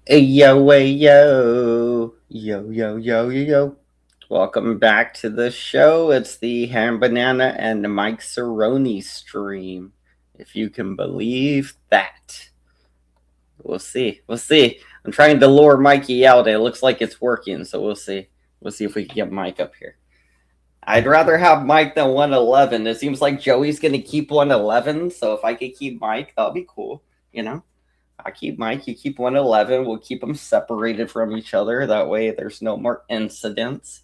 Hey, yo. Yo, yo, yo, yo, yo. Welcome back to the show. It's the Ham Banana and Mike Cerrone stream. If you can believe that. We'll see. We'll see. I'm trying to lure Mikey out. It looks like it's working, so we'll see. We'll see if we can get Mike up here. I'd rather have Mike than 111. It seems like Joey's going to keep 111, so if I could keep Mike, that'll be cool, you know? I keep Mike, you keep 111. We'll keep them separated from each other. That way there's no more incidents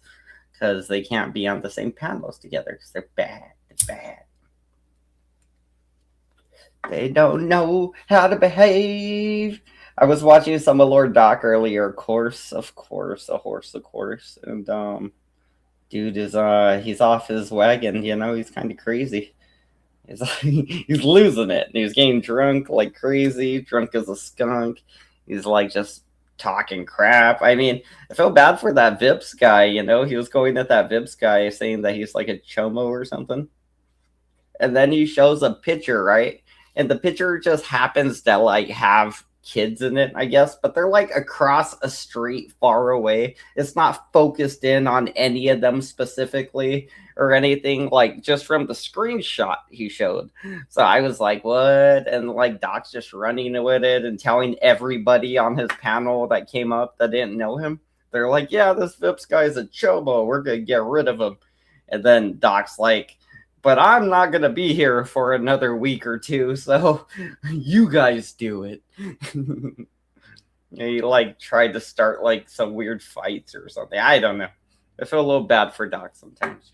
because they can't be on the same panels together because they're bad. They're bad. They don't know how to behave. I was watching some of Lord Doc earlier. Of course, a horse, of course. And dude is he's off his wagon, he's kind of crazy. He's losing it. He's getting drunk like crazy, drunk as a skunk. He's like just talking crap. I mean, I feel bad for that Vips guy, He was going at that Vips guy saying that he's like a chomo or something. And then he shows a picture, right? And the picture just happens to like have kids in it, I guess, but they're like across a street far away. It's not focused in on any of them specifically or anything, like just from the screenshot he showed. So I was like, what? And like Doc's just running with it and telling everybody on his panel that came up that didn't know him. They're like, yeah, this Vips guy's a chobo. We're going to get rid of him. And then Doc's like, but I'm not going to be here for another week or two, so you guys do it. He like tried to start like some weird fights or something. I don't know. I feel a little bad for Doc sometimes,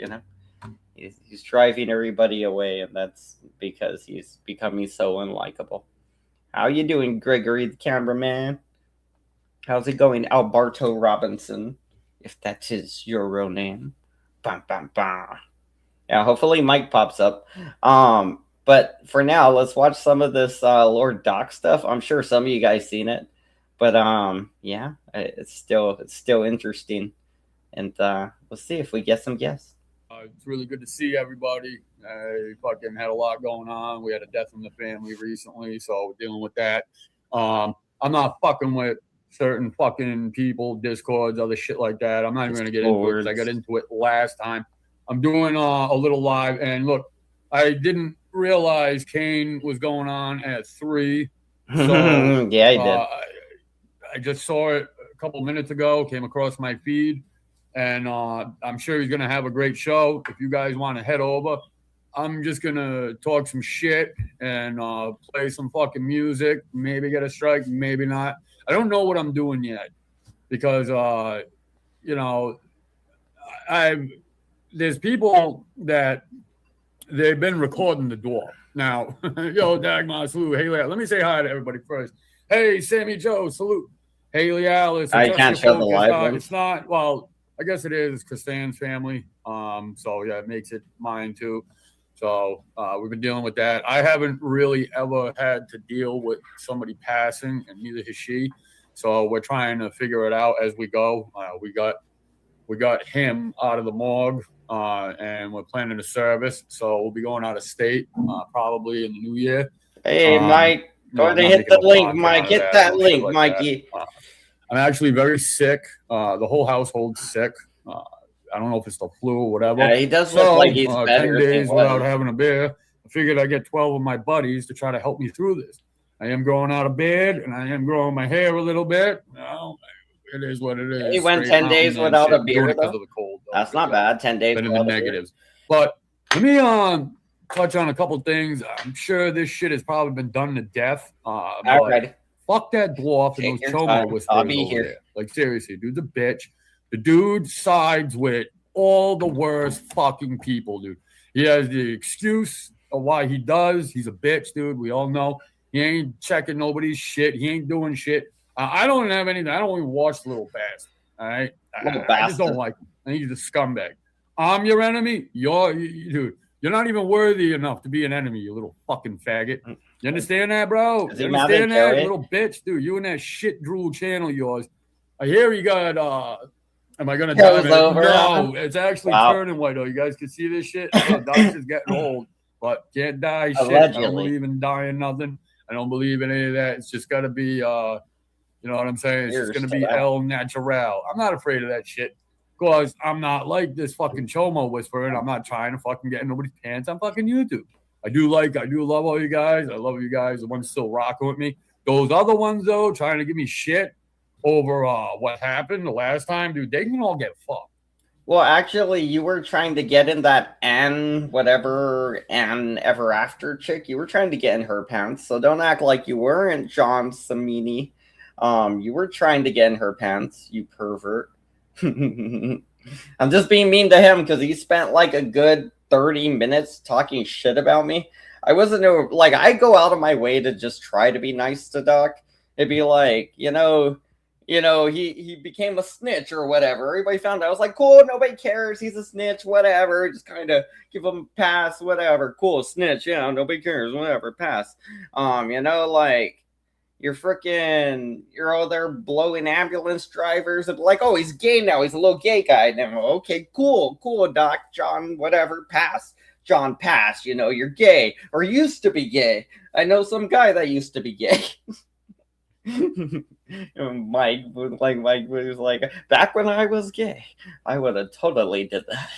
He's driving everybody away, and that's because he's becoming so unlikable. How you doing, Gregory the cameraman? How's it going, Alberto Robinson? If that is your real name. Bam, bam, bam. Yeah, hopefully Mike pops up. But for now, let's watch some of this Lord Doc stuff. I'm sure some of you guys seen it, but yeah, it's still interesting, and we'll see if we get some guests. It's really good to see everybody. Fucking had a lot going on. We had a death in the family recently, so we're dealing with that. I'm not fucking with certain fucking people, discords, other shit like that. I'm not even gonna get into it because I got into it last time. I'm doing a little live, and look, I didn't realize Kane was going on at 3. So yeah, he did. I just saw it a couple minutes ago. Came across my feed, and I'm sure he's gonna have a great show. If you guys want to head over, I'm just gonna talk some shit and play some fucking music. Maybe get a strike, maybe not. I don't know what I'm doing yet because there's people that they've been recording the door. Now, yo, Dagmar, salute. Hey, let me say hi to everybody first. Hey, Sammy Joe, salute. Haley Alice. I can't show the live one. It's not, well, I guess it is Christine's family. So, yeah, it makes it mine, too. So we've been dealing with that. I haven't really ever had to deal with somebody passing, and neither has she. So we're trying to figure it out as we go. We got him out of the morgue, and we're planning a service. So we'll be going out of state probably in the new year. Hey, Mike, go ahead and hit the link, Mike. Hit that link, like Mikey. I'm actually very sick. The whole household's sick. I don't know if it's the flu or whatever. Yeah, he does look like he's better. 10 days without having a beer. I figured I'd get 12 of my buddies to try to help me through this. I am growing out of beard, and I am growing my hair a little bit. Well, it is what it is. He went 10 days without a beer, because of the cold. That's not bad. 10 days without the negatives. But let me touch on a couple things. I'm sure this shit has probably been done to death. All right. Fuck that dwarf and those chomo whisperers over there. Like, seriously, dude's a bitch. The dude sides with all the worst fucking people, dude. He has the excuse of why he does. He's a bitch, dude. We all know. He ain't checking nobody's shit. He ain't doing shit. I don't have anything. I don't even watch Little Bastard. All right? I just don't like him. I think he's a scumbag. I'm your enemy. Dude, you're not even worthy enough to be an enemy, you little fucking faggot. You understand that, bro? You understand that, little bitch? Dude, you and that shit drool channel of yours. I hear you got, am I going to die? No, it's actually turning white, though. You guys can see this shit? Doctor's getting old, but can't die shit. Allegedly. I don't believe in dying nothing. I don't believe in any of that. It's just got to be You know what I'm saying? It's just going to be El Natural. I'm not afraid of that shit because I'm not like this fucking chomo whisperer, and I'm not trying to fucking get in nobody's pants on fucking YouTube. I do love all you guys. I love you guys. The ones still rocking with me. Those other ones, though, trying to give me shit over what happened the last time, dude, they can all get fucked. Well, actually, you were trying to get in that Anne Ever After chick. You were trying to get in her pants, so don't act like you weren't, John Samini. You were trying to get in her pants, you pervert. I'm just being mean to him because he spent like a good 30 minutes talking shit about me. I wasn't like, I go out of my way to just try to be nice to Doc. It'd be like, he became a snitch or whatever. Everybody found out. I was like, cool, nobody cares. He's a snitch, whatever. Just kind of give him a pass, whatever. Cool, snitch, nobody cares, whatever, pass. Like, you're all there blowing ambulance drivers and like, oh, he's gay now. He's a little gay guy. And I'm, okay, cool, Doc, John, whatever, pass. John, pass. You're gay or used to be gay. I know some guy that used to be gay. Mike was like, back when I was gay, I would have totally did that.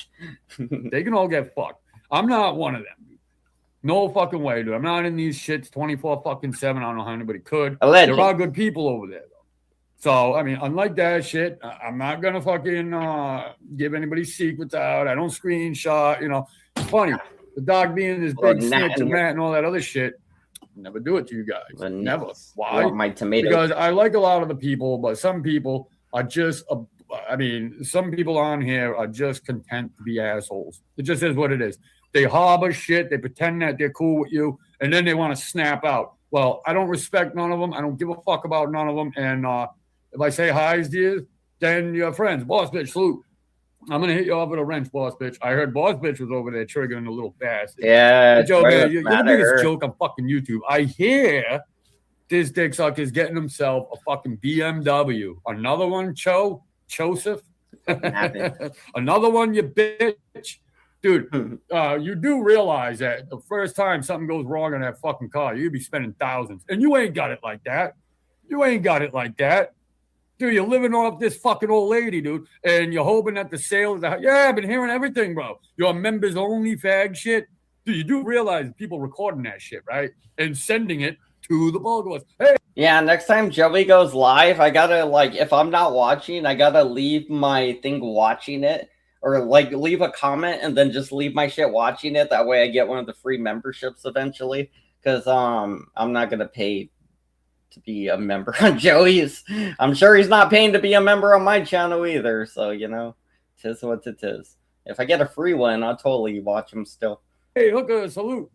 They can all get fucked. I'm not one of them. No fucking way, dude. I'm not in these shits 24/7. I don't know how anybody could. Alleged. There are good people over there, though. So, I mean, unlike that shit, I'm not going to fucking give anybody secrets out. I don't screenshot, It's funny. The dog being this big snitch and rat and all that other shit. Never do it to you guys. Never. Why? My tomato. Because I like a lot of the people, but some people are just, some people on here are just content to be assholes. It just is what it is. They harbor shit. They pretend that they're cool with you, and then they want to snap out. Well, I don't respect none of them. I don't give a fuck about none of them. And if I say hi to you, then you're friends. Boss bitch, salute. I'm going to hit you off with a wrench, boss bitch. I heard boss bitch was over there triggering a little bastard. Yeah. Joe, man, you're going to do this joke on fucking YouTube. I hear this dick sucker is getting himself a fucking BMW. Another one, Joseph. Another one, you bitch. Dude, you do realize that the first time something goes wrong on that fucking car, you'd be spending thousands. And you ain't got it like that. Dude, you're living off this fucking old lady, dude, and you're hoping that the sale is out. Yeah, I've been hearing everything, bro. You're members only fag shit. Dude, you do realize people recording that shit, right? And sending it to the Bulgars. Hey. Yeah, next time Joey goes live, I gotta, like, if I'm not watching, I gotta leave my thing watching it. Or, like, leave a comment and then just leave my shit watching it. That way I get one of the free memberships eventually. Because I'm not gonna pay to be a member on Joey's. I'm sure he's not paying to be a member on my channel either. So, tis what it is. If I get a free one, I'll totally watch him still. Hey, hooker, salute.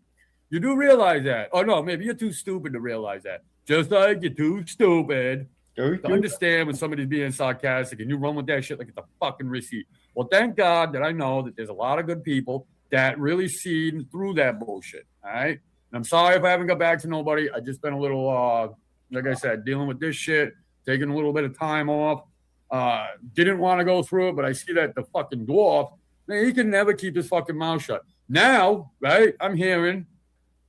You do realize that. Oh, no, maybe you're too stupid to realize that. Just like you're too stupid to understand when somebody's being sarcastic and you run with that shit like it's a fucking receipt. Well, thank God that I know that there's a lot of good people that really see through that bullshit. All right. And I'm sorry if I haven't got back to nobody. I just been a little, like I said, dealing with this shit, taking a little bit of time off. Didn't want to go through it, but I see that the fucking dwarf, man, he can never keep his fucking mouth shut. Now, right, I'm hearing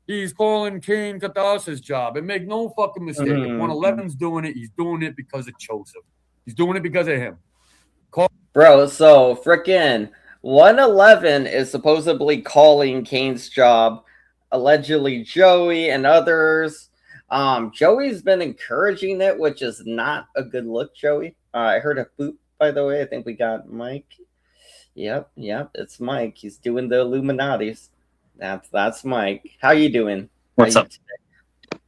he's calling Kane Kathas's job. And make no fucking mistake. If 111's doing it, he's doing it because of Joseph. He's doing it because of him. Bro, so frickin' 111 is supposedly calling Kane's job. Allegedly Joey and others. Joey's been encouraging it, which is not a good look, Joey. I heard a boop, by the way. I think we got Mike. Yep, it's Mike. He's doing the Illuminatis. That's Mike. How you doing? What's up?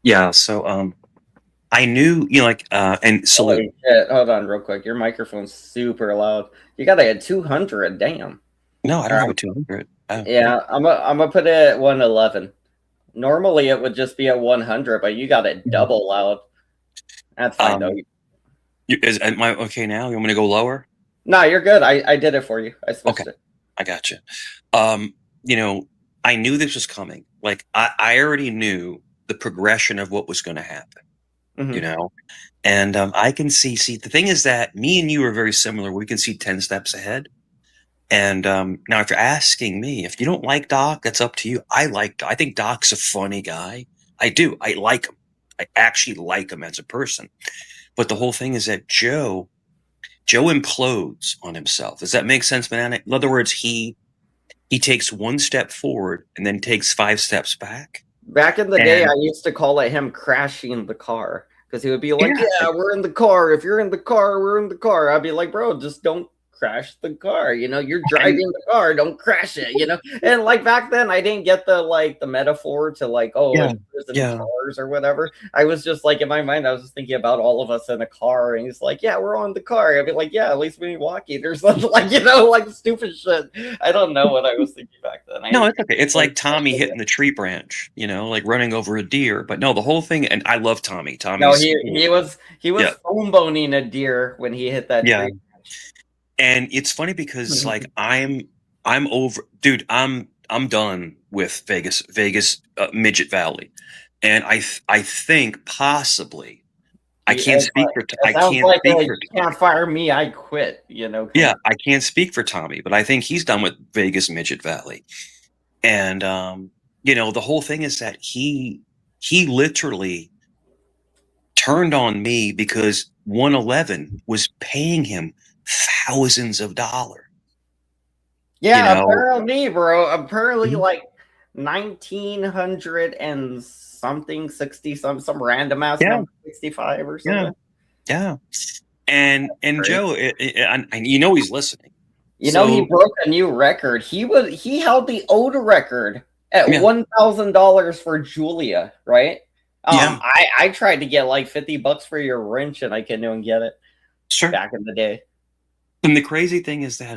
Yeah, so I knew, and salute. Hold on real quick. Your microphone's super loud. You got a 200, damn. No, I don't have a 200. Oh. Yeah, I'm gonna put it at 111. Normally it would just be at 100, but you got it double loud. That's fine though. Am I okay now? You want me to go lower? No, you're good. I did it for you. I switched it. I got you. I knew this was coming. Like I already knew the progression of what was going to happen. Mm-hmm. And I can see. The thing is that me and you are very similar. We can see 10 steps ahead. And now, if you're asking me, if you don't like Doc, that's up to you. I think Doc's a funny guy. I do. I like him. I actually like him as a person. But the whole thing is that Joe implodes on himself. Does that make sense, Banana? In other words, he takes one step forward and then takes 5 steps back. Back in the day, I used to call it him crashing the car, because he would be like, yeah, we're in the car. If you're in the car, we're in the car. I'd be like, bro, just don't crash the car. You're driving the car. Don't crash it, And like back then, I didn't get the metaphor to like, cars or whatever. I was just like, in my mind, I was just thinking about all of us in a car, and he's like, yeah, we're on the car. I'd be like, yeah, at least we walking or something, like stupid shit. I don't know what I was thinking back then. No, it's okay. It's like Tommy hitting the tree branch, like running over a deer. But no, the whole thing, and I love Tommy. No, he was phone boning a deer when he hit that tree. And it's funny because like I'm over, dude. I'm done with Vegas Midget Valley, and I think possibly I can't speak for. I can't speak for. You can't fire me. I quit. Yeah, I can't speak for Tommy, but I think he's done with Vegas Midget Valley, and the whole thing is that he literally turned on me because 111 was paying him thousands of dollars. Yeah, apparently, bro. Apparently, like 1900 and something, 60 some random ass number, 65 or something. Yeah. And Joe, and he's listening. He broke a new record. He held the old record at $1,000 for Julia, right? I tried to get like $50 for your wrench, and I couldn't get it. Sure. Back in the day. And the crazy thing is that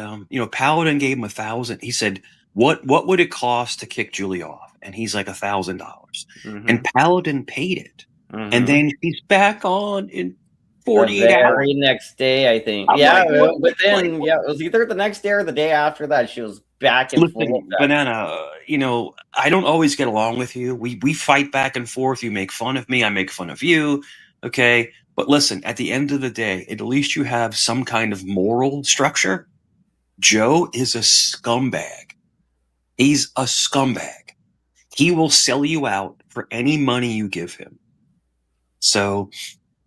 Paladin gave him $1,000. He said, "What would it cost to kick Julie off?" And he's like $1,000. And Paladin paid it. And then he's back on in 48 hours. Next day, I think. It was either the next day or the day after that. She was back and forth. Banana, I don't always get along with you. We fight back and forth. You make fun of me. I make fun of you. Okay. But listen, at the end of the day, at least you have some kind of moral structure. Joe is a scumbag. He's a scumbag. He will sell you out for any money you give him. So,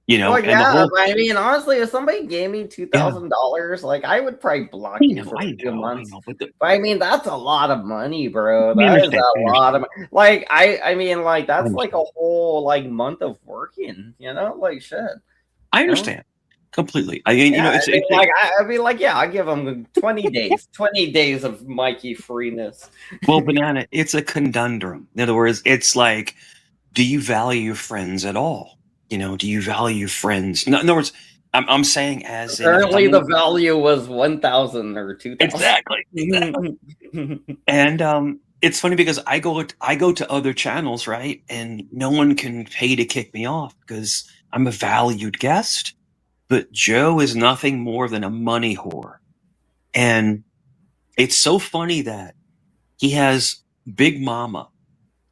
I mean, honestly, if somebody gave me $2,000, like I would probably block you for a few months. But I mean, that's a lot of money, bro. That is a lot of money. Like I mean, like that's like a whole like month of working. Like shit. I understand completely. I mean, I'd be like, I'll give them 20 days, 20 days of Mikey freeness. Well, Banana, it's a conundrum. In other words, it's like, do you value your friends at all? Do you value friends? In other words, I'm saying as apparently the value was 1,000 or 2,000. Exactly. And it's funny because I go to other channels, right? And no one can pay to kick me off because I'm a valued guest. But Joe is nothing more than a money whore. And it's so funny that he has Big Mama,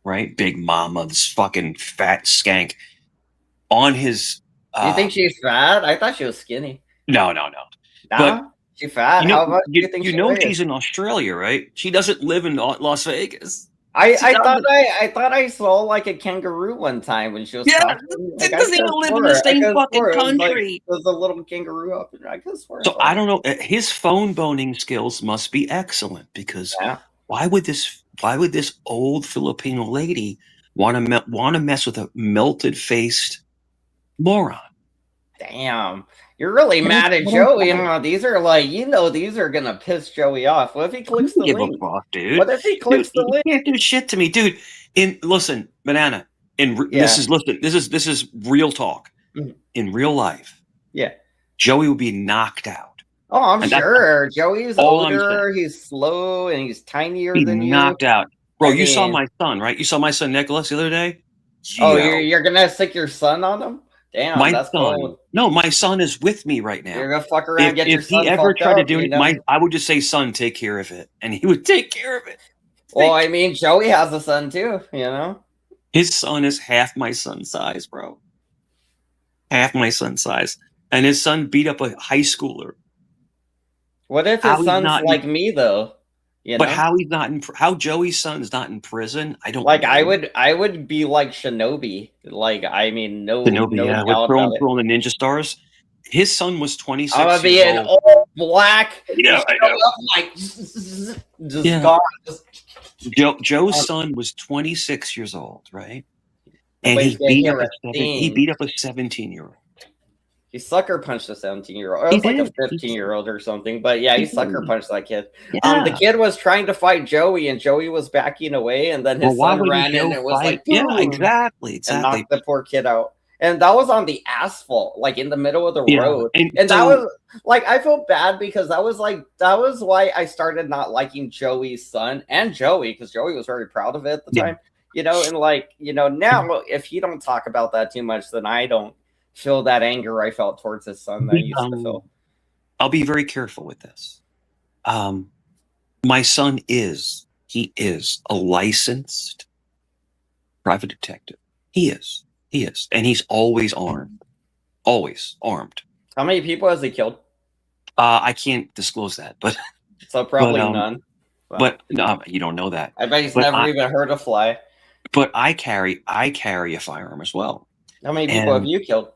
right? Big Mama, this fucking fat skank on his. You think she's fat? I thought she was skinny. No. But she's fat. How much do you think she's in Australia, right? She doesn't live in Las Vegas. I thought I saw like a kangaroo one time when she was talking. It doesn't even live in the same fucking country. There's a little kangaroo up there. I could swear. So I don't know. His phone boning skills must be excellent because why would this old Filipino lady want to mess with a melted faced moron? Damn. You're really mad at Joey. These are like, these are gonna piss Joey off. What if he clicks the link? Dude. What if he clicks the link? You can't do shit to me, dude. Listen, Banana. This is real talk. In real life, Joey will be knocked out. Oh, I'm sure. Joey's older. He's slow and he's tinier than you. Knocked out, bro. You saw my son, right? You saw my son Nicholas the other day. Oh, you're gonna stick your son on him? Damn, that's cool. No, my son is with me right now. You're gonna fuck around and get your son. If he ever tried to do it, I would just say, "Son, take care of it," and he would take care of it. Well, I mean, Joey has a son too. His son is half my son's size, bro. Half my son's size, and his son beat up a high schooler. What if his son's like me though? But how he's not how Joey's son's not in prison, I don't like. know. I would be like Shinobi. Like, I mean, no Yeah, with doubt throwing about it. the ninja stars. His son was 26 I'm gonna be years in old. all black. Yeah, I know. Up, like, just gone. Joe's son was 26 years old, right? And Nobody's gonna hear a thing. he beat up a 17-year-old. He sucker punched a 17-year-old. It was like a 15-year-old or something. But yeah, he sucker punched that kid. Yeah. The kid was trying to fight Joey, and Joey was backing away, and then his son ran in and was like, yeah, exactly. And knocked the poor kid out. And that was on the asphalt, like in the middle of the road. And so, that was like, I feel bad because that was why I started not liking Joey's son and Joey, because Joey was very proud of it at the time. You know, and like, you know, now if you don't talk about that too much, then I don't feel that anger I felt towards his son that I used to feel. I'll be very careful with this. My son is a licensed private detective. He is, and he's always armed. Always armed. How many people has he killed? I can't disclose that, but so probably none. But no, you don't know that. I bet he's never even heard a fly. But I carry a firearm as well. How many people have you killed?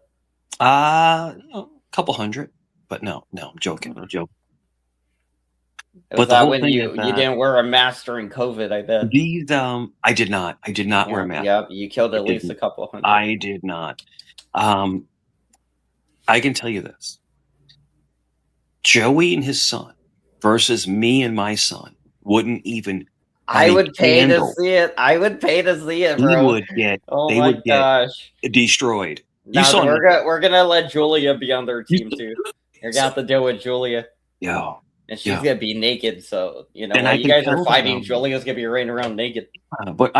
A couple hundred. But no, I'm joking. No joke. But that when you didn't wear a mask during COVID, I bet. These I did not wear a mask. Yeah, you killed at least a couple hundred. I did not. I can tell you this. Joey and his son versus me and my son wouldn't even. I would pay to see it. I would pay to see it, bro. They would get destroyed. Now we're gonna let Julia be on their team too. You're gonna have to deal with Julia. Yeah. And she's gonna be naked, so you know while you guys are fighting, Julia's gonna be running around naked. But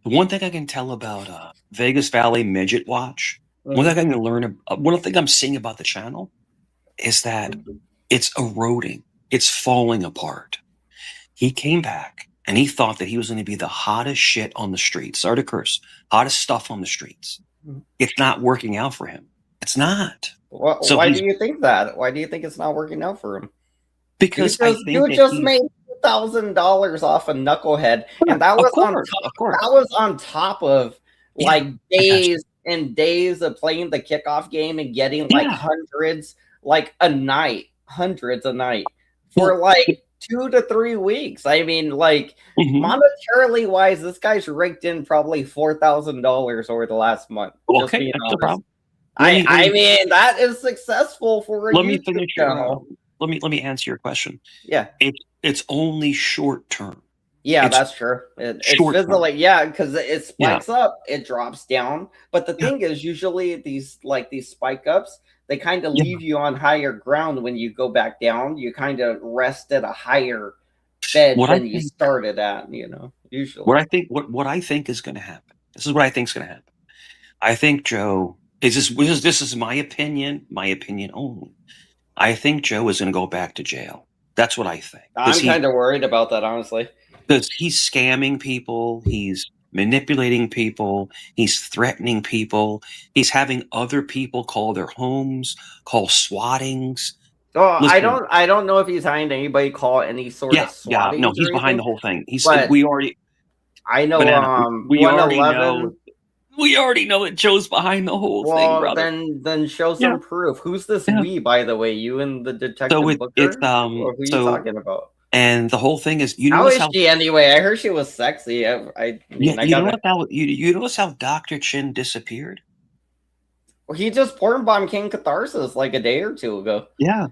one thing I can tell about Vegas Valley Midget Watch, one thing I can learn, one thing I'm seeing about the channel is that it's eroding, it's falling apart. He came back and he thought that he was going to be the hottest shit on the streets. Sorry to curse, hottest stuff on the streets. It's not working out for him. It's not. Well, so why do you think that? Why do you think it's not working out for him? Because you just made $2,000 off a knucklehead, and that was on top. That was on top of like days and days of playing the kickoff game and getting like hundreds a night for like 2 to 3 weeks. I mean, like monetarily wise, this guy's raked in probably $4,000 over the last month. Okay, that's the problem. I mean, that is successful for a YouTube channel. Let me answer your question. Yeah, it's only short term. Yeah, that's true. It's visible, because it spikes up, it drops down. But the thing is, usually these spike ups, they kind of leave you on higher ground when you go back down. You kind of rest at a higher bed than you started at. You know, usually. What I think is going to happen. This is what I think is going to happen. I think Joe this is my opinion only. I think Joe is going to go back to jail. That's what I think. I'm kind of worried about that, honestly. Because he's scamming people, he's manipulating people, he's threatening people, he's having other people call their homes, call swattings. Oh, listen, I don't know if he's having anybody call any sort of swatting. No, he's behind the whole thing. I know. We already know that Joe's behind the whole thing, brother. Then show some proof. Who's this we, by the way? You and the detective Booker? Or who are you talking about? And the whole thing is, how is she anyway? I heard she was sexy. You notice how Dr. Chin disappeared? Well, he just porn bombed King Catharsis like a day or two ago. Yeah.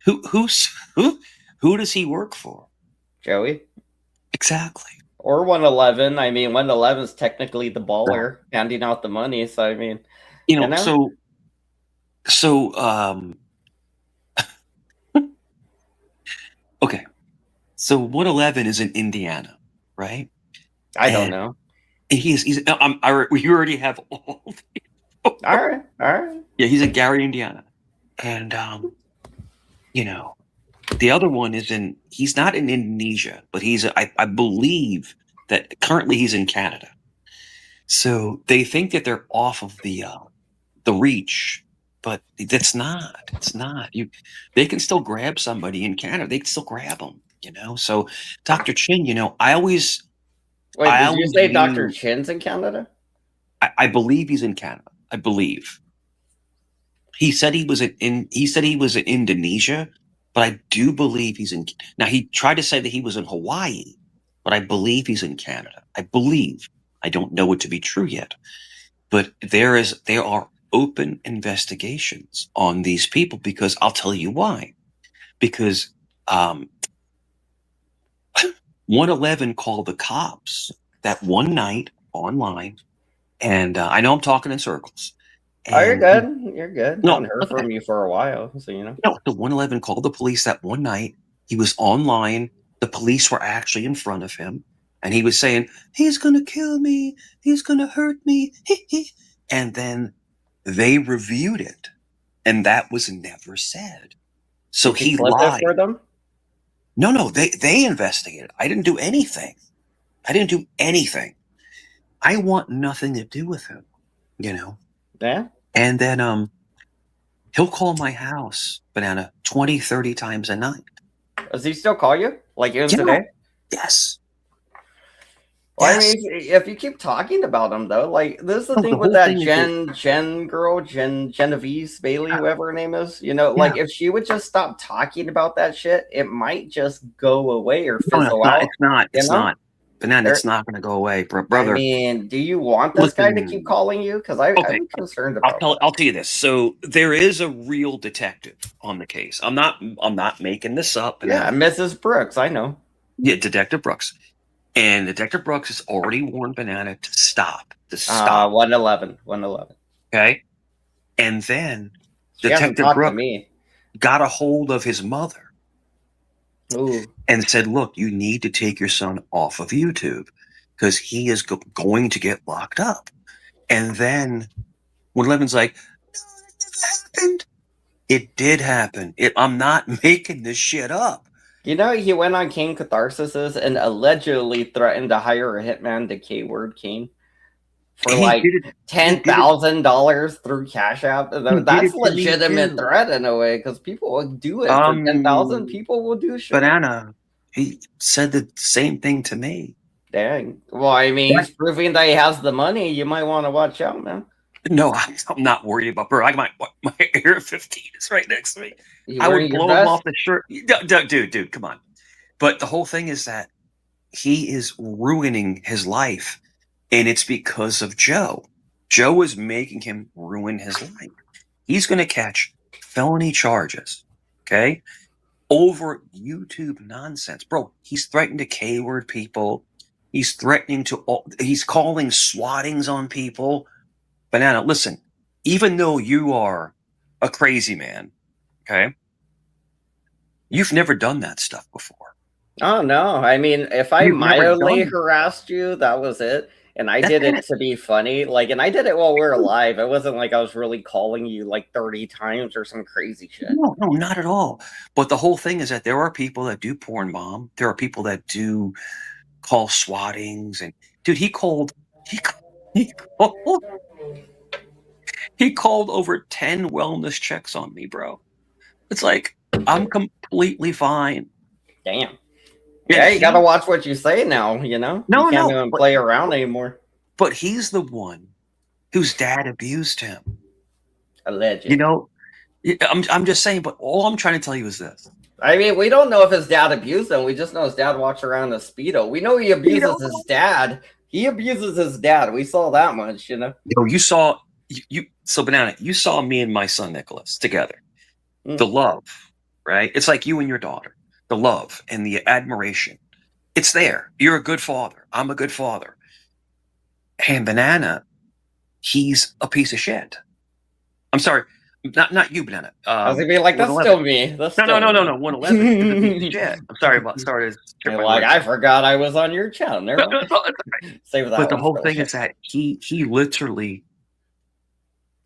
Who does he work for? Joey. Exactly. Or 111. I mean, 111 is technically the baller handing out the money. So I mean, okay. So 111 is in Indiana, right? I don't know. We already have all. All right. Yeah, he's in Gary, Indiana, and the other one he's not in Indonesia, but I believe that currently he's in Canada. So they think that they're off of the reach, but it's not. They can still grab somebody in Canada. They can still grab them. So Dr. Chin, I always. Wait, did you say Dr. Chin's in Canada? I believe he's in Canada. I believe. He said he was in Indonesia, but I do believe he's in. Now he tried to say that he was in Hawaii, but I believe he's in Canada. I believe. I don't know it to be true yet, but there are open investigations on these people because I'll tell you why. Because 111 called the cops that one night online, and I know I'm talking in circles. Oh, you're good. You're good. No, Haven't heard from you for a while, so No, the 111 called the police that one night. He was online. The police were actually in front of him, and he was saying, "He's gonna kill me. He's gonna hurt me." And then they reviewed it, and that was never said. So Did you he flip it lied. for them? No, they investigated. I didn't do anything. I want nothing to do with him, Yeah. And then he'll call my house, Banana, 20, 30 times a night. Does he still call you? Like even today? Yes. Well, yes. I mean, if you keep talking about him, though, like this is the thing with that Genevieve Bailey, whoever her name is, like if she would just stop talking about that shit, it might just go away or fizzle out. It's not. Banana, it's not going to go away, brother. I mean, do you want this guy to keep calling you? Because I'm concerned about I'll tell you this. So there is a real detective on the case. I'm not making this up. Yeah, Mrs. Brooks, I know. Yeah, Detective Brooks. And Detective Brooks has already warned Banana to stop. 111. Okay? And then Detective Brooks got a hold of his mother. Ooh. And said, "Look, you need to take your son off of YouTube because he is going to get locked up." And then when Levin's like, "No, that never happened." It did happen. I'm not making this shit up. He went on Kane Catharsis and allegedly threatened to hire a hitman to K-word Kane for like $10,000 through Cash App. That's legitimate threat in a way because people will do it for 10,000. People will do shit. Banana, he said the same thing to me. Dang. Well, I mean, he's proving that he has the money. You might want to watch out, man. No, I'm not worried about her. My AR-15 is right next to me. I would blow him off the shirt. Dude, come on. But the whole thing is that he is ruining his life, and it's because of Joe. Joe is making him ruin his life. He's going to catch felony charges, okay, over YouTube nonsense. Bro, he's threatened to K-word people. He's he's calling swattings on people. Banana, listen, even though you are a crazy man, okay, you've never done that stuff before. Oh, no. I mean, if I mildly harassed you, that was it. And I did it to be funny. And I did it while we were live. It wasn't like I was really calling you like 30 times or some crazy shit. No, not at all. But the whole thing is that there are people that do porn bomb. There are people that do call swattings. And dude, he called over 10 wellness checks on me, bro. It's like, I'm completely fine. Damn. Yeah, you got to watch what you say now, No, you can't even play around anymore. But he's the one whose dad abused him. Allegedly. I'm just saying, but all I'm trying to tell you is this. I mean, we don't know if his dad abused him. We just know his dad walks around in a Speedo. We know he abuses his dad. He abuses his dad. We saw that much, you saw, so Banana, you saw me and my son, Nicholas, together. The love, right? It's like you and your daughter. The love and the admiration. It's there. You're a good father. I'm a good father. And Banana, he's a piece of shit. I'm sorry. Not you, Banana. I was gonna be like, that's still me. No. 111 is a piece of shit. I'm sorry about I forgot I was on your channel. Never mind. Save that. But the whole thing is that he literally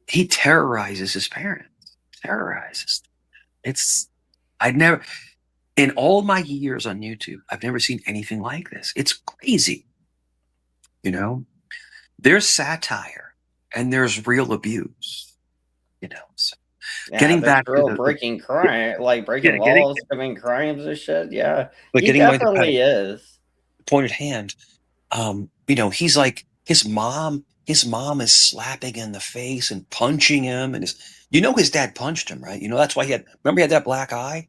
terrorizes his parents. In all my years on YouTube, I've never seen anything like this. It's crazy. There's satire and there's real abuse. So. Yeah, getting that's back to real breaking crime, like breaking laws, committing crimes and shit. Yeah, but he getting by the definitely is. point at hand, you know, he's like his mom is slapping in the face and punching him, and his dad punched him, right? You know, that's why he had that black eye.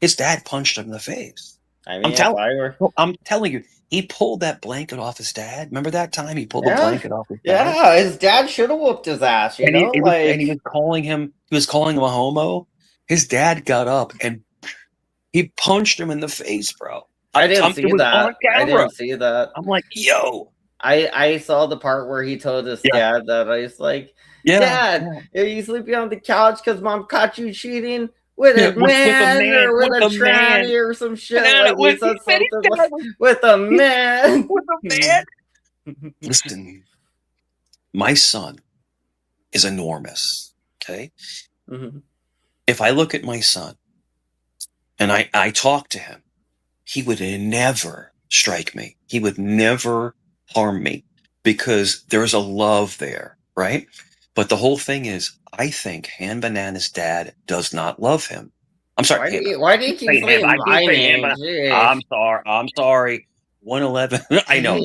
His dad punched him in the face. I mean, if I were, I'm telling you, he pulled that blanket off his dad. Remember that time he pulled the yeah, blanket off his dad? yeah, his dad should have whooped his ass. You And know, he was calling him a homo. His dad got up and he punched him in the face, bro. I didn't see It was on that. I camera. didn't see that. I'm like, yo. I saw the part where he told his dad that I was like, Dad, are you sleeping on the couch because mom caught you cheating with a man or with a tranny or some shit? Like he said something like, with a man. With a man. Listen, my son is enormous. Okay. Mm-hmm. If I look at my son and I talk to him, he would never strike me. He would never harm me because there's a love there, right? But the whole thing is, I think Han Banana's dad does not love him. I'm sorry. Why do you keep saying my name? I'm sorry. 111. I know.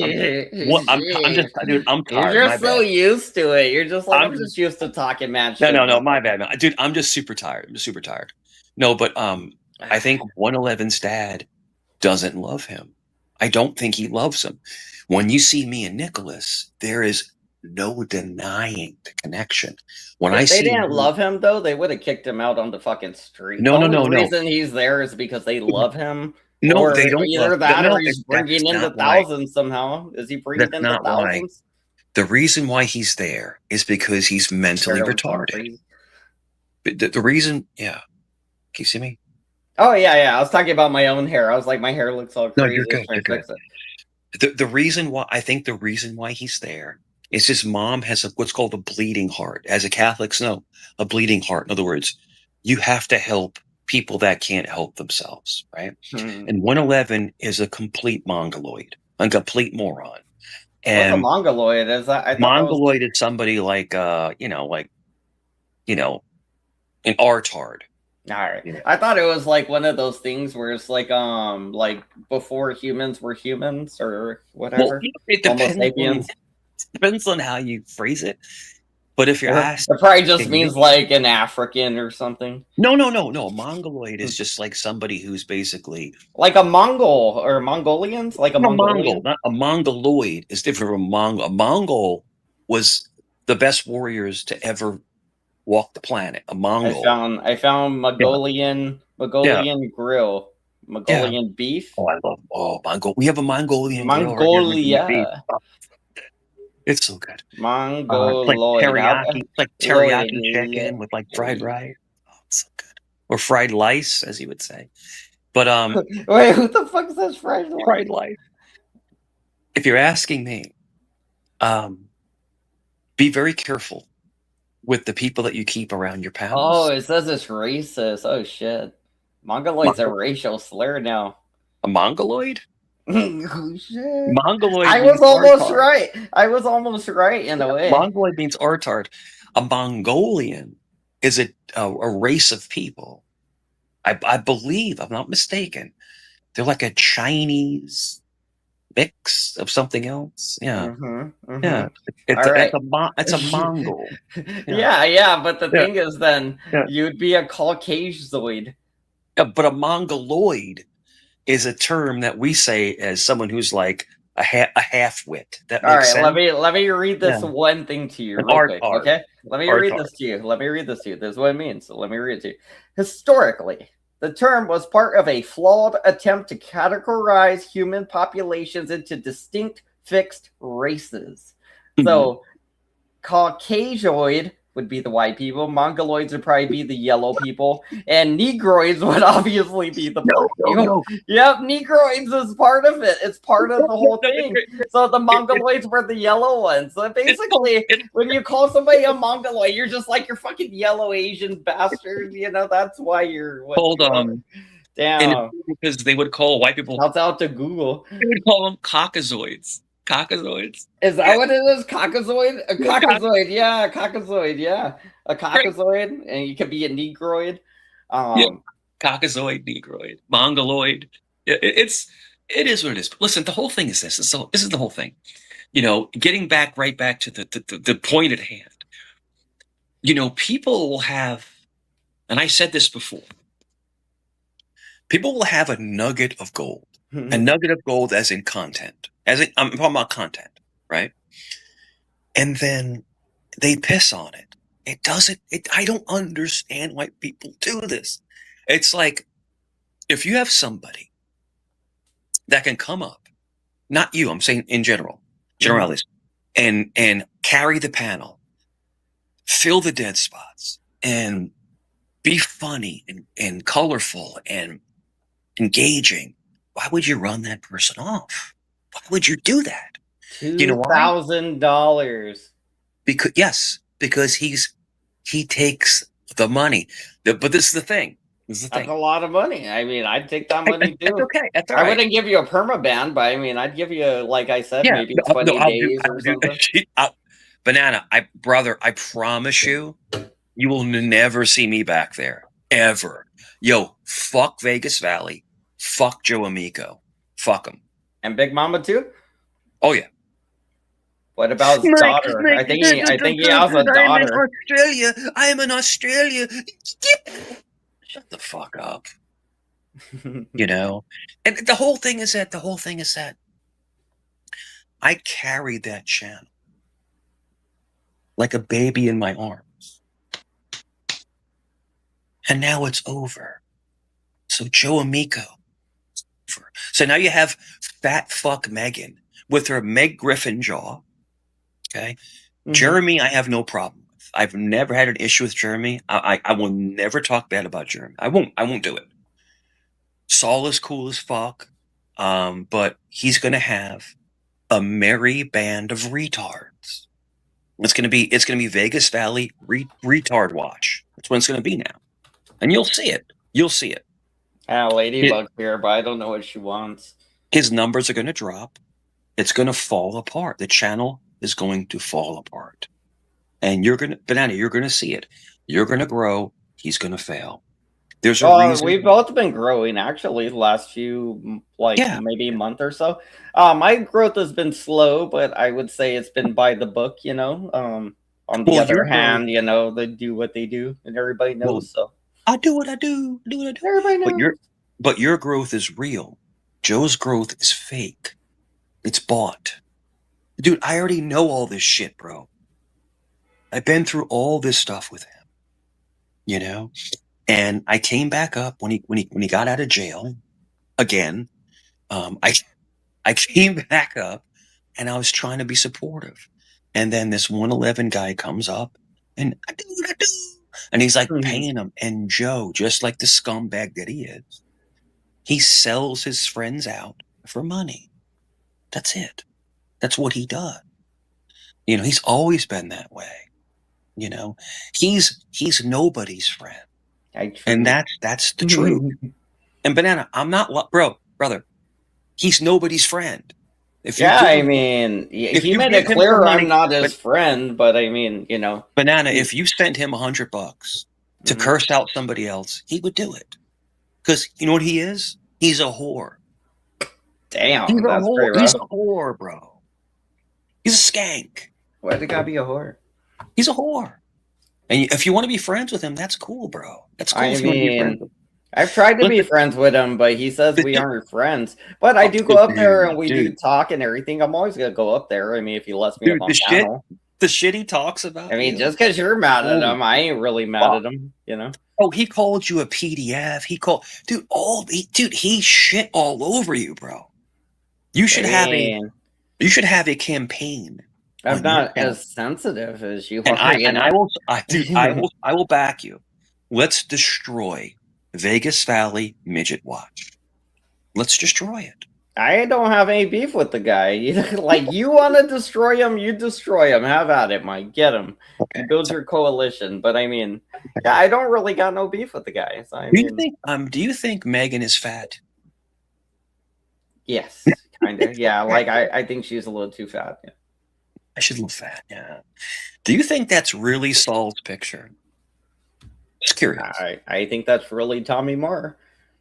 I'm just, dude. I'm tired. You're just so used to it. You're just like, I'm just used to talking mad shit. No. My bad, man. Dude, I'm just super tired. No, but I think 111's dad doesn't love him. I don't think he loves him. When you see me and Nicholas, there is no denying the connection. When if they didn't love him, though, they would have kicked him out on the fucking street. No. The reason he's there is because they love him. No, or they don't. Either that or he's bringing in the thousands somehow. Is he bringing in the thousands? The reason why he's there is because he's mentally retarded. The reason, yeah. Can you see me? Oh, yeah. I was talking about my own hair. I was like, my hair looks all crazy. No, you're good. The reason why he's there is his mom has what's called a bleeding heart. As a Catholics know, a bleeding heart. In other words, you have to help people that can't help themselves, right? And 111 is a complete mongoloid, a complete moron. And what's a mongoloid? Is that mongoloid is somebody like an artard. All right. Yeah. I thought it was like one of those things where it's like before humans were humans or whatever. Well, it depends on how you phrase it. But if you're asked, it probably just means like an African or something. No. A mongoloid is just like somebody who's basically like a Mongol or Mongolians, like a Mongolian. Not a mongoloid is different from a Mongol. A Mongol was the best warriors to ever walk the planet. A Mongol. I found Mongolian grill, Mongolian beef. Oh, I love Mongol. We have a Mongolian Mongolia. Grill it's so good. Mongoloid. It's like teriyaki chicken with like fried rice. Oh, it's so good. Or fried lice, as you would say. But wait, who the fuck says fried lice? Fried lice. If you're asking me, be very careful with the people that you keep around your pals. Oh, it says it's racist. Oh shit. Mongoloid's a racial slur now. A mongoloid? Oh, shit. Mongoloid. I was almost right. I was almost right in a way. Mongoloid means artard. A Mongolian is a race of people. I believe, I'm not mistaken, they're like a Chinese mix of something else. Yeah. Yeah. It's a Mongol. Yeah. But the thing is then you'd be a Caucasizoid. Yeah, but a Mongoloid is a term that we say as someone who's like a half-wit. That makes sense. Let me read this one thing to you real quick, okay? Let me read this to you. This is what it means. So let me read it to you. Historically, the term was part of a flawed attempt to categorize human populations into distinct fixed races. So, Caucasoid would be the white people, Mongoloids would probably be the yellow people, and Negroids would obviously be the black people. No. Yep, Negroids is part of it. It's part of the whole thing. So the Mongoloids were the yellow ones. So basically, when you call somebody a Mongoloid, you're just like, you're fucking yellow Asian bastard. You know, that's why you're... Hold on. Damn. Because they would call white people... Shouts out to Google. They would call them Caucasoids. Cockazoids. Is that what it is? Cockazoid? A cockazoid, yeah, a cockazoid, yeah. A cockazoid, and you could be a negroid. Cockazoid, negroid, mongoloid. It is what it is. But listen, the whole thing is this. So this is the whole thing. Getting right back to the point at hand. People will have, and I said this before, people will have a nugget of gold. A nugget of gold as in content. I'm talking about content, right? And then they piss on it. I don't understand why people do this. It's like, if you have somebody that can come up, not you, I'm saying in generalities, and carry the panel, fill the dead spots, and be funny and colorful and engaging, why would you run that person off? Why would you do that? $2,000. Because he takes the money. But this is the thing. That's a lot of money. I mean, I'd take that money too. That's okay. That's all right. I wouldn't give you a permaban, but I mean, I'd give you, like I said, maybe 20 days or something. Banana, brother, I promise you, you will never see me back there. Ever. Yo, fuck Vegas Valley. Fuck Joe Amico. Fuck him. And Big Mama too? Oh yeah. What about his daughter? I think he has a daughter. I'm in Australia. Shut the fuck up. And the whole thing is that I carried that channel like a baby in my arms. And now it's over. So Joe Amico. So now you have fat fuck Megan with her Meg Griffin jaw. Okay. Jeremy, I have no problem with. I've never had an issue with Jeremy. I will never talk bad about Jeremy. I won't do it. Saul is cool as fuck. But he's gonna have a merry band of retards. It's gonna be Vegas Valley retard watch. That's what it's gonna be now. And you'll see it. Ladybug here, but I don't know what she wants. His numbers are gonna drop. It's gonna fall apart. The channel is going to fall apart. And Banana, you're gonna see it. You're gonna grow. He's gonna fail. There's a reason. We've both been growing actually the last few, maybe a month or so. My growth has been slow, but I would say it's been by the book, On the other hand, they do what they do, and everybody knows. So I do what I do. Everybody knows. But your growth is real. Joe's growth is fake. It's bought. Dude, I already know all this shit, bro. I've been through all this stuff with him. And I came back up when he got out of jail again. I came back up and I was trying to be supportive. And then this 111 guy comes up and I do what I do. And he's like paying him. And Joe, just like the scumbag that he is, he sells his friends out for money. That's it. That's what he does. He's always been that way. He's nobody's friend. And that's the truth. And Banana, I'm not, brother, he's nobody's friend. He made it clear I'm not his friend, but I mean, Banana, if you sent him $100 to curse out somebody else, he would do it. Because you know what he is? He's a whore. Damn, he's a whore. He's a whore, bro. He's a skank. Why'd the guy be a whore? He's a whore. And if you want to be friends with him, that's cool, bro. That's cool. I've tried to be friends with him, but he says we aren't friends. But I do go up there and we do talk and everything. I'm always gonna go up there. I mean, if he lets me up on channel. The shit he talks about. I mean, just because you're mad at him, I ain't really mad at him. Oh, he called you a PDF. He shit all over you, bro. You should have a campaign. I'm not as sensitive as you are. I will back you. Let's destroy Vegas Valley Midget Watch. Let's destroy it. I don't have any beef with the guy. You want to destroy him, you destroy him. Have at it, Mike. Get him. Okay. Build your coalition. But I mean, I don't really got no beef with the guy. So, do you think Megan is fat? Yes, Kind of, yeah. Like I think she's a little too fat. Yeah. She's a little fat. Yeah. Do you think that's really Saul's picture? Just curious. I think that's really Tommy Moore.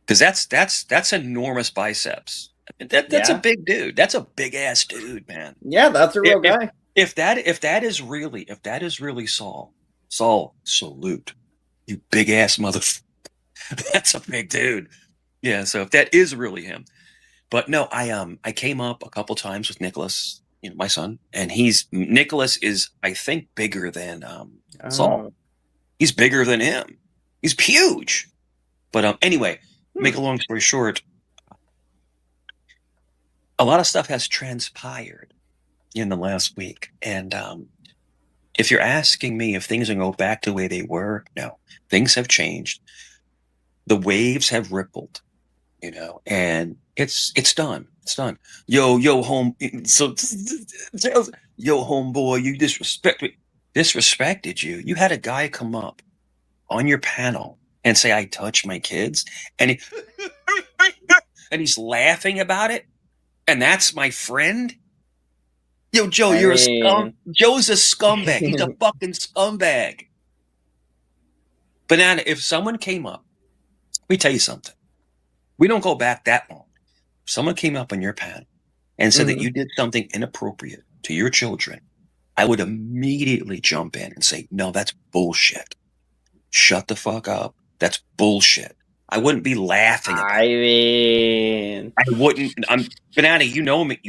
Because that's enormous biceps. That's a big dude. That's a big ass dude, man. Yeah, that's a real guy. If that is really Saul, salute. You big ass motherfucker. That's a big dude. Yeah, so if that is really him. But no, I came up a couple times with Nicholas, my son, and Nicholas is, I think, bigger than Saul. He's bigger than him. He's huge. But anyway, make a long story short, a lot of stuff has transpired in the last week. And if you're asking me if things are going to go back to the way they were, no. Things have changed. The waves have rippled, and it's done. It's done. Yo, homeboy, you disrespected you. You had a guy come up on your panel and say, I touched my kids. And he's laughing about it. And that's my friend? Yo, Joe, Joe's a scumbag. He's a fucking scumbag. Banana, if someone came up, let me tell you something. We don't go back that long. If someone came up on your panel and said that you did something inappropriate to your children, I would immediately jump in and say, no, that's bullshit. Shut the fuck up. That's bullshit. I wouldn't be laughing about it. I wouldn't. Banana, you know me.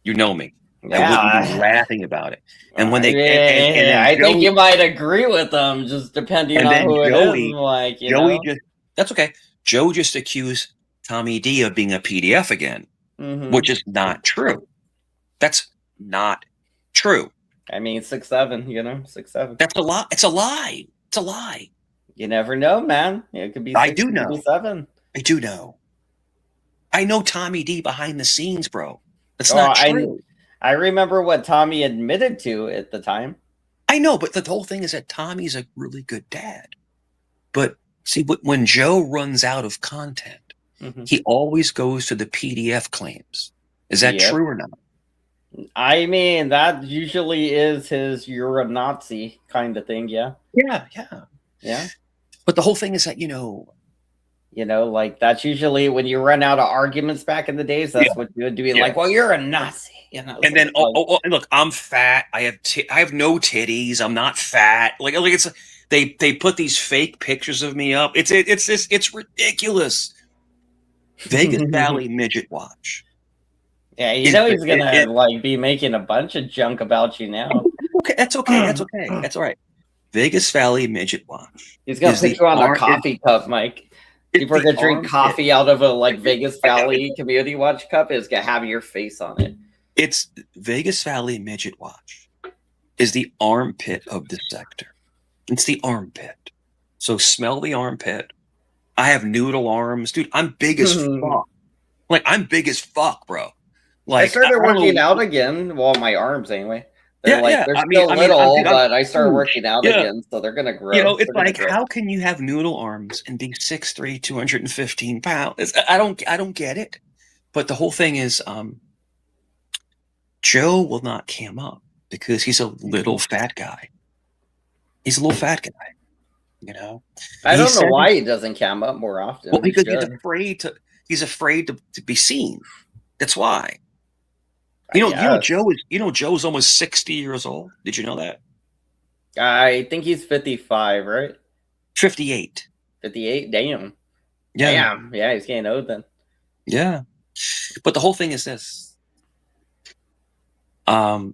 Yeah. I wouldn't be laughing about it. And when they, I think you might agree with them, just depending on who it is. Like, Joey that's okay. Joe just accused Tommy D of being a PDF again, which is not true. That's not true. I mean, 6'7", 6'7". That's a lie. It's a lie. It's a lie. You never know, man. It could be 6, I do know. 7. I do know. I know Tommy D behind the scenes, bro. That's not true. I remember what Tommy admitted to at the time. I know, but the whole thing is that Tommy's a really good dad. But see, when Joe runs out of content, he always goes to the PDF claims. Is that true or not? I mean, that usually is his "you're a Nazi" kind of thing. Yeah. Yeah. But the whole thing is that like that's usually when you run out of arguments back in the days. That's what you would do. Like, well, you're a Nazi. And then look, I'm fat. I have no titties. I'm not fat. Like it's they put these fake pictures of me up. It's ridiculous. Vegas Valley Midget Watch. Yeah, he's gonna be making a bunch of junk about you now. Okay, that's okay. That's all right. Vegas Valley Midget Watch. He's gonna put you on a coffee cup, Mike. People are gonna drink coffee out of a Vegas Valley Community Watch cup. It's gonna have your face on it. It's Vegas Valley Midget Watch is the armpit of the sector. It's the armpit. So smell the armpit. I have noodle arms, dude. I'm big as fuck. Like I'm big as fuck, bro. Like I started working out again. Well, my arms anyway. They're still little, but I started working out again, so they're gonna grow. It's like, how can you have noodle arms and be 6'3", 215 pounds? I don't get it. But the whole thing is, Joe will not cam up because he's a little fat guy. He's a little fat guy, I don't know why he doesn't cam up more often. Well, because he's afraid to be seen. That's why. Joe's almost 60 years old. Did you know that? I think he's 55, right? 58. 58? Damn. Yeah. Damn. Yeah, he's getting old then. Yeah. But the whole thing is this. For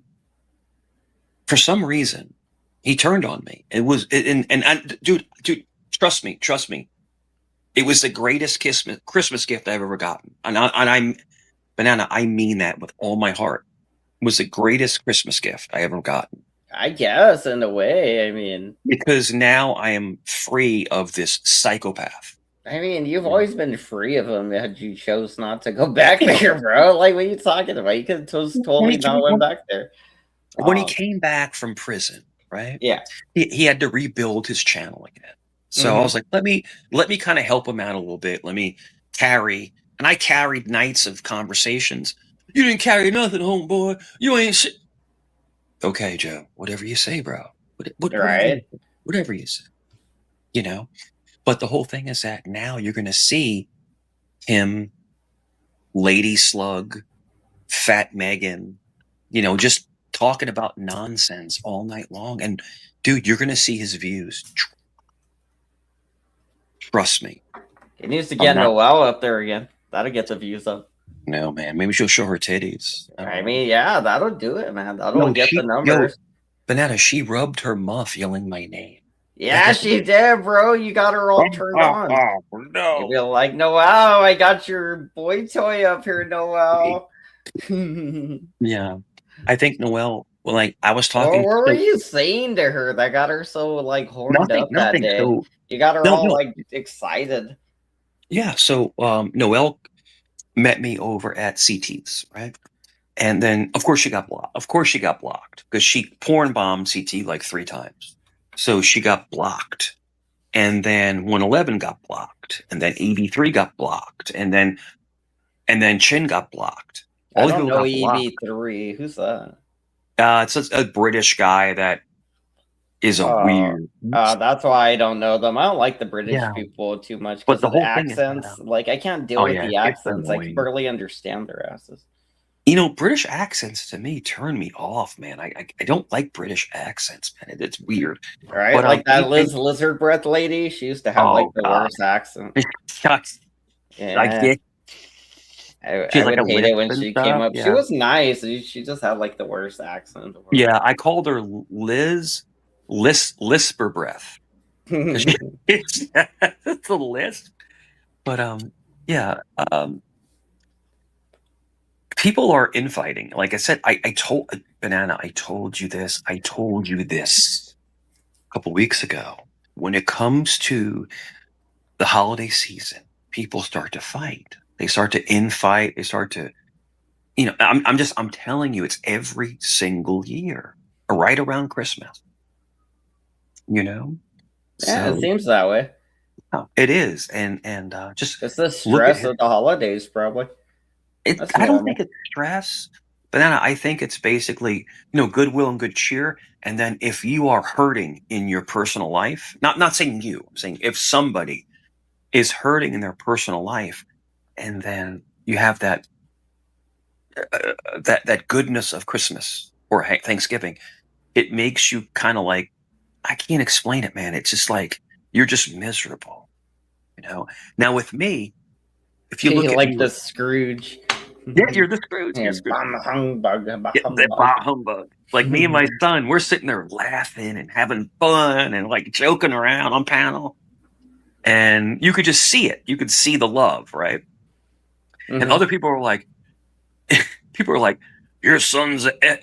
some reason, he turned on me. It was dude, trust me. It was the greatest Christmas gift I've ever gotten. And I'm Banana, I mean that with all my heart. It was the greatest Christmas gift I ever gotten. I guess, in a way. I mean, because now I am free of this psychopath. I mean, you've always been free of him had you chose not to go back there, bro. Like, what are you talking about? You could have totally not went back there. When he came back from prison, right? Yeah. He had to rebuild his channel again. So I was like, let me kind of help him out a little bit. Let me carry and I carried nights of conversations. You didn't carry nothing, homeboy. You ain't shit. Okay, Joe, whatever you say, bro. Whatever you say. You know? But the whole thing is that now you're going to see him, Lady Slug, Fat Megan, just talking about nonsense all night long. And dude, you're going to see his views. Trust me. He needs to get Noelle up there again. That'll get the views up. No, man. Maybe she'll show her titties. I mean, yeah, that'll do it, man. That'll get the numbers. Banana, she rubbed her muff yelling my name. Yeah, she did, bro. You got her all turned on. No. You'll be like, Noelle, I got your boy toy up here, Noelle. Yeah. I think Noelle, I was talking. What were you saying to her that got her so horned up that day? So, you got her all excited. Yeah. So Noelle met me over at CT's, right? And then of course she got blocked. Because she porn bombed CT like 3 times. So she got blocked. And then 111 got blocked. And then 83 got blocked. And then Chin got blocked. I don't know EB3. Who's that? It's a British guy that is a weird. That's why I don't know them. I don't like the British people too much because of the accents. I can't deal with the accents. I can barely understand their asses. British accents to me turn me off, man. I don't like British accents, man. It's weird. Right? But, like that lizard breath lady, she used to have the worst accent. Yeah. I get. I would hate it when she came up. Yeah. She was nice. She just had the worst accent. Yeah, I called her Liz Lisper Breath. It's a lisp. But people are infighting. Like I said, I told Banana, I told you this a couple weeks ago. When it comes to the holiday season, people start to fight. They start to infight. They start to, I'm telling you, it's every single year, right around Christmas. Yeah, it seems that way. It is, and just it's the stress of the holidays, probably. I don't think it's stress, but then I think it's basically goodwill and good cheer. And then if you are hurting in your personal life, not saying you, I'm saying if somebody is hurting in their personal life, and then you have that goodness of Christmas or Thanksgiving, it makes you kind of I can't explain it, man. It's just you're just miserable, Now with me, if you look at me, the Scrooge. Yeah, you're the Scrooge. You're bah humbug. Bah humbug. Me and my son, we're sitting there laughing and having fun and joking around on panel. And you could just see it. You could see the love, right? Mm-hmm. And other people are like, your son's a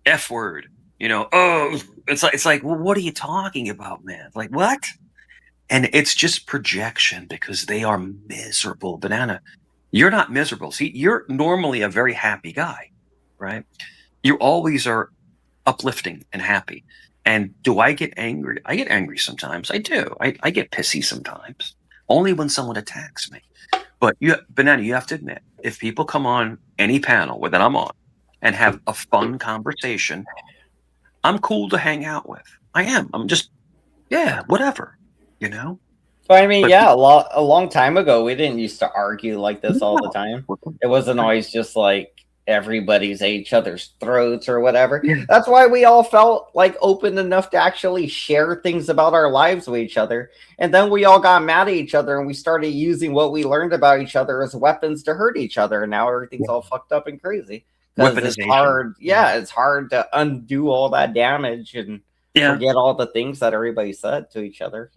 F word. It's like, well, what are you talking about, man? What? And it's just projection because they are miserable. Banana, you're not miserable. See, you're normally a very happy guy, right? You always are uplifting and happy. And do I get angry? I get angry sometimes. I do. I get pissy sometimes. Only when someone attacks me. But Banana, you have to admit, if people come on any panel that I'm on and have a fun conversation, I'm cool to hang out with. I am. I'm just, whatever, But I mean, a long time ago, we didn't used to argue like this all the time. It wasn't always just everybody's at each other's throats or whatever. Yeah. That's why we all felt open enough to actually share things about our lives with each other. And then we all got mad at each other and we started using what we learned about each other as weapons to hurt each other. And now everything's all fucked up and crazy. Because it's hard. Yeah, it's hard to undo all that damage and forget all the things that everybody said to each other,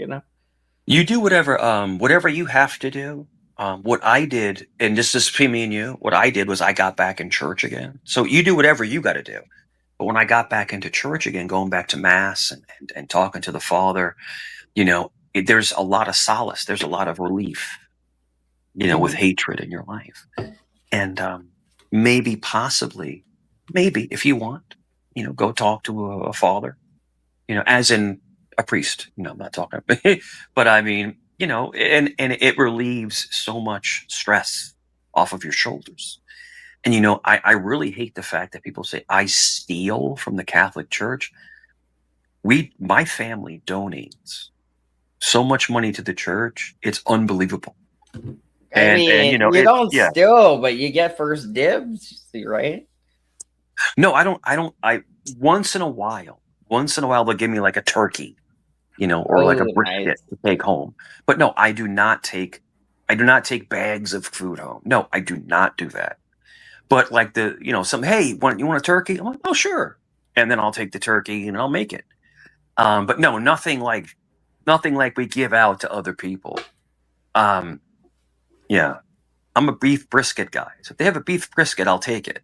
You do whatever you have to do. What I did, and this is between me and you, what I did was I got back in church again. So you do whatever you got to do. But when I got back into church again, going back to mass and talking to the Father, there's a lot of solace. There's a lot of relief, with hatred in your life. And maybe, if you want, go talk to a father, as in a priest. I'm not talking, but I mean, and it relieves so much stress off of your shoulders. And I really hate the fact that people say I steal from the Catholic Church. My family donates so much money to the church, it's unbelievable. I mean, you don't steal, but you get first dibs, right? No, I don't. Once in a while they'll give me like a turkey, or like a brisket to take home. But no, I do not take bags of food home. No, I do not do that. But like hey, you want a turkey? I'm like, oh, sure. And then I'll take the turkey and I'll make it. But no, nothing like we give out to other people. Yeah, I'm a beef brisket guy. So if they have a beef brisket, I'll take it.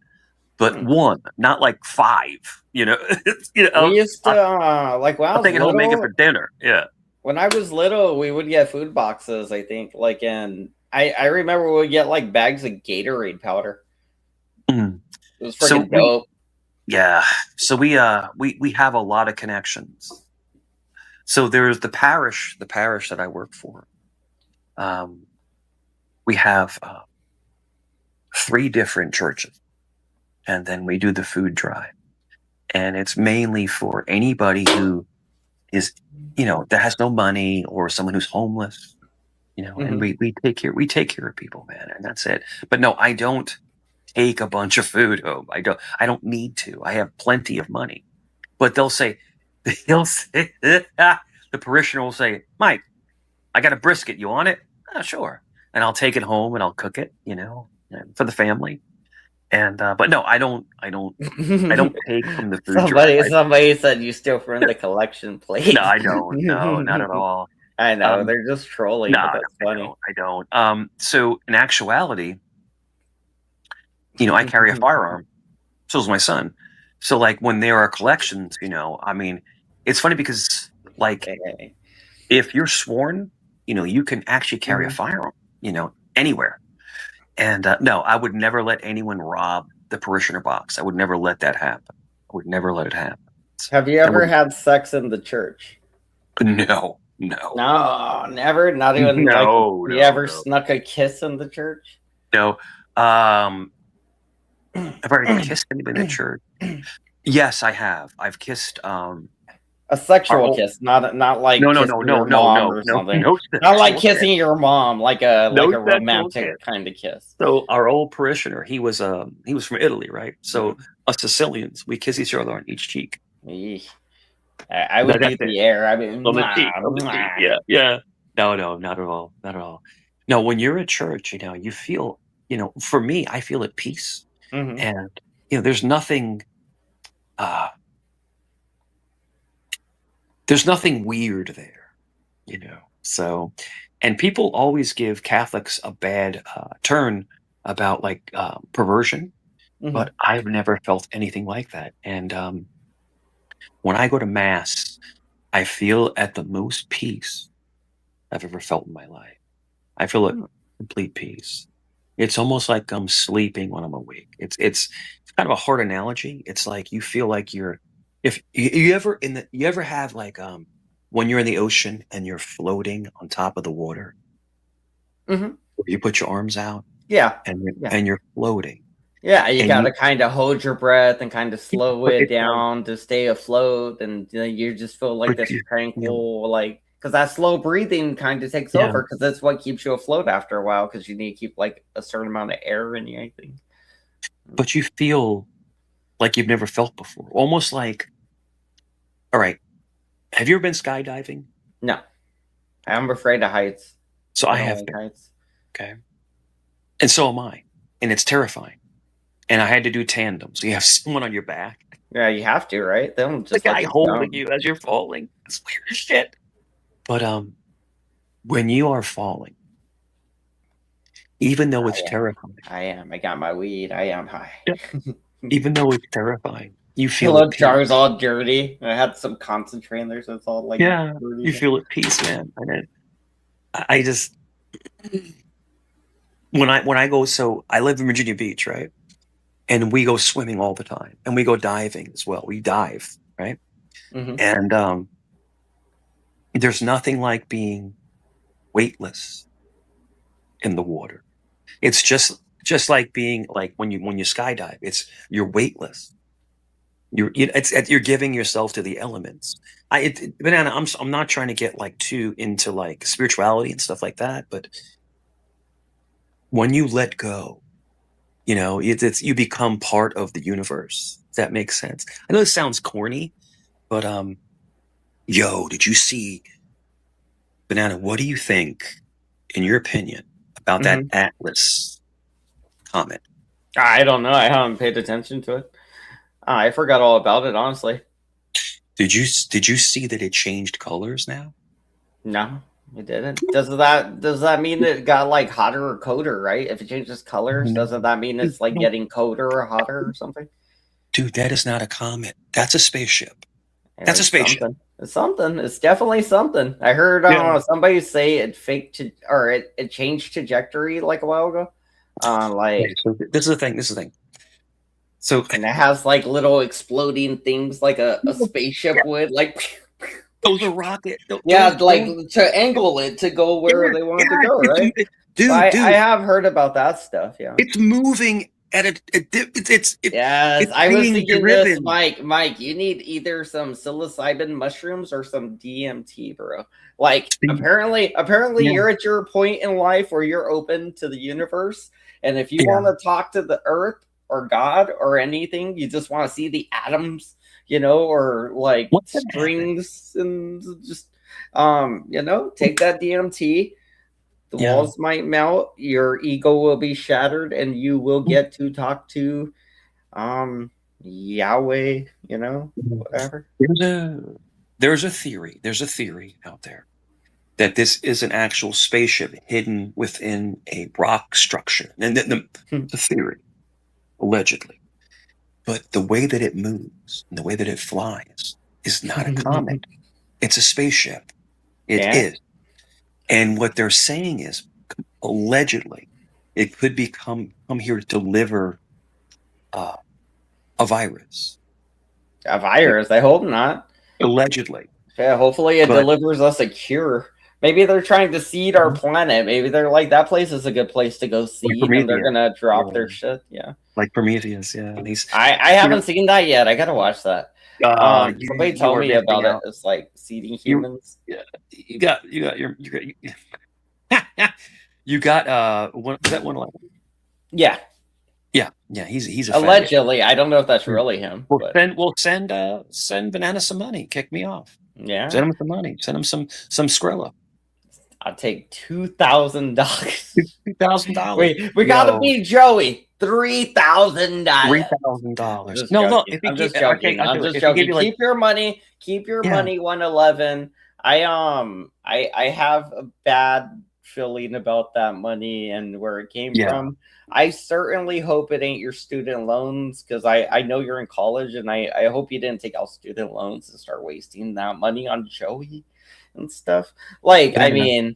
But one, not like 5. We used to like when I was little. I'll make it for dinner. Yeah. When I was little, we would get food boxes. I think, I remember we would get like bags of Gatorade powder. Mm. It was freaking dope. Yeah. So we have a lot of connections. So there's the parish that I work for. We have 3 different churches, and then we do the food drive, and it's mainly for anybody who is, that has no money, or someone who's homeless, and we take care of people, man, and that's it. But no, I don't take a bunch of food home. I don't need to. I have plenty of money. But they'll say, the parishioner will say, Mike, I got a brisket. You want it? Oh, sure. And I'll take it home and I'll cook it, for the family. And but no, I don't take from the food drive. Somebody said you steal from the collection plate. No, I don't. No, not at all. I know they're just trolling. No, but that's funny. I don't. So in actuality, I carry a firearm. So does my son. So like when there are collections, I mean, it's funny because like if you're sworn, you can actually carry a firearm, anywhere. And no, I would never let anyone rob the parishioner box. I would never let that happen. I would never let it happen. Have you ever had sex in the church? No, never. Not even. You ever snuck a kiss in the church? No. I've already kissed anybody in the church. Yes, I have. I've kissed. A sexual kiss, not like no, something. Not like kissing your mom, like a romantic kind of kiss. So our old parishioner, he was from Italy, right? So us Sicilians, we kiss each other on each cheek. I would do the air. I mean, on the cheek. Yeah. No, not at all, not at all. No, when you're at church, you feel, for me, I feel at peace, and there's nothing. There's nothing weird there, So, and people always give Catholics a bad turn about like perversion, but I've never felt anything like that. And when I go to Mass, I feel at the most peace I've ever felt in my life. I feel at complete peace. It's almost like I'm sleeping when I'm awake. It's kind of a hard analogy. It's like you feel like you're. If you ever have like when you're in the ocean and you're floating on top of the water, you put your arms out, and you're floating. Yeah, you gotta kind of hold your breath and kind of slow it down to stay afloat, and you just feel like this tranquil, because that slow breathing kind of takes over, because that's what keeps you afloat after a while, because you need to keep like a certain amount of air in you, I think. But you feel like you've never felt before. Almost like, all right, have you ever been skydiving? No. I'm afraid of heights. So I have been. Heights. Okay. And so am I. And it's terrifying. And I had to do tandem. So you have someone on your back. Yeah, you have to, right? They don't just the guy holding you as you're falling. It's weird as shit. But when you are falling, even though it's terrifying. I am. I got my weed. I am high. Even though it's terrifying, you feel the jar's all dirty. I had some concentrate in there, so it's all like dirty. You feel at peace, man. And I just when I go. So I live in Virginia Beach, right? And we go swimming all the time, and we go diving as well. We dive, right? And there's nothing like being weightless in the water. It's just like being like when you skydive. You're weightless. You're giving yourself to the elements. Banana. I'm not trying to get like too into like spirituality and stuff like that, but when you let go, you become part of the universe. If that makes sense. I know this sounds corny, but yo, did you see Banana? What do you think, in your opinion, about that Atlas comet? I don't know. I haven't paid attention to it. I forgot all about it, honestly. Did you see that it changed colors now? No, it didn't. Does that mean it got like hotter or colder? Right? If it changes colors, doesn't that mean it's like getting colder or hotter or something? Dude, that is not a comet. That's a spaceship. That's a spaceship. Something. It's something. It's definitely something. I heard somebody say it it changed trajectory like a while ago. So this is the thing. So and it has like little exploding things like a spaceship would like. Those are rocket. To angle it to go where they want to go, right? Dude, I have heard about that stuff. Yeah, it's moving at it's I was thinking this, Mike. You need either some psilocybin mushrooms or some DMT, bro. Like apparently, you're at your point in life where you're open to the universe, and if you want to talk to the Earth or God or anything, you just want to see the atoms, or like strings and just take that DMT. The walls might melt, your ego will be shattered, and you will get to talk to Yahweh, whatever. There's a theory out there that this is an actual spaceship hidden within a rock structure. And the theory, allegedly. But the way that it moves and the way that it flies is not a comet. It's a spaceship. It is. And what they're saying is, allegedly, it could come here to deliver a virus. A virus? I hope not. Allegedly. Yeah, hopefully it delivers us a cure. Maybe they're trying to seed our planet. Maybe they're like, that place is a good place to go seed, and they're going to drop their shit. Yeah. Like Prometheus, yeah. I haven't seen that yet. I got to watch that. Somebody told me about it. It's like seeding humans. You got one. Is that 111? Yeah. He's a allegedly. Fan. I don't know if that's really him. We'll send Banana some money. Kick me off. Yeah. Send him some money. Send him some Skrilla. I'll take $2,000. $2,000. Wait, we gotta beat Joey. $3,000. $3,000. No, I'm just joking. I'm just joking. Keep your money. Keep your money. 111. I have a bad feeling about that money and where it came from. I certainly hope it ain't your student loans, because I know you're in college, and I hope you didn't take out student loans and start wasting that money on Joey and stuff. Like, I mean,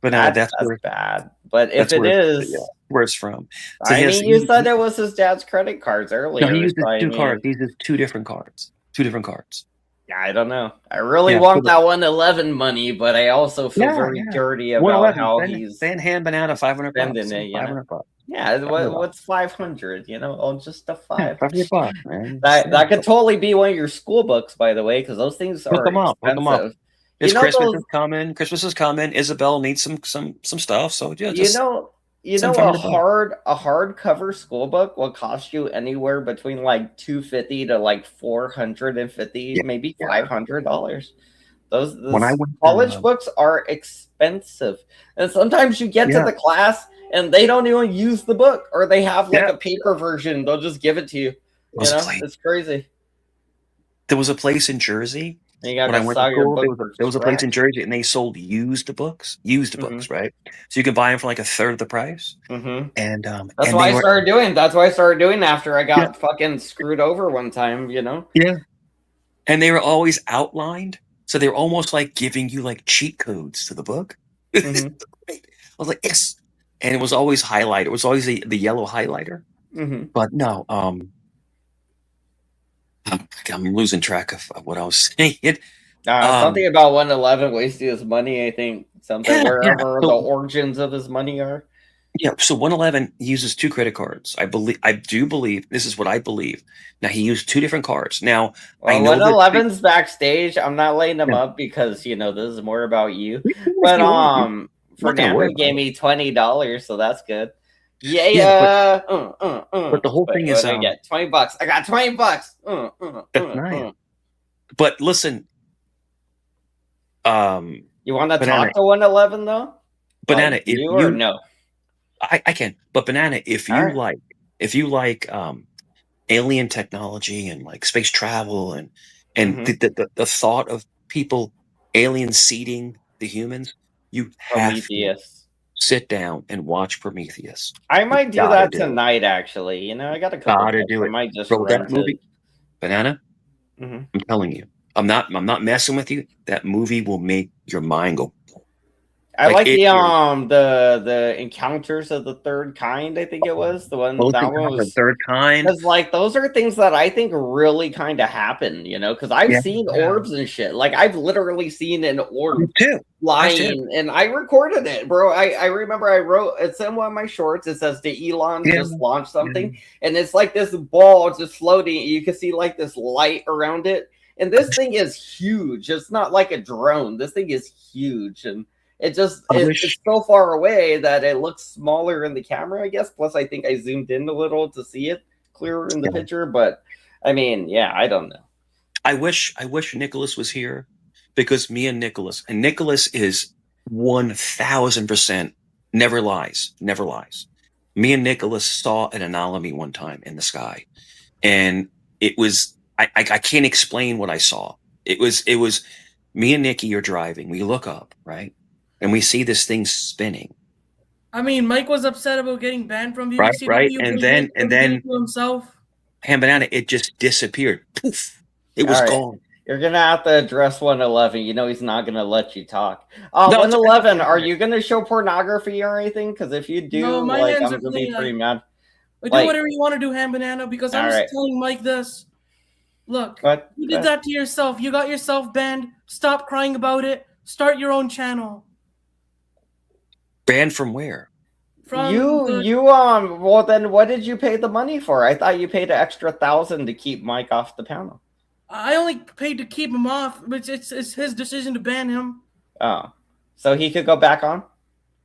but that's bad. But if it is, where it's from. So you said it was his dad's credit cards earlier. No, he used cards. He used two different cards. Yeah, I don't know. I really want that 111 money, but I also feel very dirty about how he's hand Banana $500. $500. Yeah, what's 500? Just a $500. $500, man. That could totally be one of your school books, by the way, because those things are expensive. Look them up. It's Christmas is coming. Christmas is coming. Isabel needs some stuff. So yeah, a hardcover school book will cost you anywhere between like $250 to like $450, maybe $500. Those college books are expensive, and sometimes you get to the class and they don't even use the book, or they have like a paper version. They'll just give it to you. It's crazy. There was a place in Jersey. When I went to school, there was a place in Jersey, and they sold used books, right? So you can buy them for like a third of the price. Mm-hmm. And that's what I started doing. That's what I started doing after I got fucking screwed over one time. Yeah. And they were always outlined, so they were almost like giving you like cheat codes to the book. Mm-hmm. I was like, yes, and it was always highlighted. It was always the yellow highlighter. Mm-hmm. But no, I'm losing track of what I was saying. Something about 111 wasting his money. I think something wherever So, the origins of his money are. Yeah, so 111 uses 2 credit cards. I do believe this is what I believe. Now he used 2 different cards. Now well, I know 111's backstage. I'm not laying him up because this is more about you. But Fernando gave me $20, so that's good. Yeah. But the whole thing is, I get $20. I got $20. That's nice. But listen, you want to talk to 111 though? Banana, if you or no? I can, but Banana, if you like alien technology and like space travel and the thought of people alien seeding the humans, you have to sit down and watch Prometheus. I might do that tonight, actually. I got a couple. Gotta do it. I might just Bro, rent that movie, Banana. I'm telling you, I'm not messing with you. That movie will make your mind go. I like the Encounters of the Third Kind. I think it was the one that one was the Third Kind. Because those are things that I think really kind of happen. Because I've seen orbs and shit. Like I've literally seen an orb flying, and I recorded it, bro. I remember I wrote it's in one of my shorts. It says the Elon just launched something, and it's like this ball just floating. You can see like this light around it, and this thing is huge. It's not like a drone. This thing is huge, and it's so far away that it looks smaller in the camera, I guess. Plus, I think I zoomed in a little to see it clearer in the picture. But I mean, I don't know. I wish Nicholas was here, because me and Nicholas is 1000% never lies. Me and Nicholas saw an anomaly one time in the sky, and it was I can't explain what I saw. It was me and Nikki are driving. We look up, right? And we see this thing spinning. I mean, Mike was upset about getting banned from BBC. Right. And then himself. Ham Banana, it just disappeared. Poof. It was gone. You're going to have to address 111. He's not going to let you talk. 111, are you going to show pornography or anything? Because if you do, I'm going to be pretty mad. Do whatever you want to do, Ham Banana, because I'm just telling Mike this. Look, you did that to yourself. You got yourself banned. Stop crying about it. Start your own channel. Banned from where? Well, then what did you pay the money for? I thought you paid an extra $1,000 to keep Mike off the panel. I only paid to keep him off, but it's his decision to ban him. Oh, so he could go back on?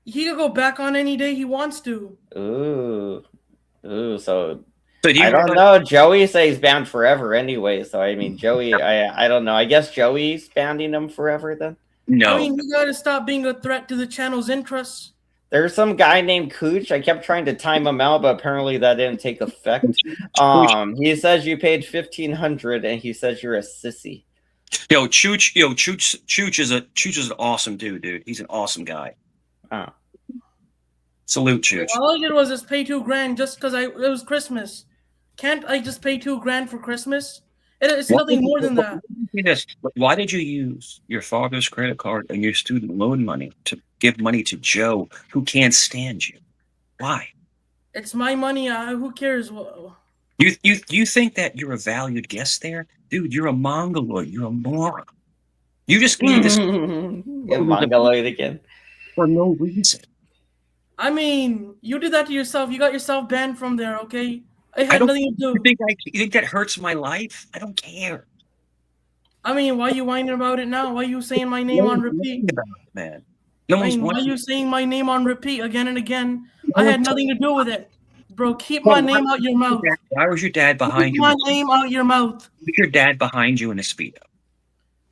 He could go back on any day he wants to. Ooh, so I don't know. Joey says he's banned forever anyway. So I mean, Joey, I don't know. I guess Joey's banning him forever then. No. I mean, you gotta stop being a threat to the channel's interests. There's some guy named Cooch. I kept trying to time him out, but apparently that didn't take effect. He says you paid $1,500, and he says you're a sissy. Chooch is an awesome dude. He's an awesome guy. Oh. Salute, Chooch. All I did was just pay $2,000 just because it was Christmas. Can't I just pay $2,000 for Christmas? It's nothing more than that. Why did you use your father's credit card and your student loan money to give money to Joe, who can't stand you? Why? It's my money. Who cares? You think that you're a valued guest there? Dude, you're a mongoloid. You're a moron. You just gave this mongoloid again. For no reason. I mean, you did that to yourself. You got yourself banned from there, okay? I had nothing to do. You think that hurts my life? I don't care. I mean, why are you whining about it now? Why are you saying my name on repeat? Man. Why are you saying my name on repeat again and again? I had nothing to do with it. Bro, keep my name out your mouth. Why was your dad behind you? Keep my name out your mouth. Was your dad behind you in a Speedo?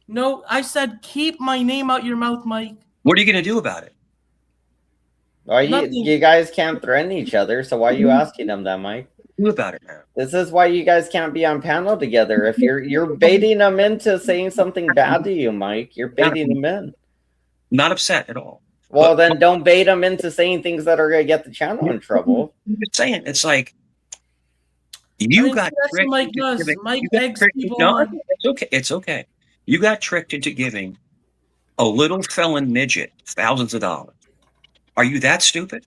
No, I said keep my name out your mouth, Mike. What are you going to do about it? Well, you guys can't threaten each other, so why are you asking them that, Mike? Do about it now. This is why you guys can't be on panel together. If you're baiting them into saying something bad to you, Mike, you're baiting them in. Not upset at all. Well, then don't bait them into saying things that are going to get the channel in trouble. I'm just saying, it's like got tricked. Mike does. Mike begs people on. It's okay. It's okay. You got tricked into giving a little felon midget thousands of dollars. Are you that stupid?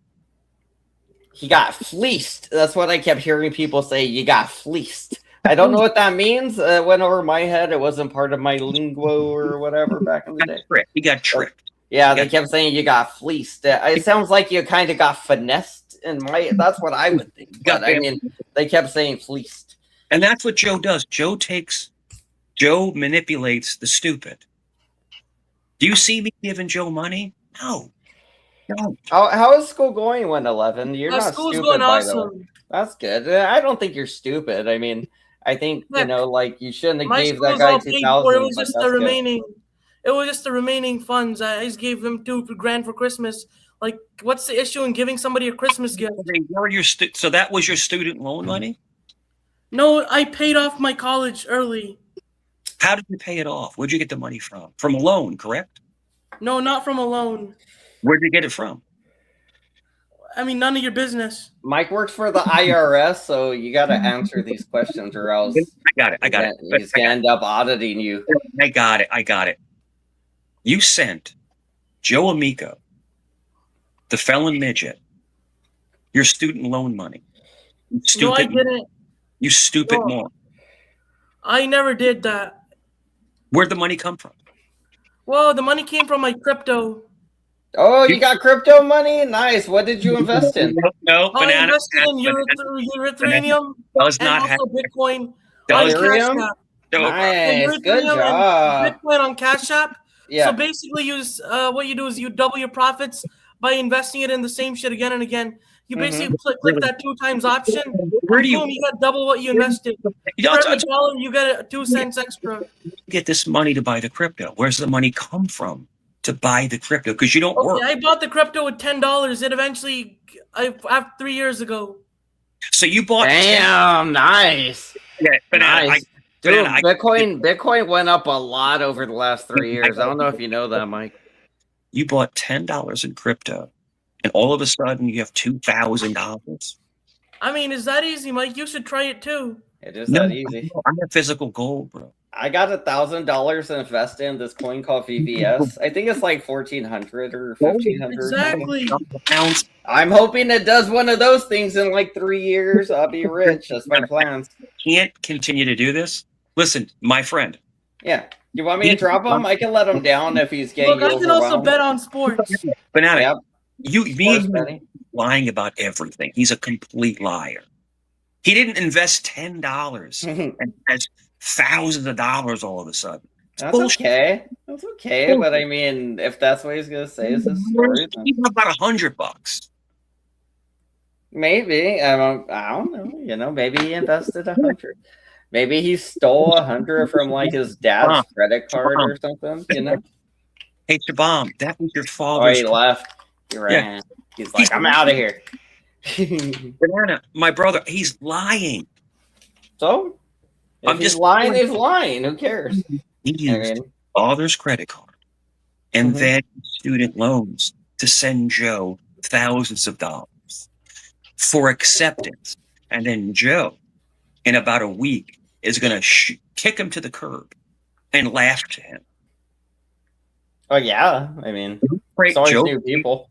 He got fleeced. That's what I kept hearing people say. You got fleeced. I don't know what that means. It went over my head. It wasn't part of my lingo or whatever back in the day. He got tricked. Yeah, they kept saying you got fleeced. It sounds like you kind of got finessed. That's what I would think. But I mean, they kept saying fleeced. And that's what Joe does. Joe manipulates the stupid. Do you see me giving Joe money? No. How is school going, 111? You're not school's stupid, going by awesome. the way. That's good. I don't think you're stupid. I mean, I think, like, you shouldn't have gave that guy 2,000. It was just the remaining. It was just the remaining funds. I just gave him $2,000 for Christmas. Like, what's the issue in giving somebody a Christmas gift? So that was your student loan money? No, I paid off my college early. How did you pay it off? Where'd you get the money from? From a loan, correct? No, not from a loan. Where'd you get it from? I mean, none of your business. Mike works for the IRS, so you got to answer these questions or else I got it. He's going to end up auditing you. I got it. You sent Joe Amico, the felon midget, your student loan money. No, I didn't. You stupid moron. I never did that. Where'd the money come from? Well, the money came from my crypto. Oh, you got crypto money? Nice. What did you invest in? No, I invested in Ethereum and also Bitcoin. Ethereum? Nice. Good job. Bitcoin on Cash App. Yeah. So basically, what you do is you double your profits by investing it in the same shit again and again. You basically click that 2 times option. Where do you got double what you invested. For every dollar, you get 2 cents extra. Get this money to buy the crypto. Where's the money come from to buy the crypto? Because you don't work. I bought the crypto with $10. It eventually, after 3 years ago. So you bought. Damn, nice. Yeah, nice. Dude, Bitcoin went up a lot over the last 3 years. I don't know if you know that, Mike. You bought $10 in crypto, and all of a sudden you have $2,000. I mean, is that easy, Mike? You should try it too. It is that easy. I'm a physical gold, bro. I got $1,000 to invest in this coin called VVS. I think it's like 1,400 or 1,500. Exactly. I'm hoping it does one of those things in like 3 years. I'll be rich. That's my plans. Can't continue to do this. Listen, my friend. Yeah. You want me to drop him? I can let him down if he's getting overwhelmed. I can also bet on sports. Banana, me lying about everything. He's a complete liar. He didn't invest $10 and has thousands of dollars all of a sudden. That's okay. That's okay. But I mean, if that's what he's gonna say is his story, even about $100. Maybe. I don't know. You know, maybe he invested 100. Maybe he stole 100 from like his dad's credit card or something. You know. Hey, Shabam, that was your father's. Oh, he left. He ran. Yeah. He's like, I'm out of here. Banana, my brother, he's lying. So? If he's lying, he's lying. Who cares? He used father's credit card and then student loans to send Joe thousands of dollars for acceptance. And then Joe, in about a week, is going to kick him to the curb and laugh to him. Oh, yeah. I mean, it's always new people.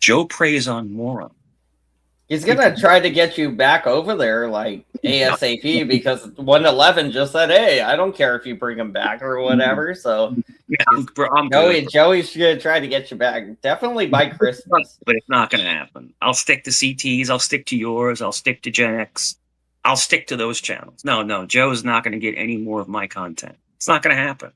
Joe preys on moron. He's going to try to get you back over there like ASAP because 111 just said, hey, I don't care if you bring him back or whatever. So Joey's going to try to get you back. Definitely by Christmas. But it's not going to happen. I'll stick to CTs. I'll stick to yours. I'll stick to Gen X. I'll stick to those channels. No, Joe's not going to get any more of my content. It's not going to happen.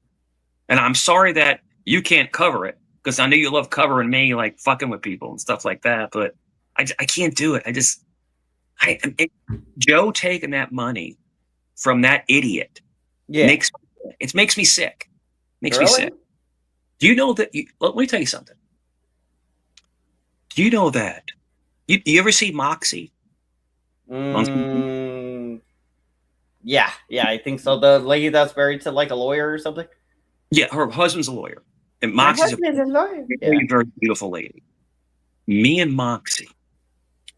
And I'm sorry that you can't cover it because I know you love covering me, like fucking with people and stuff like that. But I can't do it. Joe taking that money from that idiot makes me sick. Makes me sick. Do you know that? Let me tell you something. Do you know that? You ever see Moxie? Yeah, I think so. The lady that's married to like a lawyer or something. Yeah, her husband's a lawyer, and Moxie's a very, very beautiful lady. Me and Moxie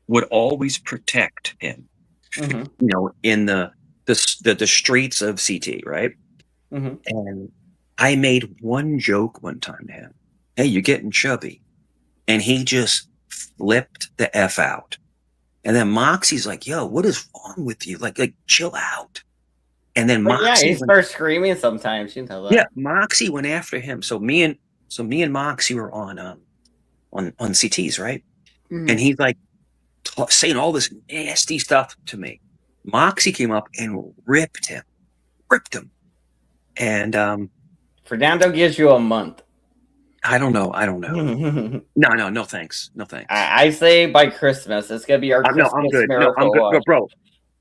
would always protect him, you know, in the streets of CT, right? And I made one joke one time to him. Hey, you're getting chubby. And he just flipped the F out. And then Moxie's like, yo, what is wrong with you? Like chill out. And then Moxie, he starts screaming sometimes. You know that. Yeah, Moxie went after him. So me and Moxie were on CTs, right? Mm. And he's like saying all this nasty stuff to me. Moxie came up and ripped him. And Fernando gives you a month. I don't know. No thanks. I say by Christmas. It's gonna be our Christmas I'm good. miracle. No, I'm good, bro.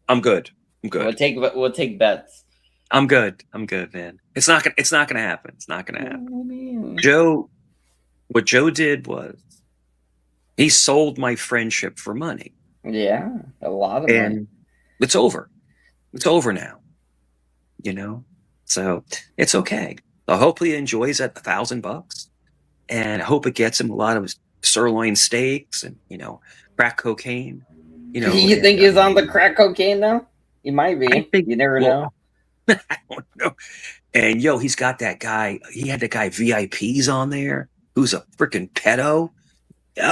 I'm good. We'll take bets. I'm good, man. It's not gonna happen. What Joe did was he sold my friendship for money. Yeah, a lot of money. It's over. It's over now. You know, so it's okay. So hopefully he enjoys that $1,000, and I hope it gets him a lot of sirloin steaks and crack cocaine. You think he's on the crack cocaine now? He might be. You never know. I don't know. And he's got that guy. He had that guy VIPs on there, who's a freaking pedo. No,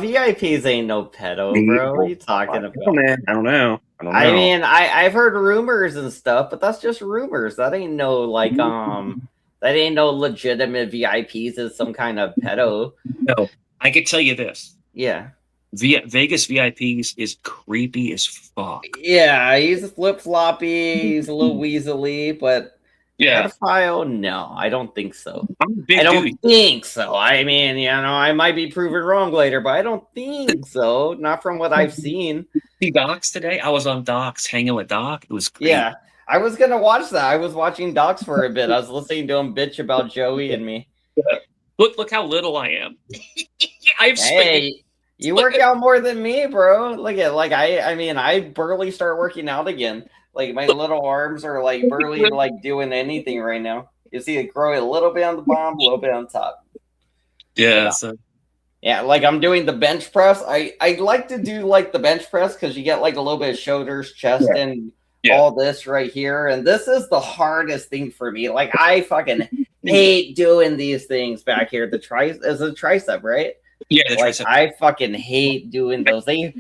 VIPs ain't no pedo, bro. What are you talking about? Man, I don't know. I mean, I've heard rumors and stuff, but that's just rumors. That ain't no that ain't no legitimate VIPs as some kind of pedo. No, I could tell you this. Yeah. Vegas VIPs is creepy as fuck. Yeah, he's flip-floppy, he's a little weaselly, but pedophile? No, I don't think so. I don't think so. I mean, I might be proven wrong later, but I don't think so. Not from what I've seen. See Docs today? I was on Docs, hanging with Doc. It was great. Yeah, I was going to watch that. I was watching Docs for a bit. I was listening to him bitch about Joey and me. Look how little I am. Hey, you work out more than me, bro. Look at I barely start working out again. Like my little arms are like barely like doing anything right now. You see it growing a little bit on the bottom, a little bit on top. Yeah. So. Yeah, like I'm doing the bench press. I like to do like the bench press because you get like a little bit of shoulders, chest, and all this right here. And this is the hardest thing for me. Like I fucking hate doing these things back here. The tricep, right? Yeah, like I fucking hate doing those. They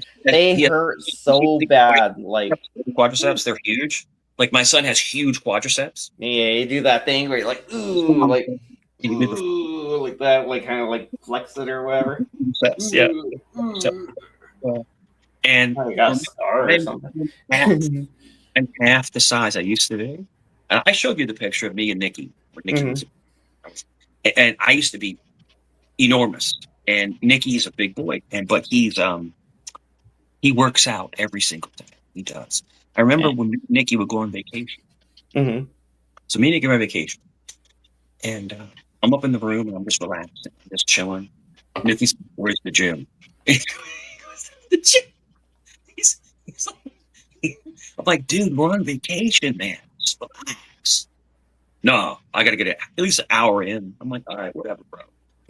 hurt so bad. Like quadriceps, they're huge. Like my son has huge quadriceps. Yeah, you do that thing where you're like, ooh, like that, like kind of like flex it or whatever. Yeah. And I got a star or something. And half the size I used to be. I showed you the picture of me and Nikki. And I used to be enormous. And Nikki's a big boy, but he works out every single day. He does. I remember when Nikki would go on vacation. Mm-hmm. So me and Nikki were on vacation, and I'm up in the room and I'm just relaxing, just chilling. Nikki's, where's the gym? The gym. I'm like, dude, we're on vacation, man. Just relax. No, I got to get at least an hour in. I'm like, all right, whatever, bro.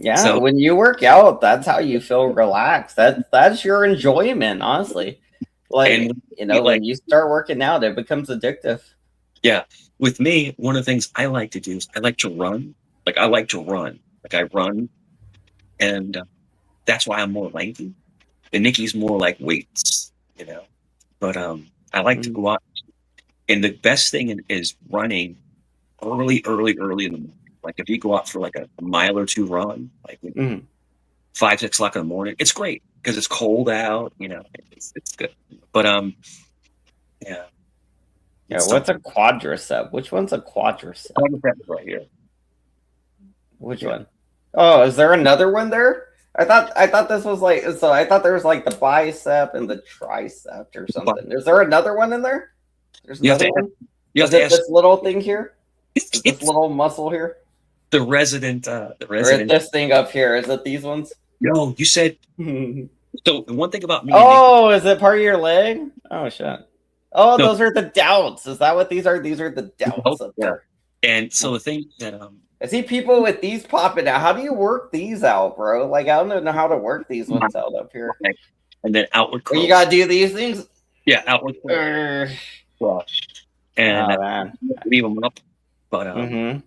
Yeah, so when you work out, that's how you feel relaxed. That's your enjoyment, honestly. Like, when you start working out, it becomes addictive. Yeah. With me, one of the things I like to do is I like to run. Like I run, and that's why I'm more lanky. And Nikki's more like weights, But I like to go out, and the best thing is running early in the morning. Like if you go out for like a mile or two run, like 5, 6 o'clock in the morning, it's great because it's cold out. It's good. But yeah. Yeah. What's a quadricep? Which one's a quadricep? Quadricep is right here. Which one? Oh, is there another one there? I thought this was like so. I thought there was like the bicep and the tricep or something. Is there another one in there? There's another one. Is it this little thing here? This little muscle here. The resident. Or this thing up here. Is it these ones? No, you said. So the one thing about me. Oh, is it part of your leg? Oh shit. Oh, no. Those are the doubts. Is that what these are? These are the doubts up there. And so the thing that I see people with these popping out. How do you work these out, bro? Like I don't know how to work these ones out up here. Okay. And then outward curls. You gotta do these things. Yeah, outward curls. And leave them up. But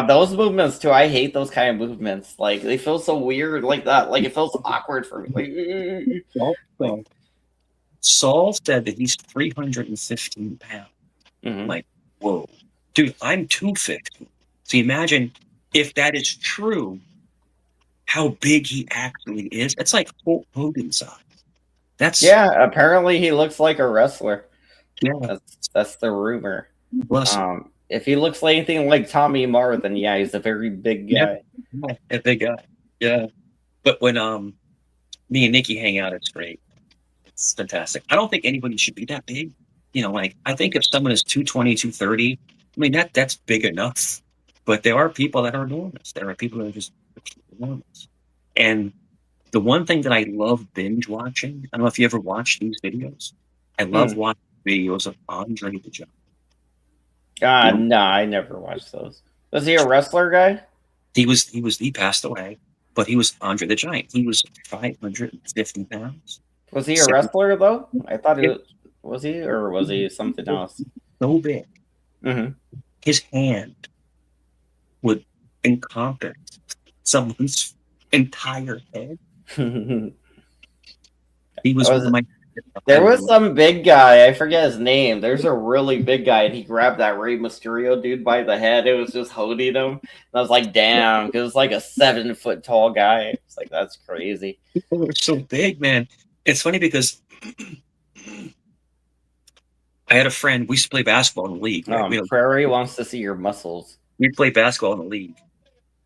Those movements too. I hate those kind of movements. Like they feel so weird, like that. Like it feels awkward for me. Like, Saul said that he's 315 pounds. Mm-hmm. Like, whoa, dude, I'm 250. So imagine if that is true, how big he actually is. It's like Hulk Hogan size. Apparently he looks like a wrestler. Yeah, that's the rumor. Bless him. If he looks like anything like Tommy Marr, then he's a very big guy. Yeah, a big guy. Yeah. But when me and Nikki hang out, it's great. It's fantastic. I don't think anybody should be that big. Like I think if someone is 220, 230, I mean that's big enough. But there are people that are enormous. There are people that are just enormous. And the one thing that I love binge watching, I don't know if you ever watched these videos. I love watching videos of Andre the Giant. No, I never watched those. Was he a wrestler guy? He passed away, but he was Andre the Giant. He was 550 pounds. Was he a wrestler though? I thought was he, or was he something else? So big. Mm-hmm. His hand would encompass someone's entire head. He was one of my. There was some big guy, I forget his name. There's a really big guy, and he grabbed that Rey Mysterio dude by the head. It was just holding him. And I was like, damn, because it's like a 7-foot tall guy. It's like, that's crazy. People were so big, man. It's funny because I had a friend, we used to play basketball in the league. Right? Prairie wants to see your muscles. We play basketball in the league.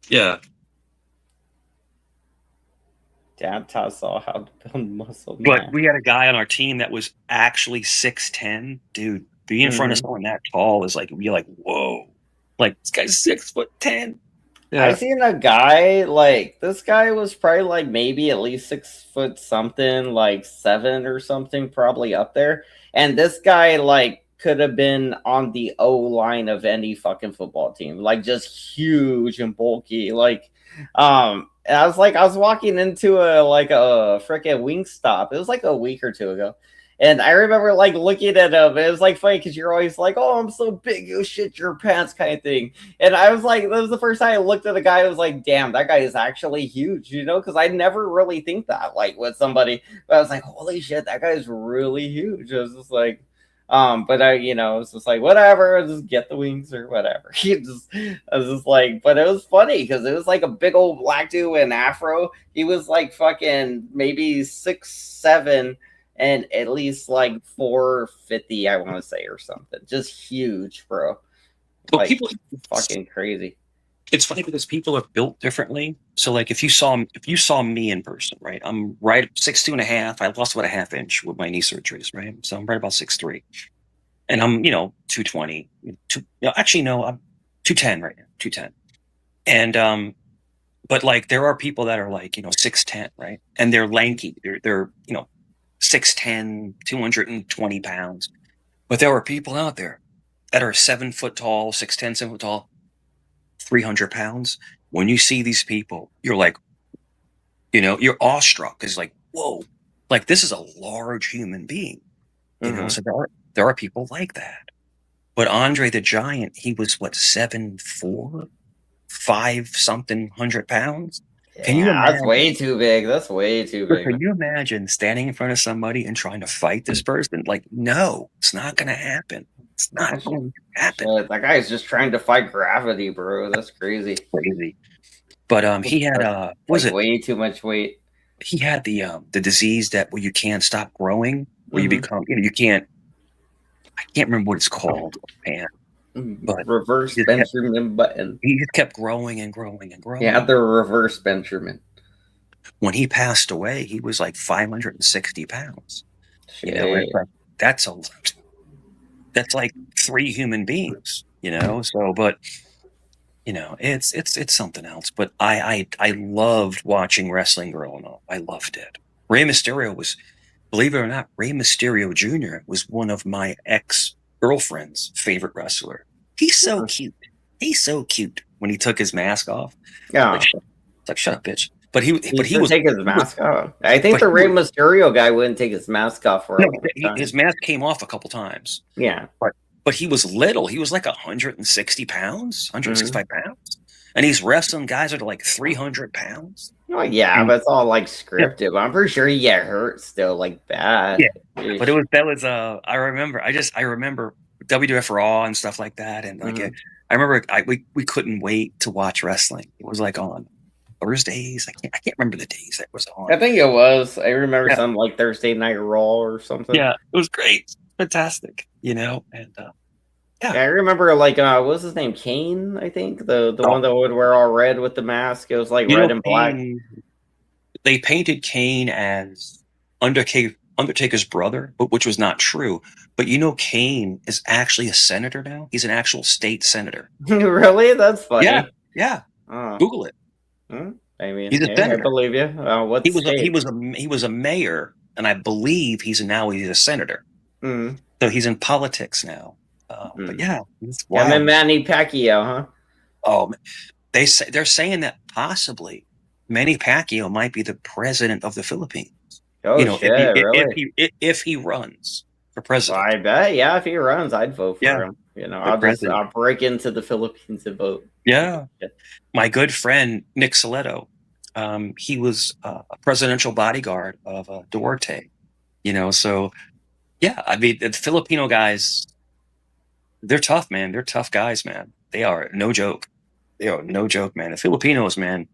Yeah. Dad taught us all how to build muscle. But we had a guy on our team that was actually 6'10". Dude, being in front of someone that tall is like, you're like, whoa. Like, this guy's 6'10". Yeah. I seen a guy, like, this guy was probably like maybe at least 6 foot something, like 7 or something, probably up there. And this guy, like, could have been on the O line of any fucking football team. Like, just huge and bulky. Like, and I was walking into a freaking Wingstop. It was like a week or two ago. And I remember like looking at him. It was like funny because you're always like, "Oh, I'm so big, you shit your pants," kind of thing. And I was like, that was the first time I looked at a guy. I was like, "Damn, that guy is actually huge," because I never really think that like with somebody. But I was like, "Holy shit, that guy is really huge." I was just like, but I, it's just like whatever, just get the wings or whatever. I was just like, but it was funny because it was like a big old black dude in afro. He was like fucking maybe 6'7". And at least like 450, I want to say, or something. Just huge, bro. Well, like, people fucking crazy. It's funny because people are built differently. So, like, if you saw me in person, right? I'm right 6'2.5". I lost about a half inch with my knee surgeries, right? So I'm right about 6'3", and I'm 220. Actually, no, I'm 210 right now, 210. And but like there are people that are like 6'10", right? And they're lanky. They're 6'10", 220 pounds. But there are people out there that are 7 foot tall, 6'10", 7 foot tall, 300 pounds. When you see these people, you're like, you're awestruck. It's like, whoa, like this is a large human being. So there are people like that. But Andre the Giant, he was what, 7'4", 5-something 100 pounds? Can you imagine? That's way too big. That's way too big. Can you imagine standing in front of somebody and trying to fight this person? Like, no, it's not going to happen. It's not going to happen. Shit, that guy's just trying to fight gravity, bro. That's crazy. Crazy. But he had way too much weight. He had the disease where you can't stop growing, where you become you can't. I can't remember what it's called, man. But reverse Benjamin Button. He just kept growing and growing and growing. Yeah, the reverse Benjamin. When he passed away, he was like 560 pounds. Shit. That's like 3 human beings. So, but it's something else. But I loved watching wrestling growing up. I loved it. Rey Mysterio was, believe it or not, Rey Mysterio Jr. was one of my ex-girlfriend's favorite wrestler. He's so cute. He's so cute when he took his mask off. Yeah, it's like shut up, bitch. But he was take his mask off. I think the Rey Mysterio guy wouldn't take his mask off for his mask came off a couple times. Yeah, but but he was little. He was like 160 pounds, 165 pounds. And he's wrestling guys that are like 300 pounds. Oh yeah, but it's all like scripted. Yeah. But I'm pretty sure he get hurt still, like bad. Yeah, but that was I remember WWF Raw and stuff like that, and like I remember we couldn't wait to watch wrestling. It was like on Thursdays. I can't remember the days that was on. I think it was. I remember some like Thursday Night Raw or something. Yeah, it was great, fantastic. And yeah, I remember like what was his name? Kane, I think the one that would wear all red with the mask. It was like red and black. They painted Kane as Undertaker's brother, which was not true. But Kane is actually a senator now. He's an actual state senator. Really? That's funny. Yeah. Google it. I mean, he's a senator. I believe you. What he was a mayor, and I believe he's a senator. So he's in politics now. But yeah, and then Manny Pacquiao, huh? Oh, they're saying that possibly Manny Pacquiao might be the president of the Philippines. Oh shit! Really? If he runs for president, well, I bet. Yeah, if he runs, I'd vote for him. I'll break into the Philippines and vote. Yeah. My good friend Nick Soletto, he was a presidential bodyguard of Duarte. So yeah, I mean the Filipino guys. They're tough, man. They're tough guys, man. They are no joke. They are no joke, man. The Filipinos, man,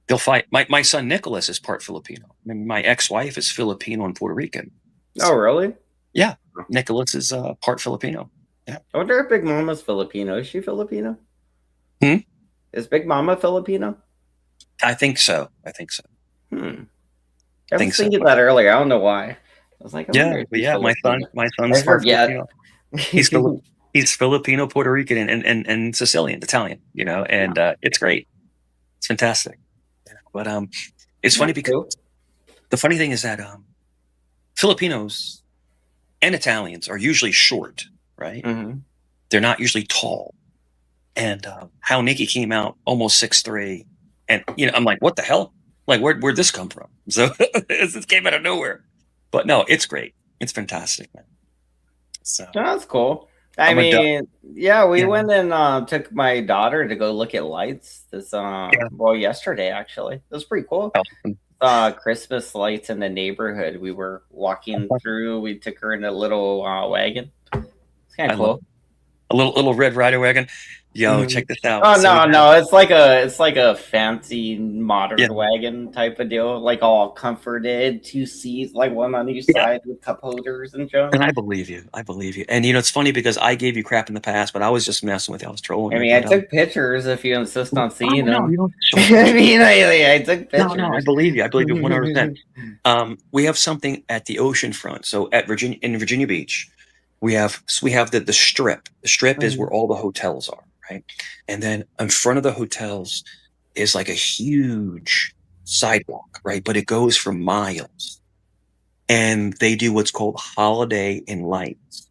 they'll fight. My son Nicholas is part Filipino. I mean, my ex-wife is Filipino and Puerto Rican. Oh, really? Yeah. Nicholas is part Filipino. Yeah. I wonder if Big Mama's Filipino. Is she Filipino? Is Big Mama Filipino? I think so. I was thinking that earlier. I don't know why. I was like, my son's part Filipino. He's Filipino, Puerto Rican, and Sicilian, Italian. And it's great. It's fantastic. But it's funny because the funny thing is that Filipinos and Italians are usually short, right? They're not usually tall. And how Nikki came out almost 6'3", and I'm like, what the hell? Like, where'd this come from? So this came out of nowhere. But no, it's great. It's fantastic, man. So that's cool. I mean, we went and took my daughter to go look at lights yesterday actually. It was pretty cool. Christmas lights in the neighborhood. We were walking through. We took her in a little wagon. It's kind of cool. A little Red Rider wagon. Yo, check this out. Oh no! It's like a fancy modern wagon type of deal, like all comforted, 2 seats, like one on each side with cup holders and junk. And I believe you. And it's funny because I gave you crap in the past, but I was just messing with you. I was trolling. I mean, I took pictures. If you insist on seeing them, I mean, I took pictures. No, I believe you. I believe you 100%. We have something at the ocean front. So in Virginia Beach, we have the strip. The strip is where all the hotels are. Right. And then in front of the hotels is like a huge sidewalk, right? But it goes for miles. And they do what's called holiday in lights.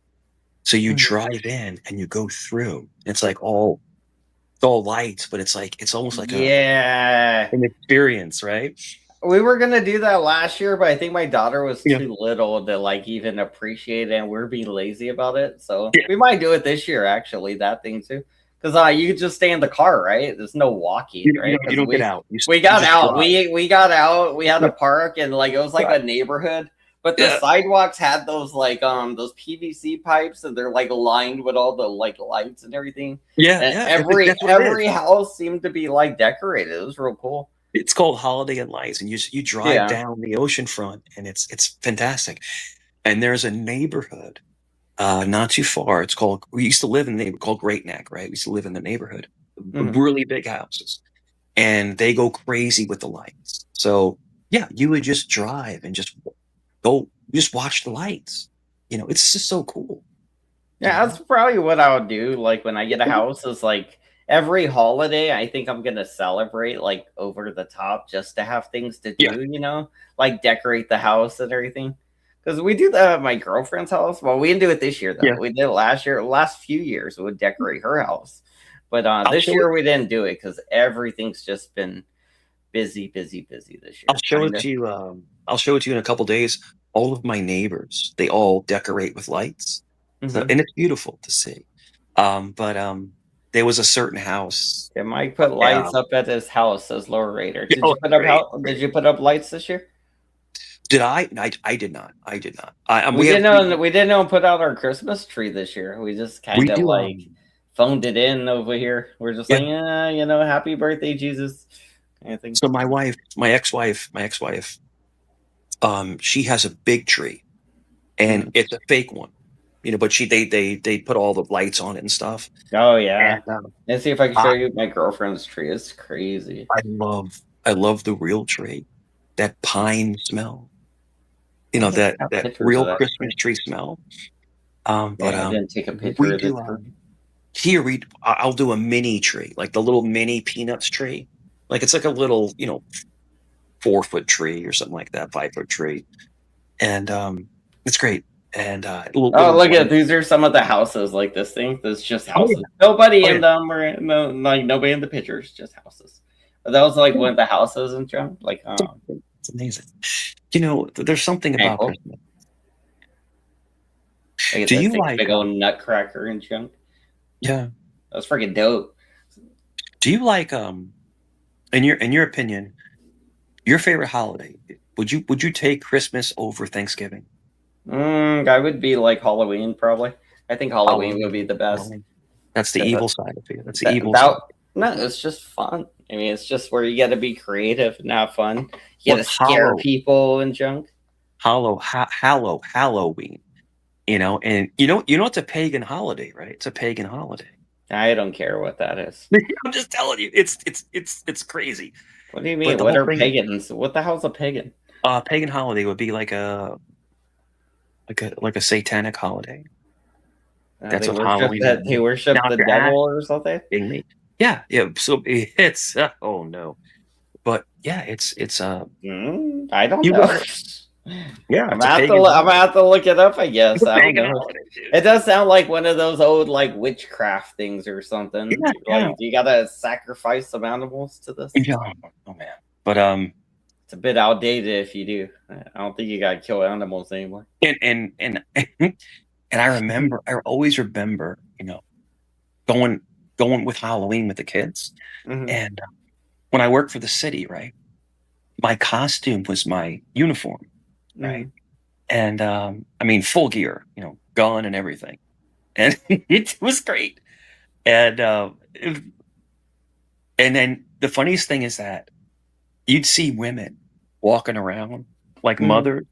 So you drive in and you go through. It's like all lights, but it's almost like an experience, right? We were gonna do that last year, but I think my daughter was too little to like even appreciate it, and we're being lazy about it. So we might do it this year, actually, that thing too. Because you could just stay in the car, right? There's no walking, right? You don't get out. We got out. We got out. We had a park, and like it was like a neighborhood. But the sidewalks had those like those PVC pipes, and they're like lined with all the like lights and everything. Yeah, and every house seemed to be like decorated. It was real cool. It's called Holiday and Lights, and you drive down the ocean front, and it's fantastic. And there's a neighborhood. Not too far. We used to live in a neighborhood called Great Neck, right? We used to live in the neighborhood, really big houses, and they go crazy with the lights. So yeah, you would just drive and just watch the lights. It's just so cool. Yeah, that's probably what I would do. Like when I get a house, is like every holiday, I think I'm gonna celebrate like over the top just to have things to do. Like decorate the house and everything. Because we do that at my girlfriend's house. Well, we didn't do it this year, though. Yeah. We did it last year. Last few years, we would decorate her house. But this year, we didn't do it because everything's just been busy this year. I'll show it to you. I'll show it to you in a couple days. All of my neighbors, they all decorate with lights. So, and it's beautiful to see. But there was a certain house. Yeah, Mike put lights up at his house as Lord Raider. Did you put up Did you put up lights this year? Did I? I did not. I did not. We didn't put out our Christmas tree this year. We just kind of like phoned it in over here. We're just like, yeah, happy birthday, Jesus. Anything. So my ex-wife, she has a big tree, and it's a fake one, but they put all the lights on it and stuff. Oh yeah. And, let's see if I can show you my girlfriend's tree. It's crazy. I love the real tree. That pine smell. That real Christmas tree smell. But I didn't take a picture of it. Here I'll do a mini tree, like the little mini peanuts tree. Like it's like a little, 4-foot tree or something like that, 5-foot tree. And it's great. And look at these are some of the houses like this thing. There's just houses. Nobody in them or nobody in the pictures, just houses. But that was like one of the houses in Trump. Like it's amazing. There's something about Christmas. Do you like big old nutcracker and junk? Yeah. That's freaking dope. Do you like in your opinion, your favorite holiday? Would you take Christmas over Thanksgiving? I would be like Halloween probably. I think Halloween would be the best. That's the evil side of it. That's the evil side. No, it's just fun. I mean, it's just where you got to be creative and have fun. You got to scare people and junk. Halloween. And it's a pagan holiday, right? It's a pagan holiday. I don't care what that is. I'm just telling you, it's crazy. What do you mean? What are pagans? What the hell's a pagan? Pagan holiday would be like a satanic holiday. That's what Halloween is. They worship the devil or something. Yeah. So it's oh no, but yeah, it's I don't know. Yeah, I'm gonna have to look it up. I guess I don't know. It does sound like one of those old like witchcraft things or something. Yeah. You gotta sacrifice some animals to this. Oh man, but it's a bit outdated if you do. I don't think you gotta kill animals anymore. And I always remember, going with Halloween with the kids, and when I worked for the city, right, my costume was my uniform. Right. And I mean, full gear, gun and everything. And it was great. And then the funniest thing is that you'd see women walking around like mothers,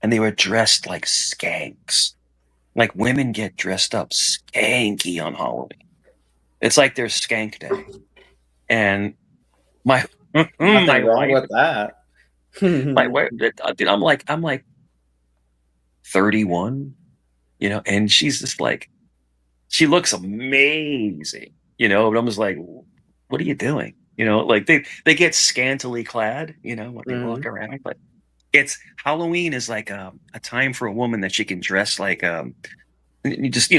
and they were dressed like skanks. Like women get dressed up skanky on Halloween. It's like their skank day. And my nothing wrong with that. My wife, I'm like 31, and she's just like, she looks amazing, but I'm just like, what are you doing? Like they get scantily clad, when they walk around, but Halloween is like a time for a woman that she can dress like just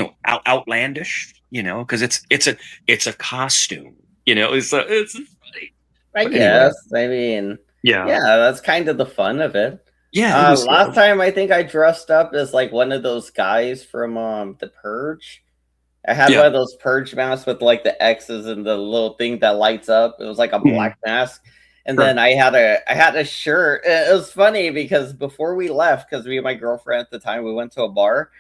outlandish, because it's a costume, it's funny. I guess. I mean. Yeah, that's kind of the fun of it. Yeah. Last time I think I dressed up as like one of those guys from The Purge. I had one of those Purge masks with like the X's and the little thing that lights up. It was like a black mask, and then I had a shirt. It was funny because before we left, because me and my girlfriend at the time we went to a bar.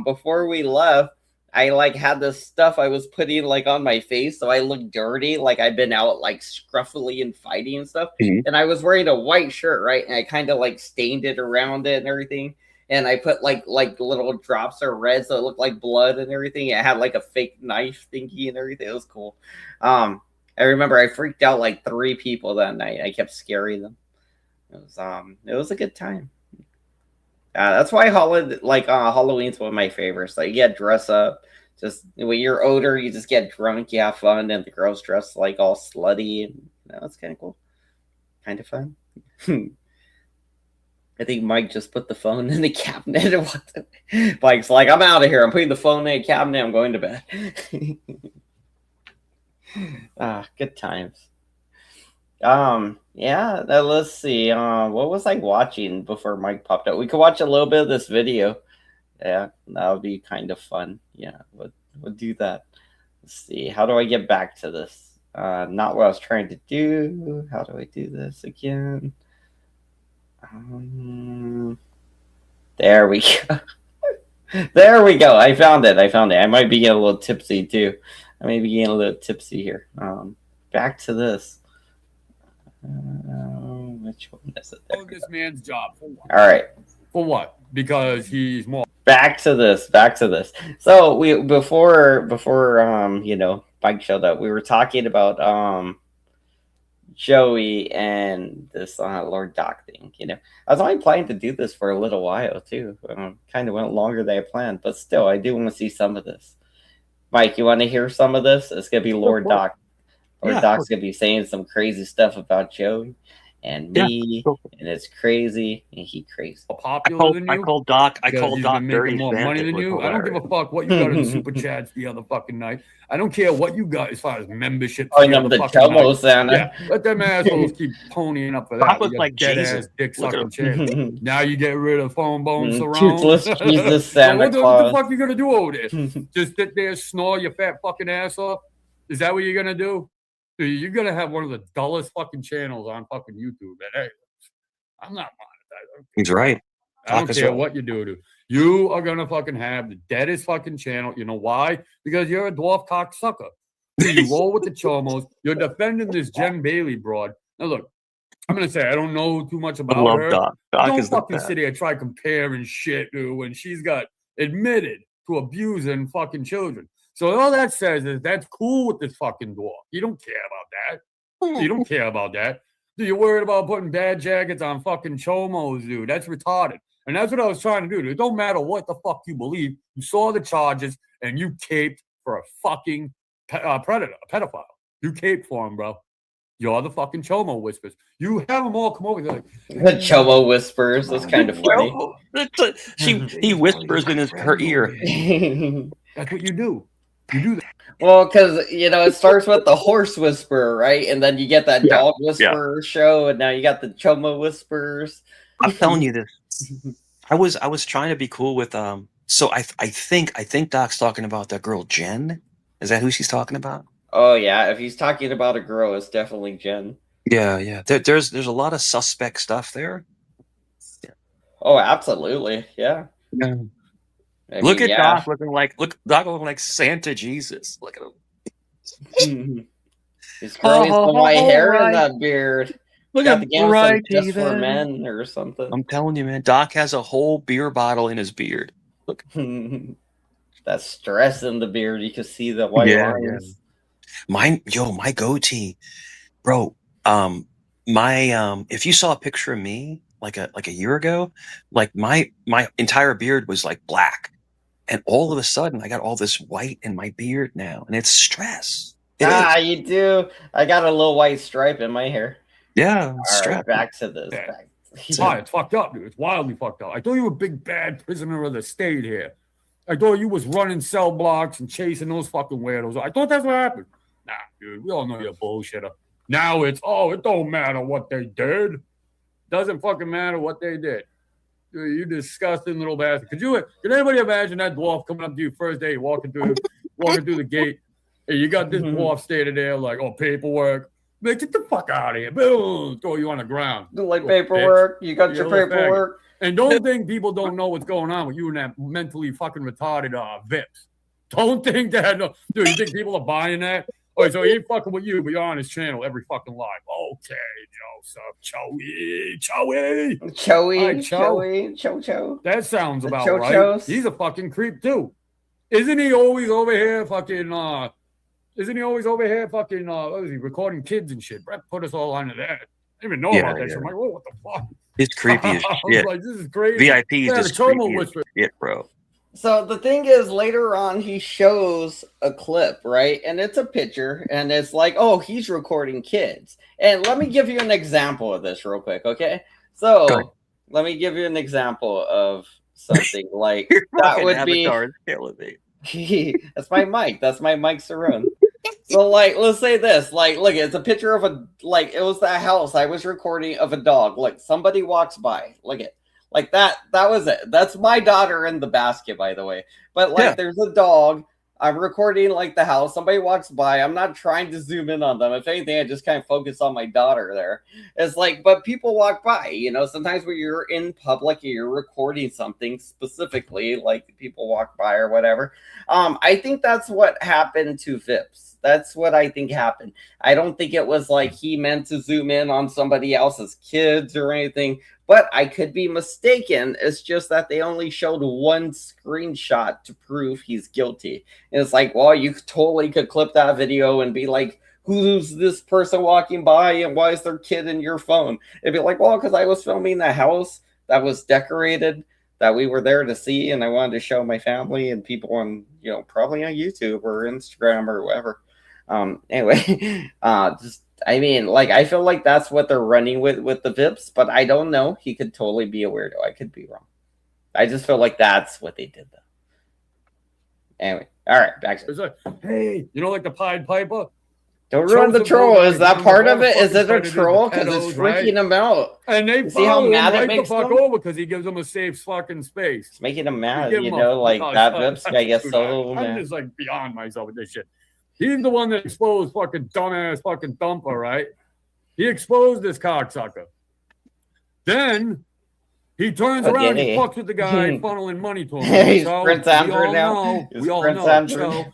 Before we left, I like had this stuff I was putting like on my face, so I looked dirty, like I'd been out like scruffily and fighting and stuff. And I was wearing a white shirt, right? And I kind of like stained it around it and everything. And I put like little drops of red, so it looked like blood and everything. It had like a fake knife thingy and everything. It was cool. I remember I freaked out like 3 people that night. I kept scaring them. It was a good time. That's why Halloween's one of my favorites. Like, you dress up. Just when you're older, you just get drunk, you have fun, and the girls dress like all slutty, and that's kind of cool, kind of fun. I think Mike just put the phone in the cabinet and walked away. Mike's like, I'm out of here. I'm putting the phone in the cabinet. I'm going to bed. Good times. Yeah, let's see. What was I watching before Mike popped up? We could watch a little bit of this video. Yeah, that would be kind of fun. Yeah, we'll do that. Let's see. How do I get back to this? Not what I was trying to do. How do I do this again? There we go. There we go. I found it. I might be getting a little tipsy too. I may be getting a little tipsy here. Back to this. Which one is it? Oh, this man's job. For what? All right. For what? Because he's more. Back to this. So we before Mike showed up, we were talking about Joey and this Lord Doc thing. I was only planning to do this for a little while too. Kind of went longer than I planned, but still, I do want to see some of this. Mike, you want to hear some of this? It's gonna be Lord Doc. Lord Doc's gonna be saying some crazy stuff about Joey and me, and it's crazy, and he crazy. I call Doc making more money than you. I don't give a fuck what you got in the super chats the other fucking night. I don't care what you got as far as membership. Oh, no, the Chomo Santa. Yeah, let them assholes keep ponying up for that. Doc was like dead Jesus. ass dick sucking shit. Now you get rid of phone bone Cerrone. Toothless Jesus Santa Claus. What the fuck you gonna do over there? Just sit there, snore your fat fucking ass off? Is that what you're gonna do? Dude, you're gonna have one of the dullest fucking channels on fucking YouTube. And hey, I'm not monetized. He's right. I don't care what you do, dude. You are gonna fucking have the deadest fucking channel. You know why? Because you're a dwarf cocksucker. You roll with the chomos. You're defending this Jen Bailey broad. Now look, I'm gonna say I don't know too much about her. Doc. Don't fucking sit here and try comparing shit, dude, when she's got admitted to abusing fucking children. So all that says is that's cool with this fucking dwarf. You don't care about that. You don't care about that. Dude, you're worried about putting bad jackets on fucking chomos, dude. That's retarded. And that's what I was trying to do. It don't matter what the fuck you believe. You saw the charges and you caped for a fucking predator, a pedophile. You caped for him, bro. You're the fucking Chomo Whispers. You have them all come over. They're like, the Chomo Whispers. That's kind of funny. He whispers in her ear. That's what you do. You do that. Well, because, it starts with the horse whisperer, right? And then you get that dog whisperer show, and now you got the Chomo Whispers. I'm telling you this. I was trying to be cool with so I think Doc's talking about that girl Jen. Is that who she's talking about? Oh yeah, if he's talking about a girl, it's definitely Jen. Yeah. There's a lot of suspect stuff there. Yeah. Oh, absolutely. Yeah. Look at Doc looking like Santa Jesus. Look at him. He's growing some white hair in that beard. Look at right just for men or something. I'm telling you, man. Doc has a whole beer bottle in his beard. Look. That stress in the beard. You can see the white lines. Yeah. My goatee, bro. If you saw a picture of me like a year ago, like my entire beard was like black, and all of a sudden I got all this white in my beard now, and it's stress. You do. I got a little white stripe in my hair. Yeah, right, back to this. It's fucked up, dude. It's wildly fucked up. I thought you were a big bad prisoner of the state here. I thought you was running cell blocks and chasing those fucking weirdos. I thought that's what happened. Nah, dude, we all know you're a bullshitter. Now it's, it don't matter what they did. Doesn't fucking matter what they did. Dude, you disgusting little bastard. Could anybody imagine that dwarf coming up to you first day, walking through the gate, and you got this dwarf standing there like, paperwork. Man, get the fuck out of here. Boom, throw you on the ground. Like paperwork. Bitch. You got your paperwork. And don't think people don't know what's going on with you and that mentally fucking retarded Vips. Don't think that. No. Dude, you think people are buying that? Oh, so he ain't fucking with you, but you're on his channel every fucking live. Okay, Cho. That sounds about right. He's a fucking creep too. Isn't he always over here fucking what is he, recording kids and shit? Brett put us all under that. I didn't even know about that shit. I'm like, what the fuck? It's creepy as shit. Like, this is crazy. VIPs just creepy as shit, bro. So the thing is, later on, he shows a clip, right? And it's a picture, and it's like, he's recording kids. And let me give you an example of this real quick, okay? So let me give you an example of something like that would be. That's my mic. That's my mic Cerrone. So, let's say this. Look, it's a picture of it was that house I was recording of a dog. Look, somebody walks by. Look at. Like that was it. That's my daughter in the basket, by the way. But like there's a dog. I'm recording like the house. Somebody walks by. I'm not trying to zoom in on them. If anything, I just kind of focus on my daughter there. It's like, but people walk by, you know, sometimes when you're in public and you're recording something specifically, like people walk by or whatever. I think that's what happened to Vips. That's what I think happened. I don't think it was like he meant to zoom in on somebody else's kids or anything. But I could be mistaken. It's just that they only showed one screenshot to prove he's guilty. And it's like, well, you totally could clip that video and be like, who's this person walking by and why is their kid in your phone? It'd be like, well, because I was filming the house that was decorated that we were there to see, and I wanted to show my family and people on, you know, probably on YouTube or Instagram or whatever. Anyway, just I mean, like, I feel like that's what they're running with the Vips, but I don't know. He could totally be a weirdo. I could be wrong. I just feel like that's what they did, though. Anyway, all right, back to it. Hey, you know, like the Pied Piper? Don't ruin the troll. Is that part of it? Is it a troll? Because it's freaking him out. And they see how mad it makes him? Over because he gives them a safe fucking space. It's making him mad, you know, like that Vips guy gets so mad. I'm just like beyond myself with this shit. He's the one that exposed fucking dumbass fucking Thumper, right? He exposed this cocksucker. Then he turns around and fucks with the guy funneling money to him. He's Prince Andrew now. We all know.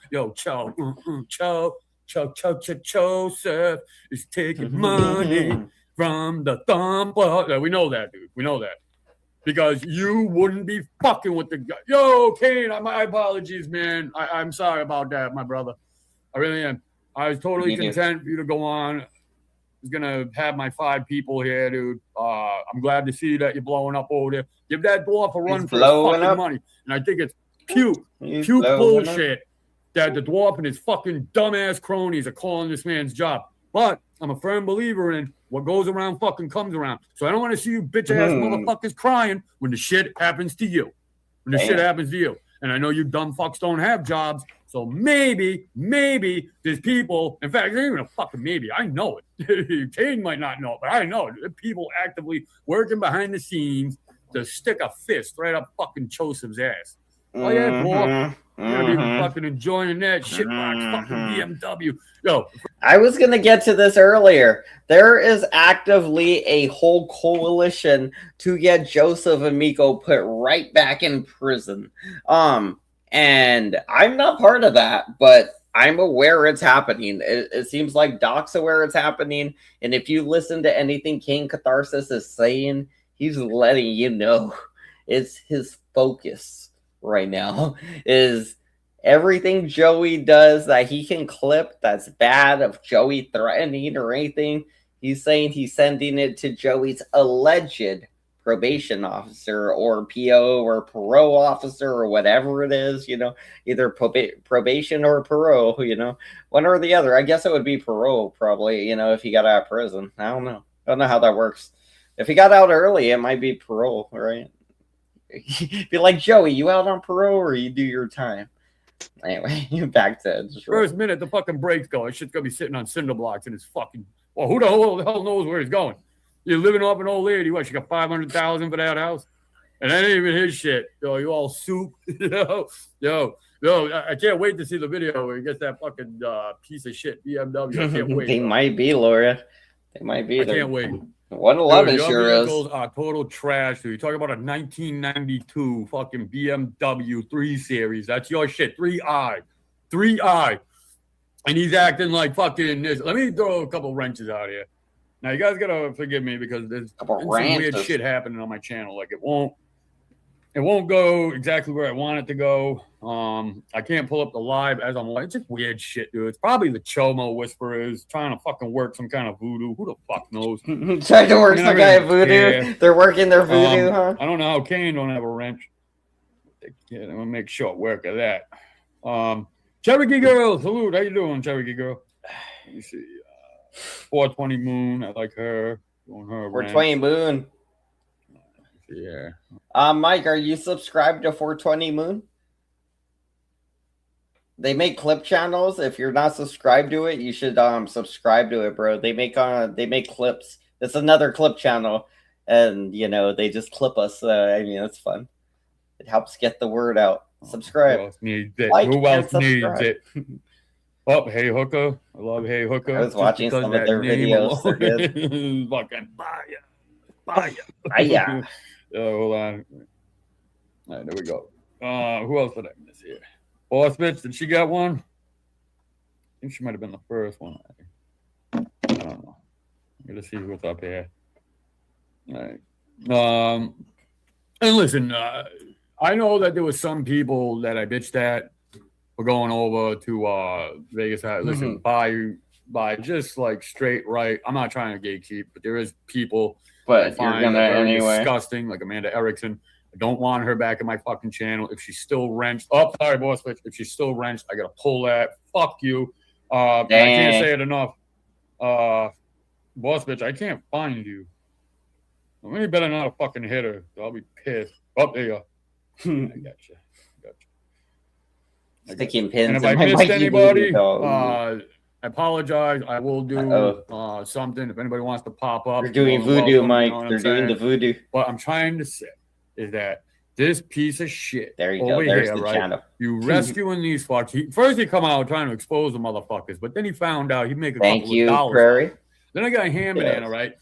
Joseph is taking money from the Thumper. We know that, dude. We know that. Because you wouldn't be fucking with the guy. Yo, Kane, my apologies, man. I'm sorry about that, my brother. I really am. I was totally content for you to go on. I was going to have my 5 people here, dude. I'm glad to see that you're blowing up over there. Give that dwarf a run for his fucking money. And I think it's puke bullshit that the dwarf and his fucking dumbass cronies are calling this man's job. But I'm a firm believer in what goes around fucking comes around. So I don't want to see you bitch-ass motherfuckers crying when the shit happens to you. When the shit happens to you. And I know you dumb fucks don't have jobs. So maybe there's people, in fact, there ain't even a fucking maybe. I know it. Kane might not know, but I know it. There's people actively working behind the scenes to stick a fist right up fucking Joseph's ass. Oh, yeah, boy. You're not even fucking enjoying that shitbox fucking BMW. Yo. I was going to get to this earlier. There is actively a whole coalition to get Joseph and Miko put right back in prison. And I'm not part of that, but I'm aware it's happening. It seems like Doc's aware it's happening. And if you listen to anything King Catharsis is saying, he's letting you know it's his focus right now is everything Joey does that he can clip that's bad of Joey threatening or anything. He's saying he's sending it to Joey's alleged probation officer or PO or parole officer or whatever it is, you know, either probation or parole, you know, one or the other. I guess it would be parole probably, you know, if he got out of prison. I don't know. I don't know how that works. If he got out early, it might be parole, right? Be like, Joey, you out on parole or you do your time? Anyway, back to first minute the fucking brakes go. This shit's gonna be sitting on cinder blocks and it's fucking. Well, who the hell knows where he's going? You're living off an old lady. What? She got $500,000 for that house, and that ain't even his shit. Yo, you all soup. yo. I can't wait to see the video where he gets that fucking piece of shit BMW. I can't wait. They might be, Laura. They might be. I can't wait. 111 sure is. Are total trash, dude. You talk about a 1992 fucking BMW 3 Series. That's your shit. 3i. And he's acting like fucking this. Let me throw a couple wrenches out here. Now, you guys got to forgive me because there's some weird shit happening on my channel. Like, it won't go exactly where I want it to go. I can't pull up the live as I'm like, it's just weird shit, dude. It's probably the Chomo whisperers trying to fucking work some kind of voodoo. Who the fuck knows? Trying to work some kind of voodoo? Yeah. They're working their voodoo, huh? I don't know how Kane don't have a wrench. Yeah, I'm going to make short work of that. Cherokee Girl, salute. How you doing, Cherokee Girl? Let me see. 420 Moon, I like her. Doing her 420 Moon. Yeah. Mike, are you subscribed to 420 Moon? They make clip channels. If you're not subscribed to it, you should subscribe to it, bro. They make clips. It's another clip channel. and they just clip us. I mean, it's fun. It helps get the word out. Subscribe. Who else needs it? Who else needs it? Oh, Hey Hooker. I love Hey Hooker. I was watching some of their videos. They're good. Fucking fire. Hold on. All right, there we go. Who else did I miss here? Auschwitz, did she get one? I think she might have been the first one. I don't know. I'm gonna see what's up here. All right. And listen, I know that there was some people that I bitched at for going over to Vegas. Listen, by just like straight right. I'm not trying to gatekeep, but there is people but you're gonna very disgusting, like Amanda Erickson. I don't want her back in my fucking channel. If she's still wrenched, oh, sorry, boss. If she's still wrenched, I gotta pull that. Fuck you. I can't say it enough. Boss bitch, I can't find you. Well, you better not a fucking hitter. I'll be pissed. Oh, there you go. I got you. Sticking pins. And if I missed anybody, I apologize. I will do something. If anybody wants to pop up. They're doing voodoo, Mike. They're doing the voodoo. What I'm trying to say is that this piece of shit there you go. There's the channel. You rescuing these fucks. First he come out trying to expose the motherfuckers, but then he found out he'd make a couple of dollars. Prairie. Then I got Ham Banana, right?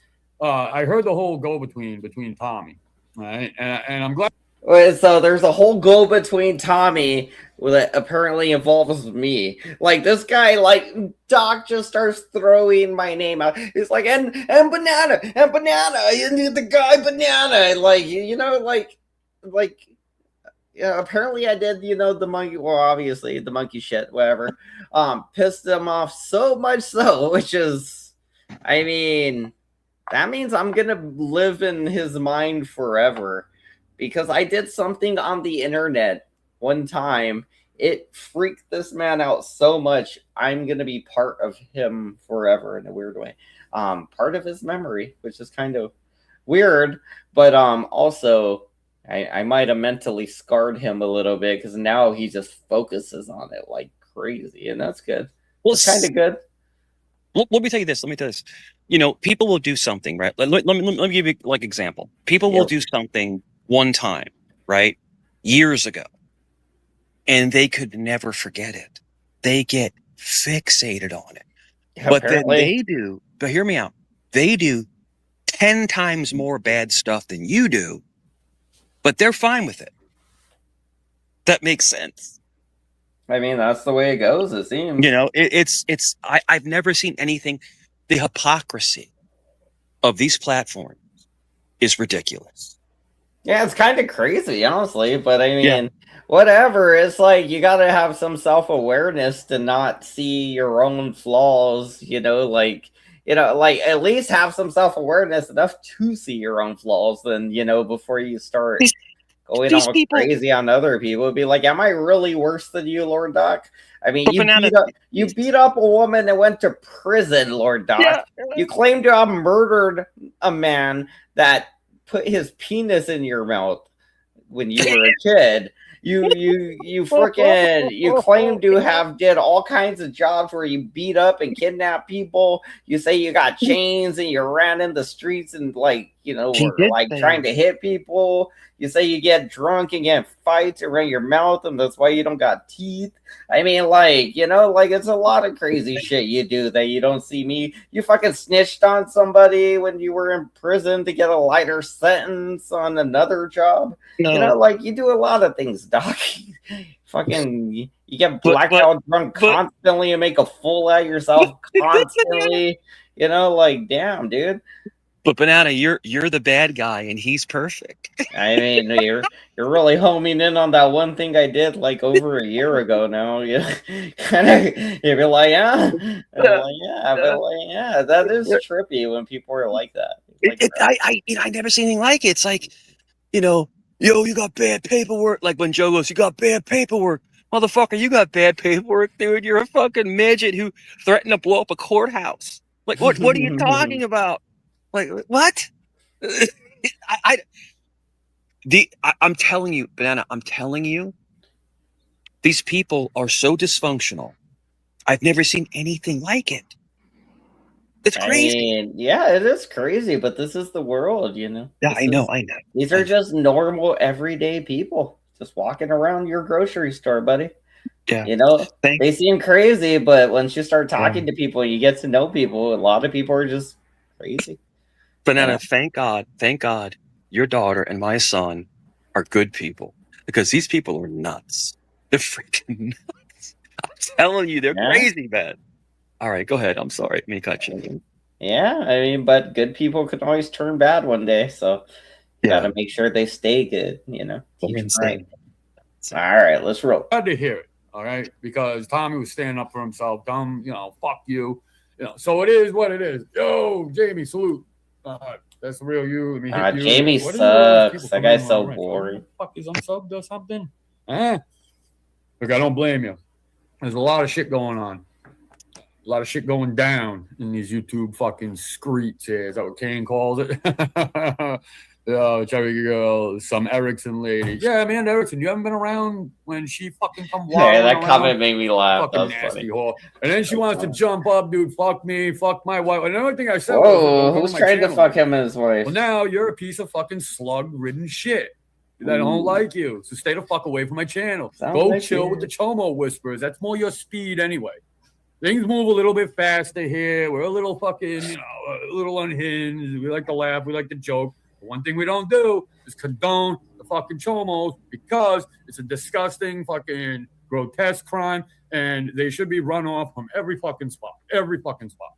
I heard the whole between Tommy, right? And I'm glad. So there's a whole go-between Tommy that apparently involves me. Like, this guy, like, Doc just starts throwing my name out. He's like, and Banana, and the guy Banana. Like, apparently I did, the monkey, well, obviously, the monkey shit, whatever. Pissed him off so much so, which is, I mean, that means I'm going to live in his mind forever. Because I did something on the internet one time. It freaked this man out so much. I'm going to be part of him forever in a weird way. Part of his memory, which is kind of weird. But also, I might have mentally scarred him a little bit because now he just focuses on it like crazy. And that's good. Well, it's kind of good. Let me tell you this. People will do something, right? Let me give you like example. People will do something one time, right? Years ago. And they could never forget it. They get fixated on it. But then they do, but hear me out. They do 10 times more bad stuff than you do, but they're fine with it. That makes sense. I mean, that's the way it goes, it seems. I've never seen anything. The hypocrisy of these platforms is ridiculous. Yeah, it's kind of crazy, honestly, but I mean, whatever. It's like you got to have some self-awareness to not see your own flaws, like at least have some self-awareness enough to see your own flaws then, before you start going all crazy on other people. It'd be like, am I really worse than you, Lord Doc? I mean, you beat up a woman that went to prison, Lord Doc. Yeah. You claim to have murdered a man that put his penis in your mouth when you were a kid. You claim to have did all kinds of jobs where you beat up and kidnap people. You say you got chains and you ran in the streets and trying to hit people. You say you get drunk and get fights around your mouth and that's why you don't got teeth. I mean, it's a lot of crazy shit you do that you don't see me. You fucking snitched on somebody when you were in prison to get a lighter sentence on another job. No. You do a lot of things, Doc. Fucking, you get blackout drunk constantly and make a fool out of yourself constantly. Damn, dude. But Banana, you're the bad guy and he's perfect. I mean, you're really homing in on that one thing I did like over a year ago now. You kind of you'd be like, yeah, that is trippy when people are like that. I never seen anything like it. It's like, yo, you got bad paperwork. Like when Joe goes, you got bad paperwork. Motherfucker, you got bad paperwork, dude. You're a fucking midget who threatened to blow up a courthouse. Like, what are you talking about? Like, what? I'm telling you, Banana, these people are so dysfunctional. I've never seen anything like it. It's crazy. Yeah, it is crazy, but this is the world, you know. Yeah, I know. These are just normal, everyday people just walking around your grocery store, buddy. Yeah. You know, they seem crazy, but once you start talking to people, you get to know people. A lot of people are just crazy. Banana, thank God, your daughter and my son are good people, because these people are nuts. They're freaking nuts. I'm telling you, they're crazy, man. All right, go ahead. I'm sorry. Me cut you. Yeah, I mean, but good people can always turn bad one day, so gotta make sure they stay good, you know. Keep trying. All right, let's roll. Glad to hear it. All right, because Tommy was standing up for himself. Fuck you. So it is what it is. Yo, Jamie, salute. That's the real you. Let me hit you. Jamie sucks. That guy's so boring. Fuck is unsubbed or something? Look, I don't blame you. There's a lot of shit going on. A lot of shit going down in these YouTube fucking streets here. Is that what Kane calls it? Some Erickson lady. Yeah, man, Erickson, you haven't been around when she fucking come walking that around. Comment made me laugh. Fucking nasty whore. And then she wants to jump up, dude. Fuck me, fuck my wife. And the only thing I said was, who's trying to fuck him and his wife? Well, now you're a piece of fucking slug-ridden shit. I don't like you. So stay the fuck away from my channel. Go chill with the Chomo whispers. That's more your speed anyway. Things move a little bit faster here. We're a little fucking, a little unhinged. We like to laugh. We like to joke. But one thing we don't do is condone the fucking Chomos, because it's a disgusting fucking grotesque crime, and they should be run off from every fucking spot. Every fucking spot.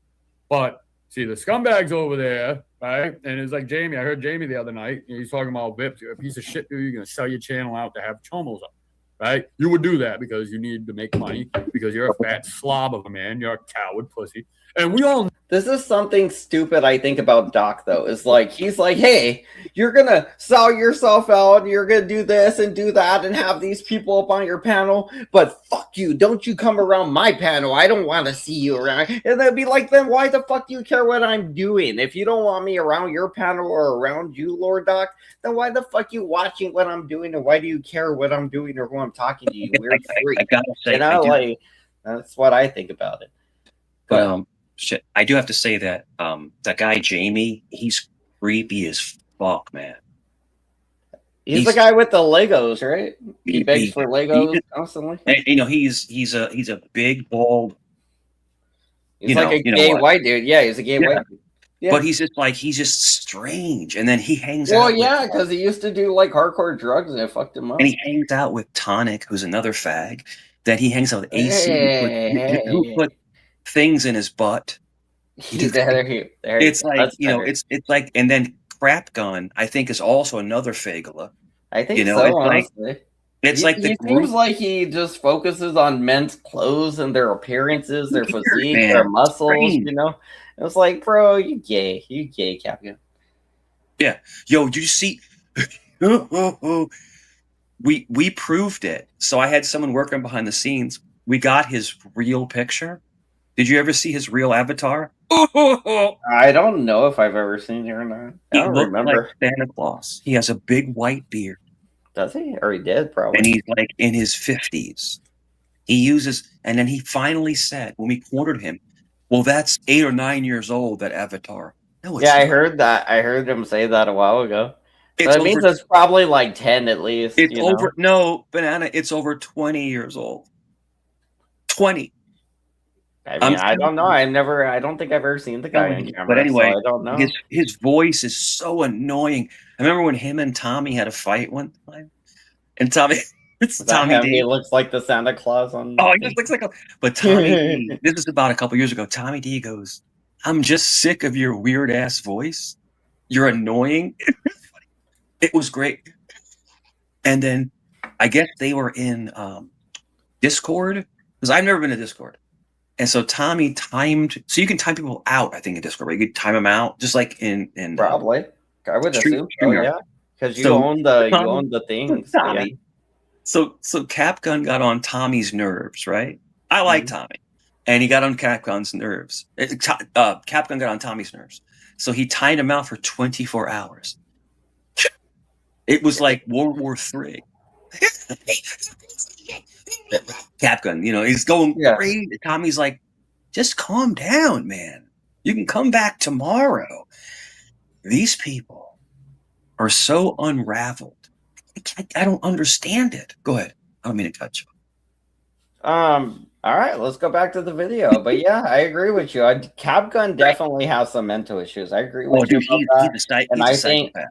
But see, the scumbags over there, right? And it's like Jamie. I heard Jamie the other night. He's talking about Vips. You're a piece of shit, dude. You're going to sell your channel out to have Chomos up. Right? You would do that because you need to make money, because you're a fat slob of a man. You're a coward pussy. And we all... This is something stupid I think about Doc, though. Is like, he's like, hey, you're going to sell yourself out, and you're going to do this and do that and have these people up on your panel, but fuck you. Don't you come around my panel. I don't want to see you around. And they'd be like, then why the fuck do you care what I'm doing? If you don't want me around your panel or around you, Lord Doc, then why the fuck you watching what I'm doing, and why do you care what I'm doing or who I'm talking to you? Weird freak. I gotta say, like, that's what I think about it. But shit, I do have to say that that guy Jamie, he's creepy as fuck, man. He's the guy with the Legos, right? He begs for Legos constantly. And, he's a big bald. He's like a gay white dude. Yeah, he's a gay white dude. Yeah. But he's just strange, and then he hangs out. Well, yeah, because he used to do like hardcore drugs, and it fucked him up. And he hangs out with Tonic, who's another fag. Then he hangs out with AC, who put things in his butt. It's like it's like, and then Crap Gun, I think, is also another fagula. I think so. Honestly, it's like he seems like he just focuses on men's clothes and their appearances, their physique, their muscles. You know. It was like, bro, you gay, Captain. Yeah, yo, did you see? we proved it. So I had someone working behind the scenes. We got his real picture. Did you ever see his real avatar? I don't know if I've ever seen it or not. I don't remember. Like Santa Claus. He has a big white beard. Does he? Or he did, probably. And he's like in his 50s. He uses, and then he finally said, when we cornered him, well, that's 8 or 9 years old, that avatar. No, it's not. I heard that. I heard him say that a while ago. That means it's probably like 10 at least. It's over. No, Banana, it's over 20 years old. 20. I mean, I don't know. I don't think I've ever seen the guy on camera. But anyway, so I don't know. His voice is so annoying. I remember when him and Tommy had a fight one time. And Tommy... He looks like the Santa Claus on. Oh, he just looks like a. But Tommy, this is about a couple years ago. Tommy D goes, "I'm just sick of your weird ass voice. You're annoying." It was great. And then I guess they were in Discord, because I've never been to Discord. And so Tommy timed, so you can time people out. I think in Discord, right? You can time them out, just like in probably. I would assume. Oh, yeah, because you own the things. Tommy. Yeah. So Cap Gun got on Tommy's nerves, right? I like Tommy, and he got on Cap Gun's nerves. Cap Gun got on Tommy's nerves, so he timed him out for 24 hours. It was like World War III. Cap Gun, he's going crazy. Tommy's like, just calm down, man. You can come back tomorrow. These people are so unraveled. I don't understand it. Go ahead. I don't mean to cut you. All right, let's go back to the video. But yeah, I agree with you. Capgun definitely has some mental issues. I agree with you about that. And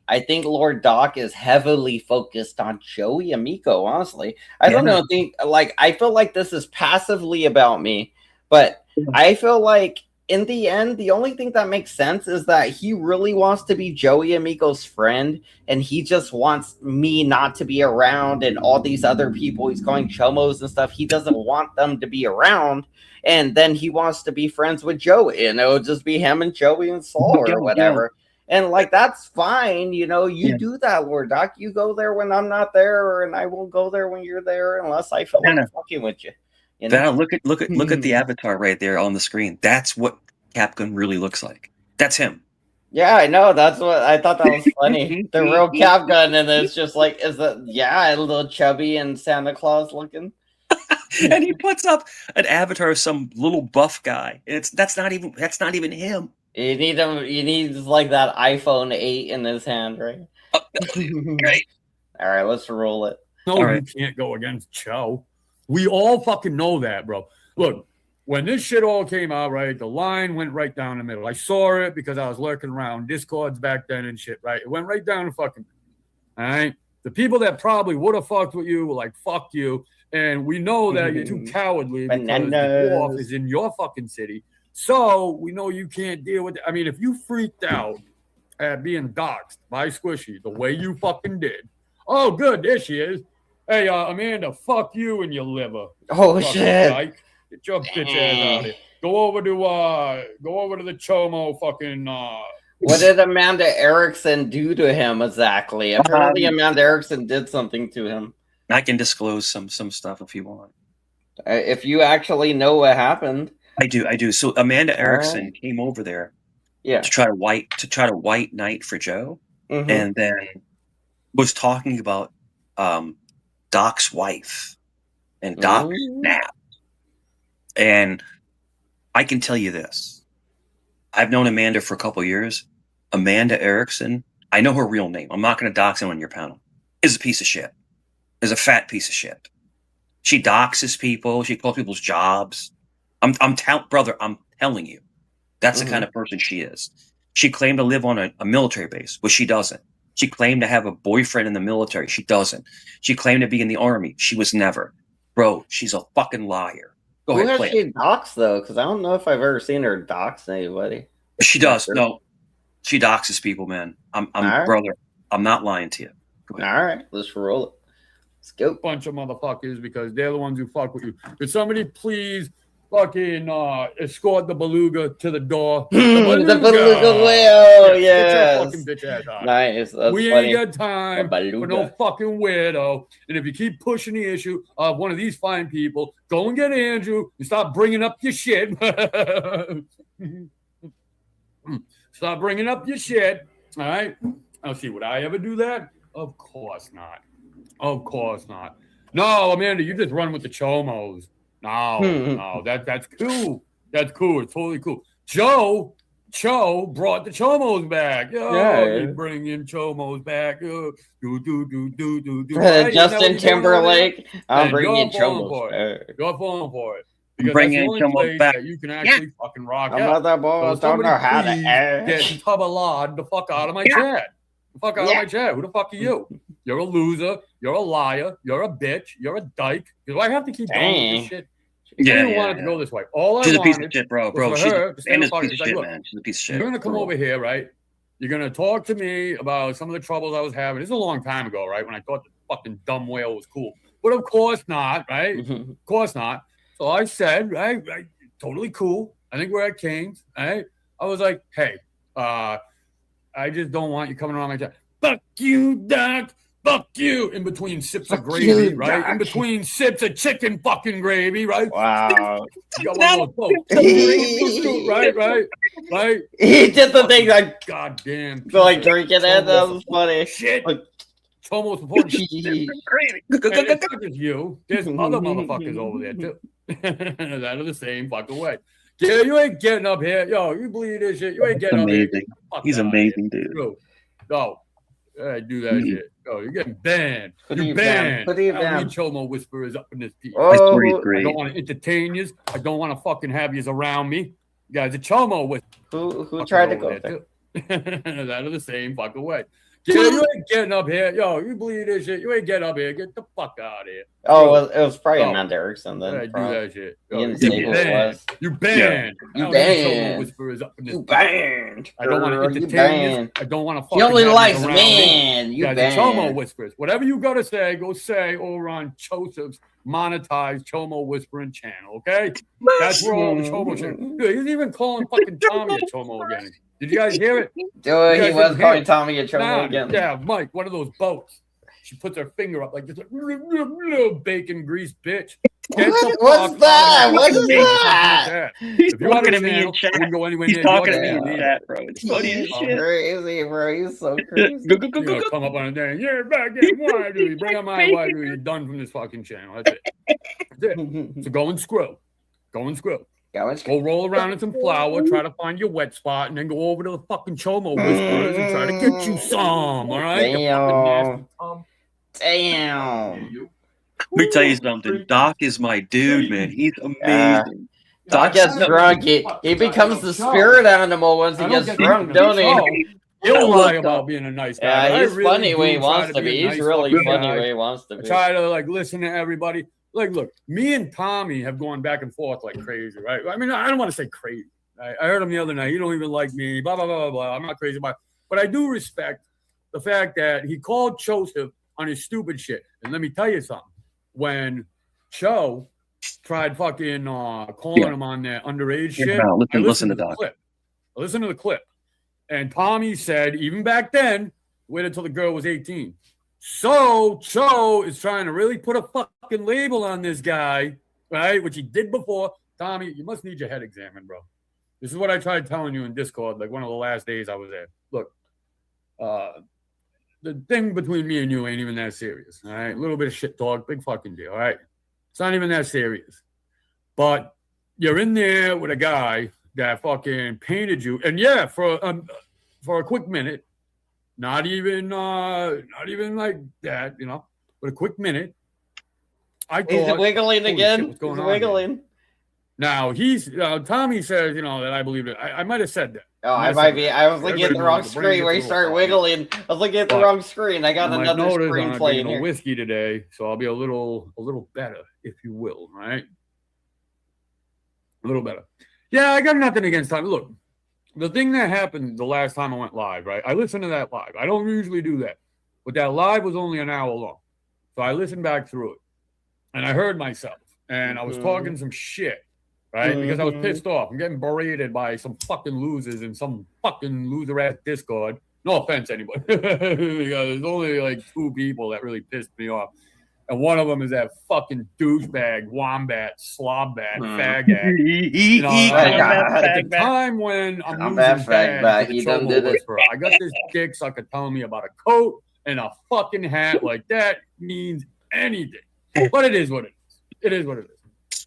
I think Lord Doc is heavily focused on Joey and Miko. Honestly, I don't think like I feel like this is passively about me, but I feel like in the end, the only thing that makes sense is that he really wants to be Joey and Miko's friend, and he just wants me not to be around and all these other people he's calling chomos and stuff. He doesn't want them to be around, and then he wants to be friends with Joey, and it'll just be him and Joey and Saul or whatever. And like that's fine, you know. You do that, Lord Doc. You go there when I'm not there, and I won't go there when you're there unless I feel like fucking with you. You know? Look at the avatar right there on the screen. That's what Capgun really looks like. That's him. Yeah, I know. That's what I thought. That was funny. The real Capgun, and it's just like, is that a little chubby and Santa Claus looking? And he puts up an avatar of some little buff guy. That's not even him. You need him. You need like that iPhone 8 in his hand, right? Great. All right, let's roll it. No, you can't go against Cho. We all fucking know that, bro. Look, when this shit all came out, right, the line went right down the middle. I saw it because I was lurking around Discords back then and shit, right? It went right down the fucking middle. All right? The people that probably would have fucked with you were like, fuck you. And we know that you're too cowardly because the dwarf is in your fucking city. So we know you can't deal with it. I mean, if you freaked out at being doxxed by Squishy the way you fucking did, oh, good, there she is. Hey, Amanda, fuck you and your liver. Oh, shit. Dyke. Get your bitch ass out of here. Go over to the Chomo fucking What did Amanda Erickson do to him exactly? Apparently Amanda Erickson did something to him. I can disclose some stuff if you want. If you actually know what happened. I do. So Amanda Erickson came over there to try to white knight for Joe, and then was talking about Doc's wife and Doc Knapp. And I can tell you this. I've known Amanda for a couple years. Amanda Erickson, I know her real name. I'm not going to dox him on your panel. Is a piece of shit. Is a fat piece of shit. She doxes people. She calls people's jobs. I'm telling you. That's the kind of person she is. She claimed to live on a military base, which she doesn't. She claimed to have a boyfriend in the military. She doesn't. She claimed to be in the army. She was never. Bro, she's a fucking liar. Go ahead, play she doxed, though? Because I don't know if I've ever seen her dox anybody. She does. No. She doxes people, man. Brother, I'm not lying to you. All right. Let's roll it. Let's go. Bunch of motherfuckers because they're the ones who fuck with you. Could somebody please fucking escort the beluga to the door? The beluga whale, yes. Fucking bitch ass out. Nice. That's we funny. ain't got time for no fucking weirdo. And if you keep pushing the issue of one of these fine people, go and get Andrew and stop bringing up your shit. Stop bringing up your shit. All right. I'll see. Would I ever do that? Of course not. Of course not. No, Amanda, you just run with the chomos. No, that's cool. That's cool. It's totally cool. Cho brought the chomos back. You bring in chomos back. Justin Timberlake. I'm bringing chomos back. You're falling for it. Because bring in chomos back. That you can actually fucking rock out. I'm that boy. Don't know how to act. Get Tubalad the fuck out of my chat. The fuck out of my chat. Who the fuck are you? You're a loser. You're a liar. You're a bitch. You're a dyke. Because I have to keep going with this shit. I didn't want it to go this way. She's a piece of shit, bro. She's a piece of shit, man. She's a piece of shit. You're going to come over here, right? You're going to talk to me about some of the troubles I was having. This is a long time ago, right? When I thought the fucking dumb whale was cool. But of course not, right? Of course not. So I said, right, totally cool. I think we're at Cane's, right? I was like, hey, I just don't want you coming around my chat. Fuck you, Doc. Fuck you. In between sips of gravy, right? In between sips of chicken fucking gravy, right? Wow. You got one of those right? He did the thing like, goddamn. So like drinking it. That was funny. Shit. Like, almost important. You. There's other motherfuckers over there too. That are the same fucking way. Yeah, you ain't getting up here. Yo, you believe this shit? You ain't getting up here. He's amazing, dude. No. Do that shit. Oh, you're getting banned. You're banned. Put it I down. don't need Chomo Whisperers up in this piece. Oh, I don't want to entertain you. I don't want to fucking have you around me. You guys are Chomo Whisperers. Who tried to go there? That are the same fucking way. Yeah, you ain't getting up here. Yo, you believe this shit? You ain't getting up here. Get the fuck out of here. Oh, well, it was probably Amanda Erickson then. Do that shit. You didn't say who it was. You banned. You banned. Whisperers up in this. You banned. I don't want to entertain you. I don't want to fucking. He only likes men. You banned. Chomo Whispers. Whatever you gotta say, go say over on Joseph's monetized Chomo Whispering channel. Okay, that's where all the Chomo shit. Dude, he's even calling fucking Tommy a Chomo again. Did you guys hear it? Dude, he was calling Tommy a Chomo again. Yeah, Mike, one of those boats. She puts her finger up like this, little bacon grease bitch. What's that? What is that? He's talking to me in chat. He's talking to me in chat, bro. It's funny as shit. Crazy, bro. He's so crazy. Come up on a day. You're back in. Why do you bring up my wife? You're done from this fucking channel. That's it. So go and screw. Go roll around in some flour, try to find your wet spot, and then go over to the fucking Chomo Whisperers and try to get you some. All right? Damn. Let me tell you something. Doc is my dude, man. He's amazing. Doc gets drunk. He becomes the spirit animal once he gets drunk, don't he? He'll lie about being a nice guy. Yeah, he's funny when he wants to be. He's really funny when he wants to be. Try to listen to everybody. Look, me and Tommy have gone back and forth like crazy, right? I mean, I don't want to say crazy. Right? I heard him the other night. You don't even like me. Blah blah blah blah. I'm not crazy about it. But I do respect the fact that he called Joseph on his stupid shit. And let me tell you something. When Cho tried fucking calling him on that underage shit, listen to Doc. Listen to the clip. And Tommy said, even back then, wait until the girl was 18. So Cho is trying to really put a fucking label on this guy, right? Which he did before. Tommy, you must need your head examined, bro. This is what I tried telling you in Discord, like one of the last days I was there. Look, the thing between me and you ain't even that serious, all right? A little bit of shit talk, big fucking deal, all right? It's not even that serious. But you're in there with a guy that fucking painted you, and yeah, for a quick minute, not even like that, you know, but a quick minute. I thought, he's wiggling again. Shit, what's he's wiggling. Now Tommy says, you know, that I believe it. I might have said that. Oh, I might be. I was looking at the wrong screen where he started wiggling. I was looking at the wrong screen. I got another screen playing here. Whiskey today, so I'll be a little better, if you will, right? A little better. Yeah, I got nothing against Tommy. Look, the thing that happened the last time I went live, right? I listened to that live. I don't usually do that, but that live was only an hour long, so I listened back through it, and I heard myself, and I was talking some shit. Right? Because I was pissed off. I'm getting berated by some fucking losers in some fucking loser-ass Discord. No offense, anybody. Because there's only like 2 people that really pissed me off. And one of them is that fucking douchebag, wombat, slobbat, faggot. You know, at the time when I'm losing bad to the Chomo Whisperer, I got this dick sucker telling me about a coat and a fucking hat. Like, that means anything. But it is what it is. It is what it is.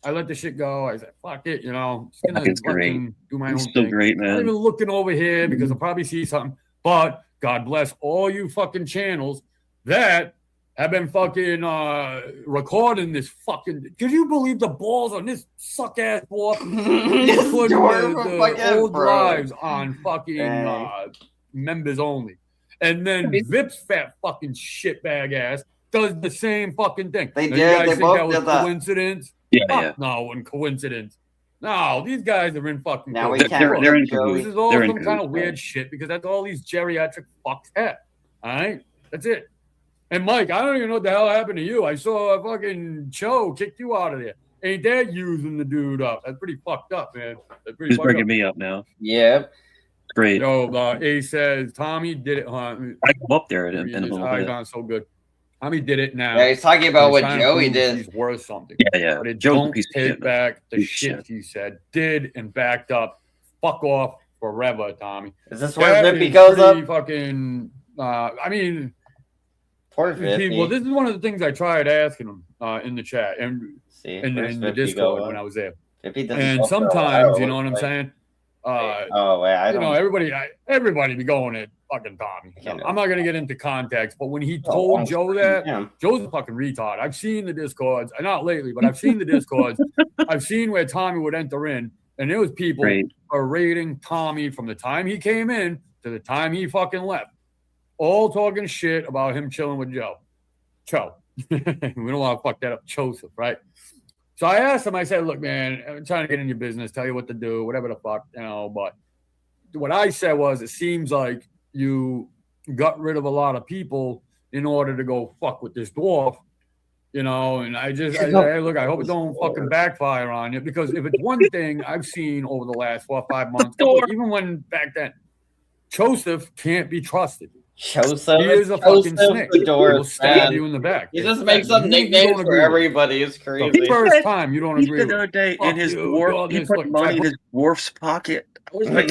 I let the shit go. I said, fuck it, you know. Just gonna fucking do my own thing. Great, man. I'm not even looking over here because I'll probably see something. But God bless all you fucking channels that have been fucking recording this fucking. Could you believe the balls on this suck ass boy? He's putting the old lives on fucking members only. And then Vip's fat fucking shitbag ass does the same fucking thing. They did. You guys they think both that was did coincidence? Yeah. No, in coincidence. No, these guys are in fucking. Now we can't. They're in This is all some kind of weird shit because that's all these geriatric fucks have. All right, that's it. And Mike, I don't even know what the hell happened to you. I saw a fucking Cho kick you out of there. Ain't that using the dude up? That's pretty fucked up, man. That's pretty. He's bringing me up now. Yeah. Great. Yo, A says Tommy did it. I go up there in a little bit. Not so good. Tommy did it now. Yeah, he's talking about what Joey did. He's worth something. Yeah. But it don't take back the shit he said, did, and backed up. Fuck off forever, Tommy. Is this where Vippy goes up? Fucking. I mean. Poor Vippy. Well, this is one of the things I tried asking him in the chat and in the Discord when I was there. And sometimes, you know what I'm saying? Everybody be going at fucking Tommy. I'm not gonna get into context, but when he told Joe that, Joe's a fucking retard. I've seen the Discords, not lately, but I've seen the Discords. I've seen where Tommy would enter in, and there was people berating Tommy from the time he came in to the time he fucking left, all talking shit about him chilling with Joe. We don't want to fuck that up, Joseph, right? So I asked him, I said, look, man, I'm trying to get in your business, tell you what to do, whatever the fuck, but what I said was, it seems like you got rid of a lot of people in order to go fuck with this dwarf, and I said, hey, look, I hope it don't fucking backfire on you, because if it's one thing I've seen over the last 4 or 5 months, even when back then, Joseph can't be trusted. Joseph, he is a fucking snake. He'll stab you in the back. He just makes up nicknames for everybody. It's crazy. The first time you don't agree with the other day in his dwarf, he put money in his dwarf's pocket. I was like,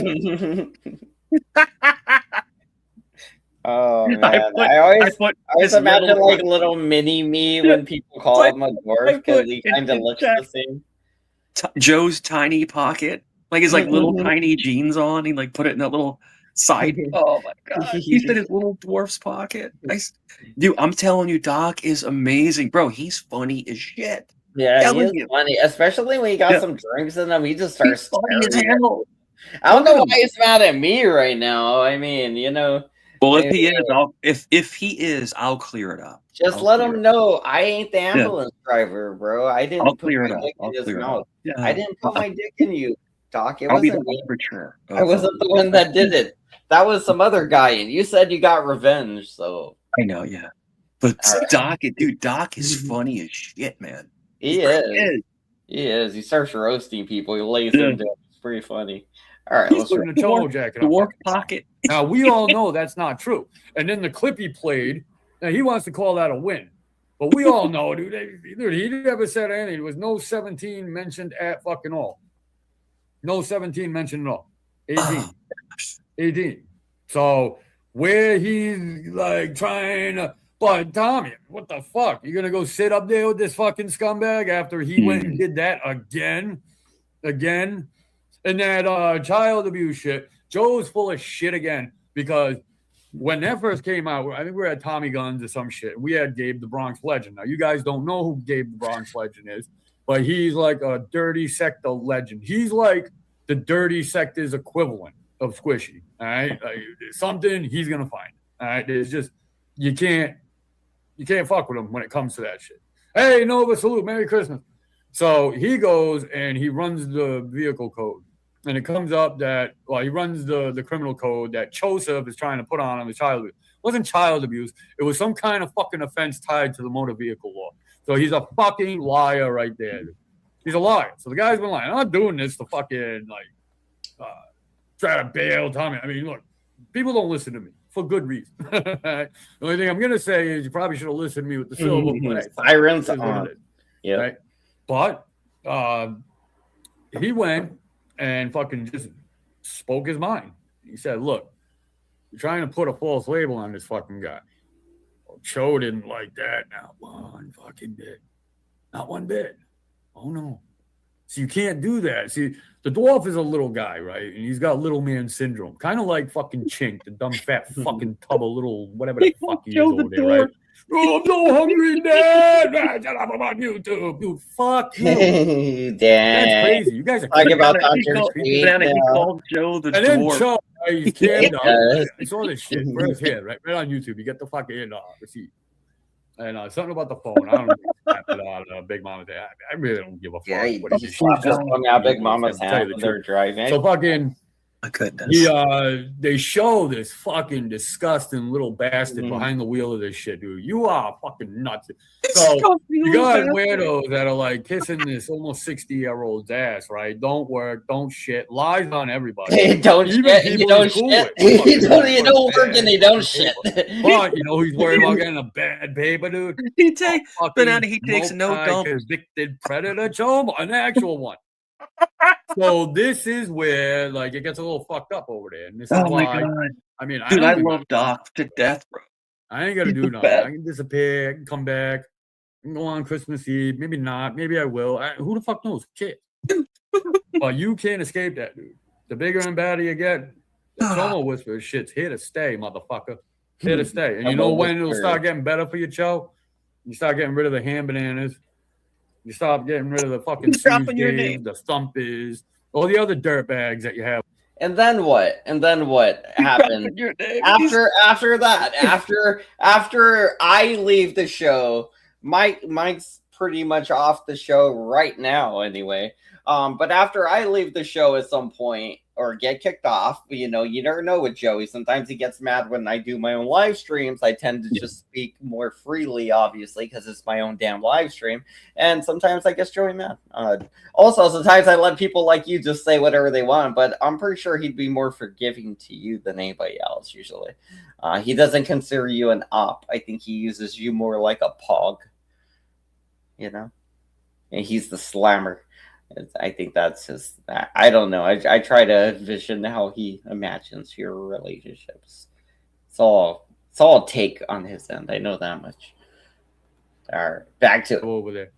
oh man, I always imagine like little mini me when people call him a dwarf because he kind of looks the same. Joe's tiny pocket, like his little tiny jeans on. He put it in that little side. Oh my god, he's in his little dwarf's pocket. Dude, I'm telling you, Doc is amazing, bro. He's funny as shit. Yeah, he is funny, especially when he got some drinks in him. He just starts funny as hell. I don't know why he's mad at me right now. I mean, Well, if he is, I'll clear it up. Just let him know I ain't the ambulance driver, bro. I didn't I'll put clear my it dick up. in his mouth. I didn't put my dick in you, Doc. It I'll wasn't me. Mature. I wasn't the one that did it. That was some other guy, and you said you got revenge, so I know, yeah. But Doc is funny as shit, man. He is. He starts roasting people. He lays them down. It's pretty funny. All right, let's put in a cholo jacket. The work pocket. Now we all know that's not true. And then the clip he played, now he wants to call that a win. But we all know, dude, he never said anything. There was no 17 mentioned at fucking all. No 17 mentioned at all. 18. So where he's trying to, but Tommy, what the fuck? You gonna go sit up there with this fucking scumbag after he went and did that again? And that child abuse shit. Joe's full of shit again, because when that first came out, I think we were at Tommy Guns or some shit. We had Gabe the Bronx Legend. Now, you guys don't know who Gabe the Bronx Legend is, but he's like a Dirty Sector legend. He's like the Dirty Sector's equivalent of Squishy. All right, something he's gonna find. All right, it's just you can't fuck with him when it comes to that shit. Hey, Nova, salute, Merry Christmas. So he goes and he runs the vehicle code, and it comes up that he runs the criminal code that Joseph is trying to put on him as child abuse. It wasn't child abuse. It was some kind of fucking offense tied to the motor vehicle law. So he's a fucking liar right there. He's a liar. So the guy's been lying. I'm not doing this to fucking try to bail Tommy. I mean, look, people don't listen to me for good reason. The only thing I'm gonna say is you probably should have listened to me with the silver. Sirens on. Yeah. Right? But he went and fucking just spoke his mind. He said, look, you're trying to put a false label on this fucking guy. Well, Cho didn't like that. Not one fucking bit. Not one bit. Oh, no. So you can't do that. See, the dwarf is a little guy, right? And he's got little man syndrome. Kind of like fucking Chink, the dumb fat fucking tub of little whatever the fuck he is over there, right? Oh, I'm so hungry, Dad. Shut up about YouTube. Dude, fuck you. Damn. That's crazy. You guys are talking about he called Joe the and dwarf. then Joe, he's cammed up. I saw this shit firsthand, right on YouTube. You get the fucking receipt. And something about the phone. I don't know. Big Mama's Day. I really don't give a fuck. Yeah, what is just Big Mama's hat when they're driving. So fucking my goodness. They show this fucking disgusting little bastard behind the wheel of this shit, dude. You are fucking nuts. So you got weirdos that are like kissing this almost 60-year-old's ass, right? Don't work, don't shit, lies on everybody. Don't shit, you don't shit. You don't work and they don't shit. But he's worried about getting a bad paper, dude. He takes no dump. Convicted predator, Joe, an actual one. So this is where it gets a little fucked up over there, and this is why. My God. I mean, dude, I love Doc to death, bro. I ain't gotta do nothing. I can disappear, I can come back, I can go on Christmas Eve. Maybe not. Maybe I will. Who the fuck knows? Shit. But you can't escape that, dude. The bigger and badder you get, the Chomo Whisperer shit's here to stay, motherfucker. Here to stay. And you know when it'll start getting better for you, Cho? You start getting rid of the ham bananas. You stop getting rid of the fucking Games, the Thumpers, all the other dirt bags that you have. And then what? And then what happened after that? After I leave the show, Mike's pretty much off the show right now anyway. But after I leave the show at some point or get kicked off, you never know with Joey. Sometimes he gets mad when I do my own live streams. I tend to just speak more freely, obviously, because it's my own damn live stream. And sometimes I get Joey mad. Also, sometimes I let people like you just say whatever they want, but I'm pretty sure he'd be more forgiving to you than anybody else, usually. He doesn't consider you an op. I think he uses you more like a pog, And he's the slammer. I think that's his. I don't know. I try to envision how he imagines your relationships. It's all a take on his end. I know that much. All right, back to over there.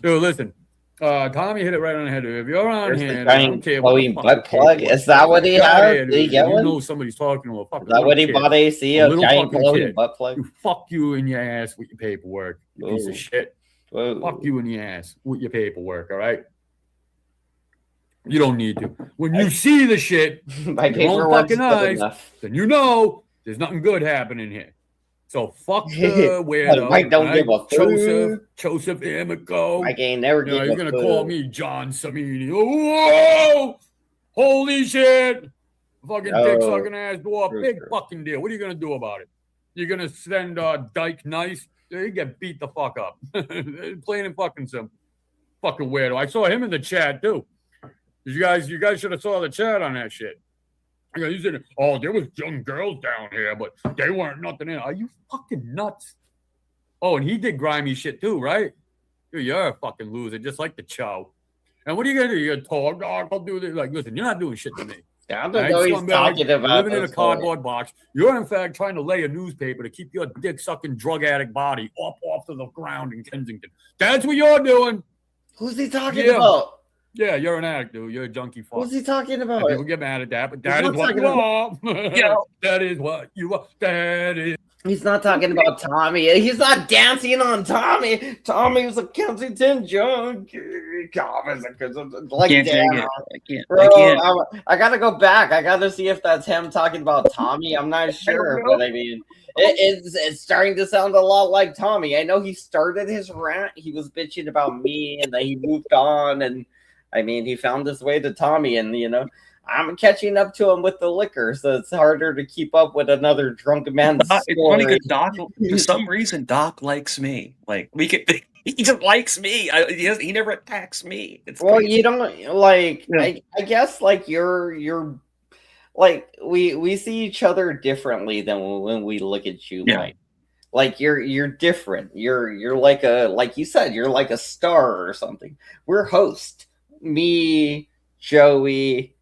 Dude, listen. Tommy hit it right on the head. If you're on here, I don't care what the butt plug. Is that what he has? Did he get one? You know somebody's talking to him. Is that what he bought? AC a giant glowing butt plug. Fuck you in your ass with your paperwork. You piece of shit. Whoa. Fuck you in your ass with your paperwork. All right. You don't need to. When you see the shit, my paperwork's fucking eyes, then you know there's nothing good happening here. So fuck the weirdo. Mike don't give a Joseph Amico. Mike ain't never give a You're gonna call me John Samini. Whoa! Holy shit! Fucking dick sucking ass dwarf. Big fucking deal. What are you gonna do about it? You're gonna send Dyke Nice? You get beat the fuck up. Plain and fucking simple. Fucking weirdo. I saw him in the chat too. You guys should have saw the chat on that shit. You said, there was young girls down here, but they weren't nothing in. Are you fucking nuts? Oh, and he did grimy shit too, right? Dude, you're a fucking loser, just like the Chow. And what are you gonna do? You're gonna talk, I'll do this. Like, listen, you're not doing shit to me. I don't know he's talking about living in a cardboard box. You're in fact trying to lay a newspaper to keep your dick sucking drug addict body up off to the ground in Kensington. That's what you're doing. Who's he talking about? Yeah, you're an addict, dude. You're a junkie fuck. What's he talking about? And people get mad at that, but that is what you are. That is what you are. That is. He's not talking about Tommy. He's not dancing on Tommy. Tommy's a Kensington junkie. Like, I gotta go back. I gotta see if that's him talking about Tommy. I'm not sure, but I mean, it's starting to sound a lot like Tommy. I know he started his rant. He was bitching about me, and then he moved on, and I mean, he found his way to Tommy, and I'm catching up to him with the liquor, so it's harder to keep up with another drunk man's story. It's funny because Doc, for some reason, Doc likes me. Like he just likes me. He never attacks me. It's crazy. You don't like. Yeah. I guess like you're like we see each other differently than when we look at you, Mike. Like you're different. You're like you said, you're like a star or something. We're hosts. Me, Joey,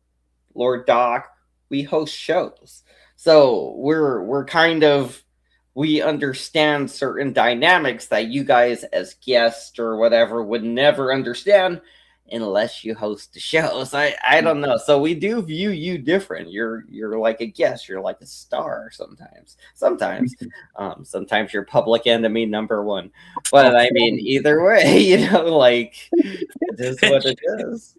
Lord Doc, we host shows. So we're kind of, we understand certain dynamics that you guys as guests or whatever would never understand unless you host the shows. I don't know. So we do view you different. You're like a guest. You're like a star sometimes. Sometimes you're public enemy number one. But I mean, either way, like it is what it is.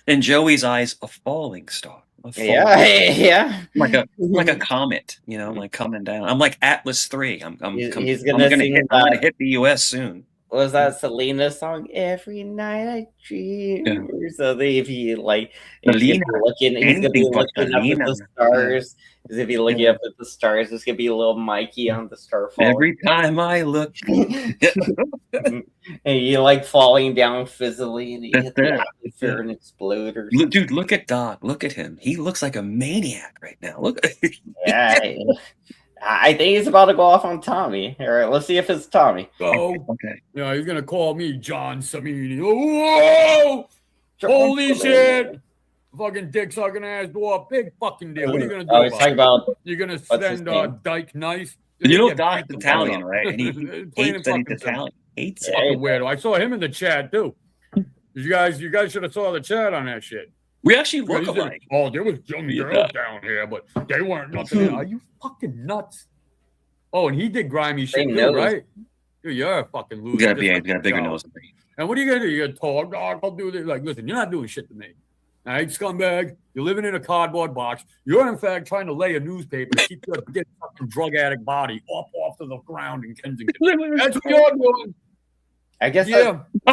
In Joey's eyes, a falling star. Yeah. Like a comet, like coming down. I'm like Atlas 3. I'm gonna hit the US soon. Was that Selena's song? Every night I dream. Yeah. So if you like, he's gonna be looking up at the stars. He's gonna be looking up at the stars. It's gonna be a little Mikey on the star falling. Every time I look, and you like falling down fizzily, and you hit the atmosphere and explode. Dude, look at Doc. Look at him. He looks like a maniac right now. Look. I think he's about to go off on Tommy. All right, let's see if it's Tommy. Oh, okay. Yeah, he's gonna call me John Samini. Whoa! Holy shit! Fucking dick sucking ass dwarf. Big fucking deal. What are you gonna do about it? You're gonna send Dyke Nice. Doc's Italian, right? And he hates that he's Italian. Hates fucking weirdo. I saw him in the chat too. You guys should have saw the chat on that shit. We actually look alike. Oh, there was young girls down here, but they weren't nothing. Are you fucking nuts? Oh, and he did grimy shit too, right? Dude, you're a fucking loser. You got a bigger nose than me. And what are you gonna do? You're gonna talk, oh, I'll do this. Like, listen, you're not doing shit to me. All right, scumbag. You're living in a cardboard box. You're in fact trying to lay a newspaper to keep your dead fucking drug addict body off to the ground in Kensington. That's what you're doing. I guess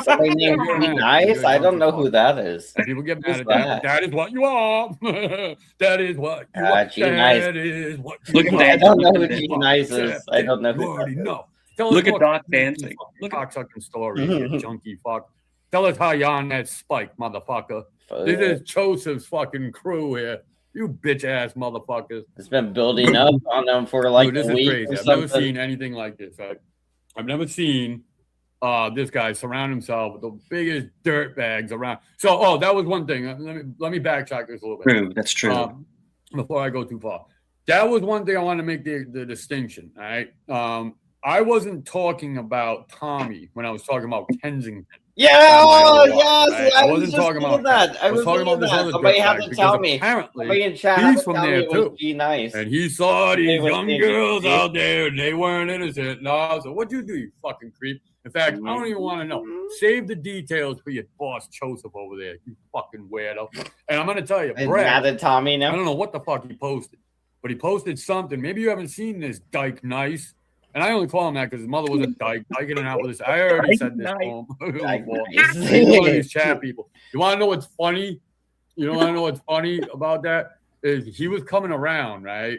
somebody named G Nice. I don't know who that is. People get mad at that. That is what you are. That is what you are. G Nice. That is what you are. I don't know who G Nice is. I don't know who you already know. Look at Doc dancing. Look at cocksucking story, you junkie fuck. Tell us how you're on that spike, motherfucker. This is Joseph's fucking crew here. You bitch ass motherfuckers. It's been building up on them for like this a week. Is crazy. I've never seen anything like this. I've never seen this guy surround himself with the biggest dirt bags around. So, that was one thing. Let me backtrack this a little bit. True, that's true. Before I go too far, that was one thing I want to make the distinction. All right. I wasn't talking about Tommy when I was talking about Kensington. Yeah, yes. I wasn't talking about that. I was talking about this other Somebody had to tell me. Apparently, in chat he's from there too. Nice. And he saw these young girls out there, and they weren't innocent. No, so what'd you do, you fucking creep? In fact, I don't even want to know. Save the details for your boss Joseph over there, you fucking weirdo. And I'm gonna tell you, Brad. Mad at Tommy now. I don't know what the fuck he posted, but he posted something. Maybe you haven't seen this dyke nice. And I only call him that because his mother was a dyke. Dyking out with this. I already said this to him. These chat people. You want to know what's funny? You want to know what's funny about that? Is he was coming around, right?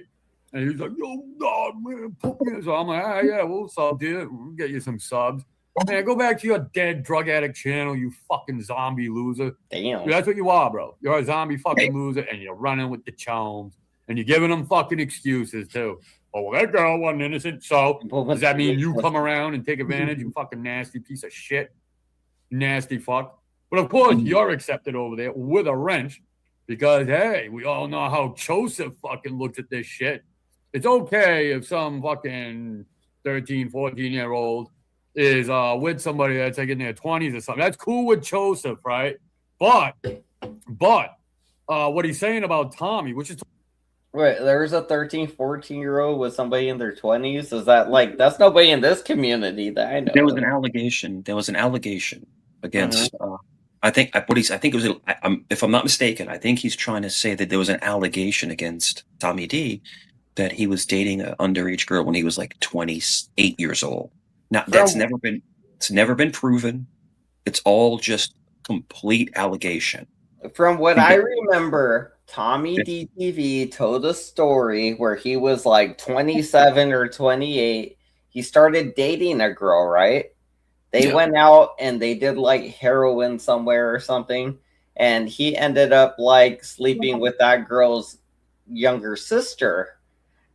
And he was like, yo, God, man, put me. So I'm like, yeah, we'll sub you. We'll get you some subs. Man, go back to your dead drug addict channel, you fucking zombie loser. Damn. That's what you are, bro. You're a zombie fucking loser, and you're running with the chomes. And you're giving them fucking excuses, too. Oh, well, that girl wasn't innocent. So does that mean you come around and take advantage, you fucking nasty piece of shit? Nasty fuck. But, of course, you're accepted over there with a wrench because, hey, we all know how Joseph fucking looks at this shit. It's okay if some fucking 13, 14-year-old is with somebody that's like in their 20s or something. That's cool with Joseph, right? But what he's saying about Tommy, which is... Wait, there's a 13, 14-year-old with somebody in their 20s? Is that like, that's nobody in this community that I know. There was an allegation against, I think it was, if I'm not mistaken, I think he's trying to say that there was an allegation against Tommy D that he was dating an underage girl when he was like 28 years old. Now, it's never been proven. It's all just complete allegation. From what I remember, Tommy DTV told a story where he was like 27 or 28. He started dating a girl, right? They went out and they did like heroin somewhere or something. And he ended up like sleeping with that girl's younger sister.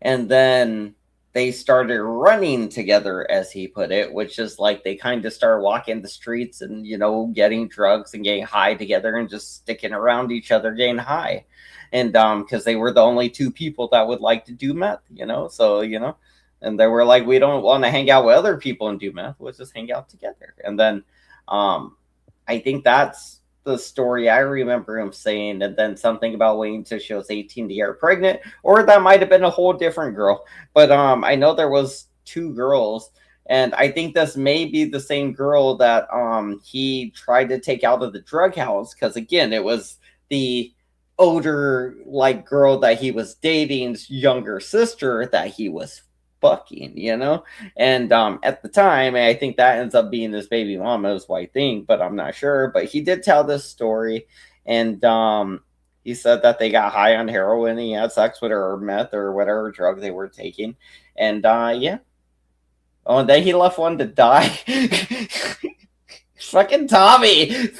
And then they started running together, as he put it, which is like they kind of started walking the streets and, you know, getting drugs and getting high together and just sticking around each other, getting high. And because they were the only two people that would like to do meth, you know, so, you know, and they were like, we don't want to hang out with other people and do meth. Let's just hang out together. And then I think that's the story I remember him saying, and then something about waiting till she was 18 to get her pregnant, or that might have been a whole different girl. But I know there was two girls, and I think this may be the same girl that he tried to take out of the drug house, because again, it was the older like girl that he was dating's younger sister that he was fucking, you know. And at the time, I think that ends up being his baby mama is what I think, but I'm not sure. But he did tell this story, and he said that they got high on heroin, he had sex with her, or meth, or whatever drug they were taking. And yeah. Oh, and then he left one to die. Fucking Tommy,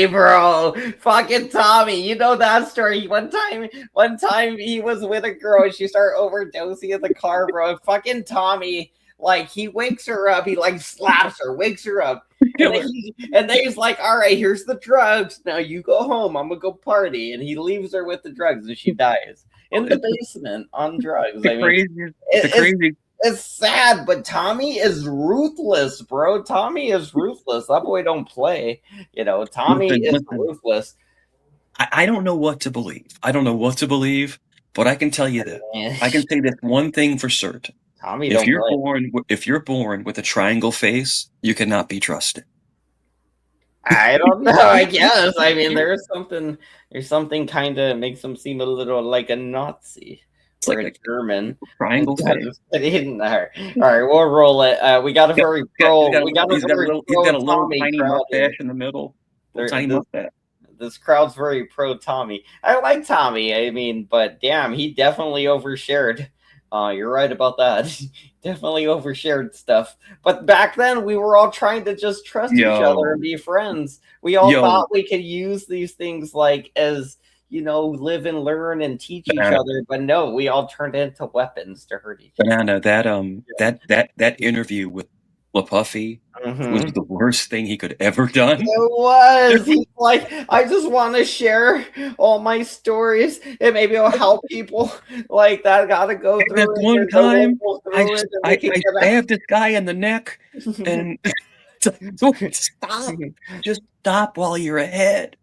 bro. Fucking Tommy. You know that story. One time he was with a girl and she started overdosing in the car, bro. Fucking Tommy, like, he wakes her up. He like slaps her, wakes her up. And then he's like, all right, here's the drugs. Now you go home. I'm going to go party. And he leaves her with the drugs and she dies in the basement on drugs. The it's sad, but Tommy is ruthless, bro. Tommy is ruthless. That boy don't play. Tommy is ruthless. I don't know what to believe. But I can tell you this. I can say this one thing for certain. Tommy, if you're born with a triangle face, you cannot be trusted. I don't know. I guess. I mean, there's something kind of makes him seem a little like a Nazi. It's like a German triangle face. All right, we'll roll it. We got a very pro. He's got a little tiny mustache in the middle. Tiny mustache. This crowd's very pro Tommy. I like Tommy. I mean, but damn, he definitely overshared. You're right about that. Definitely overshared stuff. But back then, we were all trying to just trust each other and be friends. We all thought we could use these things like as live and learn and teach each other. But no, we all turned into weapons to hurt each other. Banana, that interview with LaPuffy was the worst thing he could ever done. It was. He's like, I just want to share all my stories, and maybe it'll help people like that. Got to go through it. One time, I stabbed this guy in the neck, and stop. Just stop while you're ahead.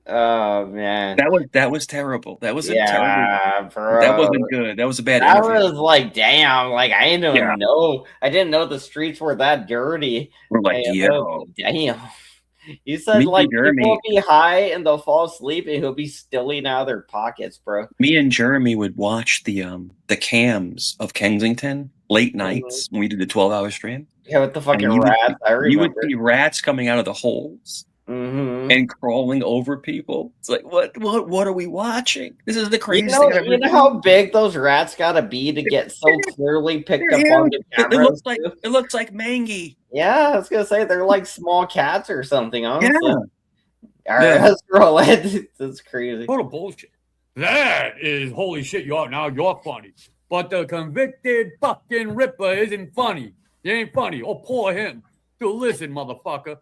Oh man, that was terrible. That was terrible. Bro. That wasn't good. That was a bad. That interview. Was like, damn. Like I didn't know. I didn't know the streets were that dirty. We're like, damn. You said like people will be high and they'll fall asleep and he'll be stealing out of their pockets, bro. Me and Jeremy would watch the cams of Kensington late nights when we did the 12-hour stream. Yeah, with the fucking rats. I remember. You would see rats coming out of the holes. And crawling over people. It's like, what are we watching? This is the craziest thing I've ever seen. How big those rats gotta be to get so clearly picked up on the camera? It looks like Mangy. Yeah, I was gonna say they're like small cats or something, honestly. Yeah. All right, let's roll it. That's crazy. Total bullshit. That is holy shit. You're funny. But the convicted fucking Ripper isn't funny. He ain't funny. Oh, poor him. Dude, listen, motherfucker.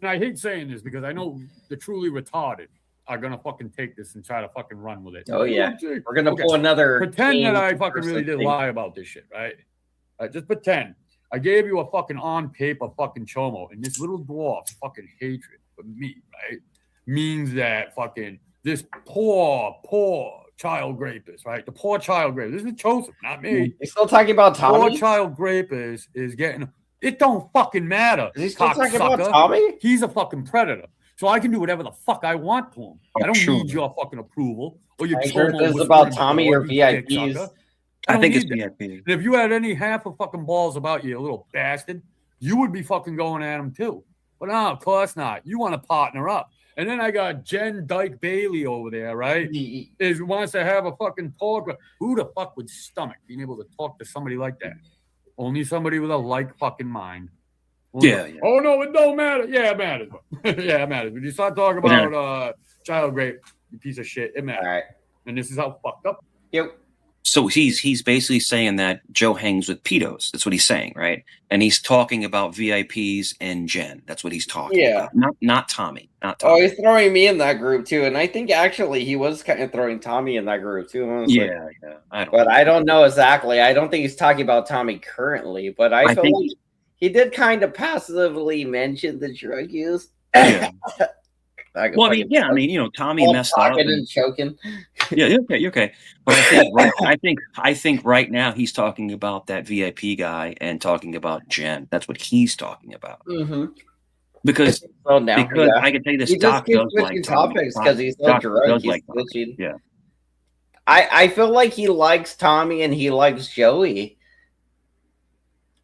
And I hate saying this because I know the truly retarded are gonna fucking take this and try to fucking run with it. Oh yeah, we're gonna pull another. Pretend that I fucking really did lie about this shit, right? Just pretend. I gave you a fucking on paper fucking chomo, and this little dwarf's fucking hatred for me, right, means that fucking this poor child rapist, right? The poor child rapist. This is Joseph, not me. You're still talking about Tommy? Poor child rapist is getting. It don't fucking matter. Is he still talking about Tommy? He's a fucking predator. So I can do whatever the fuck I want to him. I don't need your fucking approval. Or your sure this is about Tommy or VIPs. I think it's VIP. And if you had any half of fucking balls about you, little bastard, you would be fucking going at him too. But no, of course not. You want to partner up. And then I got Jen Dyke Bailey over there, right? Wants to have a fucking talk. Who the fuck would stomach being able to talk to somebody like that? Only somebody with a like fucking mind. Yeah. Oh no, it don't matter. Yeah, it matters. Yeah, it matters. When you start talking about child rape, you piece of shit, it matters. All right. And this is how fucked up. Yep. So he's basically saying that Joe hangs with pedos. That's what he's saying, right? And he's talking about VIPs and Jen. That's what he's talking about. Not Tommy. Oh, he's throwing me in that group too. And I think actually he was kind of throwing Tommy in that group too. Honestly. Yeah. I don't know exactly. I don't think he's talking about Tommy currently, but I feel like he did kind of passively mention the drug use. Yeah. Tommy messed up and choking. Yeah, you're okay. But I think right now he's talking about that VIP guy and talking about Jen. That's what he's talking about. Mm-hmm. Because I can tell you this. He just keeps switching topics because he's so drunk. He's switching. Yeah. I feel like he likes Tommy and he likes Joey.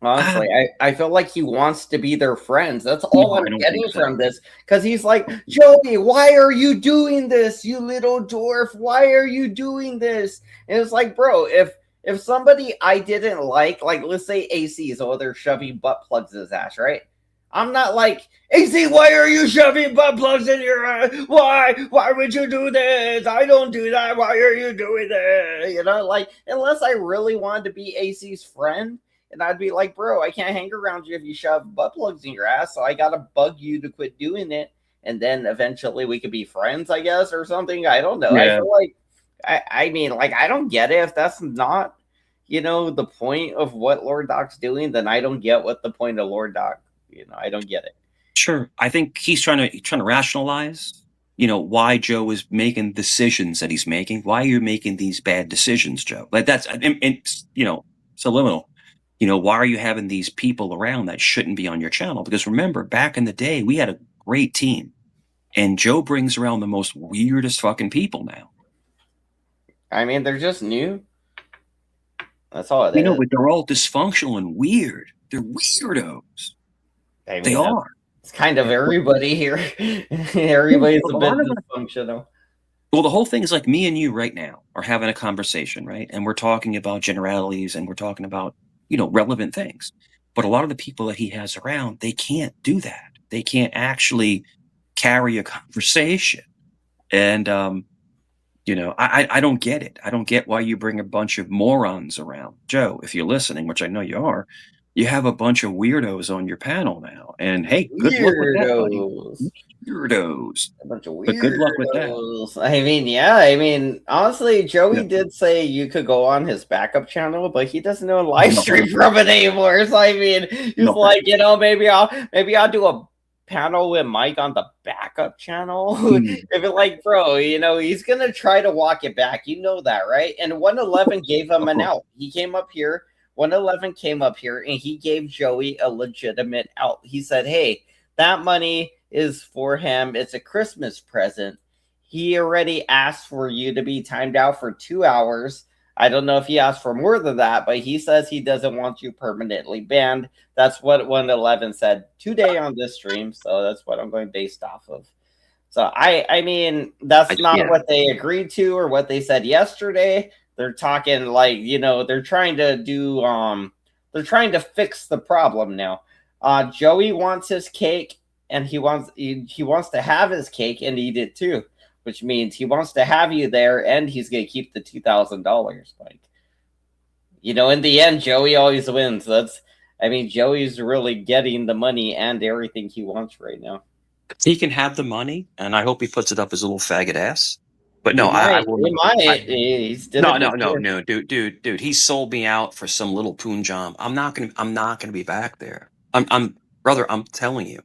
Honestly, I feel like he wants to be their friends. That's all I'm getting from this. Because he's like, Joey, why are you doing this, you little dwarf? Why are you doing this? And it's like, bro, if somebody I didn't like let's say AC is over there shoving butt plugs in his ass, right? I'm not like, AC, why are you shoving butt plugs in your ass? Why? Why would you do this? I don't do that. Why are you doing this? You know, like, unless I really wanted to be AC's friend. And I'd be like, bro, I can't hang around you if you shove butt plugs in your ass. So I got to bug you to quit doing it. And then eventually we could be friends, I guess, or something. I don't know. Yeah. I feel like, I mean, like, I don't get it if that's not, the point of what Lord Doc's doing, then I don't get what the point of Lord Doc. I don't get it. Sure, I think he's trying to rationalize, why Joe is making decisions that he's making. Why are you making these bad decisions, Joe? Like that's subliminal. Why are you having these people around that shouldn't be on your channel? Because remember, back in the day, we had a great team, and Joe brings around the most weirdest fucking people now. I mean, they're just new. That's all it is. But they're all dysfunctional and weird. They're weirdos. They are. It's kind of everybody here. Everybody's a bit dysfunctional. Well, the whole thing is like me and you right now are having a conversation, right? And we're talking about generalities and we're talking about, relevant things. But a lot of the people that he has around, they can't do that. They can't actually carry a conversation. And, I don't get it. I don't get why you bring a bunch of morons around. Joe, if you're listening, which I know you are, you have a bunch of weirdos on your panel now. And hey, good luck with that, buddy. Weirdos. A bunch of weirdos. But good luck with that. I mean, honestly, Joey did say you could go on his backup channel, but he doesn't know live stream from it anymore. So I mean, he's like, maybe I'll do a panel with Mike on the backup channel. If it like, bro, he's gonna try to walk it back. You know that, right? And 111 gave him an out. He came up here. 111 came up here and he gave Joey a legitimate out. He said, hey, that money is for him. It's a Christmas present. He already asked for you to be timed out for 2 hours. I don't know if he asked for more than that, but he says he doesn't want you permanently banned. That's what 111 said today on this stream. So that's what I'm going based off of. So I mean, that's not what they agreed to or what they said yesterday. They're talking like, they're trying to do, they're trying to fix the problem now. Joey wants his cake and he wants to have his cake and eat it too, which means he wants to have you there and he's going to keep the $2,000. Like, in the end, Joey always wins. Joey's really getting the money and everything he wants right now. He can have the money and I hope he puts it up his little faggot ass. But no, he might. No, dude. He sold me out for some little punjab. I'm not gonna be back there. I'm telling you.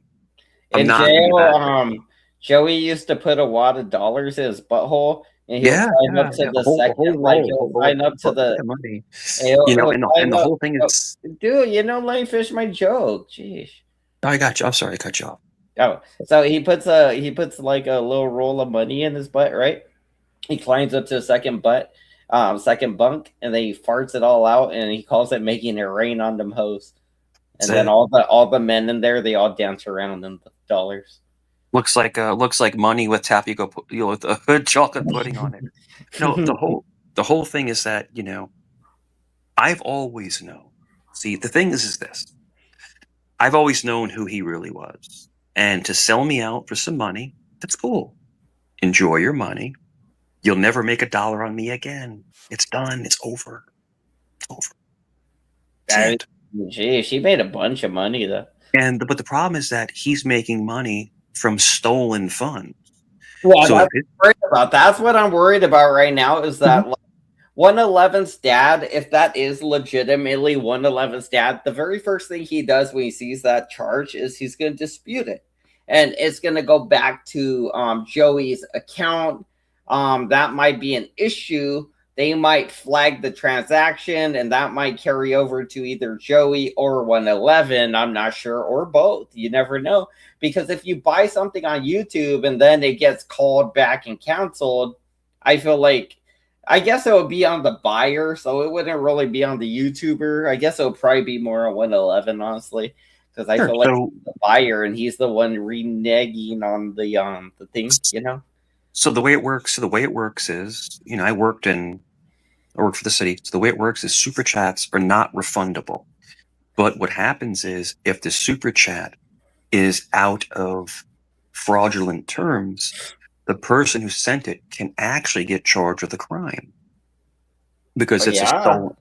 In jail, Joey used to put a wad of dollars in his butthole, and he'll sign up to the second, like he'll sign up to the money. And the whole thing is, dude. Let me finish my joke. Jeez. I got you. I'm sorry, I cut you off. Oh, so he puts like a little roll of money in his butt, right? He climbs up to the second bunk, and then he farts it all out, and he calls it making it rain on them hoes. And then all the men in there, they all dance around in the dollars. Looks like money with tapioca, with a chocolate pudding on it. No, the whole thing is that I've always known. See, the thing is this: I've always known who he really was, and to sell me out for some money, that's cool. Enjoy your money. You'll never make $1 on me again. It's done. It's over. It's over. Gee, she made a bunch of money though. But the problem is that he's making money from stolen funds. Well, that's what I'm worried about right now. Is that 111's dad? If that is legitimately 111's dad, the very first thing he does when he sees that charge is he's going to dispute it, and it's going to go back to Joey's account. That might be an issue. They might flag the transaction, and that might carry over to either Joey or 111. I'm not sure, or both. You never know. Because if you buy something on YouTube and then it gets called back and canceled, I feel like, I guess it would be on the buyer, so it wouldn't really be on the YouTuber. I guess it would probably be more on 111, honestly. Because I feel like he's the buyer, and he's the one reneging on the thing, So the way it works is, I work for the city. So the way it works is super chats are not refundable. But what happens is if the super chat is out of fraudulent terms, the person who sent it can actually get charged with a crime because it's a stolen.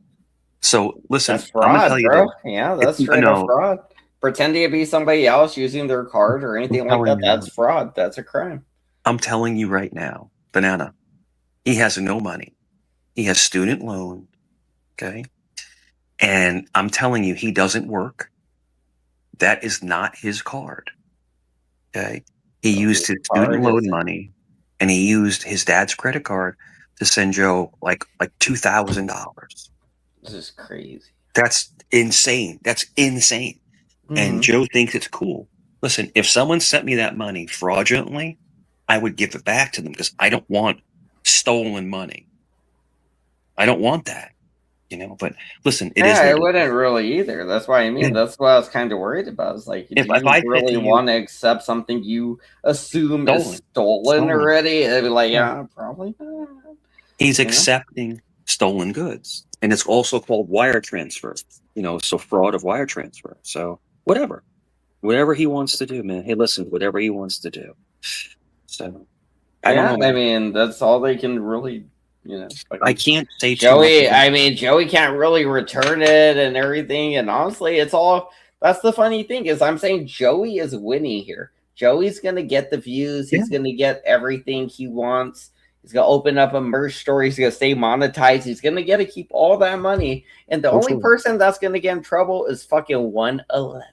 So listen, that's fraud, I'm gonna tell you bro. Yeah, that's straight up fraud. Pretending to be somebody else using their card or anything like that, that's fraud. That's a crime. I'm telling you right now, Banana, he has no money. He has student loan. Okay. And I'm telling you, he doesn't work. That is not his card. Okay. He used his student loan money, and he used his dad's credit card to send Joe like $2,000. This is crazy. That's insane. That's insane. Mm-hmm. And Joe thinks it's cool. Listen, if someone sent me that money fraudulently, I would give it back to them because I don't want stolen money. I don't want that. But listen, it is. I wouldn't really either. That's why that's what I was kind of worried about. It's like, if I really want to accept something you assume is stolen already? It'd be like, yeah, probably not. He's accepting stolen goods, and it's also called wire transfer. So fraud of wire transfer. So whatever he wants to do, man. Hey, listen, whatever he wants to do. So I don't know. I mean, that's all they can really. I can't say Joey. I mean, Joey can't really return it and everything. And honestly, it's all. That's the funny thing is, I'm saying Joey is winning here. Joey's gonna get the views. He's gonna get everything he wants. He's gonna open up a merch store. He's gonna stay monetized. He's gonna get to keep all that money. And the only person that's gonna get in trouble is fucking 111.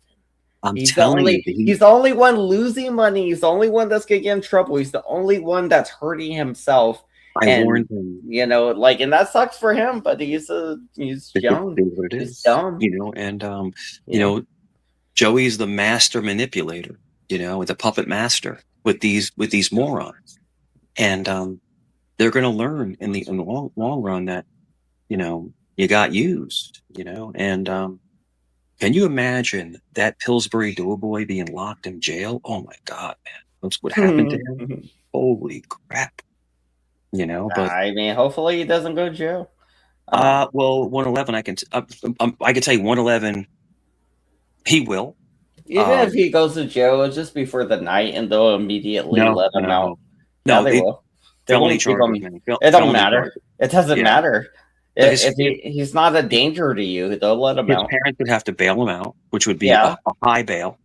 He's the only one losing money. He's the only one that's gonna get in trouble. He's the only one that's hurting himself. I warned him. And that sucks for him, but he's young. He's dumb. Joey's the master manipulator, the puppet master with these morons. And they're gonna learn in the long run that, you got used, and can you imagine that Pillsbury Doughboy being locked in jail? Oh my God, man. That's what happened to him. Holy crap. But I mean, hopefully he doesn't go to jail. Well, 111, I can tell you 111, he will. Even if he goes to jail, it'll just be for the night, and they'll immediately let him out. No, they will. Felony charges. It don't matter. It doesn't matter. If he's not a danger to you, they'll let him out. His parents would have to bail him out, which would be a high bail.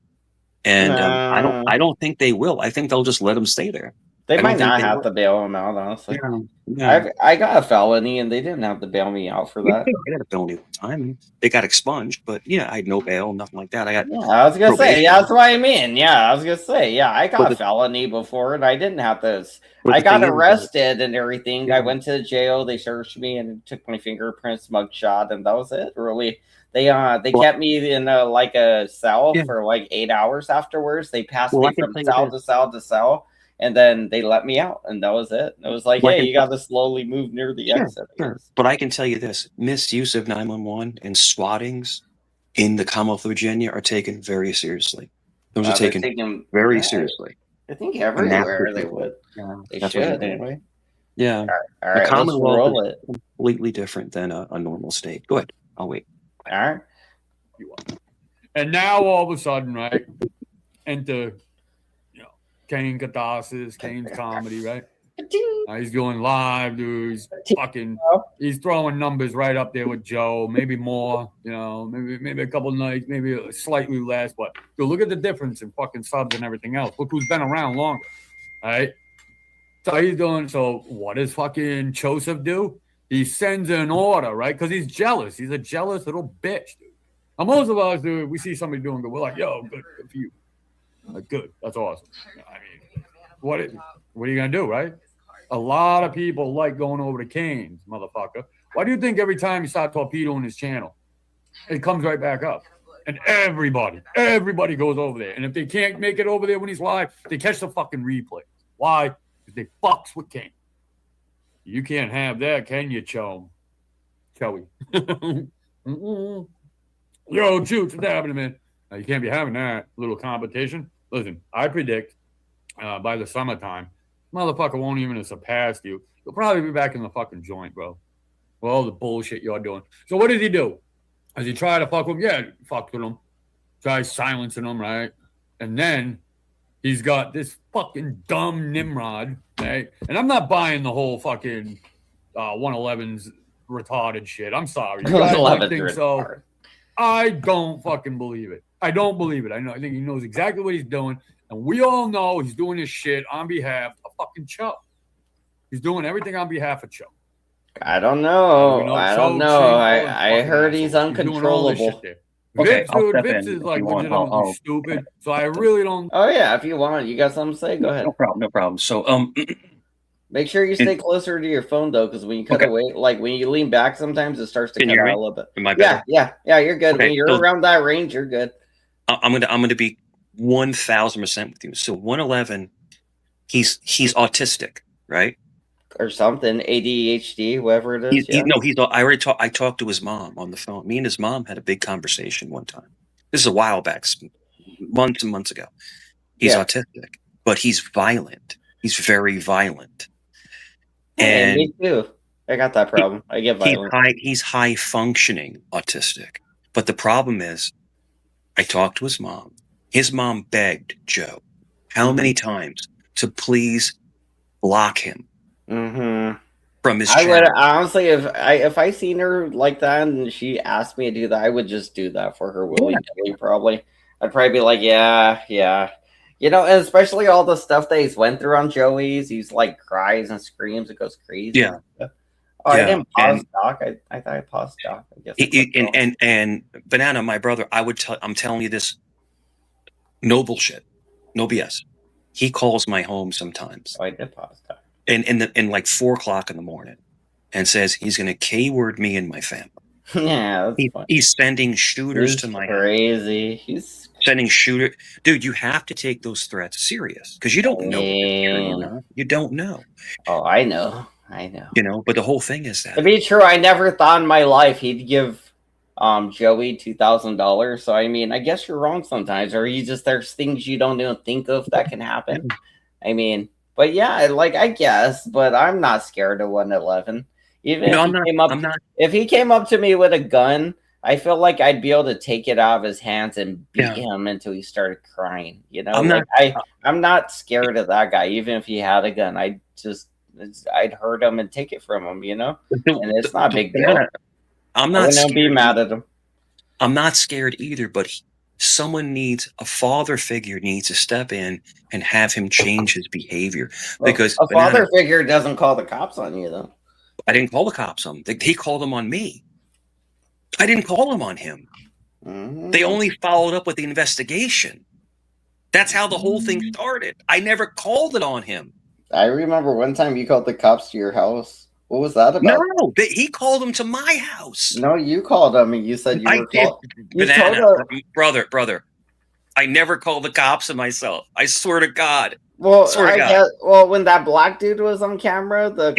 And I don't think they will. I think they'll just let him stay there. They might not have to bail him out, honestly. Yeah. I got a felony, and they didn't have to bail me out for that. I got a felony one time. They got expunged, but I had no bail, nothing like that. I was gonna say, that's what I mean. Yeah, I was gonna say, I got a felony before, and I didn't have to. I got arrested and everything. I went to jail. They searched me and took my fingerprints, mugshot, and that was it. Really, they kept me in a cell for 8 hours afterwards. They passed me from cell to cell to cell. And then they let me out, and that was it. It was like, hey, you got to slowly move near the exit. Sure. But I can tell you this: misuse of 911 and swattings in the Commonwealth of Virginia are taken very seriously. Those are taken very seriously. I think everywhere they would. They should anyway. Yeah. All right. The Commonwealth is completely different than a normal state. Go ahead. I'll wait. All right. And now all of a sudden, right, enter Kane Catharsis, Kane's comedy, right? He's going live, dude. He's throwing numbers right up there with Joe, maybe more, maybe a couple nights, maybe slightly less. But dude, look at the difference in fucking subs and everything else. Look who's been around longer, right? So he's doing. So what does fucking Joseph do? He sends an order, right? Because he's jealous. He's a jealous little bitch, dude. Now, most of us, dude, we see somebody doing good, we're like, yo, good for you. Like, good. That's awesome. I mean, what are you going to do, right? A lot of people like going over to Kane's, motherfucker. Why do you think every time you start torpedoing his channel, it comes right back up? And everybody goes over there. And if they can't make it over there when he's live, they catch the fucking replay. Why? Because they fucks with Kane. You can't have that, can you, Joey? Yo, Chooch, what's happening, man? You can't be having that little competition. Listen, I predict by the summertime, motherfucker won't even have surpassed you. You'll probably be back in the fucking joint, bro. With all the bullshit you're doing. So what does he do? Does he try to fuck with him? Yeah, fuck with him. Try silencing him, right? And then he's got this fucking dumb Nimrod, right? And I'm not buying the whole fucking 111's retarded shit. I'm sorry. You guys don't think so? I don't fucking believe it. I don't believe it. I think he knows exactly what he's doing. And we all know he's doing this shit on behalf of fucking Cho. He's doing everything on behalf of Cho. I don't know. I don't know. I heard he's uncontrollable. Okay, Vince is like legitimately stupid, so I really don't. Oh yeah, if you want, you got something to say? Go ahead. No problem. So make sure you stay closer to your phone though, because when you cut away, like when you lean back, sometimes it starts to cut out a little bit. Am I better? Yeah, you're good. Okay, when you're around that range, you're good. I'm gonna be 1,000% with you. So 111, he's autistic, right? Or something, ADHD, whatever it is. I talked to his mom on the phone. Me and his mom had a big conversation one time. This is a while back, months and months ago. He's autistic, but he's violent. He's very violent. And me too. I got that problem. I get violent. He's high functioning autistic. But the problem is, I talked to his mom. His mom begged Joe how many times to please block him from his channel. I would honestly, if I seen her like that and she asked me to do that, I would just do that for her willy-nilly. Probably, I'd probably be like, yeah. You know, and especially all the stuff that he's went through on Joey's. He's like cries and screams and goes crazy. Yeah. I didn't pause Doc. I thought I paused Doc. I guess. And Banana, my brother, I'm telling you this. No bullshit, no BS. He calls my home sometimes. I did pause Doc. In like 4 o'clock in the morning, and says he's going to K-word me and my family. Yeah, he's sending shooters to my crazy. House. He's sending shooter. Dude, you have to take those threats serious because you don't know. You don't know. Oh, I know. You know, but the whole thing is that to be true, I never thought in my life he'd give Joey $2,000. So I mean, I guess you're wrong sometimes, or there's things you don't even think of that can happen. I mean, but yeah, like I guess, but I'm not scared of 111. Even if he came up to me with a gun, I feel like I'd be able to take it out of his hands and beat him until he started crying. You know, I'm not scared of that guy, even if he had a gun. I'd hurt him and take it from him, you know? And it's not a big deal. I'm not scared. Be mad at him. I'm not scared either, but a father figure needs to step in and have him change his behavior. Because a father figure doesn't call the cops on you, though. I didn't call the cops on him. He called them on me. I didn't call them on him. They only followed up with the investigation. That's how the whole thing started. I never called it on him. I remember one time you called the cops to your house. What was that about? No, he called them to my house. No, you called them and you said you Brother. I never called the cops on myself. I swear to God. Well, when that black dude was on camera, that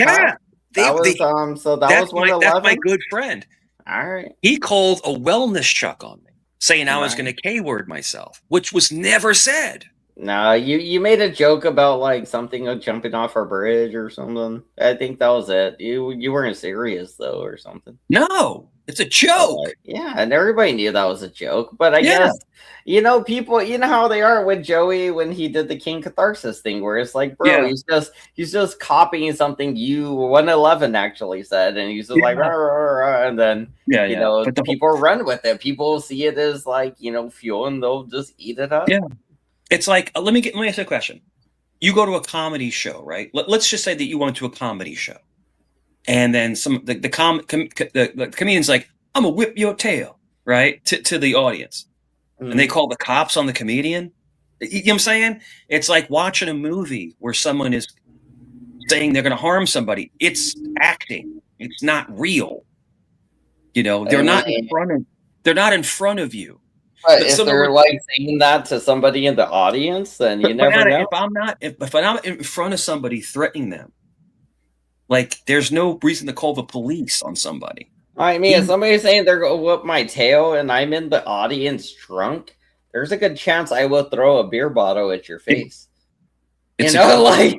was 111. That's my good friend. All right. He called a wellness check on me, saying I was going to K-word myself, which was never said. No, you made a joke about like something of jumping off a bridge or something. I think that was it. You weren't serious though, or something. No, it's a joke. Yeah, and everybody knew that was a joke. But I guess people, you know how they are with Joey when he did the King Catharsis thing, where it's like, bro, he's just copying something 111 actually said, and he's just like, rah, rah, rah, and then people run with it. People see it as like fuel, and they'll just eat it up. Yeah. It's like, let me ask you a question. You go to a comedy show, right? Let's just say that you went to a comedy show, and then the comedian's like, "I'm gonna whip your tail," right, to the audience, and they call the cops on the comedian. You know what I'm saying? It's like watching a movie where someone is saying they're going to harm somebody. It's acting. It's not real. You know, they're not in front of you. But if they're like saying that to somebody in the audience, then you never know. If I'm not in front of somebody threatening them, like there's no reason to call the police on somebody. I mean, if somebody's saying they're going to whip my tail and I'm in the audience drunk, there's a good chance I will throw a beer bottle at your face. I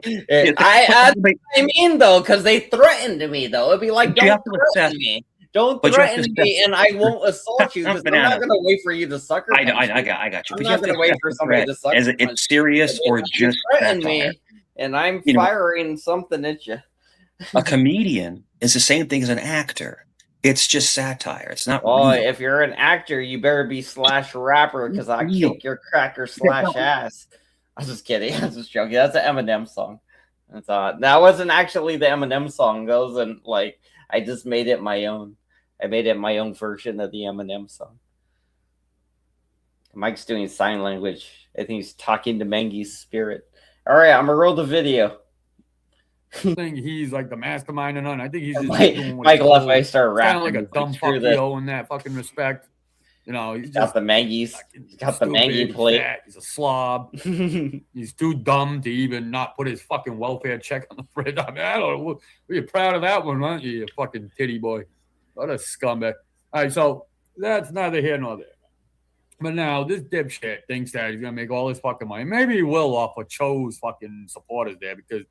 mean, though, because they threatened me, though. It'd be like, don't threaten me. Don't threaten me, and I won't assault you because I'm not going to wait for you to sucker punch me. I got you. I'm not going to wait for somebody to sucker punch me. Is it serious or just threaten me? And I'm firing something at you. A comedian is the same thing as an actor. It's just satire. It's not. Well, if you're an actor, you better be /rapper because I kick your cracker /ass. I'm just kidding. I'm just joking. That's an Eminem song. That wasn't actually the Eminem song. That wasn't like. I just made it my own. I made it my own version of the Eminem song. Mike's doing sign language. I think he's talking to Mangy's spirit. All right, I'm gonna roll the video. I think he's like the mastermind and none. I think he's just doing what Mike left. I start rapping. Kind of like a dumb fuck yo in that fucking respect. You know, he's got the Mangy's. He's got the Mangy plate. He's a slob. He's too dumb to even not put his fucking welfare check on the fridge. I mean, I don't know. You're proud of that one, aren't you? You fucking titty boy. What a scumbag. All right, so that's neither here nor there. But now this dipshit thinks that he's gonna make all this fucking money. Maybe he will off of Cho's fucking supporters there, because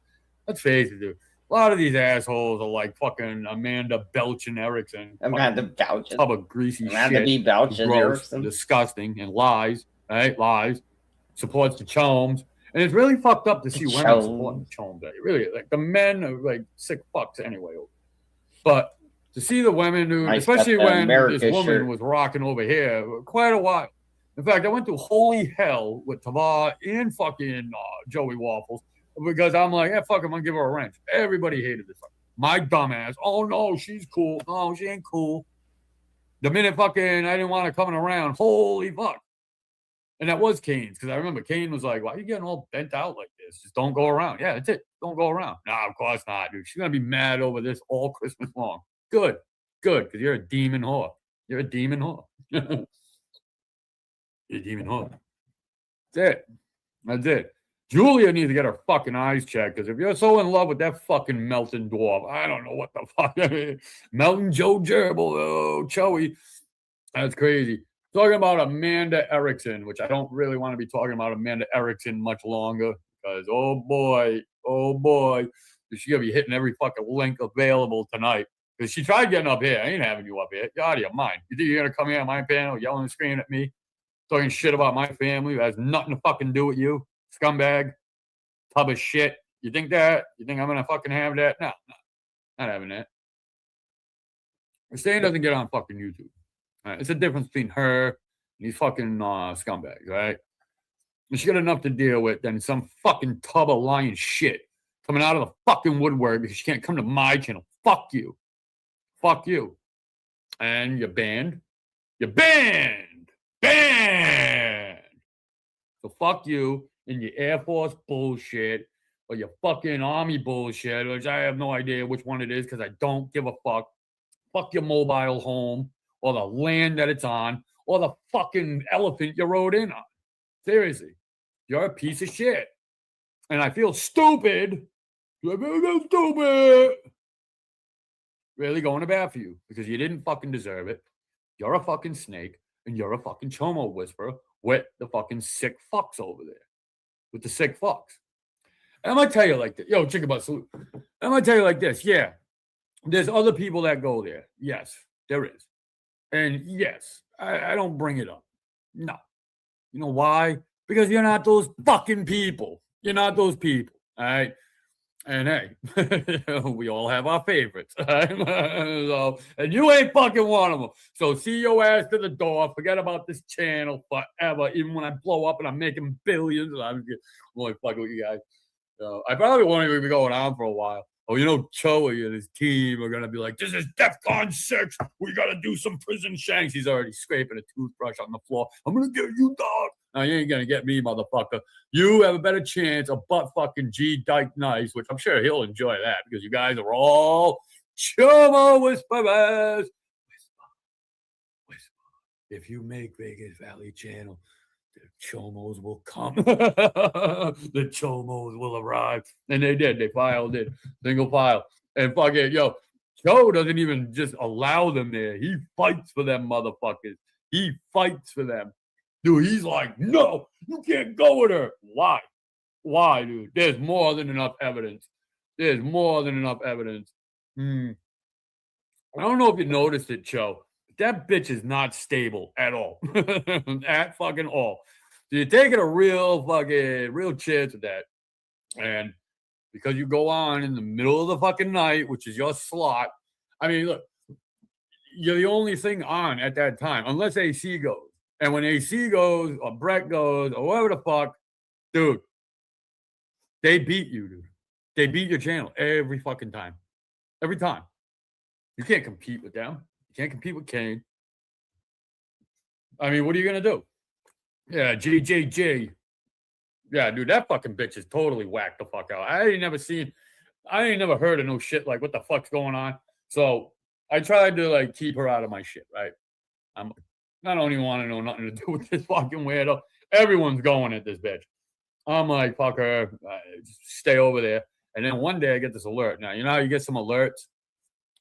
let's face it, dude. A lot of these assholes are like fucking Amanda Belchin Erickson. Amanda Belchin. Tub of greasy Amanda shit. B. Belchin gross, Erickson. Disgusting, and lies, right? Lies. Supports the Chomes. And it's really fucked up to see women supporting the Chomes. Really, like the men are like sick fucks anyway. But to see the women, dude, especially when this woman was rocking over here quite a while. In fact, I went through holy hell with Tavar and fucking Joey Waffles, because I'm like, yeah, fuck, I'm gonna give her a wrench. Everybody hated this. My dumbass. Oh no, she's cool. No, she ain't cool. The minute fucking I didn't want her coming around, holy fuck. And that was Kane's, because I remember Kane was like, why are you getting all bent out like this? Just don't go around. Yeah, that's it. Don't go around. Nah, of course not, dude. She's gonna be mad over this all Christmas long. Good, because you're a demon whore. You're a demon whore. You're a demon whore. That's it. Julia needs to get her fucking eyes checked, because if you're so in love with that fucking melting dwarf, I don't know what the fuck. Melting Joe Gerbil, oh, Choey. That's crazy. Talking about Amanda Erickson, which I don't really want to be talking about Amanda Erickson much longer, because oh boy, is she going to be hitting every fucking link available tonight. Because she tried getting up here. I ain't having you up here. You're out of your mind. You think you're going to come here on my panel yelling and screaming at me? Talking shit about my family that has nothing to fucking do with you? Scumbag. Tub of shit. You think that? You think I'm going to fucking have that? No, not having that. Stan doesn't get on fucking YouTube. Right? It's a difference between her and these fucking scumbags, right? And she got enough to deal with than some fucking tub of lying shit coming out of the fucking woodwork because she can't come to my channel. Fuck you. Fuck you. And you're banned. You're banned. Banned. So fuck you and your Air Force bullshit or your fucking Army bullshit, which I have no idea which one it is because I don't give a fuck. Fuck your mobile home or the land that it's on or the fucking elephant you rode in on. Seriously. You're a piece of shit. And I feel stupid. I feel stupid. Really going to bat for you because you didn't fucking deserve it. You're a fucking snake and you're a fucking chomo whisperer with the fucking sick fucks over there. With the sick fucks. And I'm going to tell you like this. Yo, chicken butt salute. I'm going to tell you like this. Yeah. There's other people that go there. Yes, there is. And yes, I don't bring it up. No. You know why? Because you're not those fucking people. You're not those people. All right. And hey, we all have our favorites. Right? So, and you ain't fucking one of them. So see your ass to the door. Forget about this channel forever. Even when I blow up and I'm making billions, I'm only fucking with you guys. So I probably won't even be going on for a while. Oh, you know, Choey and his team are going to be like, this is DEFCON 6. We got to do some prison shanks. He's already scraping a toothbrush on the floor. I'm going to get you, dog. No, you ain't going to get me, motherfucker. You have a better chance of butt fucking G Dyke Nice, which I'm sure he'll enjoy that because you guys are all chomo whisperers. Whisper. If you make Vegas Valley Channel, the chomos will come. The chomos will arrive. And they did. They filed it. Single file. And fuck it, yo. Cho doesn't even just allow them there. He fights for them motherfuckers. He fights for them. Dude, he's like, no, you can't go with her. Why? Why, dude? There's more than enough evidence. There's more than enough evidence. I don't know if you noticed it, Cho. That bitch is not stable at all. At fucking all. So you're taking a real chance with that. And because you go on in the middle of the fucking night, which is your slot. I mean, look, you're the only thing on at that time, unless AC goes. And when AC goes, or Brett goes, or whatever the fuck, dude, they beat you, dude. They beat your channel every fucking time. Every time. You can't compete with them. You can't compete with Kane. I mean, what are you gonna do? Yeah, JJJ. Yeah, dude, that fucking bitch is totally whacked the fuck out. I ain't never heard of no shit like what the fuck's going on. So I tried to like keep her out of my shit, right? I don't even want to know nothing to do with this fucking weirdo. Everyone's going at this bitch. I'm like, fuck her, stay over there. And then one day I get this alert. Now, you know how you get some alerts?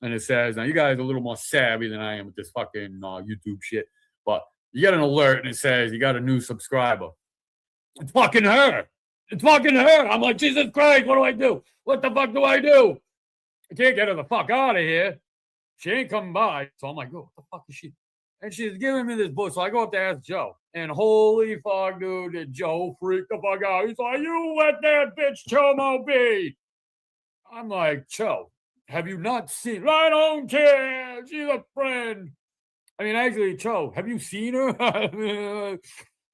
And it says, now you guys are a little more savvy than I am with this fucking YouTube shit. But you get an alert and it says you got a new subscriber. It's fucking her. It's fucking her. I'm like, Jesus Christ, what do I do? What the fuck do I do? I can't get her the fuck out of here. She ain't coming by. So I'm like, oh, what the fuck is she? And she's giving me this book. So I go up to ask Joe. And holy fuck, dude, did Joe freak the fuck out. He's like, you let that bitch Chomo be. I'm like, Joe, have you not seen? I don't care. She's a friend. I mean, actually, Joe, have you seen her?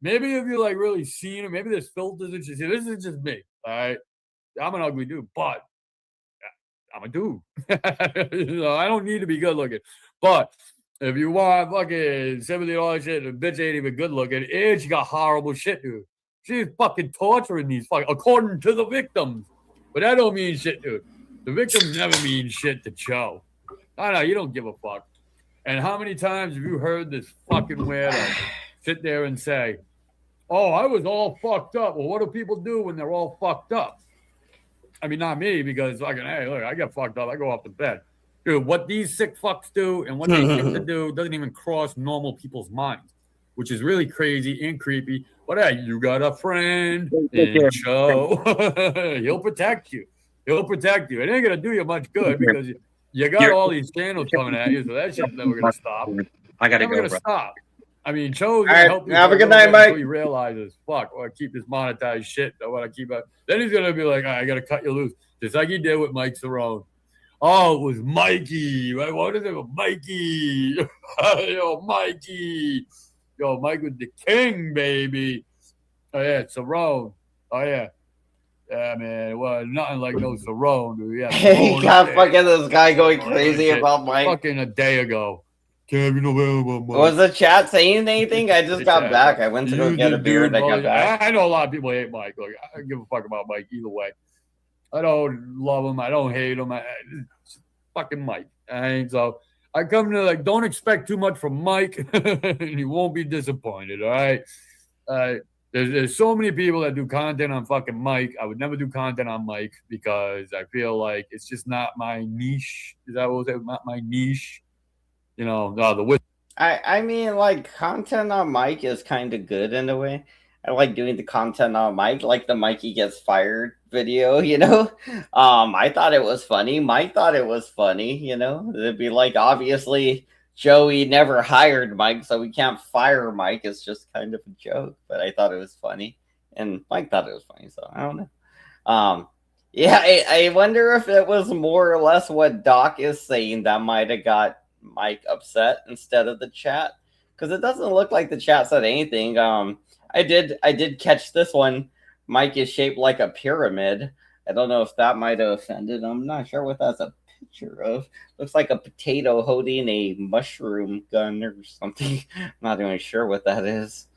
Maybe if you like really seen her, maybe there's filters and shit. This is just me. All right. I'm an ugly dude, but I'm a dude. So I don't need to be good looking. But if you want fucking $70 shit, the bitch ain't even good looking, and she got horrible shit, dude. She's fucking torturing these fucking, according to the victims. But that don't mean shit, dude. The victims never mean shit to Joe. No, you don't give a fuck. And how many times have you heard this fucking weirdo sit there and say, oh, I was all fucked up. Well, what do people do when they're all fucked up? I mean, not me, because fucking, hey, look, I get fucked up. I go off to bed. Dude, what these sick fucks do and what they get to do doesn't even cross normal people's minds, which is really crazy and creepy. But hey, you got a friend in Joe. He'll protect you. He'll protect you. It ain't going to do you much good because you got all these channels coming at you, so that shit's never going to stop. I got to go, never going to stop. I mean, Joe's going to help you. Have a good night, Mike. Until he realizes, fuck, I keep this monetized shit. I want to keep it. Then he's going to be like, I got to cut you loose. Just like he did with Mike Cerrone. Oh, it was Mikey. Right? What is it with Mikey? Yo, Mikey. Yo, Mike was the king, baby. Oh, yeah, Cerrone. Oh, yeah. Yeah, man. Well, nothing like no Cerrone, dude. Yeah, he got fucking this guy going crazy about Mike. Fucking a day ago. Can't be no about Mike. Was the chat saying anything? I just got back. I went to go get a beer and I got back. I know a lot of people hate Mike. Look, I don't give a fuck about Mike either way. I don't love him. I don't hate him. Fucking Mike. And so I come to like, don't expect too much from Mike, and you won't be disappointed. All right. There's so many people that do content on fucking Mike. I would never do content on Mike because I feel like it's just not my niche. Is that what it was? Not my niche. You know, I mean, like, content on Mike is kind of good in a way. I like doing the content on Mike, like the Mikey gets fired video, you know? I thought it was funny. Mike thought it was funny, you know? It'd be like, obviously, Joey never hired Mike, so we can't fire Mike. It's just kind of a joke, but I thought it was funny. And Mike thought it was funny, so I don't know. Yeah, I wonder if it was more or less what Doc is saying that might have got Mike upset instead of the chat. Because it doesn't look like the chat said anything. I did catch this one. Mike is shaped like a pyramid. I don't know if that might have offended him. I'm not sure what that's a picture of. Looks like a potato holding a mushroom gun or something. I'm not even sure what that is.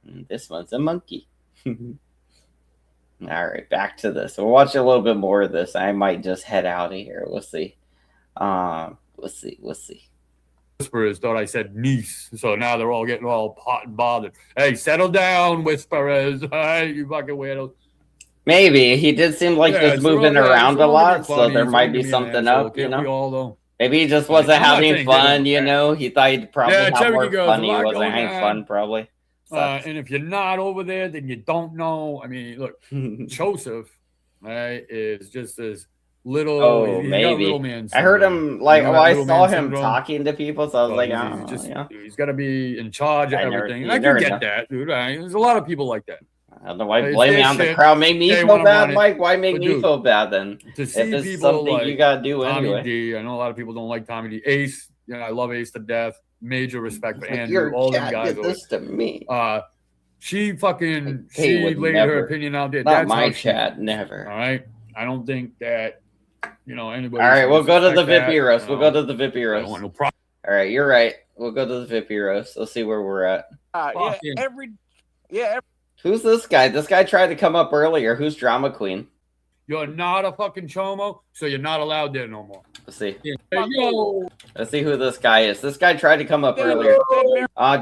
This one's a monkey. All right, back to this. We'll watch a little bit more of this. I might just head out of here. We'll see. We'll see. Whisperers thought I said niece, so now they're all getting all hot and bothered. Hey, settle down, Whisperers. Hey, you fucking weirdos. Maybe he did seem like he's moving around a lot, so there might be something up, you know. Maybe he just wasn't having fun, you know. He thought he'd probably have more fun. He wasn't having fun, probably. And if you're not over there, then you don't know. I mean, look, Joseph, right, is just as little. Oh, maybe. Little man I heard him like, I saw him talking to people, so I was like, oh, he's got to be in charge of everything. I can get that, dude. Right? There's a lot of people like that. I don't know why blame me on the crowd. Make me feel bad, Mike. Why make me feel bad then? To see if it's people something like you gotta do Tommy anyway. D, I know a lot of people don't like Tommy D. Ace, you know, I love Ace to death. Major respect for Andrew. Your all them cat guys. did this to me. She fucking she laid her opinion out there. Not That's my chat, never. All right. I don't think that Anybody. All right, we'll go to the Vippy roast. We'll go to the Vippy roast. I don't want no problem. All right, you're right. We'll go to the Vippy roast. Let's see where we're at. Who's this guy? This guy tried to come up earlier. Who's Drama Queen? You're not a fucking chomo, so you're not allowed there no more. Let's see. Hey, yo. Let's see who this guy is. This guy tried to come up earlier.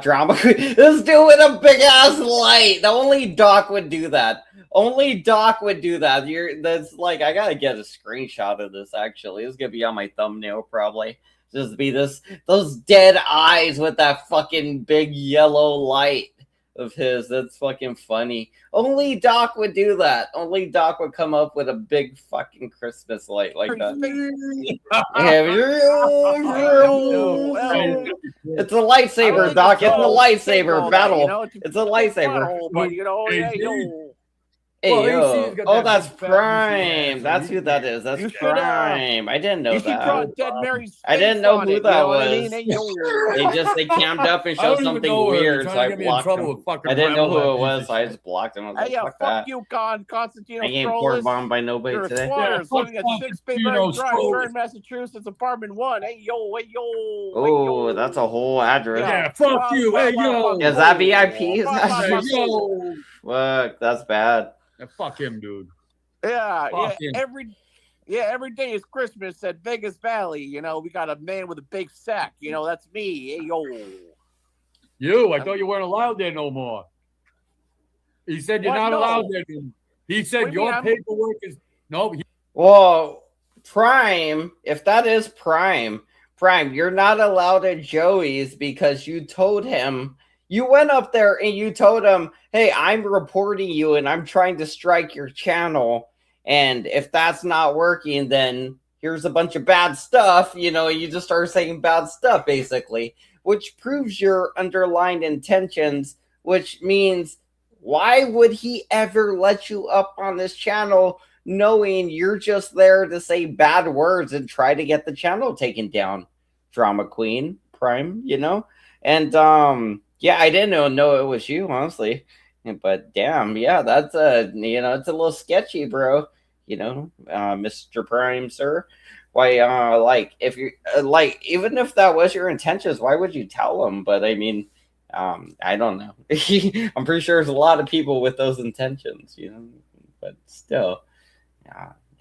Drama Queen. This dude with a big ass light. Only Doc would do that. Only Doc would do that. That's like, I gotta get a screenshot of this. Actually, it's gonna be on my thumbnail probably. Just be those dead eyes with that fucking big yellow light of his. That's fucking funny. Only Doc would do that. Only Doc would come up with a big fucking Christmas light like that. It's a lightsaber, Doc. It's a lightsaber battle. It's a lightsaber. Hey, yo. Oh, that's Prime. That's who that is. That's Prime. I didn't know that. I didn't know who that was. They cammed up and showed something weird, so I blocked him. I didn't know who it was, so I just blocked him. I was like, fuck that. You, Constantino. I ain't port bombed by nobody today. Living at 6 Bayberry Drive, Cerrone, Massachusetts, apartment 1. Hey, yo. Oh, that's a whole address. Yeah, fuck you. Hey, yo. Is that VIP? Is that yo? Fuck, that's bad. Yeah, fuck him, dude. Every day is Christmas at Vegas Valley. We got a man with a big sack. That's me. Hey, yo. I thought you weren't allowed there no more. He said you're not allowed there. He said your paperwork is no. Well, Prime, if that is Prime, you're not allowed at Joey's because you told him. You went up there and you told him, hey, I'm reporting you and I'm trying to strike your channel. And if that's not working, then here's a bunch of bad stuff. You just start saying bad stuff, basically, which proves your underlying intentions, which means why would he ever let you up on this channel knowing you're just there to say bad words and try to get the channel taken down? Drama Queen, Prime, And, yeah, I didn't know it was you, honestly. But damn, yeah, that's it's a little sketchy, bro. Mr. Prime, sir. Why, if you even if that was your intentions, why would you tell them? But I mean, I don't know. I'm pretty sure there's a lot of people with those intentions, But still,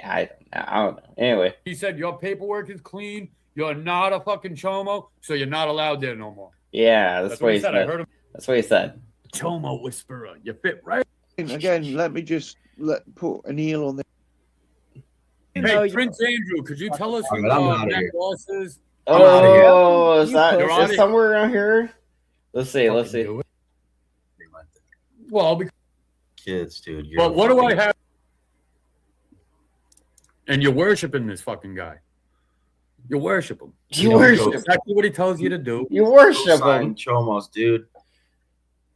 I don't know. Anyway, he said your paperwork is clean. You're not a fucking chomo, so you're not allowed there no more. Yeah, that's what he said. That's what he said. Chomo whisperer, you fit right. Again, let me just put an eel on the. Hey, Prince Andrew, could you tell us who that boss is? Oh, is that somewhere around here? Let's see. Well, kids, dude. But what do I have? And you're worshiping this fucking guy. You worship him. You worship exactly what he tells you to do. You worship him. Chomos, dude.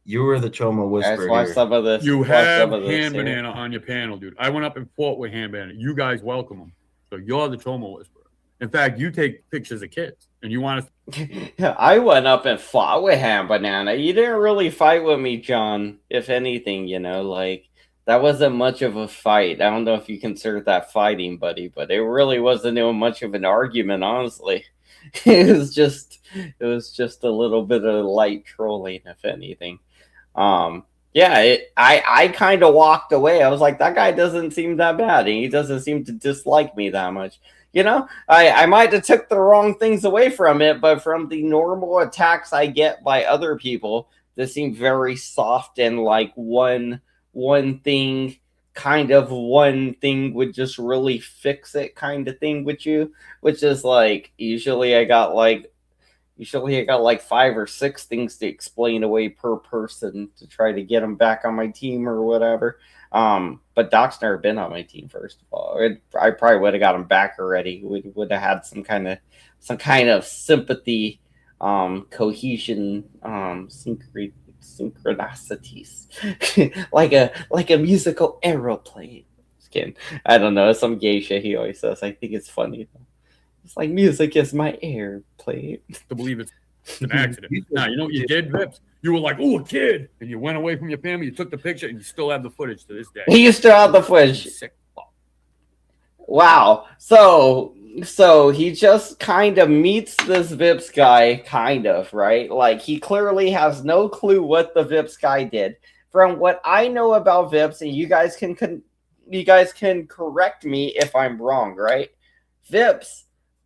You were the Chomo whisperer. Watch some of this. You have Ham Banana on your panel, dude. I went up and fought with Ham Banana. You guys welcome him. So you're the Chomo whisperer. In fact, you take pictures of kids and you want to. I went up and fought with Ham Banana. You didn't really fight with me, John. If anything, that wasn't much of a fight. I don't know if you consider that fighting, buddy, but it really wasn't even much of an argument, honestly. It was just a little bit of light trolling, if anything. I kind of walked away. I was like, that guy doesn't seem that bad, and he doesn't seem to dislike me that much. I might have took the wrong things away from it, but from the normal attacks I get by other people, this seemed very soft and like one thing would just really fix it kind of thing with you, which is like usually I got like 5 or 6 things to explain away per person to try to get them back on my team or whatever. But Doc's never been on my team, first of all. I probably would have got him back already. We would have had some kind of sympathy, cohesion, synchronicities, like a musical aeroplane. Just kidding. I don't know. It's some gay shit he always says. I think it's funny though. It's like music is my airplane. To believe it's an accident. Now you know what you did, Vips? You were like, "Oh, a kid," and you went away from your family. You took the picture, and you still have the footage to this day. You still have the footage. Sick fuck. Wow. So he just kind of meets this Vips guy, kind of, right? Like he clearly has no clue what the Vips guy did. From what I know about Vips, and you guys can correct me if I'm wrong, right? Vips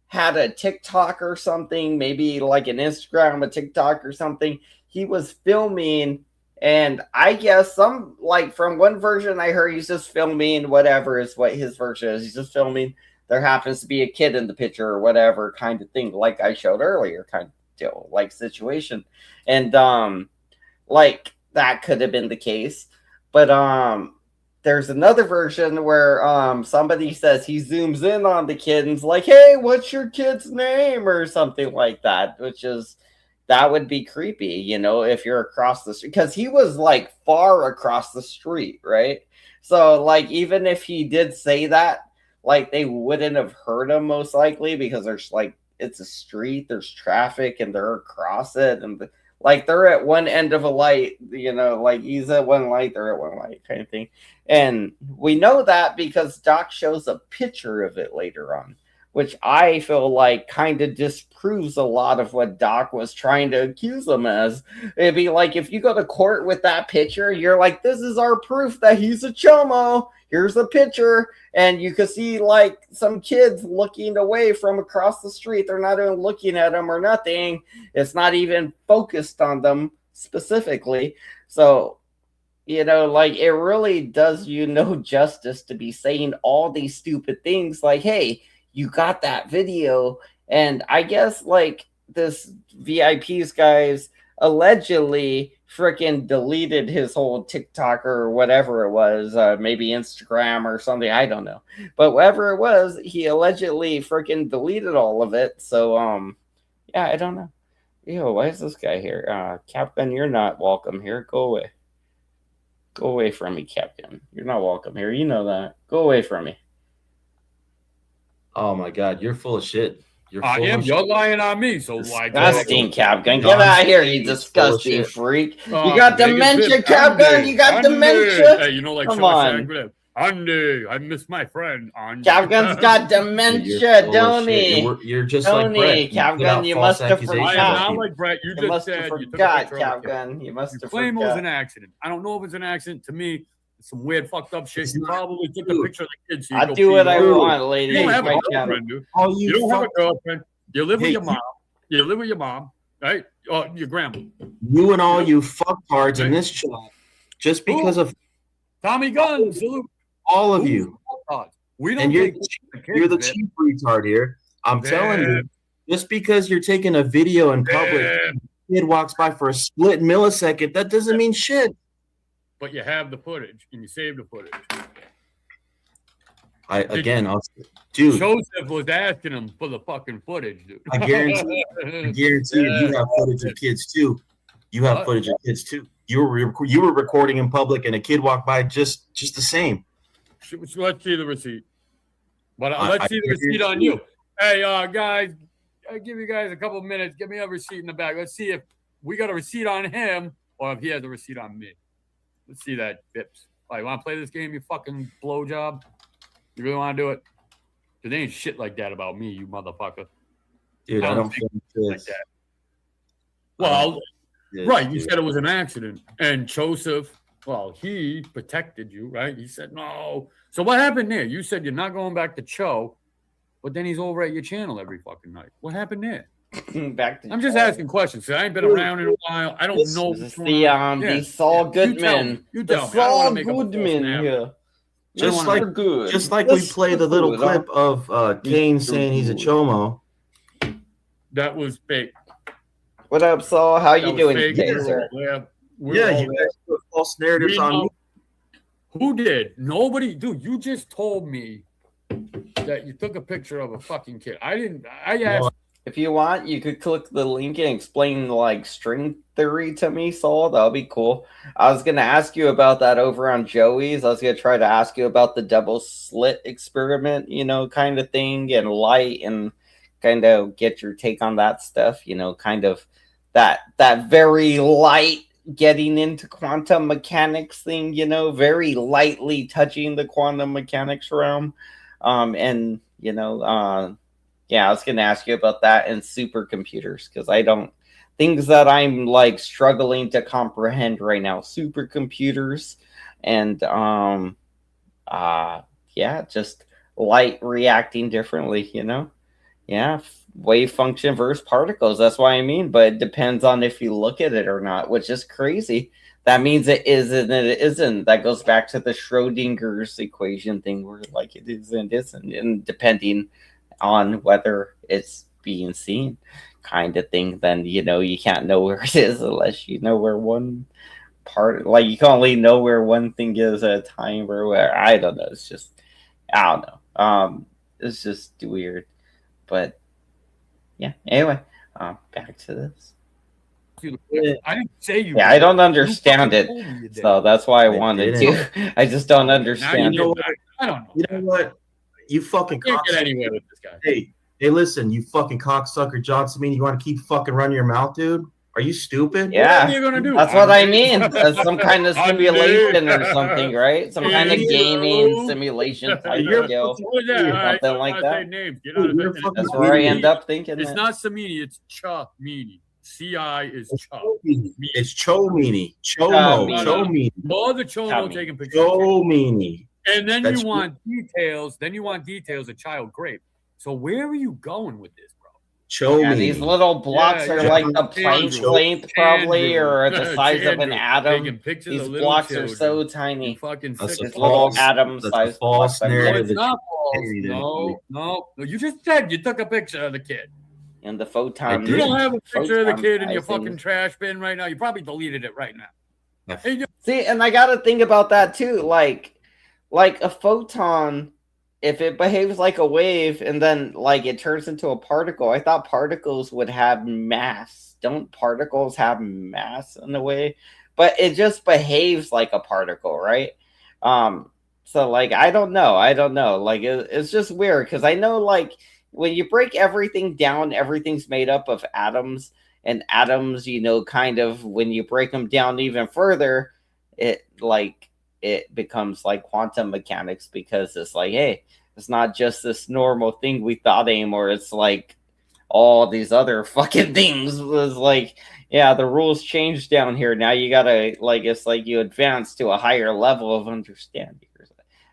had a TikTok or something, maybe like an Instagram, a TikTok or something. He was filming, and I guess some, like, from one version I heard he's just filming, whatever is what his version is. He's just filming. There happens to be a kid in the picture or whatever kind of thing, like I showed earlier, kind of deal, like situation. And like that could have been the case. But there's another version where somebody says he zooms in on the kid and's like, "Hey, what's your kid's name?" or something like that, which is, that would be creepy, you know, if you're across the street, because he was like far across the street, right? So like even if he did say that, like they wouldn't have heard him most likely, because there's like, it's a street, there's traffic, and they're across it, and like they're at one end of a light, you know, like he's at one light, they're at one light kind of thing. And we know that because Doc shows a picture of it later on, which I feel like kind of disproves a lot of what Doc was trying to accuse him as. It'd be like, if you go to court with that picture, you're like, this is our proof that he's a chomo. Here's the picture. And you could see like some kids looking away from across the street. They're not even looking at him or nothing. It's not even focused on them specifically. So, you know, like it really does you no justice to be saying all these stupid things like, hey, you got that video. And I guess like this VIP's guys allegedly freaking deleted his whole TikTok or whatever it was, maybe Instagram or something, I don't know. But whatever it was, he allegedly freaking deleted all of it. So yeah, I don't know. Yo, why is this guy here? Captain, you're not welcome here. Go away. Go away from me, Captain. You're not welcome here. You know that. Go away from me. Oh my God, you're full of shit. You're lying on me. So why? Disgusting, Captain. Get out of here, you disgusting freak. You got dementia, Captain. You got dementia. Hey, you know, like, come on. Andy, I miss my friend. Captain's got dementia, don't he? You're just like Brett. Captain, you must have forgot. I am not like Brett. You just said you forgot, Captain. You must have claim it was an accident. I don't know if it's an accident. To me, it's some weird fucked up shit. You probably took a picture of the kids. So I do what I want, lady. You don't have a girlfriend, dude. You don't have a girlfriend. You live with your mom. You live with your mom, right? Or your grandma. You and all you fucktards in this chat, just because of Tommy Gunn, salute. All of you. We don't. And you're the chief retard here. I'm telling you, just because you're taking a video in public, a kid walks by for a split millisecond, that doesn't mean shit. But you have the footage, and you save the footage. Dude, Joseph was asking him for the fucking footage, dude. I guarantee you have footage of kids too. You have footage of kids too. You were recording in public, and a kid walked by just the same. Let's see the receipt. But let's see the receipt on you. Hey, guys, I give you guys a couple of minutes. Give me a receipt in the back. Let's see if we got a receipt on him or if he has a receipt on me. Let's see that, Vips. All right, you want to play this game, you fucking blowjob? You really want to do it? Because there ain't shit like that about me, you motherfucker. Dude, I don't think like that. Well, right, you said it was an accident. And Joseph, well, he protected you, right? He said, no. So what happened there? You said you're not going back to Cho, but then he's over at your channel every fucking night. What happened there? I'm just asking questions. I ain't been around in a while. I don't know. The Saul Goodman. You tell me. Saul Goodman here. Just like we play the little clip of Kane saying he's a chomo. That was fake. What up, Saul? How you doing today, sir? You guys put false narratives on me. Who did? Nobody. Dude, you just told me that you took a picture of a fucking kid. I didn't. I asked. If you want, you could click the link and explain like string theory to me, Saul. That'll be cool. I was gonna ask you about that over on Joey's. I was gonna try to ask you about the double slit experiment, you know, kind of thing, and light, and kind of get your take on that stuff. You know, kind of that very light getting into quantum mechanics thing. You know, very lightly touching the quantum mechanics realm. And yeah, I was gonna ask you about that and supercomputers because I don't things that I'm like struggling to comprehend right now. Supercomputers and yeah, just light reacting differently. Yeah, wave function versus particles. That's what I mean. But it depends on if you look at it or not, which is crazy. That means it is and it isn't. That goes back to the Schrodinger's equation thing where like it is and isn't. And depending on whether it's being seen kind of thing, then you can't know where it is unless you know where one part, like you can only know where one thing is at a time or where I don't know. It's just I don't know. It's just weird. But yeah, anyway, back to this. I didn't say you. Yeah, I don't understand it, so that's why I wanted to. I just don't understand. I don't know. You know what? You fucking can't get anywhere with this guy. Hey, listen, you fucking cocksucker, Johnson. You want to keep fucking running your mouth, dude? Are you stupid? Yeah, what are you gonna do? That's what I mean. Some kind of simulation or something, right? Some kind of gaming simulation type deal. Something like that. That's where I end up thinking. It's not Samini, it's Cha-Mini. CI is Cha. It's Cho-Mini. Cho-Mini. All the Chomo taking pictures. Cho-Mini. And then you want details. Then you want details of child grape. So where are you going with this, bro? Yeah, these little blocks are like the Planck length, probably, or the size of an atom. These blocks are so tiny. These little atom size. False narrative. No. You just said you took a picture of the kid. And the photon. You don't have a picture of the kid in your fucking trash bin right now. You probably deleted it right now. See, and I got to think about that too. Like a photon, if it behaves like a wave and then like it turns into a particle, I thought particles would have mass. Don't particles have mass in a way? But it just behaves like a particle, right? So like I don't know. Like it's just weird because I know like when you break everything down, everything's made up of atoms, and atoms, kind of when you break them down even further, it becomes like quantum mechanics because it's like, hey, it's not just this normal thing we thought anymore. It's like all these other fucking things. Was like, yeah, the rules changed down here. Now you gotta it's like you advance to a higher level of understanding.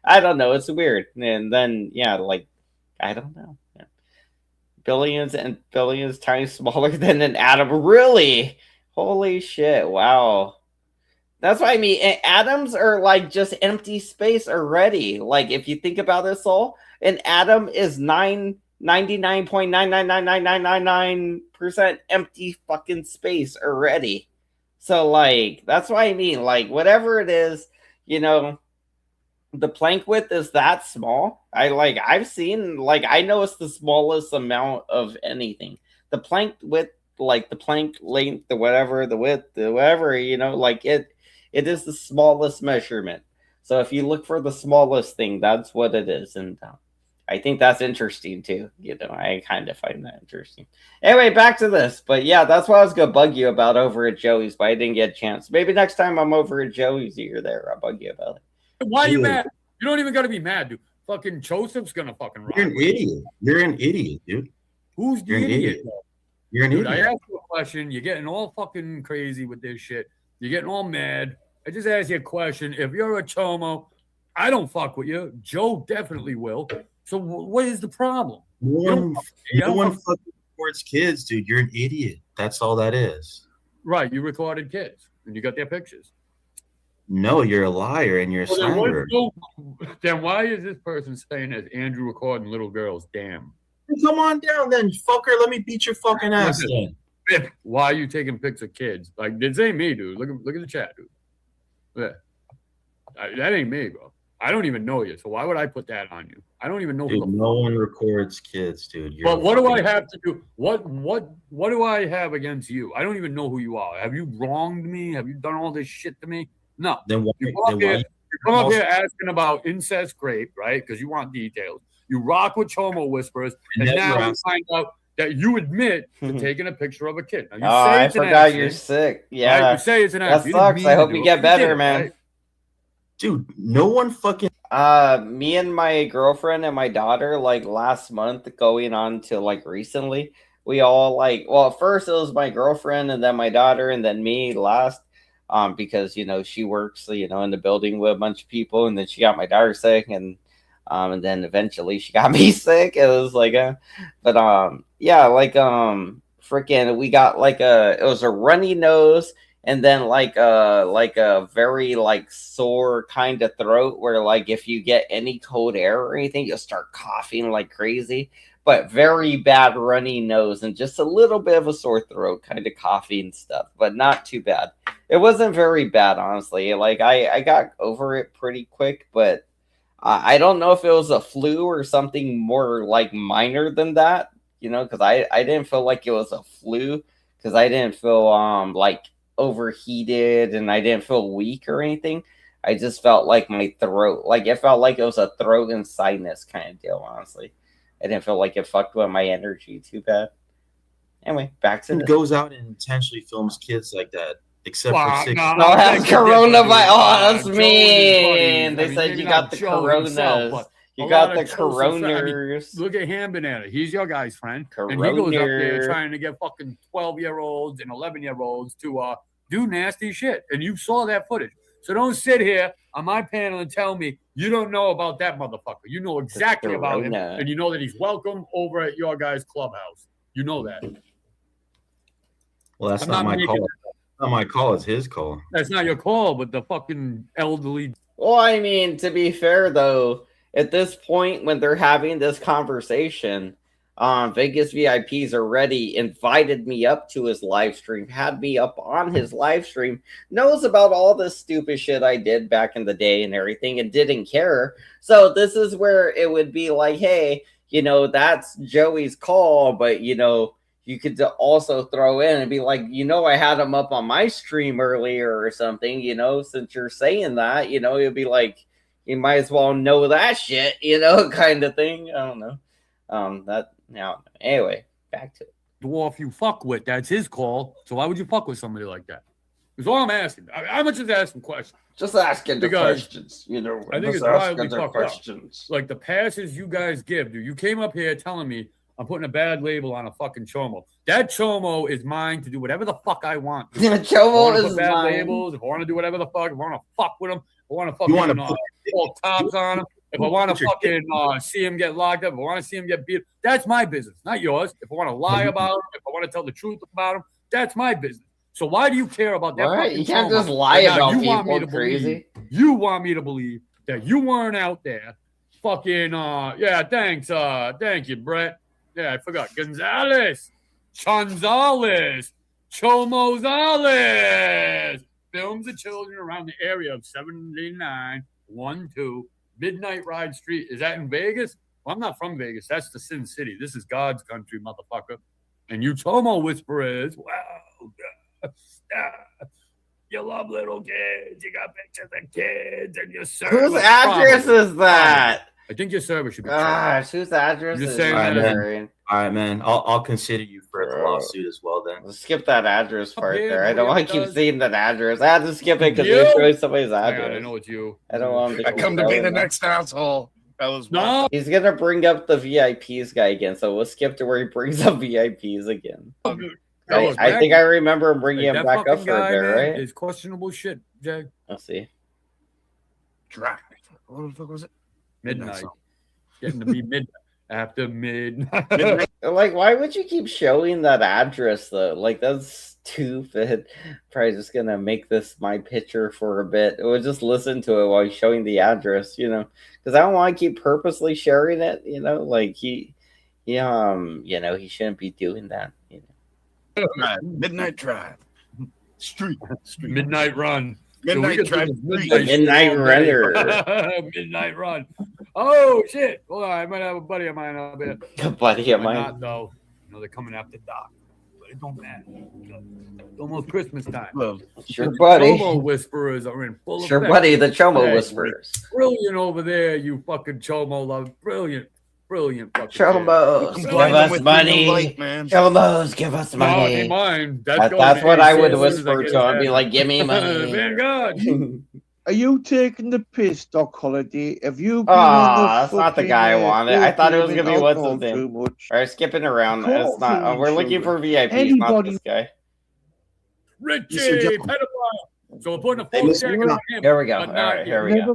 I don't know. It's weird. And then yeah, like I don't know. Yeah. Billions and billions times smaller than an atom. Really? Holy shit! Wow. That's what I mean. Atoms are like just empty space already. Like if you think about this all, an atom is 99.9999999% empty fucking space already. So like that's what I mean. Like whatever it is, the Planck width is that small. I've seen I know it's the smallest amount of anything. The Planck width, like the Planck length, the whatever, the width, the whatever, it is the smallest measurement. So if you look for the smallest thing, that's what it is. And I think that's interesting too. I kind of find that interesting. Anyway, back to this. But yeah, that's what I was going to bug you about over at Joey's, but I didn't get a chance. Maybe next time I'm over at Joey's, you're there, I'll bug you about it. Why are you mad? You don't even got to be mad, dude. Fucking Joseph's going to fucking rock. You're an idiot, dude. Who's the idiot? You're an idiot. I asked you a question. You're getting all fucking crazy with this shit. You're getting all mad. I just asked you a question. If you're a chomo, I don't fuck with you. Joe definitely will. So what is the problem? No one fucking records kids, dude. You're an idiot. That's all that is. Right. You recorded kids and you got their pictures. No, you're a liar and you're a slanderer. Then why is this person saying that Andrew recording little girls? Damn. Come on down then, fucker. Let me beat your fucking ass then. Why are you taking pics of kids? Like, this ain't me, dude. Look at the chat, dude. Yeah. That ain't me, bro. I don't even know you, so why would I put that on you? I don't even know. Dude, no one records kids, dude. But what do I have to do? What do I have against you? I don't even know who you are. Have you wronged me? Have you done all this shit to me? No. Then why? You come up here asking about incest grape, right? Because you want details. You rock with Chomo Whispers, and now we find out that you admit to taking a picture of a kid. Now, you say I forgot you're sick. Yeah. Right? You say it's an accident. That sucks. I hope you get better, man. Right? Dude, no one fucking... Me and my girlfriend and my daughter, like last month, going on to like recently, we all like. Well, at first it was my girlfriend, and then my daughter, and then me last. Because she works, in the building with a bunch of people, and then she got my daughter sick, and then eventually she got me sick. It was like yeah, like freaking, we got like it was a runny nose, and then like a very like sore kind of throat, where like if you get any cold air or anything, you'll start coughing like crazy. But very bad runny nose and just a little bit of a sore throat, kind of coughing stuff, but not too bad. It wasn't very bad, honestly. Like I got over it pretty quick, but I don't know if it was a flu or something more like minor than that, because I didn't feel like it was a flu, because I didn't feel like overheated, and I didn't feel weak or anything. I just felt like my throat, like it felt like it was a throat and sinus kind of deal, honestly. I didn't feel like it fucked with my energy too bad. Anyway, back to Who goes out and intentionally films kids like that? Except for 6. No, that's coronavirus. Oh, that's mean. They said you got the coronas. You got the coroners. Look at Ham Banana. He's your guy's friend. And he goes up there trying to get fucking 12-year-olds and 11-year-olds to do nasty shit. And you saw that footage. So don't sit here on my panel and tell me you don't know about that motherfucker. You know exactly about him. And you know that he's welcome over at your guy's clubhouse. You know that. Well, that's not my call. Not my call, it's his call. That's not your call, but the fucking elderly. Well, I mean, to be fair, though, at this point, when they're having this conversation, Vegas VIPs already invited me up to his live stream, had me up on his live stream, knows about all this stupid shit I did back in the day and everything, and didn't care. So this is where it would be like, hey, that's Joey's call, but, you could also throw in and be like, I had him up on my stream earlier or something, since you're saying that, it'd be like, you might as well know that shit, kind of thing. I don't know. Anyway, back to it. Dwarf you fuck with, that's his call. So why would you fuck with somebody like that? That's all I'm asking. I'm just asking questions. Just asking the questions, I think it's wildly fucked questions. Up. Like the passes you guys give, dude. You came up here telling me I'm putting a bad label on a fucking chomo. That chomo is mine to do whatever the fuck I want. Chomo is bad mine. Labels. If I want to do whatever the fuck, if I want to fuck with them, if I want to fucking pull tops on them, if I want to fucking see him get locked up, if I want to see him get beat, that's my business, not yours. If I want to lie about him, if I want to tell the truth about him, that's my business. So why do you care about that? Right? You can't just lie about people. Crazy. You want me to believe that you weren't out there, fucking. Yeah, thanks. Thank you, Brett. Yeah, I forgot. Gonzalez. Chonzales. Chomozales. Films of children around the area of 7912 Midnight Ride Street. Is that in Vegas? Well, I'm not from Vegas. That's the Sin City. This is God's country, motherfucker. And you Chomo whisperers. Wow. You love little kids. You got pictures of kids. And your service. Whose address is that? I think your service should be. Gosh, whose address is that? All right, man. I'll consider you for a lawsuit as well. Then let's skip that address part there. I don't want to keep seeing that address. I had to skip it because we showing somebody's address. I know it's you. I don't want to. I come to be the next asshole. That was no. He's gonna bring up the VIPs guy again, so we'll skip to where he brings up VIPs again. I think I remember him bringing him back up for a bit, right? It's questionable shit, Jay. Let's see. Drive. What the fuck was it? Midnight. Getting to be midnight. After midnight. Like, why would you keep showing that address, though? Like, that's stupid. Probably just gonna make this my picture for a bit. We'll just listen to it while he's showing the address, because I don't want to keep purposely sharing it, like he shouldn't be doing that, Midnight Drive. Street. Midnight Run. Midnight Drive. Midnight Runner. Midnight Run. Oh, shit. Hold on. I might have a buddy of mine up here. A buddy of mine? Not, though. They're coming after dark. But it don't matter. It's almost Christmas time. Sure, buddy. The Chomo Whisperers are in full effect. Sure, buddy. The Chomo Whisperers. Brilliant over there, you fucking Chomo love. Brilliant. Chomos, give us money. Chomos, give us money. No, mine. That's what I would whisper to him. Be like, give me money. Man, God. Are you taking the piss, Doc Holiday? Have you been on the that's not the guy I wanted. I thought it was gonna be what's his name. too much? All right, skipping around. It's not. We're looking for VIPs, not this guy. Richie, pedophile. So we're putting a full check on him. Here we go. All right, here we go.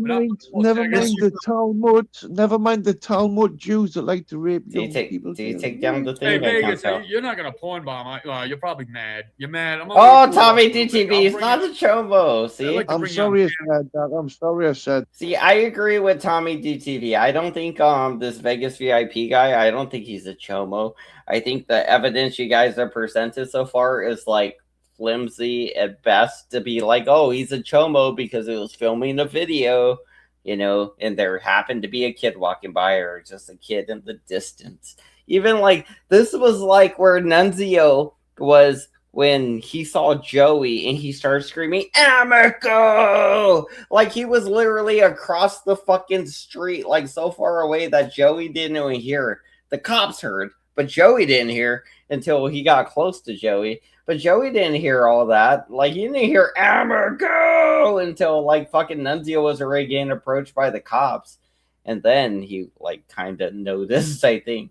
Never mind the Talmud. Never mind the Talmud Jews that like to rape young people. Do you take down the thing? Hey, Vegas, you're not gonna porn bomb. You're probably mad. You're mad. Tommy DTV, he's not the Chomo. See, I'm sorry I said that. I'm sorry I said. See, I agree with Tommy DTV. I don't think this Vegas VIP guy. I don't think he's a Chomo. I think the evidence you guys have presented so far is like flimsy at best to be like, oh, he's a Chomo because it was filming a video, and there happened to be a kid walking by or just a kid in the distance. Even like this was like where Nunzio was when he saw Joey and he started screaming, Amico! Like he was literally across the fucking street, like so far away that Joey didn't even hear. The cops heard, but Joey didn't hear until he got close to Joey. But Joey didn't hear all that. Like, he didn't hear Amico until, like, fucking Nunzio was already getting approached by the cops. And then he, like, kind of noticed, I think.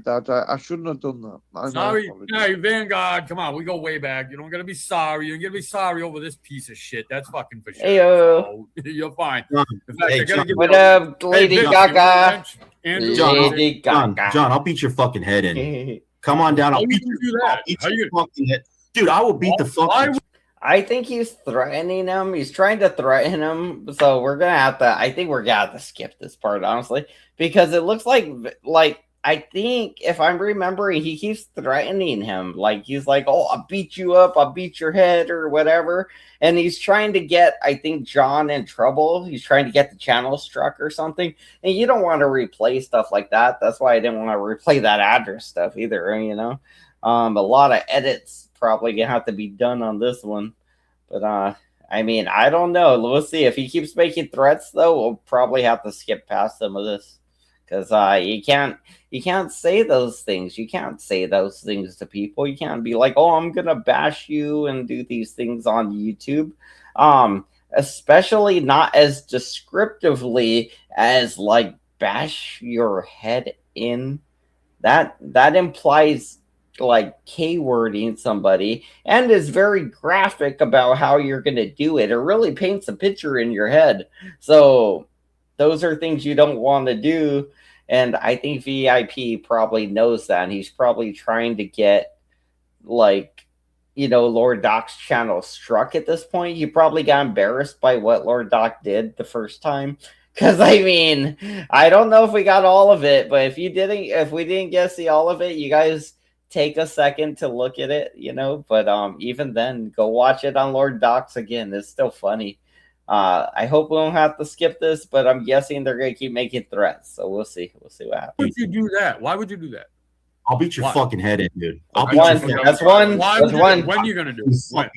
That I shouldn't have done that. Sorry, hey, Vanguard, come on. We go way back. You don't got to be sorry. You're going to be sorry over this piece of shit. That's fucking for sure. Hey-o. So, you're fine. What up, Lady Gaga? John, I'll beat your fucking head in. Come on down. I'll beat your fucking head. Dude, I will beat the fuck. I think he's threatening him. He's trying to threaten him. So we're gonna have to. I think we're gonna have to skip this part, honestly, because it looks like I think if I'm remembering, he keeps threatening him. Like he's like, "Oh, I'll beat you up. I'll beat your head or whatever." And he's trying to get, I think, John in trouble. He's trying to get the channel struck or something. And you don't want to replay stuff like that. That's why I didn't want to replay that address stuff either. A lot of edits probably gonna have to be done on this one, but I mean, I don't know. We'll see. If he keeps making threats, though, we'll probably have to skip past some of this because you can't say those things. You can't say those things to people. You can't be like, oh, I'm gonna bash you and do these things on YouTube. Especially not as descriptively as like bash your head in. That implies like K-wording somebody and is very graphic about how you're going to do it. It really paints a picture in your head. So those are things you don't want to do. And I think VIP probably knows that. And he's probably trying to get Lord Doc's channel struck at this point. He probably got embarrassed by what Lord Doc did the first time. Because I mean, I don't know if we got all of it, but if we didn't get to see all of it, you guys take a second to look at it, but even then, go watch it on Lord Doc's again. It's still funny. I hope we don't have to skip this, but I'm guessing they're gonna keep making threats, so we'll see what happens. Why would you do that? Why would you do that? I'll beat your fucking head in, dude. That's one. When are you gonna do it? When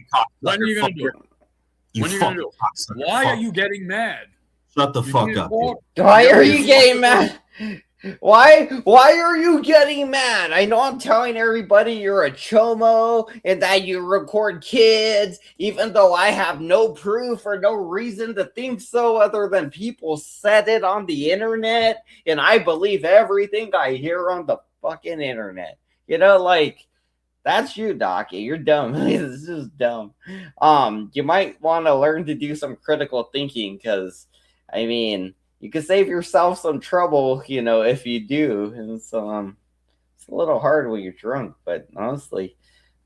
are you gonna do it? When are you gonna do it? Why are you getting mad? Shut the fuck up, dude. Why are you getting mad? Why are you getting mad? I know I'm telling everybody you're a chomo and that you record kids, even though I have no proof or no reason to think so other than people said it on the internet, and I believe everything I hear on the fucking internet. That's you, Doc. You're dumb. This is dumb. You might want to learn to do some critical thinking because, I mean, you can save yourself some trouble, if you do. And so it's a little hard when you're drunk, but honestly,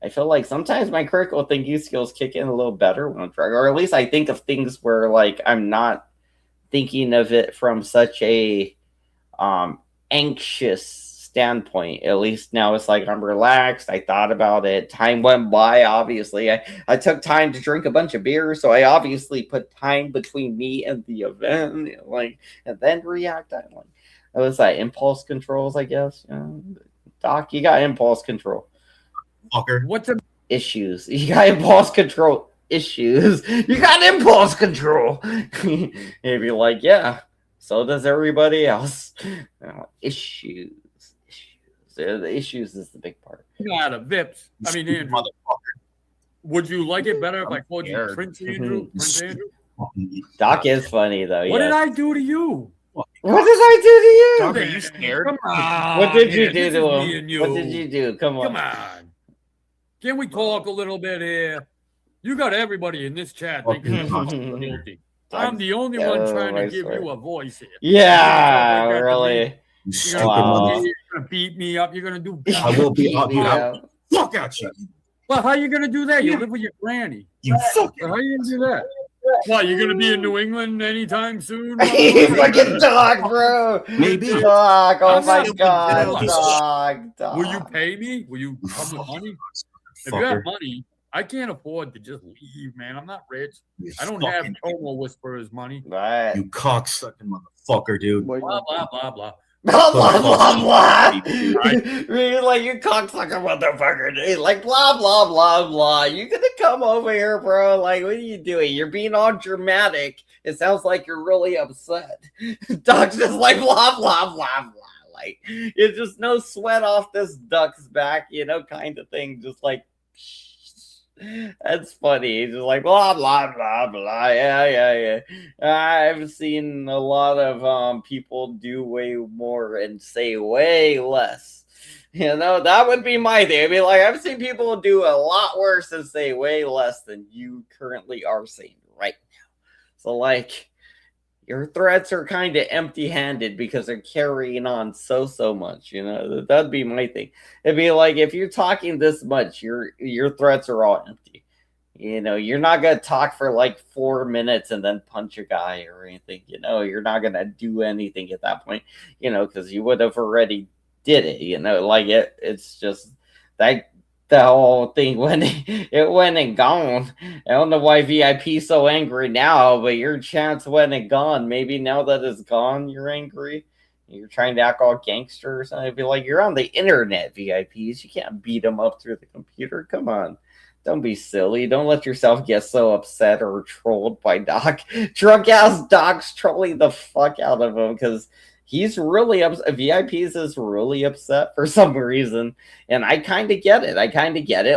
I feel like sometimes my critical thinking skills kick in a little better when I'm drunk, or at least I think of things where like I'm not thinking of it from such a anxious standpoint. At least now it's like I'm relaxed. I thought about it. Time went by. Obviously, I took time to drink a bunch of beer, so I obviously put time between me and the event, and then react. It was like impulse controls, I guess. Doc, you got impulse control. Fucker. What's the issues? You got impulse control issues. You got impulse control. You'd be like, yeah. So does everybody else. Issues. The issues is the big part. Not a Vips. I mean, Andrew. Would you like it better if I called you Prince Andrew? Prince Andrew? Doc is funny though. What did I do to you? What did I do to you? Doc, are you scared? Come on. What did you do this to is me him? and you. What did you do? Come on. Come on. Can we talk a little bit here? You got everybody in this chat thinking I'm guilty. I'm the only one trying to give you a voice here. Yeah, really. You're gonna beat me up. You're gonna do. I will beat up. Fuck out you. Well, how are you gonna do that? You live with your granny. You fucking. How are you gonna do that? What, you're gonna be in New England anytime soon? Fucking Doc, bro. Maybe. Doc. Oh my god, Doc. Will you pay me? Will you come with money? If you have money, I can't afford to just leave, man. I'm not rich. I don't have Tomo Whisperer's money. Right. You cocksucking motherfucker, dude. Blah blah blah blah. Blah blah blah blah. Really, like you cocksucker motherfucker, dude. Like blah blah blah blah. You gonna come over here, bro? Like, what are you doing? You're being all dramatic. It sounds like you're really upset. Doc's just like blah blah blah blah. Like it's just no sweat off this duck's back, kind of thing. Just like that's funny. He's just like blah blah blah blah. Yeah. I've seen a lot of people do way more and say way less. That would be my thing. I'd be like, I've seen people do a lot worse and say way less than you currently are saying right now. So like, your threats are kind of empty-handed because they're carrying on so much. That'd be my thing. It'd be like, if you're talking this much, your threats are all empty. You're not gonna talk for like 4 minutes and then punch a guy or anything. You're not gonna do anything at that point. Because you would have already did it. Like it's just that. The whole thing went and gone. I don't know why VIP's so angry now, but your chance went and gone. Maybe now that it's gone, you're angry. You're trying to act all gangster or something. I'd be like, you're on the internet, VIPs. You can't beat them up through the computer. Come on. Don't be silly. Don't let yourself get so upset or trolled by Doc. Drunk ass Doc's trolling the fuck out of him because he's really upset. VIPs is really upset for some reason. And I kind of get it.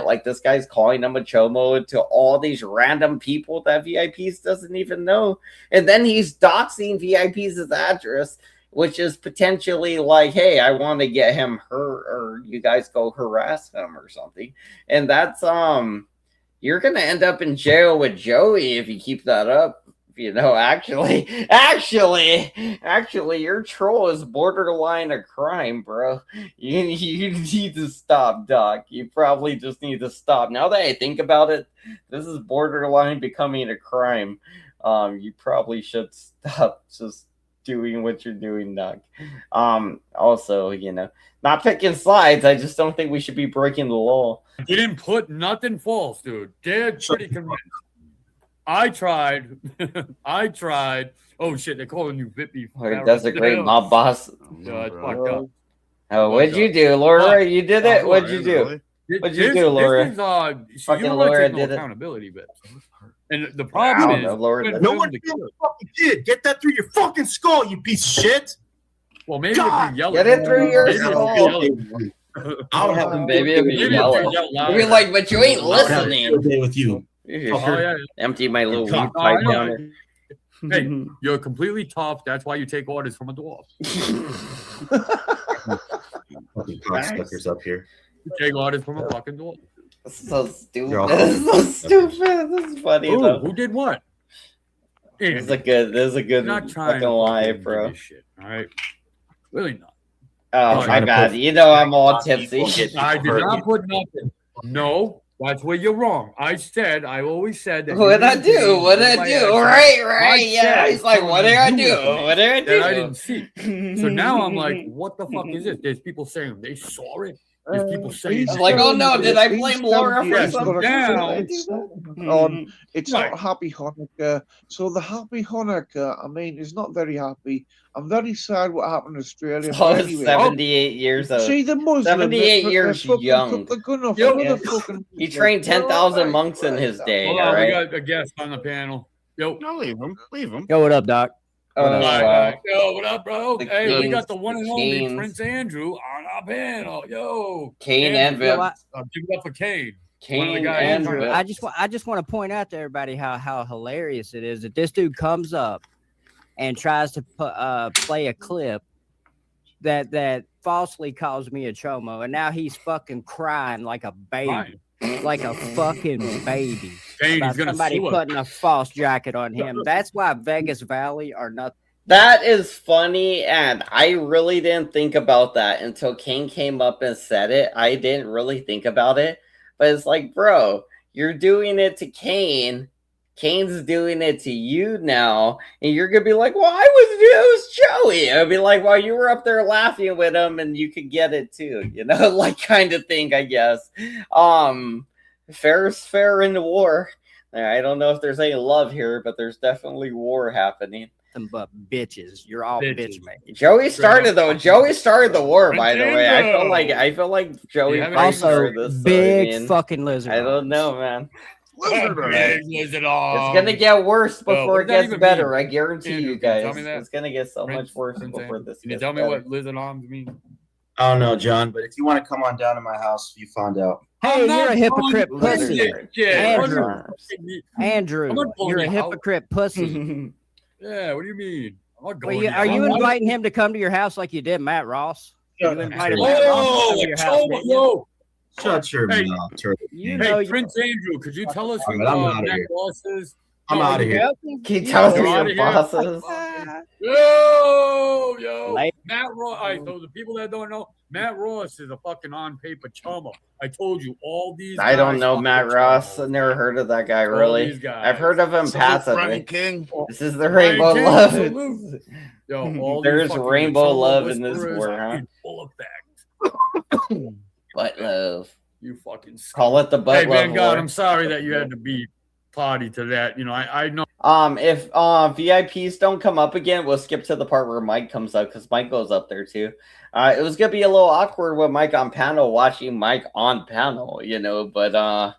Like, this guy's calling him a chomo to all these random people that VIPs doesn't even know. And then he's doxing VIPs' address, which is potentially like, hey, I want to get him hurt, or you guys go harass him or something. And that's, you're going to end up in jail with Joey if you keep that up. Actually, your troll is borderline a crime, bro. You need to stop, Doc. You probably just need to stop. Now that I think about it, this is borderline becoming a crime. You probably should stop just doing what you're doing, Doc. Also, not picking sides. I just don't think we should be breaking the law. You didn't put nothing false, dude. They're pretty convinced. I tried. Oh shit! They're calling you Vippy. That's a great mob boss. No, it's fucked up. Oh, what'd you do, Laura? You did it. What'd you do? What'd you do, Laura? Fucking Laura did accountability bit. And the problem is, no one fucking did. Get that through your fucking skull, you piece of shit. Well, maybe if you yell, get it through your skull. I'll have maybe if you yell it. You'll be like, but you ain't listening. With you. Empty my little weed pipe down. Hey, you're completely tough. That's why you take orders from a dwarf. Fucking cocksuckers up here. You take orders from a fucking dwarf. This is so stupid. This is so stupid. This is funny though. Who did what? This is a good fucking lie, bro. Shit, all right, really not. Oh my god! I'm all tipsy. I did not put nothing. No. That's where you're wrong. I always said that. What did I do? What did I do? Right. Yeah. He's like, what did I do? What did I do? I didn't see. So now I'm like, what the fuck is this? There's people saying they saw it. There's people saying, like, oh no, did I blame Laura for something? It's not Happy Hanukkah. So the Happy Hanukkah, I mean, is not very happy. I'm very sad what happened in Australia. Oh, anyway, 78 years old. See the Muslim, 78 years young. The gun off. He trained 10,000 monks in his day. Hold on, we got a guest on the panel. Yo, no, leave him. Yo, what up, Doc? Yo, what up, bro? Hey, we got the one and only Prince Andrew on our panel. Yo, Kane and Viv. Give it up for Kane. Kane Andrew, I just want to point out to everybody how hilarious it is that this dude comes up and tries to play a clip that falsely calls me a chomo, and now he's fucking crying like a baby, like a fucking baby. About somebody putting a false jacket on him. That's why Vegas Valley are nothing. That is funny, and I really didn't think about that until Kane came up and said it. I didn't really think about it, but it's like, bro, you're doing it to Kane. Kane's doing it to you now, and you're gonna be like, "Well, it was Joey." I'd be like, "Well, you were up there laughing with him, and you could get it too," you know, like kind of thing, I guess. Fair is fair in the war. I don't know if there's any love here, but there's definitely war happening. But bitches, you're all bitch making. Joey started the war, by the way. I feel like Joey also this, big fucking lizard. I don't know, man. It's gonna get worse before it gets better. I guarantee you guys. It's gonna get so much worse before this. Can you tell me what lizard arms mean? I don't know, John, but if you want to come on down to my house, you find out. Hey, you're a hypocrite pussy. Andrew, you're a hypocrite pussy. Yeah, what do you mean? Are you inviting him to come to your house like you did Matt Ross? Shut your mouth, Turtle. Hey, Prince Andrew, could you tell us who Matt Ross is? I'm out of here. Can you tell us who your boss is? Yo, Matt Ross. All right, so the people that don't know, Matt Ross is a fucking on-paper chomo. I told you all these. I don't know Matt Ross. I've never heard of that guy really. I've heard of him passively. This is the Rainbow Love. Yo, there's Rainbow Love in this war, huh? Full effect. Butt love. You fucking call it the butt love. Hey, God, I'm sorry that you had to be party to that. You know, I know. If VIPs don't come up again, we'll skip to the part where Mike comes up because Mike goes up there too. It was gonna be a little awkward with Mike on panel, watching Mike on panel, you know, but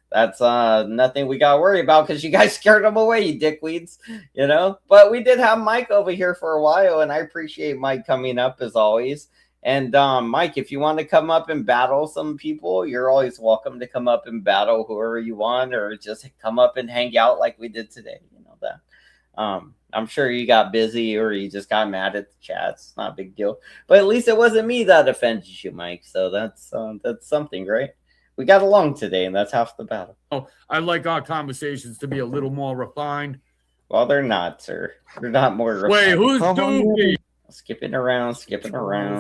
that's nothing we gotta worry about because you guys scared him away, you dickweeds, you know. But we did have Mike over here for a while, and I appreciate Mike coming up as always. And Mike, if you want to come up and battle some people, you're always welcome to come up and battle whoever you want, or just come up and hang out like we did today. You know that. I'm sure you got busy or you just got mad at the chats. It's not a big deal. But at least it wasn't me that offended you, Mike. So that's something, right? We got along today, and that's half the battle. Oh, I like our conversations to be a little more refined. Well, they're not, sir. They're not more refined. Wait, who's Doopy? Skipping around.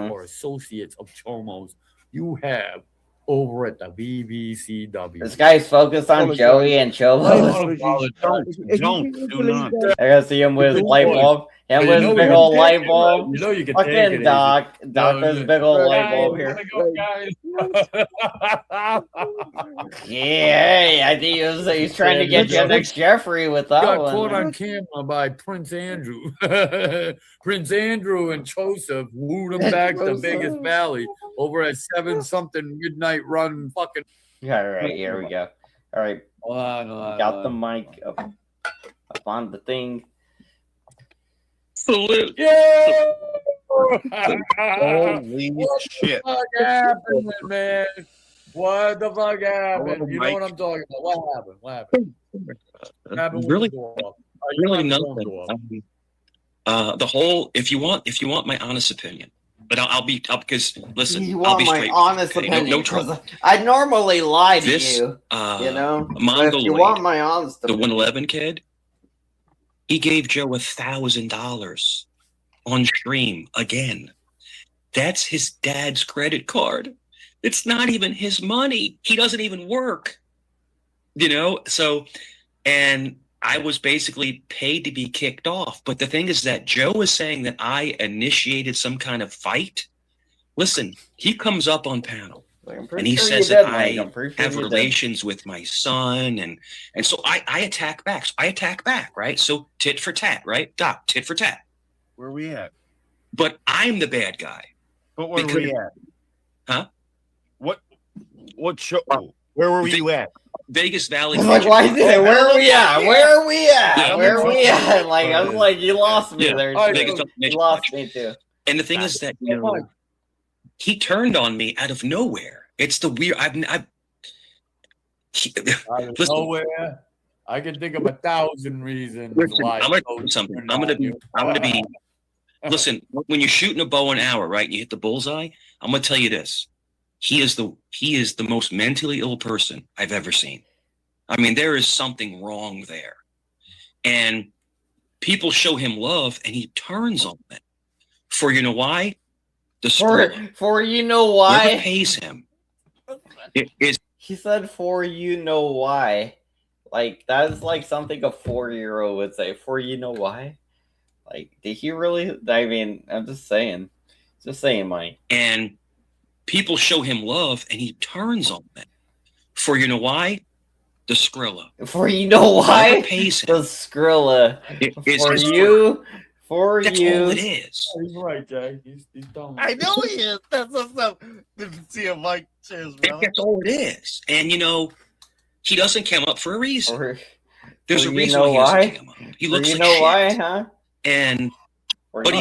Or associates of chomos you have over at the BBCW. This guy's focused on Joey and Chomo. Don't do not. I gotta see him with light bulb. Him with his big old light bulb. You know you can fucking Doc. Doc has big old light bulb here. Yeah, I think he's trying to get you next Jeffrey with that got one. Caught on camera by Prince Andrew. Prince Andrew and Joseph wooed him back to Vegas Valley over at 7-something midnight run. Fucking. Yeah, all right, here we go. All right, got the mic up on the thing. Salute. Yeah. Holy shit! What the fuck happened, man? What the fuck happened? You know what I'm talking about? What happened? What happened? Really nothing. The whole. If you want my honest opinion, but I'll be because listen. You I'll want be my straight. honest opinion? No trouble. I normally lie to you. You know, but if you want my honest opinion, the 111 kid. He gave Joe $1,000 on stream again. That's his dad's credit card. It's not even his money. He doesn't even work. You know, so, and I was basically paid to be kicked off. But the thing is that Joe is saying that I initiated some kind of fight. Listen, he comes up on panel. And he says that I have relations with my son, and so I attack back. So I attack back, right? So tit for tat, right? Doc, tit for tat. Where are we at? But I'm the bad guy. But where are we at? Huh? What show? Where were you at? Vegas Valley. Like, why did it? Where are we at? Where are we at? Yeah, where are we at? Like, I was like, you lost me there. You lost me too. And the thing is that, you know, he turned on me out of nowhere. It's the weird. Out of nowhere, I can think of 1,000 reasons why. I'm gonna do something. I'm gonna be. Listen, when you're shooting a bow and arrow, right, and you hit the bullseye, I'm gonna tell you this: he is the most mentally ill person I've ever seen. I mean, there is something wrong there, and people show him love, and he turns on them. For you know why? For you know why? Whoever pays him. He said, "For you know why." Like, that is like something a 4-year-old would say. For you know why? Like, did he really? I mean, I'm just saying. Mike. And people show him love, and he turns on them. For you know why? The Skrilla. For you know why? Whoever pays him. The Skrilla. For That's you. all it is. He's right, Jay. He's dumb. I know he is. That's what's up. Didn't see a Mike. Cheers, brother. That's all it is. And he doesn't come up for a reason. There's a reason why he doesn't come up. He looks like shit. Why, huh? And but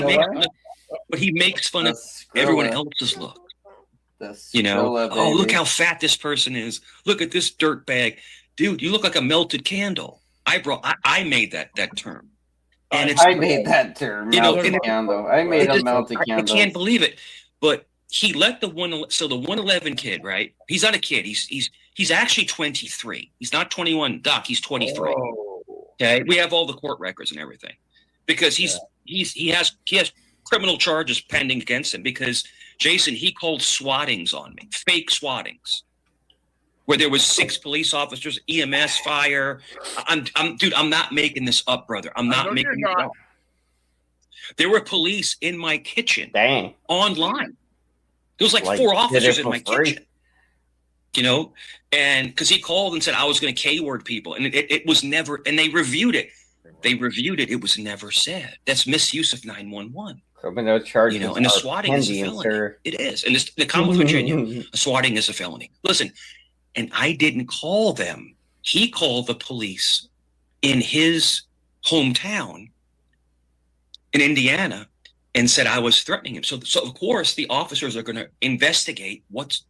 he makes fun of everyone else's look. Look how fat this person is. Look at this dirt bag. Dude, you look like a melted candle. I made that term. And I made that term. Melted candle. I made a melted candle. I can't believe it. But he let the 111 kid, right? He's not a kid. He's actually 23. He's not 21. Doc, he's 23. Oh. Okay. We have all the court records and everything. Because he has criminal charges pending against him because Jason, he called swattings on me. Fake swattings. Where there was 6 police officers, EMS, fire. I'm not making this up, brother. I'm not making it up. There were police in my kitchen. Dang. Online. There was like 4 officers in my kitchen. And because he called and said I was going to K-word people. And it was never, and they reviewed it. It was never said. That's misuse of 911. Criminal charges. And a swatting is a felony. Sir. It is. And the Commonwealth of Virginia, a swatting is a felony. Listen, and I didn't call them. He called the police in his hometown in Indiana and said I was threatening him. So of course the officers are going to investigate what's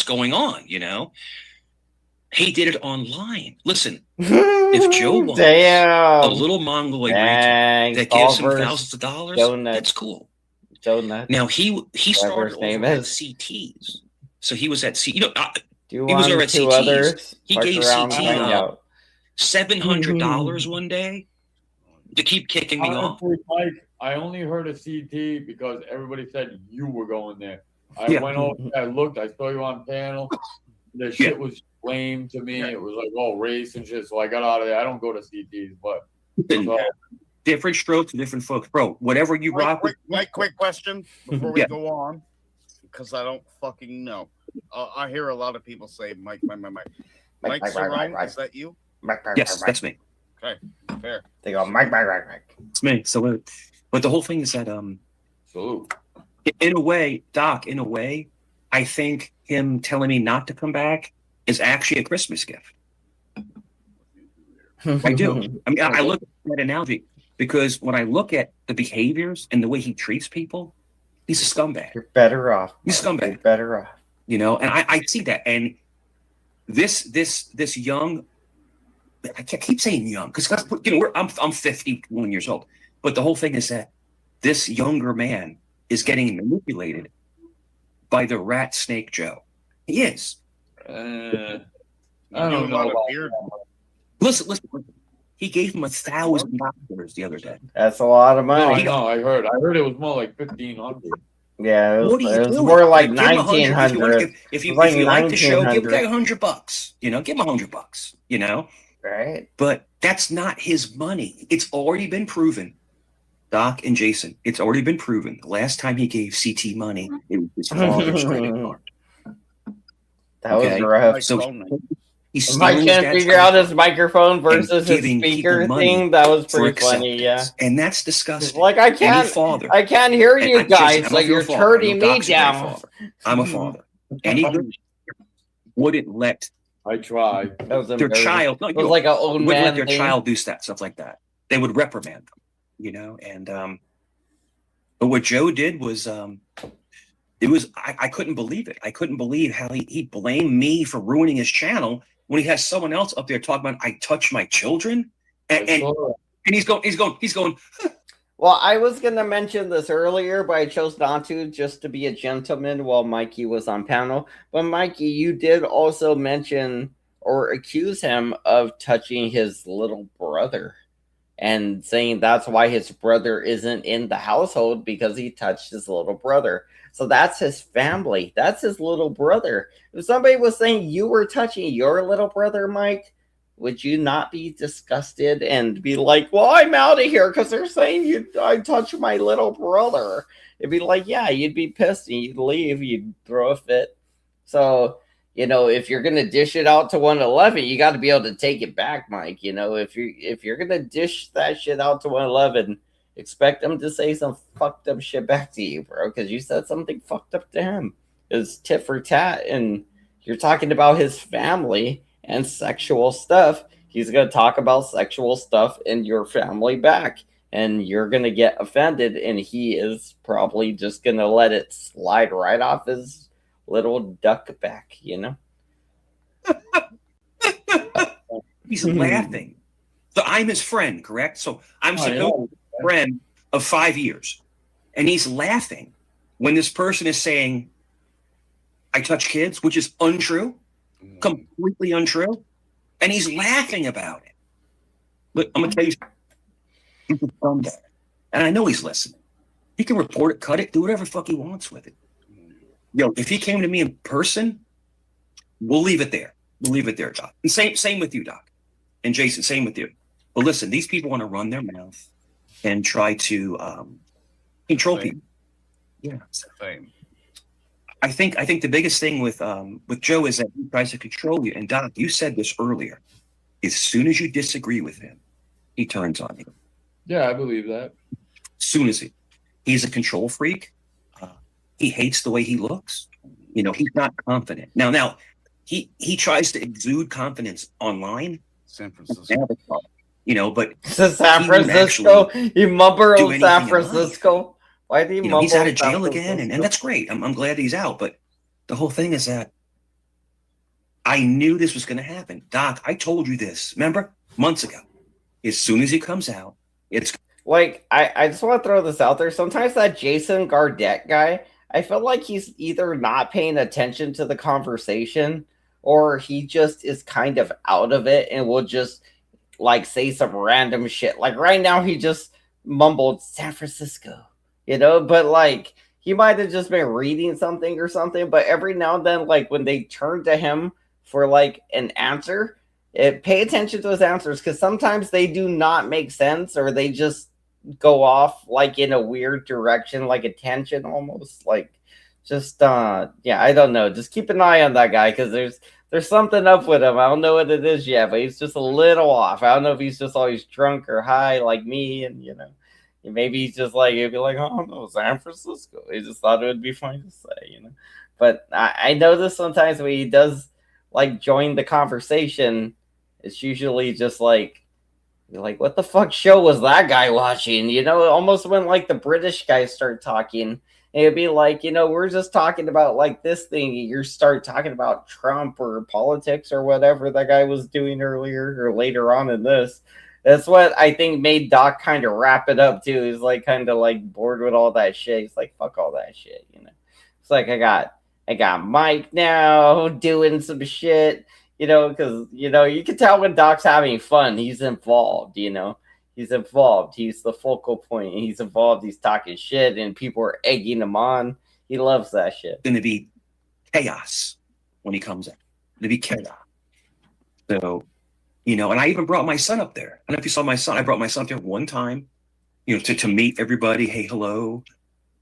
going on, He did it online. Listen, if Joe wants a little mongoloid that gives him thousands of dollars, that's cool. Now he started over at CTs. So he was at he was over at CTs. He gave CT $700 one day to keep kicking me off. Mike, I only heard of CT because everybody said you were going there. I went over, I looked, I saw you on panel. The shit was lame to me. It was like all race and shit. So I got out of there. I don't go to CTs, but different strokes, different folks, bro. Whatever you rock with. Mike, quick question before we go on, because I don't fucking know. I hear a lot of people say Mike. Mike Cerrone, is that you? Yes, that's me. Okay, fair. They go Mike. It's me. So, but the whole thing is that in a way, Doc, I think him telling me not to come back is actually a Christmas gift. I do. I mean, I look at that analogy because when I look at the behaviors and the way he treats people, he's a scumbag. You're better off. He's a scumbag. You're better off. And I see that. And this young, I keep saying young because I'm 51 years old. But the whole thing is that this younger man is getting manipulated by the rat snake Joe. He is. I don't know. Listen. He gave him $1,000 the other day. That's a lot of money. No, I heard it was more like 1,500. Yeah, it was more like 1,900. If you like the show, give the guy $100. Give him $100. Right. But that's not his money. It's already been proven. Doc and Jason, it's already been proven. The last time he gave CT money, it was his father's credit card. That was rough. So I can't figure out his microphone versus his speaker thing. That was pretty funny, yeah. And that's disgusting. Like I can't hear you guys. Like you're turning me down. I'm a father. And he wouldn't let I tried. Their child. No, it was like an old man wouldn't let their thing. child do stuff like that. They would reprimand them, And but what Joe did was I couldn't believe it. I couldn't believe how he blamed me for ruining his channel when he has someone else up there talking about I touch my children, and he's going. Well, I was going to mention this earlier, but I chose not to, just to be a gentleman while Mikey was on panel. But Mikey, you did also mention or accuse him of touching his little brother and saying that's why his brother isn't in the household, because he touched his little brother. So that's his family. That's his little brother. If somebody was saying you were touching your little brother, Mike, would you not be disgusted and be like, well, I'm out of here because they're saying I touched my little brother? It'd be like, yeah, you'd be pissed and you'd leave, you'd throw a fit. So, if you're gonna dish it out to 111, you got to be able to take it back, Mike. If you're gonna dish that shit out to 111, expect them to say some fucked up shit back to you, bro, because you said something fucked up to him. It's tit for tat, and you're talking about his family and sexual stuff. He's going to talk about sexual stuff in your family back, and you're going to get offended, and he is probably just going to let it slide right off his little duck back, He's laughing. So I'm his friend, correct? So I'm supposed to be a friend of 5 years, and he's laughing when this person is saying I touch kids, which is untrue. Completely untrue, and he's laughing about it. But I'm gonna tell you, he's a dumb guy, and I know he's listening. He can report it, cut it, do whatever the fuck he wants with it. If he came to me in person, we'll leave it there. We'll leave it there, Doc. And same with you, Doc, and Jason. Same with you. But listen, these people want to run their mouth and try to control people. Yeah, same. I think the biggest thing with Joe is that he tries to control you. And Doc, you said this earlier. As soon as you disagree with him, he turns on you. Yeah, I believe that. As soon as he's a control freak. He hates the way he looks. He's not confident. Now he tries to exude confidence online. San Francisco. But San Francisco. You mumble San Francisco. Why do you he's out of jail again, and that's great. I'm glad he's out. But the whole thing is that I knew this was going to happen. Doc, I told you this, remember, months ago. As soon as he comes out, it's like I just want to throw this out there. Sometimes that Jason Gardette guy, I feel like he's either not paying attention to the conversation or he just is kind of out of it and will just like say some random shit. Like right now, he just mumbled San Francisco. But like he might have just been reading something or something. But every now and then, like when they turn to him for like an answer, pay attention to his answers, because sometimes they do not make sense, or they just go off like in a weird direction, like a tangent almost. Like just I don't know. Just keep an eye on that guy, because there's something up with him. I don't know what it is yet, but he's just a little off. I don't know if he's just always drunk or high like me, and maybe he's just like, he'd be like, oh no, San Francisco. He just thought it would be fun to say, But I notice sometimes when he does like join the conversation, it's usually just like, what the fuck show was that guy watching? Almost when like the British guys start talking, it'd be like, we're just talking about like this thing. You start talking about Trump or politics or whatever that guy was doing earlier or later on in this. That's what I think made Doc kind of wrap it up too. He's like kind of like bored with all that shit. He's like, fuck all that shit, It's like I got Mike now doing some shit, because you can tell when Doc's having fun. He's involved, He's involved. He's the focal point. He's involved. He's talking shit, and people are egging him on. He loves that shit. Going to be chaos when he comes in. It'll be chaos. So. And I even brought my son up there. I don't know if you saw my son. I brought my son up there one time, to meet everybody. Hey, hello.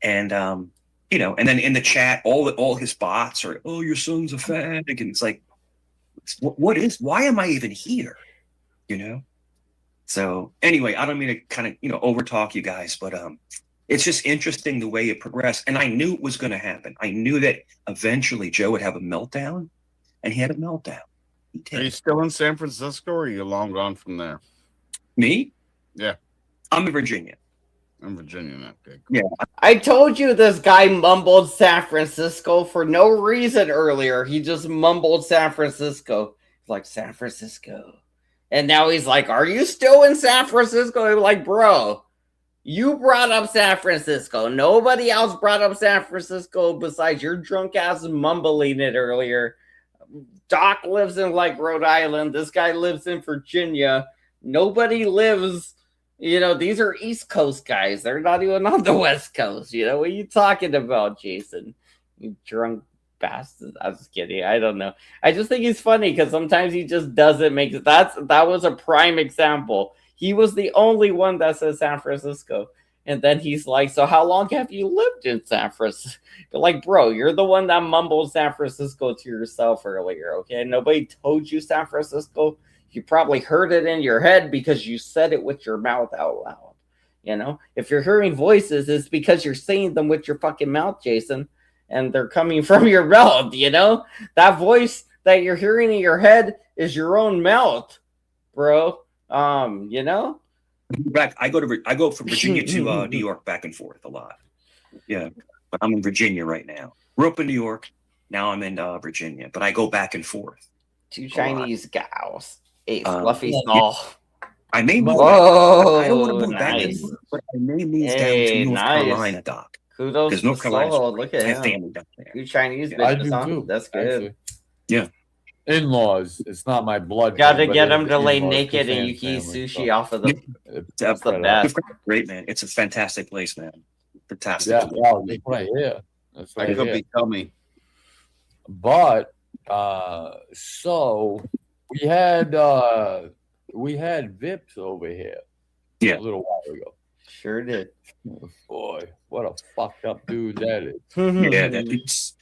And, and then in the chat, all his bots are, oh, your son's a fag. And it's like, why am I even here? So anyway, I don't mean to kind of, overtalk you guys, but it's just interesting the way it progressed. And I knew it was going to happen. I knew that eventually Joe would have a meltdown, and he had a meltdown. Are you still in San Francisco, or are you long gone from there? Me? Yeah. I'm in Virginia. I'm Virginia now. Okay, cool. Yeah. I told you this guy mumbled San Francisco for no reason earlier. He just mumbled San Francisco. like San Francisco. And now he's like, are you still in San Francisco? I'm like, bro, you brought up San Francisco. Nobody else brought up San Francisco besides your drunk ass mumbling it earlier. Doc lives in like Rhode Island. This guy lives in Virginia. Nobody lives, these are East Coast guys. They're not even on the West Coast. What are you talking about, Jason? You drunk bastard. I was kidding. I don't know. I just think he's funny because sometimes he just doesn't make it. That was a prime example. He was the only one that says San Francisco. And then he's like, so how long have you lived in San Francisco? But like, bro, you're the one that mumbled San Francisco to yourself earlier, okay? Nobody told you San Francisco. You probably heard it in your head because you said it with your mouth out loud. If you're hearing voices, it's because you're saying them with your fucking mouth, Jason. And they're coming from your mouth, That voice that you're hearing in your head is your own mouth, bro. Back, I go from Virginia to New York back and forth a lot. Yeah, but I'm in Virginia right now. Grew up in New York, now I'm in Virginia, but I go back and forth. Two Chinese gals, a fluffy doll. I may move. Whoa, I don't want to move nice. back, but I may move down to North Carolina, Doc. Kudos because North Carolina. Look at him. Family down there. Two Chinese bitches, I do too. That's good. Actually. Yeah. In-laws. It's not my blood. Gotta get them to lay naked and you can eat sushi off of them. That's the best. Great, man. It's a fantastic place, man. Fantastic. Yeah, wow, right here. That's right here. Tell me. But so we had Vips over here. Yeah. A little while ago. Sure did. Oh, boy, what a fucked up dude that is. Yeah, it's.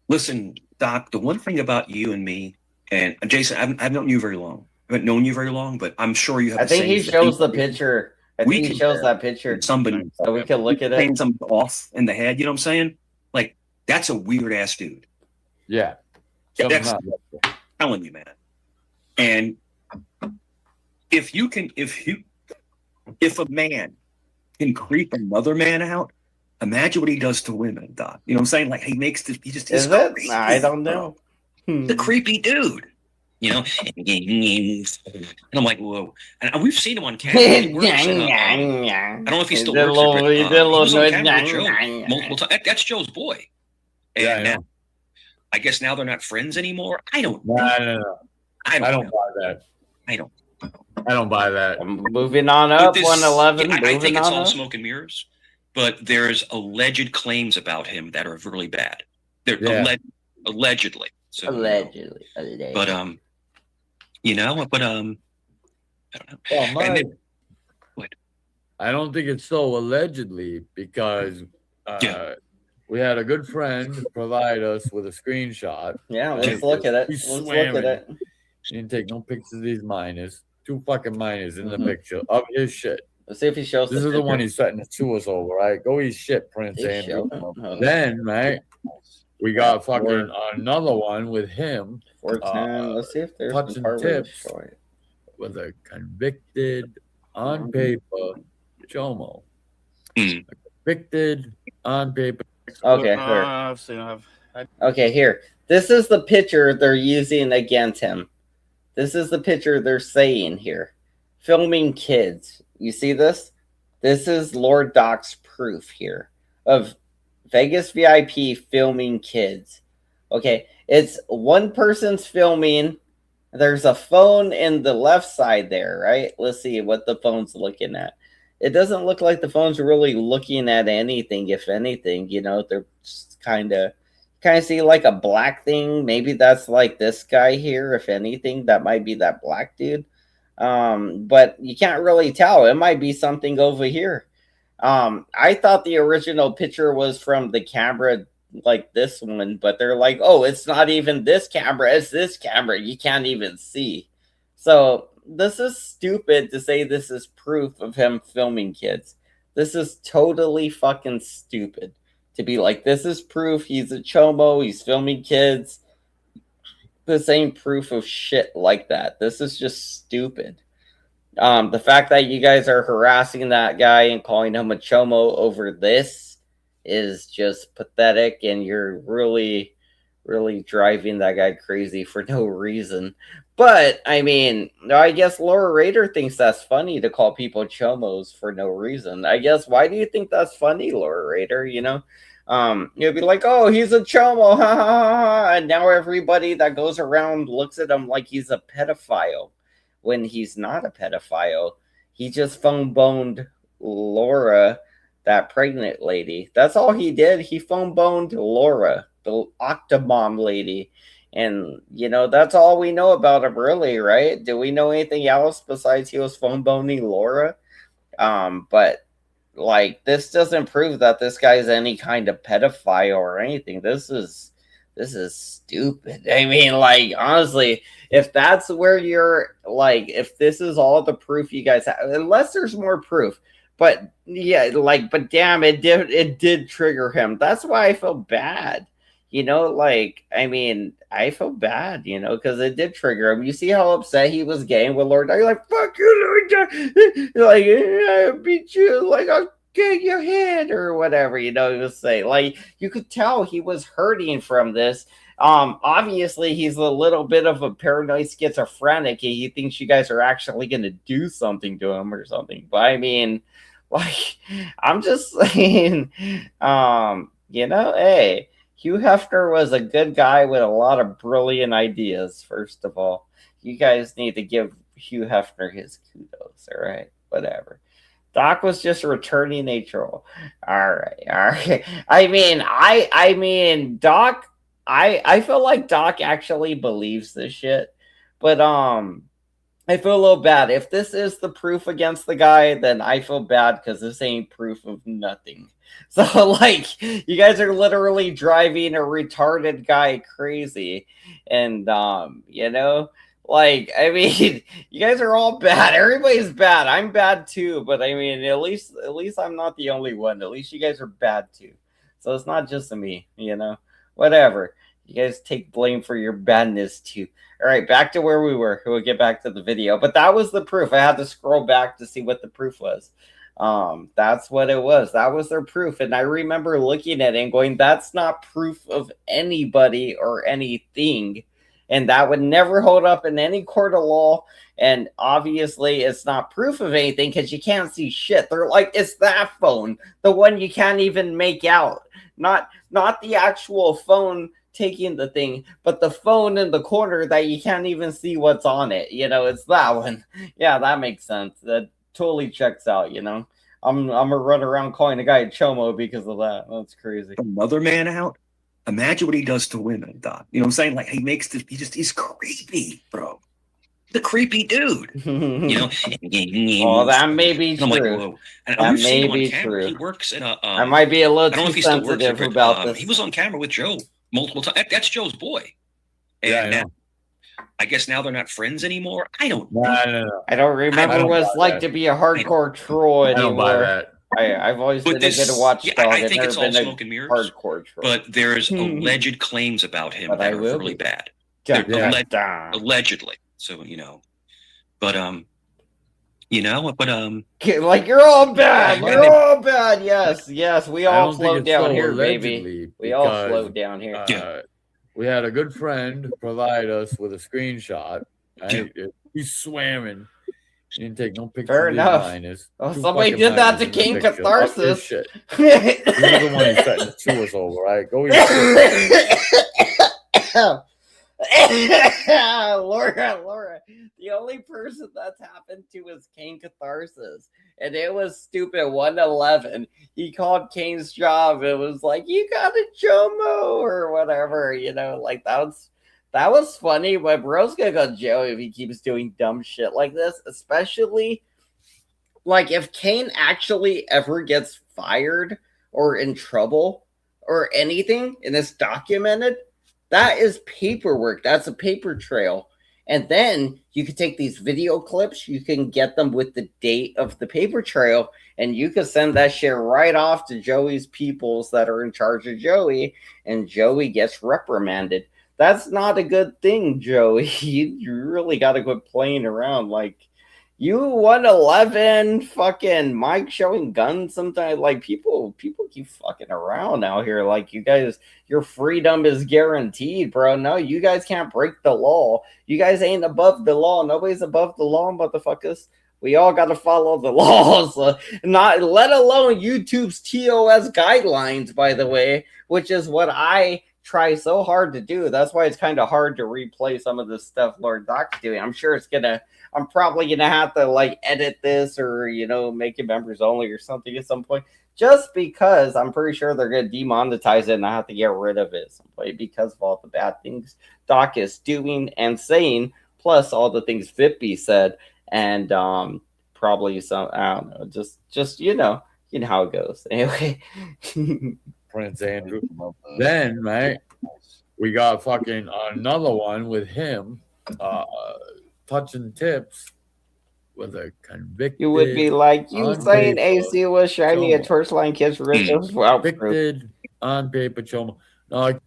Listen, Doc, the one thing about you and me, and Jason, I've known you very long. I haven't known you very long, but I'm sure you have. I think he shows the picture. I think he shows that picture. Somebody, so we can look at it. Something off in the head. You know what I'm saying? Like that's a weird ass dude. Yeah, that's telling you, man. And if a man can creep another man out, imagine what he does to women, Doc. You know what I'm saying? Like he just is it? I don't know. The creepy dude. And I'm like, whoa. And we've seen him on camera. I don't know if he still works there, but he was on camera with Joe multiple times. That's Joe's boy. And now, I guess now they're not friends anymore. I don't know. No. I don't buy that. I don't buy that. Moving on up, 111. I think it's all smoke and mirrors, but there's alleged claims about him that are really bad. They're allegedly. So, allegedly. But I don't know. Well, I don't think it's so allegedly because we had a good friend provide us with a screenshot. Yeah, let's look at it. Let's look at it. He didn't take no pictures of these minors. 2 fucking minors in the picture of his shit. Let's see if he shows. This is the one he's setting it to us over, right? Go eat shit, Prince Andrew. Then, right, we got fucking another one with him. 410. Let's see if there's touching tips with a convicted on paper Chomo. Convicted on paper. Okay, here. Okay, here. This is the picture they're using against him. This is the picture they're saying here. Filming kids. You see this? This is Lord Doc's proof here of Vegas VIP filming kids. Okay, it's one person's filming. There's a phone in the left side there, right? Let's see what the phone's looking at. It doesn't look like the phone's really looking at anything. If anything, they're just kind of see like a black thing. Maybe that's like this guy here. If anything, that might be that black dude. But you can't really tell. It might be something over here. I thought the original picture was from the camera like this one, but they're like, oh, it's not even this camera, it's this camera. You can't even see. So this is stupid to say this is proof of him filming kids. This is totally fucking stupid to be like, this is proof he's a chomo, he's filming kids. This ain't proof of shit like that. This is just stupid. The fact that you guys are harassing that guy and calling him a chomo over this is just pathetic, and you're really really driving that guy crazy for no reason. But I mean, I guess Laura Rader thinks that's funny to call people chomos for no reason. I guess, why do you think that's funny, Laura Rader? You know, you'll be like, oh, he's a chomo, ha ha ha, and now everybody that goes around looks at him like he's a pedophile when he's not a pedophile. He just phone boned Laura, that pregnant lady. That's all he did. He phone boned Laura, the Octomom lady. And, you know, that's all we know about him, really, right? Do we know anything else besides he was phone boning Laura? But, like, this doesn't prove that this guy's any kind of pedophile or anything. This is stupid. I mean, like, honestly, if that's where you're, like, if this is all the proof you guys have, unless there's more proof, but yeah, like, but damn, it did trigger him. That's why I feel bad. You know, like, I mean, I feel bad, you know, because it did trigger him. You see how upset he was getting with Lord? You're like, fuck you, Lord. Like, I beat you. Like, I'll get your head or whatever, you know, he was saying. Like, you could tell he was hurting from this. Obviously, he's a little bit of a paranoid schizophrenic. He thinks you guys are actually going to do something to him or something. But I mean, like, I'm just saying, you know, hey, Hugh Hefner was a good guy with a lot of brilliant ideas, first of all. You guys need to give Hugh Hefner his kudos, all right? Whatever. Doc was just returning a troll. All right. I mean, Doc, I feel like Doc actually believes this shit. But I feel a little bad. If this is the proof against the guy, then I feel bad because this ain't proof of nothing. So, like, you guys are literally driving a retarded guy crazy. And, you know, like, I mean, you guys are all bad. Everybody's bad. I'm bad too. But, I mean, at least I'm not the only one. At least you guys are bad too. So it's not just me, you know? Whatever. You guys take blame for your badness too. All right, back to where we were. We'll get back to the video. But that was the proof. I had to scroll back to see what the proof was. That's what it was. That was their proof. And I remember looking at it and going, that's not proof of anybody or anything. And that would never hold up in any court of law. And obviously, it's not proof of anything because you can't see shit. They're like, it's that phone, the one you can't even make out. Not the actual phone taking the thing, but the phone in the corner that you can't even see what's on it. You know, it's that one. Yeah, that makes sense. That totally checks out, you know. I'm gonna run around calling a guy a chomo because of that. That's crazy. Another man out. Imagine what he does to women, Doc. You know what I'm saying? Like, he makes this, he's creepy, bro. The creepy dude. You know? Oh, that may be true. Like, whoa. And that may be true. He works in a I might be a little too sensitive about this. He was on camera with Joe multiple times. That's Joe's boy. And yeah, I know. I guess now they're not friends anymore. I don't know. No. I don't remember what it's like to be a hardcore troll anymore. I don't buy that. I've always been a good watchdog. I think it's all smoke and mirrors. Hardcore troll. But there's alleged claims about him that are really bad. Allegedly. So, you know. But you know, but like, you're all bad. You're all bad. Yes. We all float down here, baby. We all float down here. We had a good friend provide us with a screenshot. Right? He's swimming. He didn't take no picture. Fair enough. Somebody did that to King Catharsis. He's the one who's setting it to us over. Right? Go Laura, the only person that's happened to is Kane Catharsis, and it was stupid. 111. He called Kane's job. It was like, you got a Jomo or whatever, you know, like that was funny. But bro's gonna go jail if he keeps doing dumb shit like this, especially like if Kane actually ever gets fired or in trouble or anything, and it's documented. That is paperwork. That's a paper trail. And then you can take these video clips. You can get them with the date of the paper trail. And you can send that shit right off to Joey's peoples that are in charge of Joey. And Joey gets reprimanded. That's not a good thing, Joey. You really got to quit playing around. Like, You 111 fucking Mike showing guns sometimes. Like people keep fucking around out here. Like you guys, your freedom is guaranteed, bro. No, you guys can't break the law. You guys ain't above the law. Nobody's above the law, motherfuckers. We all got to follow the laws, not let alone YouTube's TOS guidelines, by the way, which is what I try so hard to do. That's why it's kind of hard to replay some of the stuff Lord Doc's doing. I'm probably gonna have to like edit this or make it members only or something at some point, just because I'm pretty sure they're gonna demonetize it and I have to get rid of it at some point because of all the bad things Doc is doing and saying, plus all the things Vippy said, and probably some, I don't know, just you know how it goes. Anyway. Prince Andrew. Then right, we got fucking another one with him. Touching tips with a convicted. You would be like, you saying AC was shiny at Torchline Kids Riddles? Convicted on paper Choma.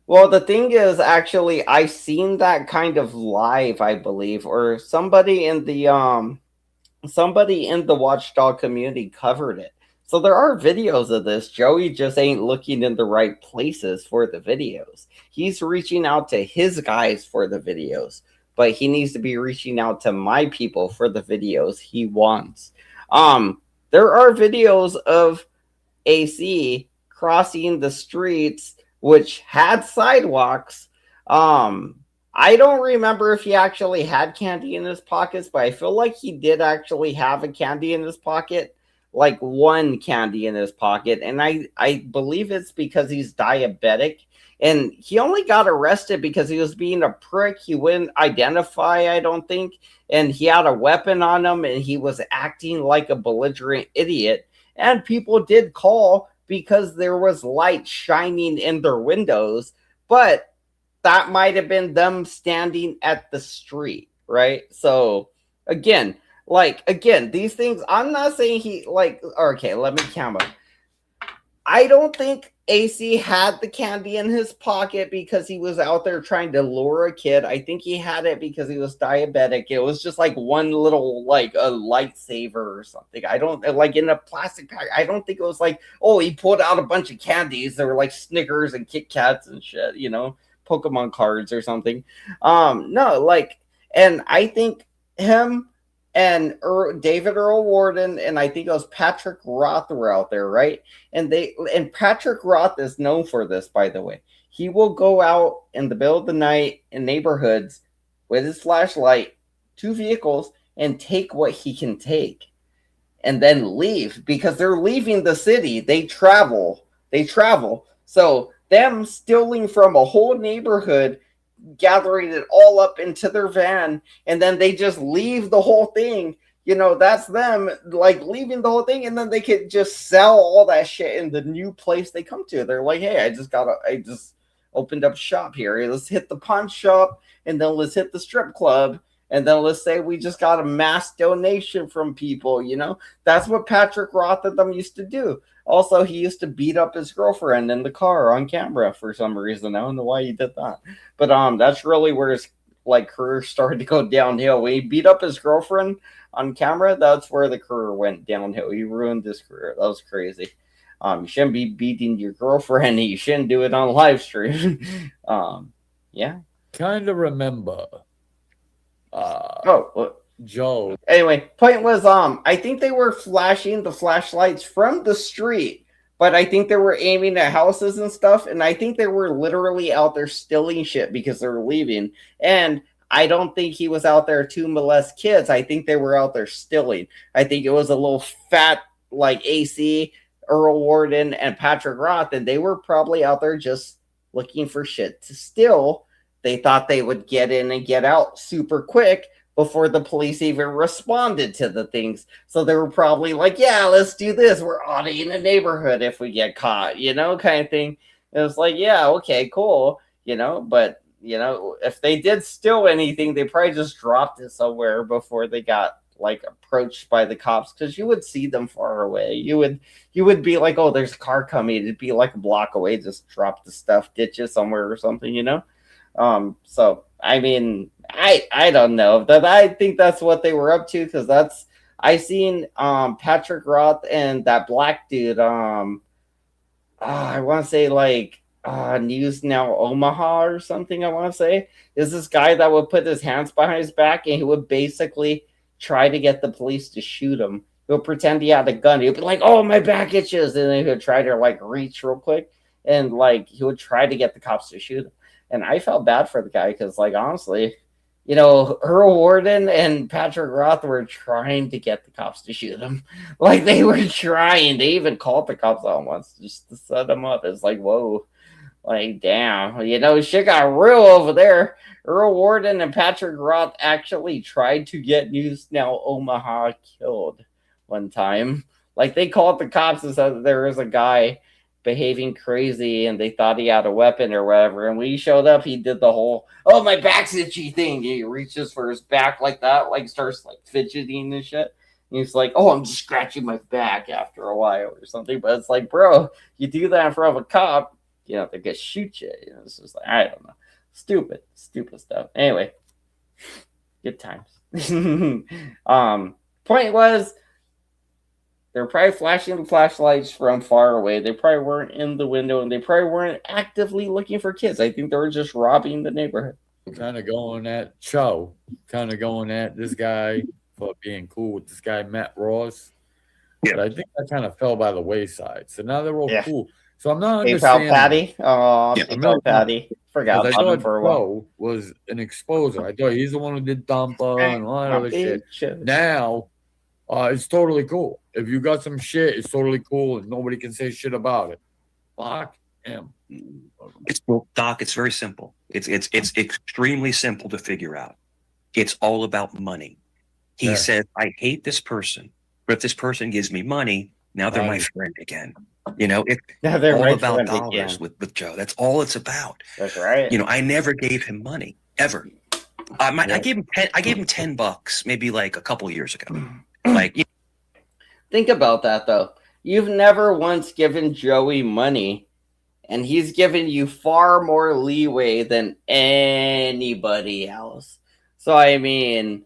Well, the thing is, actually, I've seen that kind of live, I believe, or somebody in the Watchdog community covered it. So there are videos of this. Joey just ain't looking in the right places for the videos. He's reaching out to his guys for the videos, but he needs to be reaching out to my people for the videos he wants. There are videos of AC crossing the streets which had sidewalks. I don't remember if he actually had candy in his pockets, but I feel like he did actually have a candy in his pocket, like one candy in his pocket. And I believe it's because he's diabetic. And he only got arrested because he was being a prick. He wouldn't identify, I don't think. And he had a weapon on him and he was acting like a belligerent idiot. And people did call because there was light shining in their windows. But that might have been them standing at the street, right? So, again, these things, I'm not saying okay, let me count up. I don't think AC had the candy in his pocket because he was out there trying to lure a kid. I think he had it because he was diabetic. It was just like one little, like a lightsaber or something. I don't, like in a plastic pack. I don't think it was like, oh, he pulled out a bunch of candies. They were like Snickers and Kit Kats and shit, Pokemon cards or something. No, and I think him and David Earl Warden, and I think it was Patrick Roth were out there, right? And Patrick Roth is known for this, by the way. He will go out in the middle of the night in neighborhoods with his flashlight, 2 vehicles, and take what he can take, and then leave because they're leaving the city. They travel. So them stealing from a whole neighborhood, gathering it all up into their van, and then they just leave the whole thing. That's them leaving the whole thing, and then they could just sell all that shit in the new place they come to. They're like, hey, I just opened up shop here. Let's hit the pawn shop, and then let's hit the strip club, and then let's say we just got a mass donation from people. That's what Patrick Roth and them used to do. Also, he used to beat up his girlfriend in the car on camera for some reason. I don't know why he did that. But that's really where his career started to go downhill. When he beat up his girlfriend on camera, that's where the career went downhill. He ruined his career. That was crazy. You shouldn't be beating your girlfriend. You shouldn't do it on live stream. Yeah. Kind of remember. Joe. Anyway, point was, I think they were flashing the flashlights from the street, but I think they were aiming at houses and stuff, and I think they were literally out there stealing shit because they were leaving. And I don't think he was out there to molest kids. I think they were out there stealing. I think it was a little fat AC, Earl Warden, and Patrick Roth, and they were probably out there just looking for shit to steal. They thought they would get in and get out super quick before the police even responded to the things. So they were probably like, yeah, let's do this. We're auditing the neighborhood if we get caught, kind of thing. It was like, yeah, okay, cool, but, if they did steal anything, they probably just dropped it somewhere before they got approached by the cops, because you would see them far away. You would be like, oh, there's a car coming. It'd be like a block away, just drop the stuff, ditch it somewhere or something, So I mean, I don't know that. I think that's what they were up to, because that's I seen Patrick Roth and that black dude. I want to say like News Now Omaha or something. I want to say is this guy that would put his hands behind his back and he would basically try to get the police to shoot him. He'll pretend he had a gun. He'll be like, "Oh, my back itches," and then he'll try to like reach real quick and like he would try to get the cops to shoot him. And I felt bad for the guy because, like, honestly, you know, Earl Warden and Patrick Roth were trying to get the cops to shoot him. Like, they were trying. They even called the cops on once just to set them up. It's like, whoa. Like, damn. You know, shit got real over there. Earl Warden and Patrick Roth actually tried to get News Now Omaha killed one time. Like, they called the cops and said that there was a guy behaving crazy and they thought he had a weapon or whatever. And when he showed up, he did the whole, "Oh, my back's itchy" thing. He reaches for his back like that, like starts like fidgeting and shit. And he's like, "Oh, I'm just scratching my back" after a while or something. But it's like, bro, you do that in front of a cop, you know, they could shoot you. You know, it's just like, I don't know. Stupid stuff. Anyway, good times. Point was, they're probably flashing the flashlights from far away. They probably weren't in the window, and they probably weren't actively looking for kids. I think they were just robbing the neighborhood. Kind of going at Cho, kind of going at this guy for being cool with this guy, Matt Ross. Yeah. But I think that kind of fell by the wayside. So now they're all cool. So I'm not understanding. Patty. Oh, Patty. Forgot about him for a while. Was an exposer. I thought he's the one who did Dumpa and all that other shit. Now, it's totally cool. If you got some shit, it's totally cool, and nobody can say shit about it. Fuck him. Doc, it's very simple. It's extremely simple to figure out. It's all about money. He says, "I hate this person, but if this person gives me money, now they're my friend again." You know, it's all about dollars with Joe. That's all it's about. That's right. You know, I never gave him money ever. I gave him $10, maybe like a couple of years ago. Like, think about that though. You've never once given Joey money, and he's given you far more leeway than anybody else. So I mean,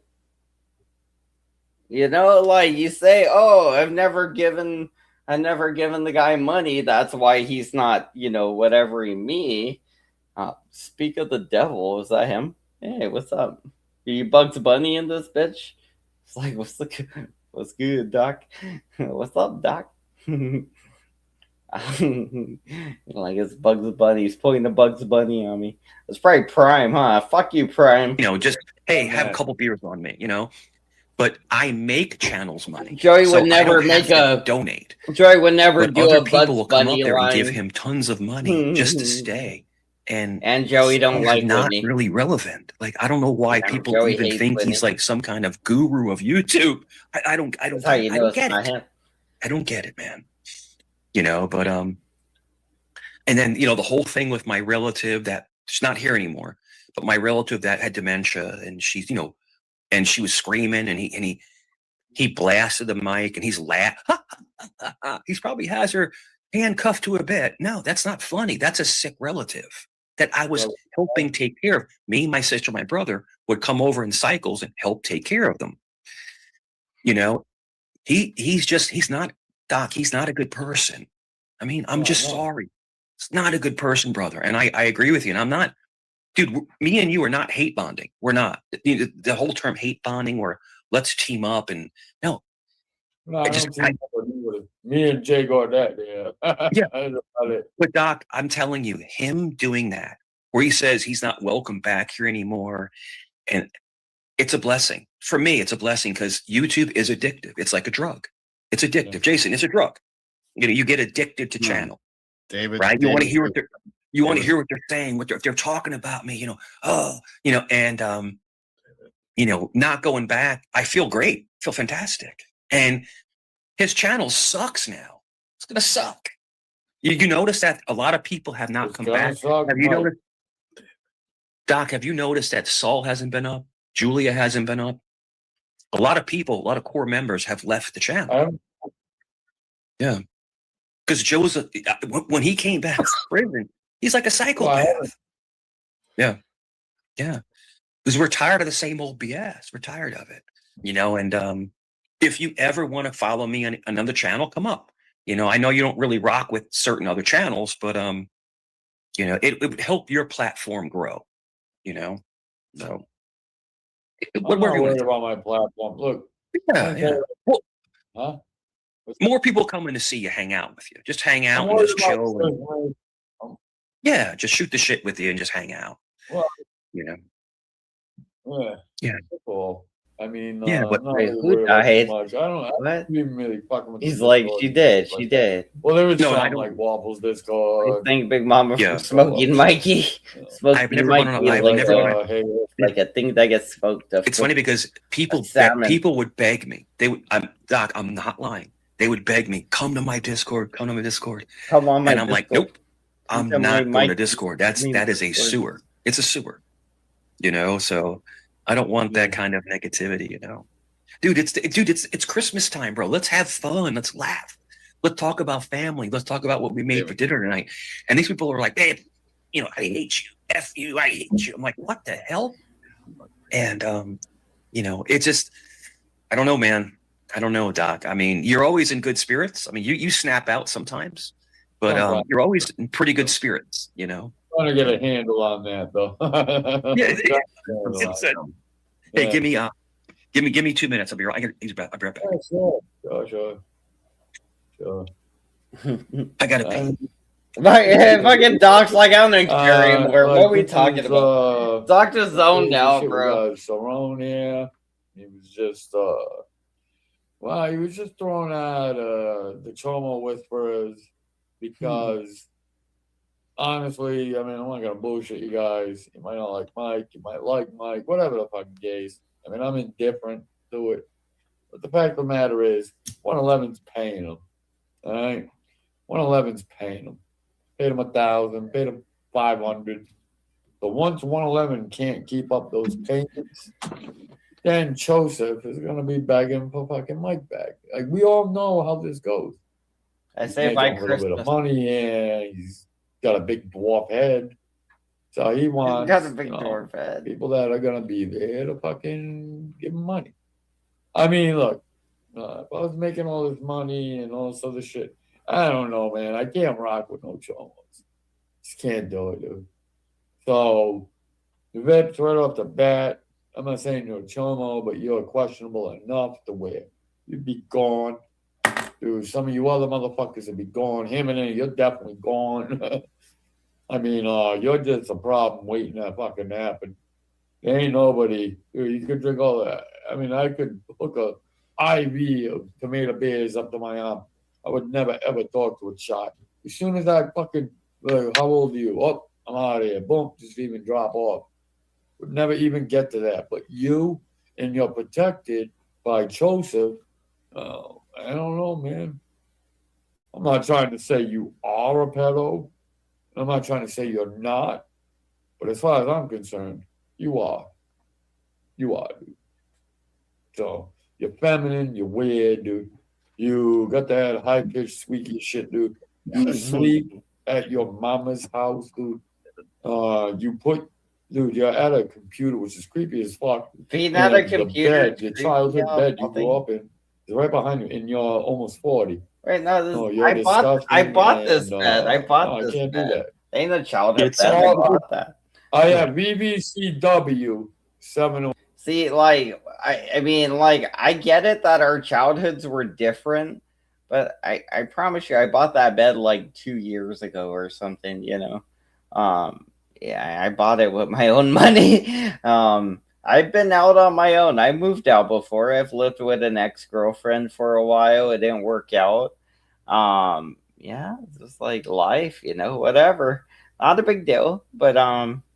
you know, like you say, "Oh, I've never given the guy money. That's why he's not, you know, whatever me." Speak of the devil, is that him? Hey, what's up? Are you Bugs Bunny in this bitch? It's like, what's good, Doc? What's up, Doc? Like, it's Bugs Bunny. He's pulling the Bugs Bunny on me. It's probably Prime, huh? Fuck you, Prime. You know, just, hey, have a couple beers on me, you know? But I make channels money. Joey would never make a donate. Joey would never do other a people will come Bunny up there line. and give him tons of money just to stay. And Joey don't like not Whitney. Really relevant. Like, I don't know why people Joey even think Whitney. he's like some kind of guru of YouTube. I don't get it. I don't get it, man. You know, but and then, you know, the whole thing with my relative that she's not here anymore, but my relative that had dementia, and she's, you know, and she was screaming, and he blasted the mic, and he's laughing. He probably has her handcuffed to a bed. No, that's not funny. That's a sick relative that I was helping take care of. Me, my sister, my brother would come over in cycles and help take care of them. You know, he's not, Doc, he's not a good person. I mean, I'm just sorry. It's not a good person, brother. And I agree with you. And I'm not, dude, me and you are not hate bonding. We're not. The whole term hate bonding, where let's team up, and no. Me and Jay got that, yeah. But Doc, I'm telling you, him doing that, where he says he's not welcome back here anymore, and it's a blessing. For me, it's a blessing because YouTube is addictive. It's like a drug. It's addictive. Jason, it's a drug. You know, you get addicted to channel. David, right? You want to hear what they're saying, what they're talking about me, you know. Oh, you know, and you know, not going back. I feel great. Feel fantastic. And his channel sucks now. It's gonna suck. You notice that a lot of people have not come back. Have you noticed, Doc? Have you noticed that Saul hasn't been up? Julia hasn't been up. A lot of people, a lot of core members have left the channel. Yeah, because Joe's when he came back from prison, he's like a psychopath. Yeah, because we're tired of the same old BS. We're tired of it, you know. And if you ever want to follow me on another channel, come up. You know, I know you don't really rock with certain other channels, but you know, it would help your platform grow. You know, so I'm not worried about my platform. Look, yeah. Well, huh? More people coming to see you, hang out with you. Just hang out and just chill. And, yeah, just shoot the shit with you and just hang out. Well, you know. Yeah. Cool. I mean, yeah, but not really who died? Much. I don't even really fucking with He's like, she did. She did. Well, there was some like Waffles Discord. I think Big Mama from Smoking Mikey. Smoking Mikey is like a thing that gets smoked up. It's funny because people would beg me. They would, Doc, I'm not lying. They would beg me, come to my Discord, come to my Discord. Come on, and I'm like, nope, I'm not going to Discord. That is a sewer. It's a sewer. You know, so I don't want that kind of negativity, you know. Dude, it's Christmas time, bro. Let's have fun. Let's laugh. Let's talk about family. Let's talk about what we made for dinner tonight. And these people are like, babe, you know, I hate you. F you, I hate you. I'm like, what the hell? And you know, it just, I don't know, man. I don't know, Doc. I mean, you're always in good spirits. I mean, you snap out sometimes, but you're always in pretty good spirits, you know. I'm trying to get a handle on that, though. Hey, give me 2 minutes. I'll be right. I'll be right back. Sure. I gotta pay. Fucking Doc's like, I don't care anymore. What are we talking about? Doc's zoned out, bro. Cerrone, he was just wow, he was just throwing out the Chomo Whisperers because honestly, I mean, I'm not gonna bullshit you guys. You might not like Mike, you might like Mike, whatever the fucking case. I mean, I'm indifferent to it. But the fact of the matter is, 111's paying him. All right? 111's paying him. Paid him 1,000, paid him 500. But once 111 can't keep up those payments, then Joseph is gonna be begging for fucking Mike back. Like, we all know how this goes. I say by a little bit of money, and he's got a big dwarf head. So he wants dwarf head. People that are gonna be there to fucking give him money. I mean, look, if I was making all this money and all this other shit, I don't know, man. I can't rock with no chomos. Just can't do it, dude. So the vets right off the bat, I'm not saying you're a chomo, but you're questionable enough to where you'd be gone. Dude, some of you other motherfuckers would be gone. Him and then you're definitely gone. I mean, you're just a problem waiting to fucking happen. There ain't nobody. Dude, you could drink all that. I mean, I could hook a IV of tomato beers up to my arm. I would never ever talk to a shot. As soon as I fucking, how old are you? Oh, I'm out of here. Boom, just even drop off. Would never even get to that. But you, and you're protected by Joseph. Oh, I don't know, man. I'm not trying to say you are a pedo. I'm not trying to say you're not. But as far as I'm concerned, you are. You are, dude. So you're feminine, you're weird, dude. You got that high-pitched, squeaky shit, dude. You sleep at your mama's house, dude. Dude, you're at a computer, which is creepy as fuck. Being at a computer, your childhood bed you grew up in is right behind you, and you're almost 40. Right now, I bought this bed. I can't do that. Ain't a childhood bed. I bought that. I have VVCW 7. See, like, I mean, like, I get it that our childhoods were different, but I promise you, I bought that bed like 2 years ago or something, you know. Yeah, I bought it with my own money. I've been out on my own. I moved out before. I've lived with an ex-girlfriend for a while. It didn't work out. Yeah, it's just like life, you know, whatever. Not a big deal, but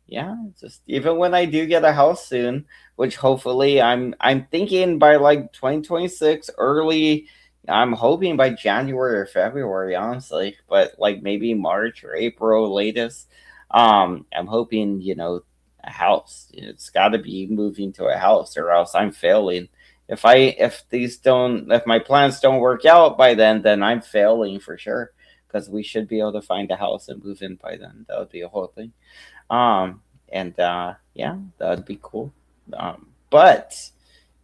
yeah, just even when I do get a house soon, which hopefully I'm thinking by like 2026 early. I'm hoping by January or February, honestly, but like maybe March or April latest. I'm hoping, you know, a house. It's got to be moving to a house, or else I'm failing. If my plans don't work out by then I'm failing for sure. Because we should be able to find a house and move in by then. That would be a whole thing. Yeah, that would be cool. But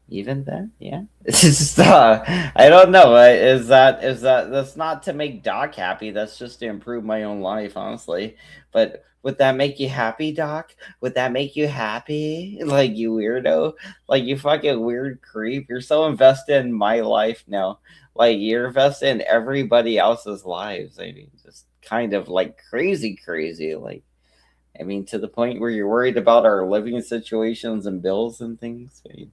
Even then, yeah. It's just I don't know. Is that that's not to make Doc happy? That's just to improve my own life, honestly. But would that make you happy, Doc? Would that make you happy? Like, you weirdo, like, you fucking weird creep. You're so invested in my life now. Like, you're invested in everybody else's lives. I mean, just kind of like crazy. Like, I mean, to the point where you're worried about our living situations and bills and things. I mean,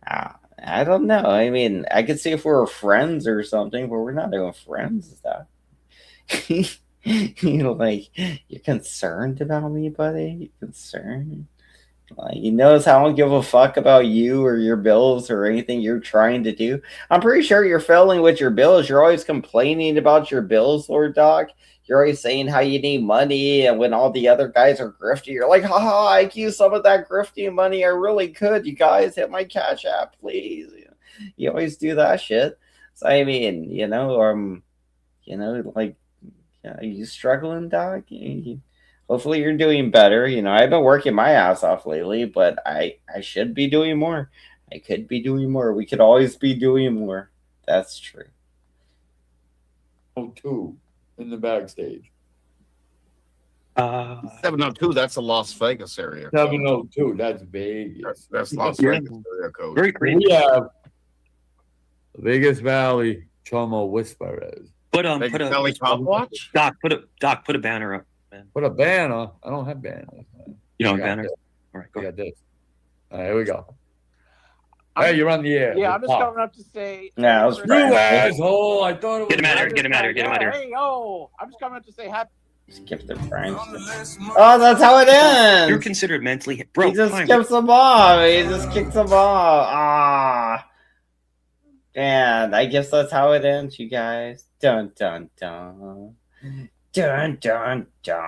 I don't know. I mean, I could see if we were friends or something, but we're not even friends. Is that you know, like, you're concerned about me, buddy? You're concerned? Like, you notice how I don't give a fuck about you or your bills or anything you're trying to do. I'm pretty sure you're failing with your bills. You're always complaining about your bills, Lord Doc. You're always saying how you need money, and when all the other guys are grifting, you're like, haha, I could use some of that grifting money. I really could. You guys hit my Cash App, please. You always do that shit. So, I mean, like, are you struggling, Doc? Hopefully you're doing better. I've been working my ass off lately, but I should be doing more. I could be doing more. We could always be doing more. That's true. 2 in the backstage. 702, that's a Las Vegas area. 702, that's Vegas. That's Las Vegas area code. Very creepy. We have Vegas Valley Chomo Whisperers. Put a Valley Top Watch? Doc, put a banner up, man. Put a banner. I don't have banners, man. You don't have banners? All right, go. I got this. All right, here we go. Hey, you're on the air. Yeah, I'm just coming up to say. Yeah, I was you asshole. I thought it was. Get him out of here. Hey, yo. I'm just coming up to say happy. Skip the crimes. Oh, that's how it ends. You're considered mentally. Bro, he just skips them off. He just kicks them off. And I guess that's how it ends, you guys. Dun, dun, dun. Dun, dun, dun.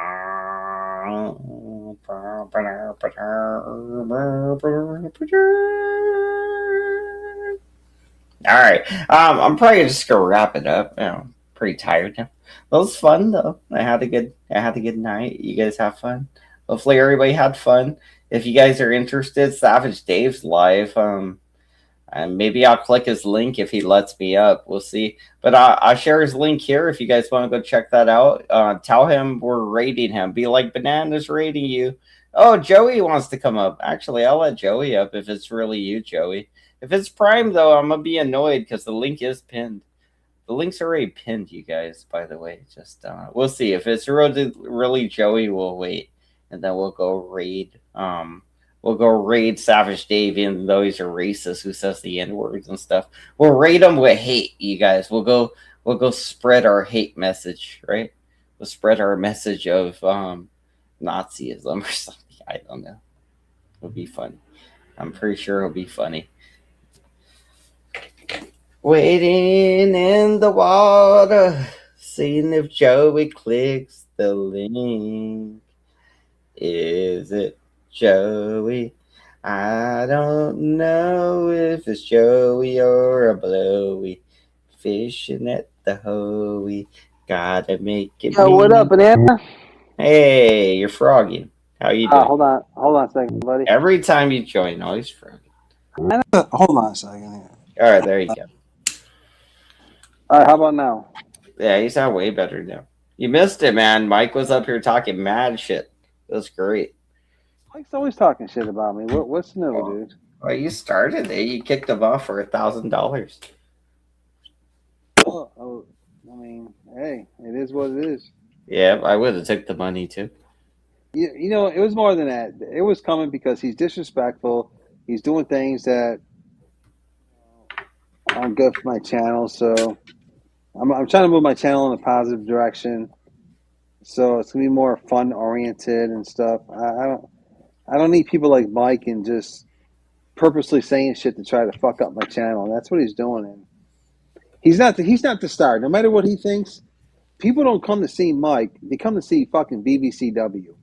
All right. I'm probably just gonna wrap it up. I'm pretty tired now. It was fun though. I had a good night. You guys have fun. Hopefully everybody had fun. If you guys are interested, Savage Dave's live. And maybe I'll click his link if he lets me up. We'll see. But I'll share his link here if you guys want to go check that out. Tell him we're rating him. Be like, Bananas rating you. Oh, Joey wants to come up. Actually, I'll let Joey up if it's really you, Joey. If it's Prime, though, I'm going to be annoyed because the link is pinned. The link's already pinned, you guys, by the way. Just we'll see. If it's really Joey, we'll wait. And then we'll go raid. We'll go raid Savage Dave, even though he's a racist who says the N-words and stuff. We'll raid him with hate, you guys. We'll go spread our hate message, right? We'll spread our message of Nazism or something. I don't know. It'll be funny. I'm pretty sure it'll be funny. Waiting in the water, seeing if Joey clicks the link. Is it Joey? I don't know if it's Joey or a blowy. Fishing at the Hoey. Gotta make it. Yo, what up, Banana? Hey, you're frogging. How you doing? Hold on a second, buddy. Every time you join, always frogging. Hold on a second here. All right, there you go. All right, how about now? Yeah, you sound way better now. You missed it, man. Mike was up here talking mad shit. It was great. Mike's always talking shit about me. What's new, dude? Well, you started it. You kicked him off for $1,000. Oh, I mean, hey, it is what it is. Yeah, I would have took the money too. You know, it was more than that. It was coming because he's disrespectful. He's doing things that aren't good for my channel. So I'm trying to move my channel in a positive direction. So it's gonna be more fun oriented and stuff. I don't need people like Mike and just purposely saying shit to try to fuck up my channel. And that's what he's doing. And he's not the star. No matter what he thinks, people don't come to see Mike. They come to see fucking BBCW.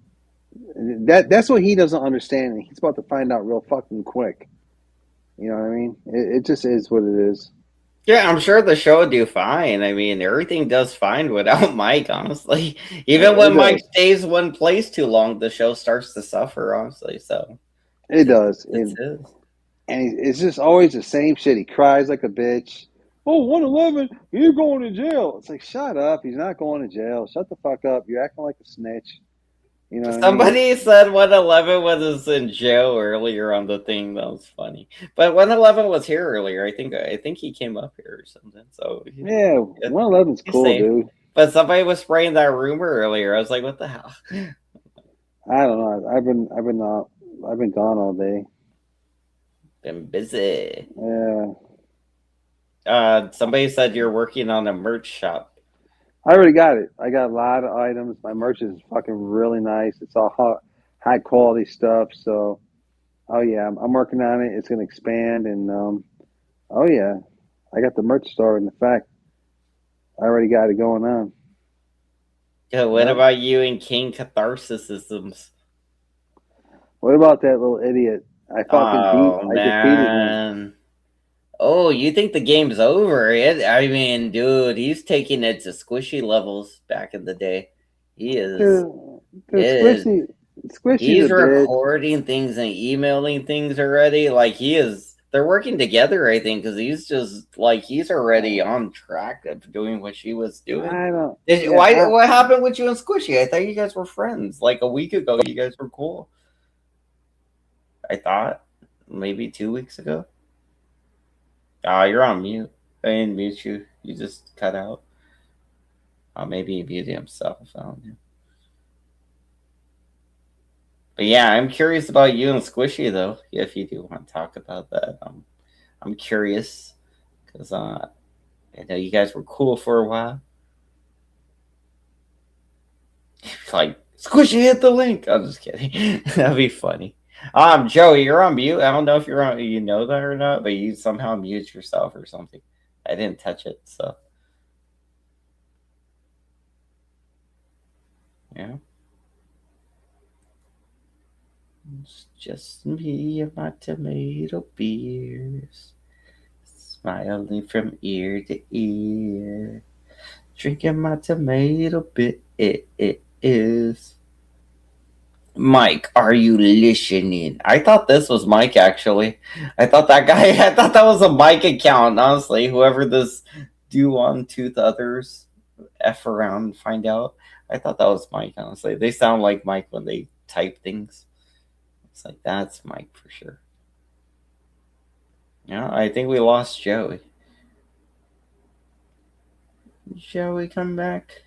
That's what he doesn't understand. And he's about to find out real fucking quick. You know what I mean? It just is what it is. Yeah, I'm sure the show will do fine. I mean, everything does fine without Mike, honestly. Even when Mike stays one place too long, the show starts to suffer, honestly. So it does. It is. and it's just always the same shit. He cries like a bitch. Oh, 111, you're going to jail. It's like, shut up. He's not going to jail. Shut the fuck up. You're acting like a snitch. You know what Somebody I mean? said 111 was in jail earlier on the thing. That was funny. But 111 was here earlier. I think he came up here or something. So yeah, 111's cool, safe. dude. But somebody was spraying that rumor earlier. I was like, what the hell? I don't know. I've been gone all day. Been busy. Yeah. Somebody said you're working on a merch shop. I already got it. I got a lot of items. My merch is fucking really nice. It's all high quality stuff. So, oh yeah, I'm working on it. It's gonna expand, and oh yeah, I got the merch store. In fact, I already got it going on. Yeah, what about you and King Catharsisms? What about that little idiot? I fucking I defeated him. Oh, you think the game's over? I mean, dude, he's taking it to squishy levels back in the day. He is. Dude, Squishy. He's recording things and emailing things already. Like he is. They're working together, I think, because he's just like he's already on track of doing what she was doing. I don't. What happened with you and Squishy? I thought you guys were friends. Like a week ago, you guys were cool. I thought maybe 2 weeks ago. You're on mute. I didn't mute you. You just cut out. Maybe he muted himself. I don't know. But yeah, I'm curious about you and Squishy though. If you do want to talk about that, I'm curious because I know you guys were cool for a while. Like Squishy hit the link. I'm just kidding. That'd be funny. Joey, you're on mute. I don't know if you're on. You know that or not, but you somehow mute yourself or something. I didn't touch it, so yeah. It's just me and my tomato beers, smiling from ear to ear, drinking my tomato beers. Mike, are you listening? I thought this was Mike, actually. I thought that was a Mike account, honestly. Whoever this do on Tooth Others, F around, find out. I thought that was Mike, honestly. They sound like Mike when they type things. It's like, that's Mike for sure. Yeah, I think we lost Joey. Joey, come back.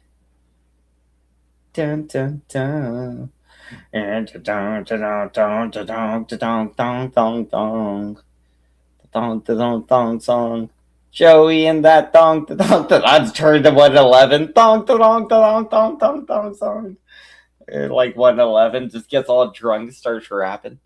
Dun, dun, dun. And dong dong dong dong dong dong dong dong dong dong dong song. Joey and that dong dong. I've turned to 111 dong dong dong dong dong dong song. Like 111 just gets all drunk, starts rapping.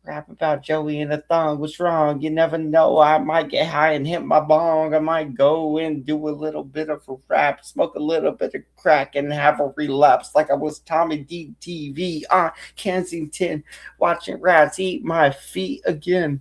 Rap about Joey and the thong. What's wrong? You never know. I might get high and hit my bong. I might go and do a little bit of a rap, smoke a little bit of crack, and have a relapse like I was Tommy D TV on Kensington, watching rats eat my feet again.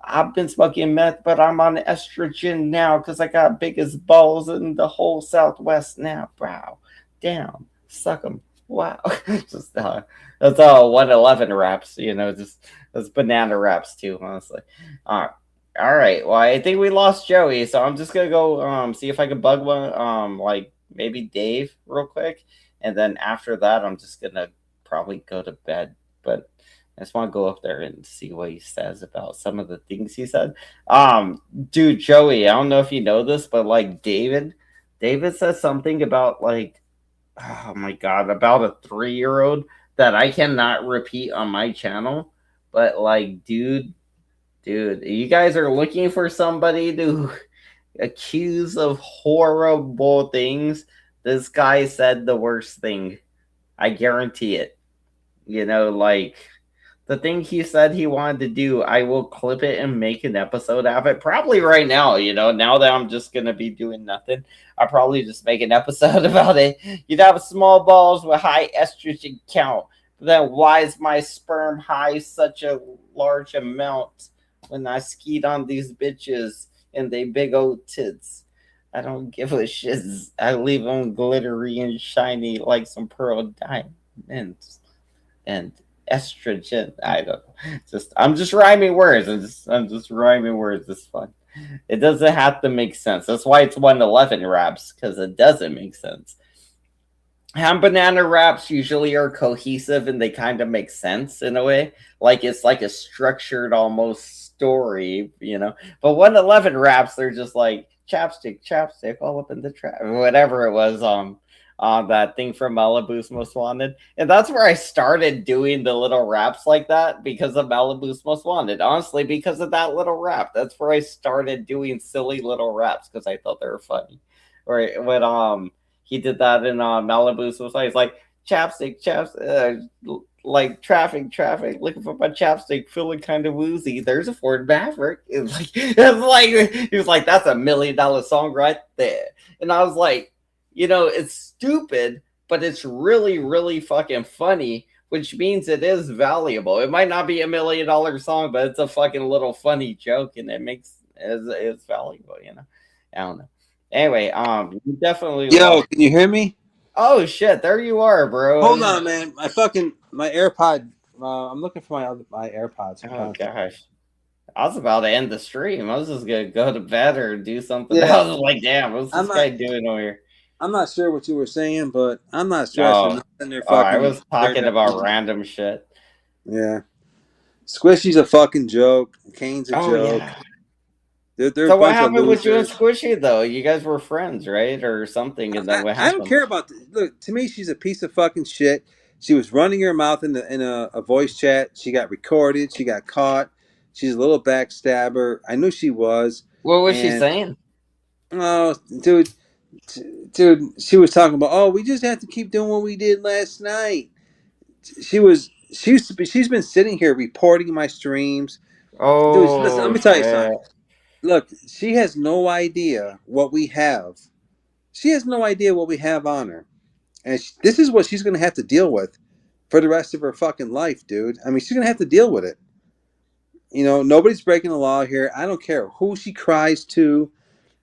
I've been smoking meth, but I'm on estrogen now because I got biggest balls in the whole Southwest now. Wow. Damn. Suck them. Wow. Just that's all 111 raps, just those banana raps too, honestly. All right. Well, I think we lost Joey, so I'm just gonna go see if I can bug one like maybe Dave real quick, and then after that I'm just gonna probably go to bed. But I just want to go up there and see what he says about some of the things he said. Dude, Joey, I don't know if you know this, but like David says something about like, oh my god, about a 3-year-old that I cannot repeat on my channel. But like, dude, you guys are looking for somebody to accuse of horrible things. This guy said the worst thing. I guarantee it. Like the thing he said he wanted to do, I will clip it and make an episode of it. Probably right now, now that I'm just going to be doing nothing. I'll probably just make an episode about it. You'd have small balls with high estrogen count. But then why is my sperm high such a large amount when I skied on these bitches and they big old tits? I don't give a shit. I leave them glittery and shiny like some pearl diamonds. And estrogen. I don't know. I'm just rhyming words. I'm just rhyming words. It's fun. It doesn't have to make sense. That's why it's 111 raps, because it doesn't make sense. Ham banana raps usually are cohesive and they kind of make sense in a way. Like it's like a structured almost story, you know. But 111 raps, they're just like chapstick, all up in the trap, whatever it was. That thing from Malibu's Most Wanted, and that's where I started doing the little raps like that because of Malibu's Most Wanted. Honestly, because of that little rap, that's where I started doing silly little raps because I thought they were funny. Or when he did that in Malibu's Most Wanted, it's like chapstick, like traffic, looking for my chapstick, feeling kind of woozy. There's a Ford Maverick. He was like, that's $1 million song right there. And I was like, you know, it's stupid, but it's really, really fucking funny, which means it is valuable. It might not be $1 million song, but it's a fucking little funny joke, and it's valuable, you know. I don't know. Anyway, you definitely. Yo, can you hear me? Oh shit! There you are, bro. Hold on, man. My AirPod. I'm looking for my AirPods. Oh gosh. I was about to end the stream. I was just gonna go to bed or do something. Yeah. I was like, damn, what's this guy doing over here? I'm not sure what you were saying, but I'm not stressing. I was talking about random shit. Yeah. Squishy's a fucking joke. Kane's a joke. Yeah. They're so what happened with you and Squishy, though? You guys were friends, right? Or something, and then what happened? I don't care about look, to me, she's a piece of fucking shit. She was running her mouth in a voice chat. She got recorded. She got caught. She's a little backstabber. I knew she was. What was she saying? Oh, dude, she was talking about, oh, we just have to keep doing what we did last night. She's been sitting here reporting my streams. Oh, dude, listen, let me tell you something. Look, she has no idea what we have. She has no idea what we have on her. And this is what she's going to have to deal with for the rest of her fucking life, dude. I mean, she's going to have to deal with it. You know, nobody's breaking the law here. I don't care who she cries to.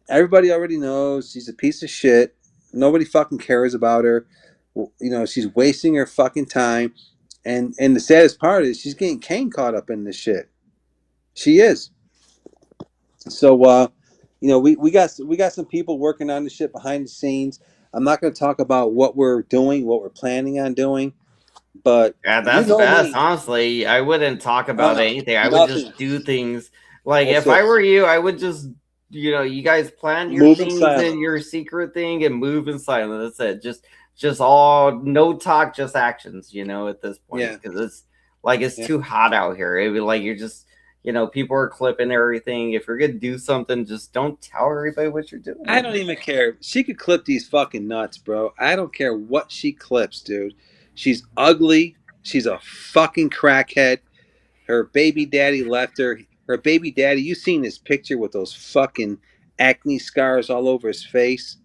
Everybody already knows she's a piece of shit. Nobody fucking cares about her. You know, she's wasting her fucking time. And the saddest part is she's getting Kane caught up in this shit. She is. So you know, we got some people working on the shit behind the scenes. I'm not going to talk about what we're doing, what we're planning on doing, but yeah, that's best. Honestly, I wouldn't talk about anything. I would just do things. Like if I were you, I would just, you know, you guys plan your things and your secret thing and move in silence. That's it. Just all no talk, just actions. You know, at this point, because it's like it's too hot out here. It'd be like you're just. You know, people are clipping everything. If you're gonna do something, just don't tell everybody what you're doing. I don't even care. She could clip these fucking nuts, bro. I don't care what she clips, dude. She's ugly. She's a fucking crackhead. Her baby daddy left her. Her baby daddy, you seen his picture with those fucking acne scars all over his face?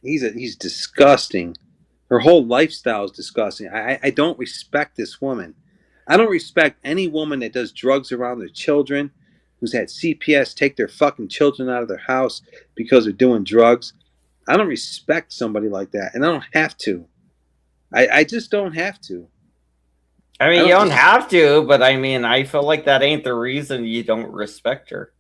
He's disgusting. Her whole lifestyle is disgusting. I don't respect this woman. I don't respect any woman that does drugs around their children, who's had CPS take their fucking children out of their house because they're doing drugs. I don't respect somebody like that, and I don't have to. I just don't have to. I mean, you don't have to, but I mean, I feel like that ain't the reason you don't respect her.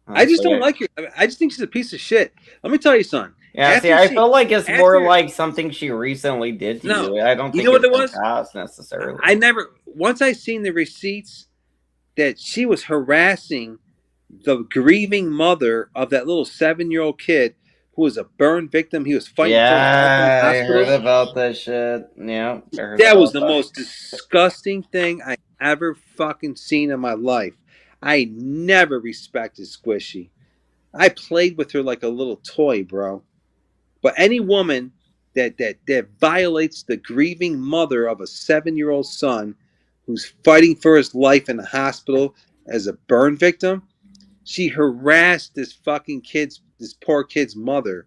I just don't like her. I just think she's a piece of shit. Let me tell you something. Yeah, see, I feel like it's more like something she recently did to you. I don't think you know what it was past necessarily. Once I seen the receipts that she was harassing the grieving mother of that little 7-year-old kid who was a burn victim. He was fighting. Yeah, I heard about that shit. Yeah, that was the most disgusting thing I ever fucking seen in my life. I never respected Squishy. I played with her like a little toy, bro. But any woman that violates the grieving mother of a 7-year-old son who's fighting for his life in the hospital as a burn victim, she harassed this poor kid's mother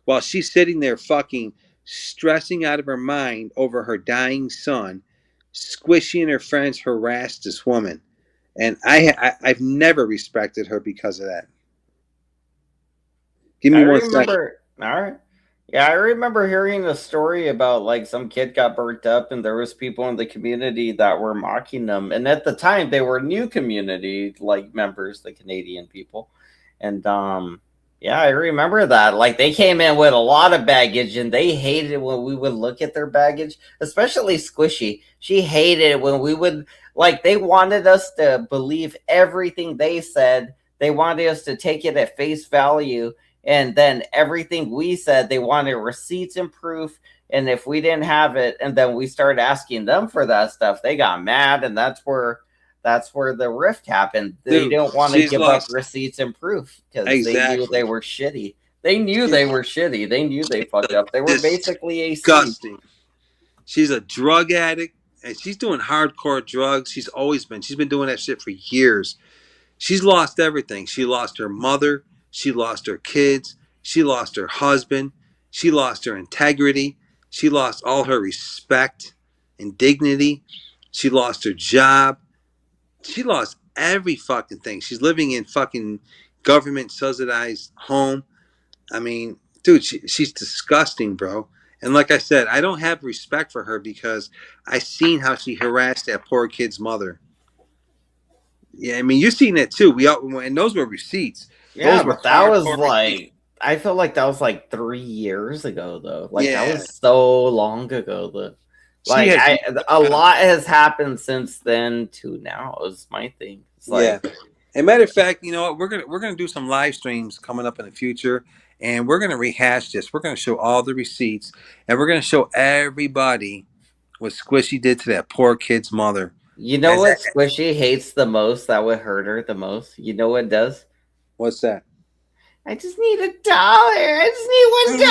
while she's sitting there fucking stressing out of her mind over her dying son. Squishy and her friends harassed this woman. And I've never respected her because of that. Give me one second. All right. Yeah, I remember hearing a story about like some kid got burnt up and there was people in the community that were mocking them. And at the time they were new community like members, the Canadian people. And yeah, I remember that. Like they came in with a lot of baggage and they hated when we would look at their baggage, especially Squishy. She hated it when we would like they wanted us to believe everything they said. They wanted us to take it at face value, and then everything we said they wanted receipts and proof, and if we didn't have it and then we started asking them for that stuff, they got mad, and that's where the rift happened. They didn't want to give up receipts and proof because they knew they were shitty. They knew they were shitty. They knew they fucked up. They were basically a disgusting. She's a drug addict and she's doing hardcore drugs. She's been doing that shit for years. She's lost everything. She lost her mother. She lost her kids. She lost her husband. She lost her integrity. She lost all her respect and dignity. She lost her job. She lost every fucking thing. She's living in fucking government subsidized home. I mean, dude, she's disgusting, bro. And like I said, I don't have respect for her because I seen how she harassed that poor kid's mother. Yeah, I mean, you've seen it too. And those were receipts. Yeah, those but that was like, I feel like that was like 3 years ago, though. Like that was so long ago. Like a lot has happened since then to now. Is my thing. It's like, yeah. And matter of fact, you know what? We're gonna do some live streams coming up in the future, and we're gonna rehash this. We're gonna show all the receipts, and we're gonna show everybody what Squishy did to that poor kid's mother. You know what Squishy hates the most that would hurt her the most? You know what it does? What's that? I just need $1. I just need $1.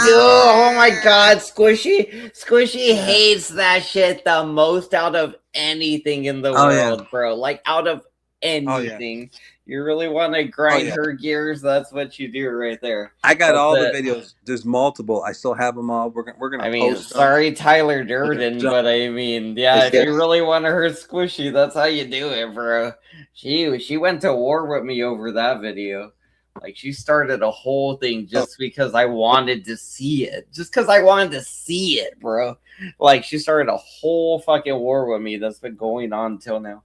Oh my god, Squishy hates that shit the most out of anything in the world, bro. Like out of anything. You really want to grind her gears? That's what you do right there. I got all the videos. There's multiple. I still have them all. We're gonna. I mean, sorry, Tyler Durden, but I mean, yeah, if you really want to hurt Squishy, that's how you do it, bro. She went to war with me over that video. Like she started a whole thing just because I wanted to see it. Just because I wanted to see it, bro. Like she started a whole fucking war with me that's been going on until now.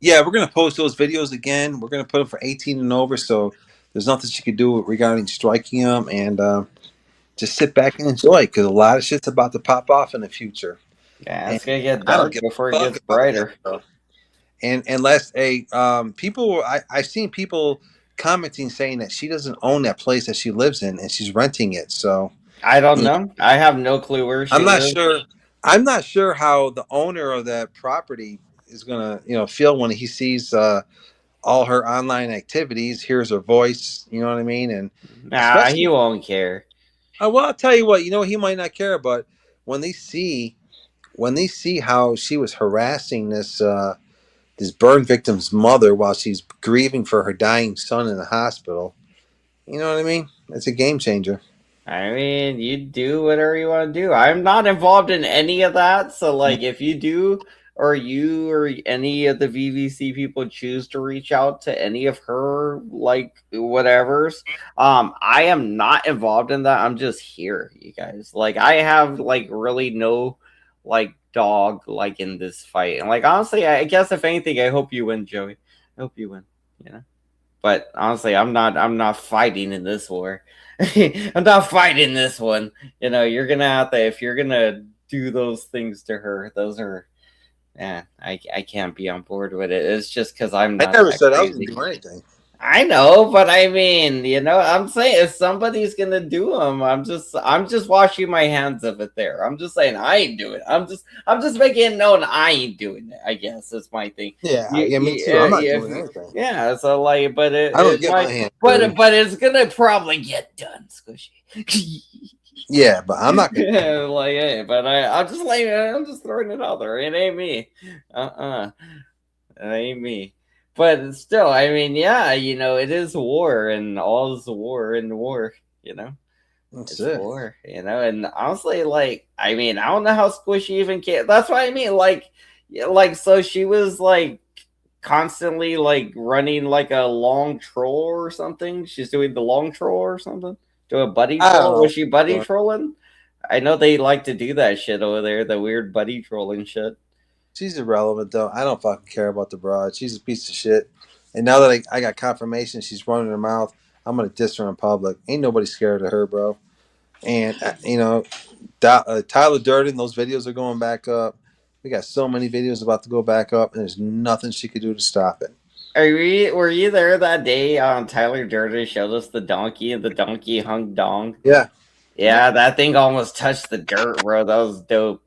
Yeah, we're gonna post those videos again. We're gonna put them for 18 and over, so there's nothing she could do regarding striking them, and just sit back and enjoy because a lot of shit's about to pop off in the future. Yeah, it's gonna get dark before it gets brighter. And last, people, I've seen people commenting saying that she doesn't own that place that she lives in and she's renting it. So I don't know. I have no clue where she lives. Sure. I'm not sure how the owner of that property is gonna, feel when he sees all her online activities, hears her voice. You know what I mean? And he won't care. Well, I'll tell you what. He might not care, but when they see how she was harassing this burn victim's mother while she's grieving for her dying son in the hospital, you know what I mean? It's a game changer. I mean, you do whatever you want to do. I'm not involved in any of that. So, like, if you do, or you or any of the VVC people choose to reach out to any of her, like, whatever's, I am not involved in that. I'm just here, you guys. Like, I have, like, really no, like, dog, like, in this fight. And, like, honestly, I guess if anything, I hope you win, Joey. I hope you win, But, honestly, I'm not fighting in this war. I'm not fighting this one. You're gonna have to, if you're gonna do those things to her, those are, I can't be on board with it. It's just because I'm not. I never said I was gonna do anything. I know, but I mean, I'm saying if somebody's gonna do them, I'm just washing my hands of it. There, I'm just saying I ain't doing it. I'm just making it known I ain't doing it. I guess that's my thing. Yeah, me too. I'm not doing anything. Yeah, so like, but I don't get my hands. But it's gonna probably get done, Squishy. Yeah, but I'm not gonna. Yeah, but I'm just throwing it out there. It ain't me. It ain't me. But still, I mean, yeah, it is war, and all is war in war, That's it's war, and honestly, like, I mean, I don't know how Squishy even can. That's what I mean, like, so she was, like, constantly, like, running, like, a long troll or something? She's doing the long troll or something? Do a buddy troll? Was she buddy trolling? I know they like to do that shit over there, the weird buddy trolling shit. She's irrelevant though. I don't fucking care about the broad. She's a piece of shit. And now that I got confirmation she's running her mouth, I'm gonna diss her in public. Ain't nobody scared of her, bro. And Tyler Durden, those videos are going back up. We got so many videos about to go back up, and there's nothing she could do to stop it. Were you there that day? Tyler Durden showed us the donkey, and the donkey hung dong. Yeah. Yeah, that thing almost touched the dirt, bro. That was dope.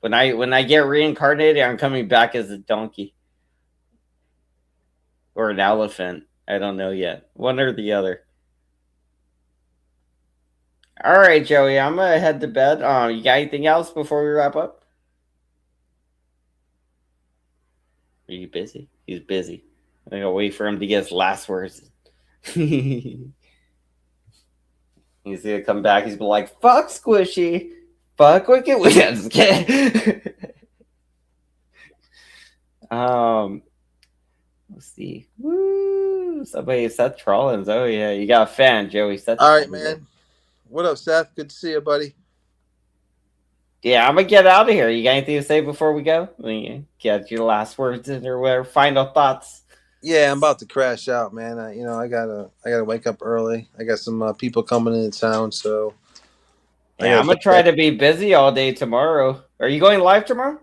When I get reincarnated, I'm coming back as a donkey. Or an elephant. I don't know yet. One or the other. All right, Joey, I'm gonna head to bed. You got anything else before we wrap up? Are you busy? He's busy. I gotta wait for him to get his last words. He's gonna come back. He's gonna be like, "Fuck Squishy, fuck Wicked Wins." Let's see. Woo! Somebody, Seth Trollins. Oh yeah, you got a fan, Joey. Seth. All right, man. What up, Seth? Good to see you, buddy. Yeah, I'm gonna get out of here. You got anything to say before we go? Get your last words in or whatever. Final thoughts. Yeah, I'm about to crash out, man. I gotta wake up early. I got some people coming into town, so yeah, I'm gonna try to be busy all day tomorrow. Are you going live tomorrow?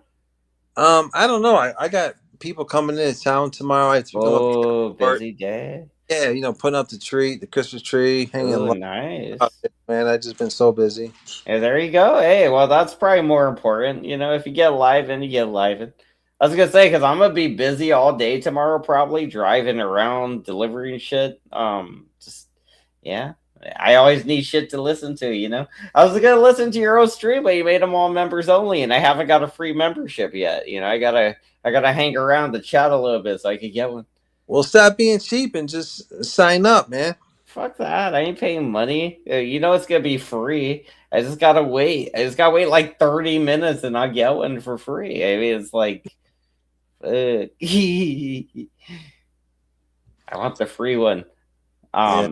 I don't know. I got people coming into town tomorrow. I have to busy day. Yeah, putting up the tree, the Christmas tree, hanging. Oh, nice. Man, I've just been so busy. Yeah, there you go. Hey, well, that's probably more important. If you get live in, you get live in. I was gonna say, because I'm gonna be busy all day tomorrow, probably driving around, delivering shit. Yeah. I always need shit to listen to, I was gonna listen to your old stream, but you made them all members only, and I haven't got a free membership yet. I gotta hang around to chat a little bit so I could get one. Well, stop being cheap and just sign up, man. Fuck that. I ain't paying money. It's gonna be free. I just gotta wait. I just gotta wait like 30 minutes and I'll get one for free. I mean, it's like I want the free one.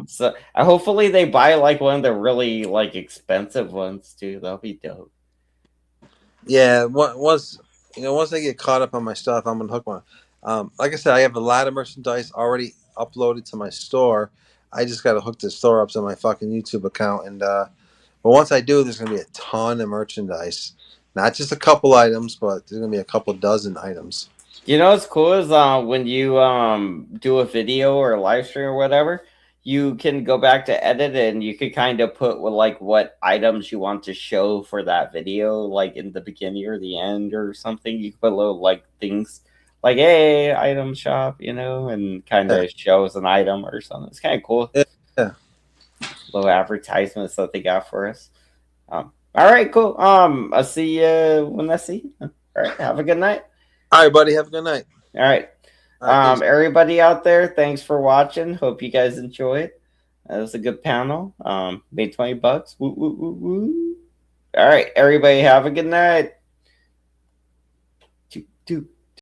So hopefully they buy like one of the really like expensive ones too. That'll be dope. Yeah, once I get caught up on my stuff, I'm gonna hook one. Like I said, I have a lot of merchandise already uploaded to my store. I just got to hook the store up to my fucking YouTube account, and but once I do, there's gonna be a ton of merchandise. Not just a couple items, but there's gonna be a couple dozen items. What's cool is when you do a video or a live stream or whatever, you can go back to edit it and you could kind of put what items you want to show for that video, like in the beginning or the end or something. You can put little like things like, hey, item shop, and kind of shows an item or something. It's kind of cool. Yeah. Little advertisements that they got for us. All right, cool. I'll see you when I see you. All right, have a good night. All right, buddy. Have a good night. All right. Everybody out there, thanks for watching. Hope you guys enjoyed. That was a good panel. Made $20. Woo, woo, woo, woo. All right, everybody, have a good night. 2, 2.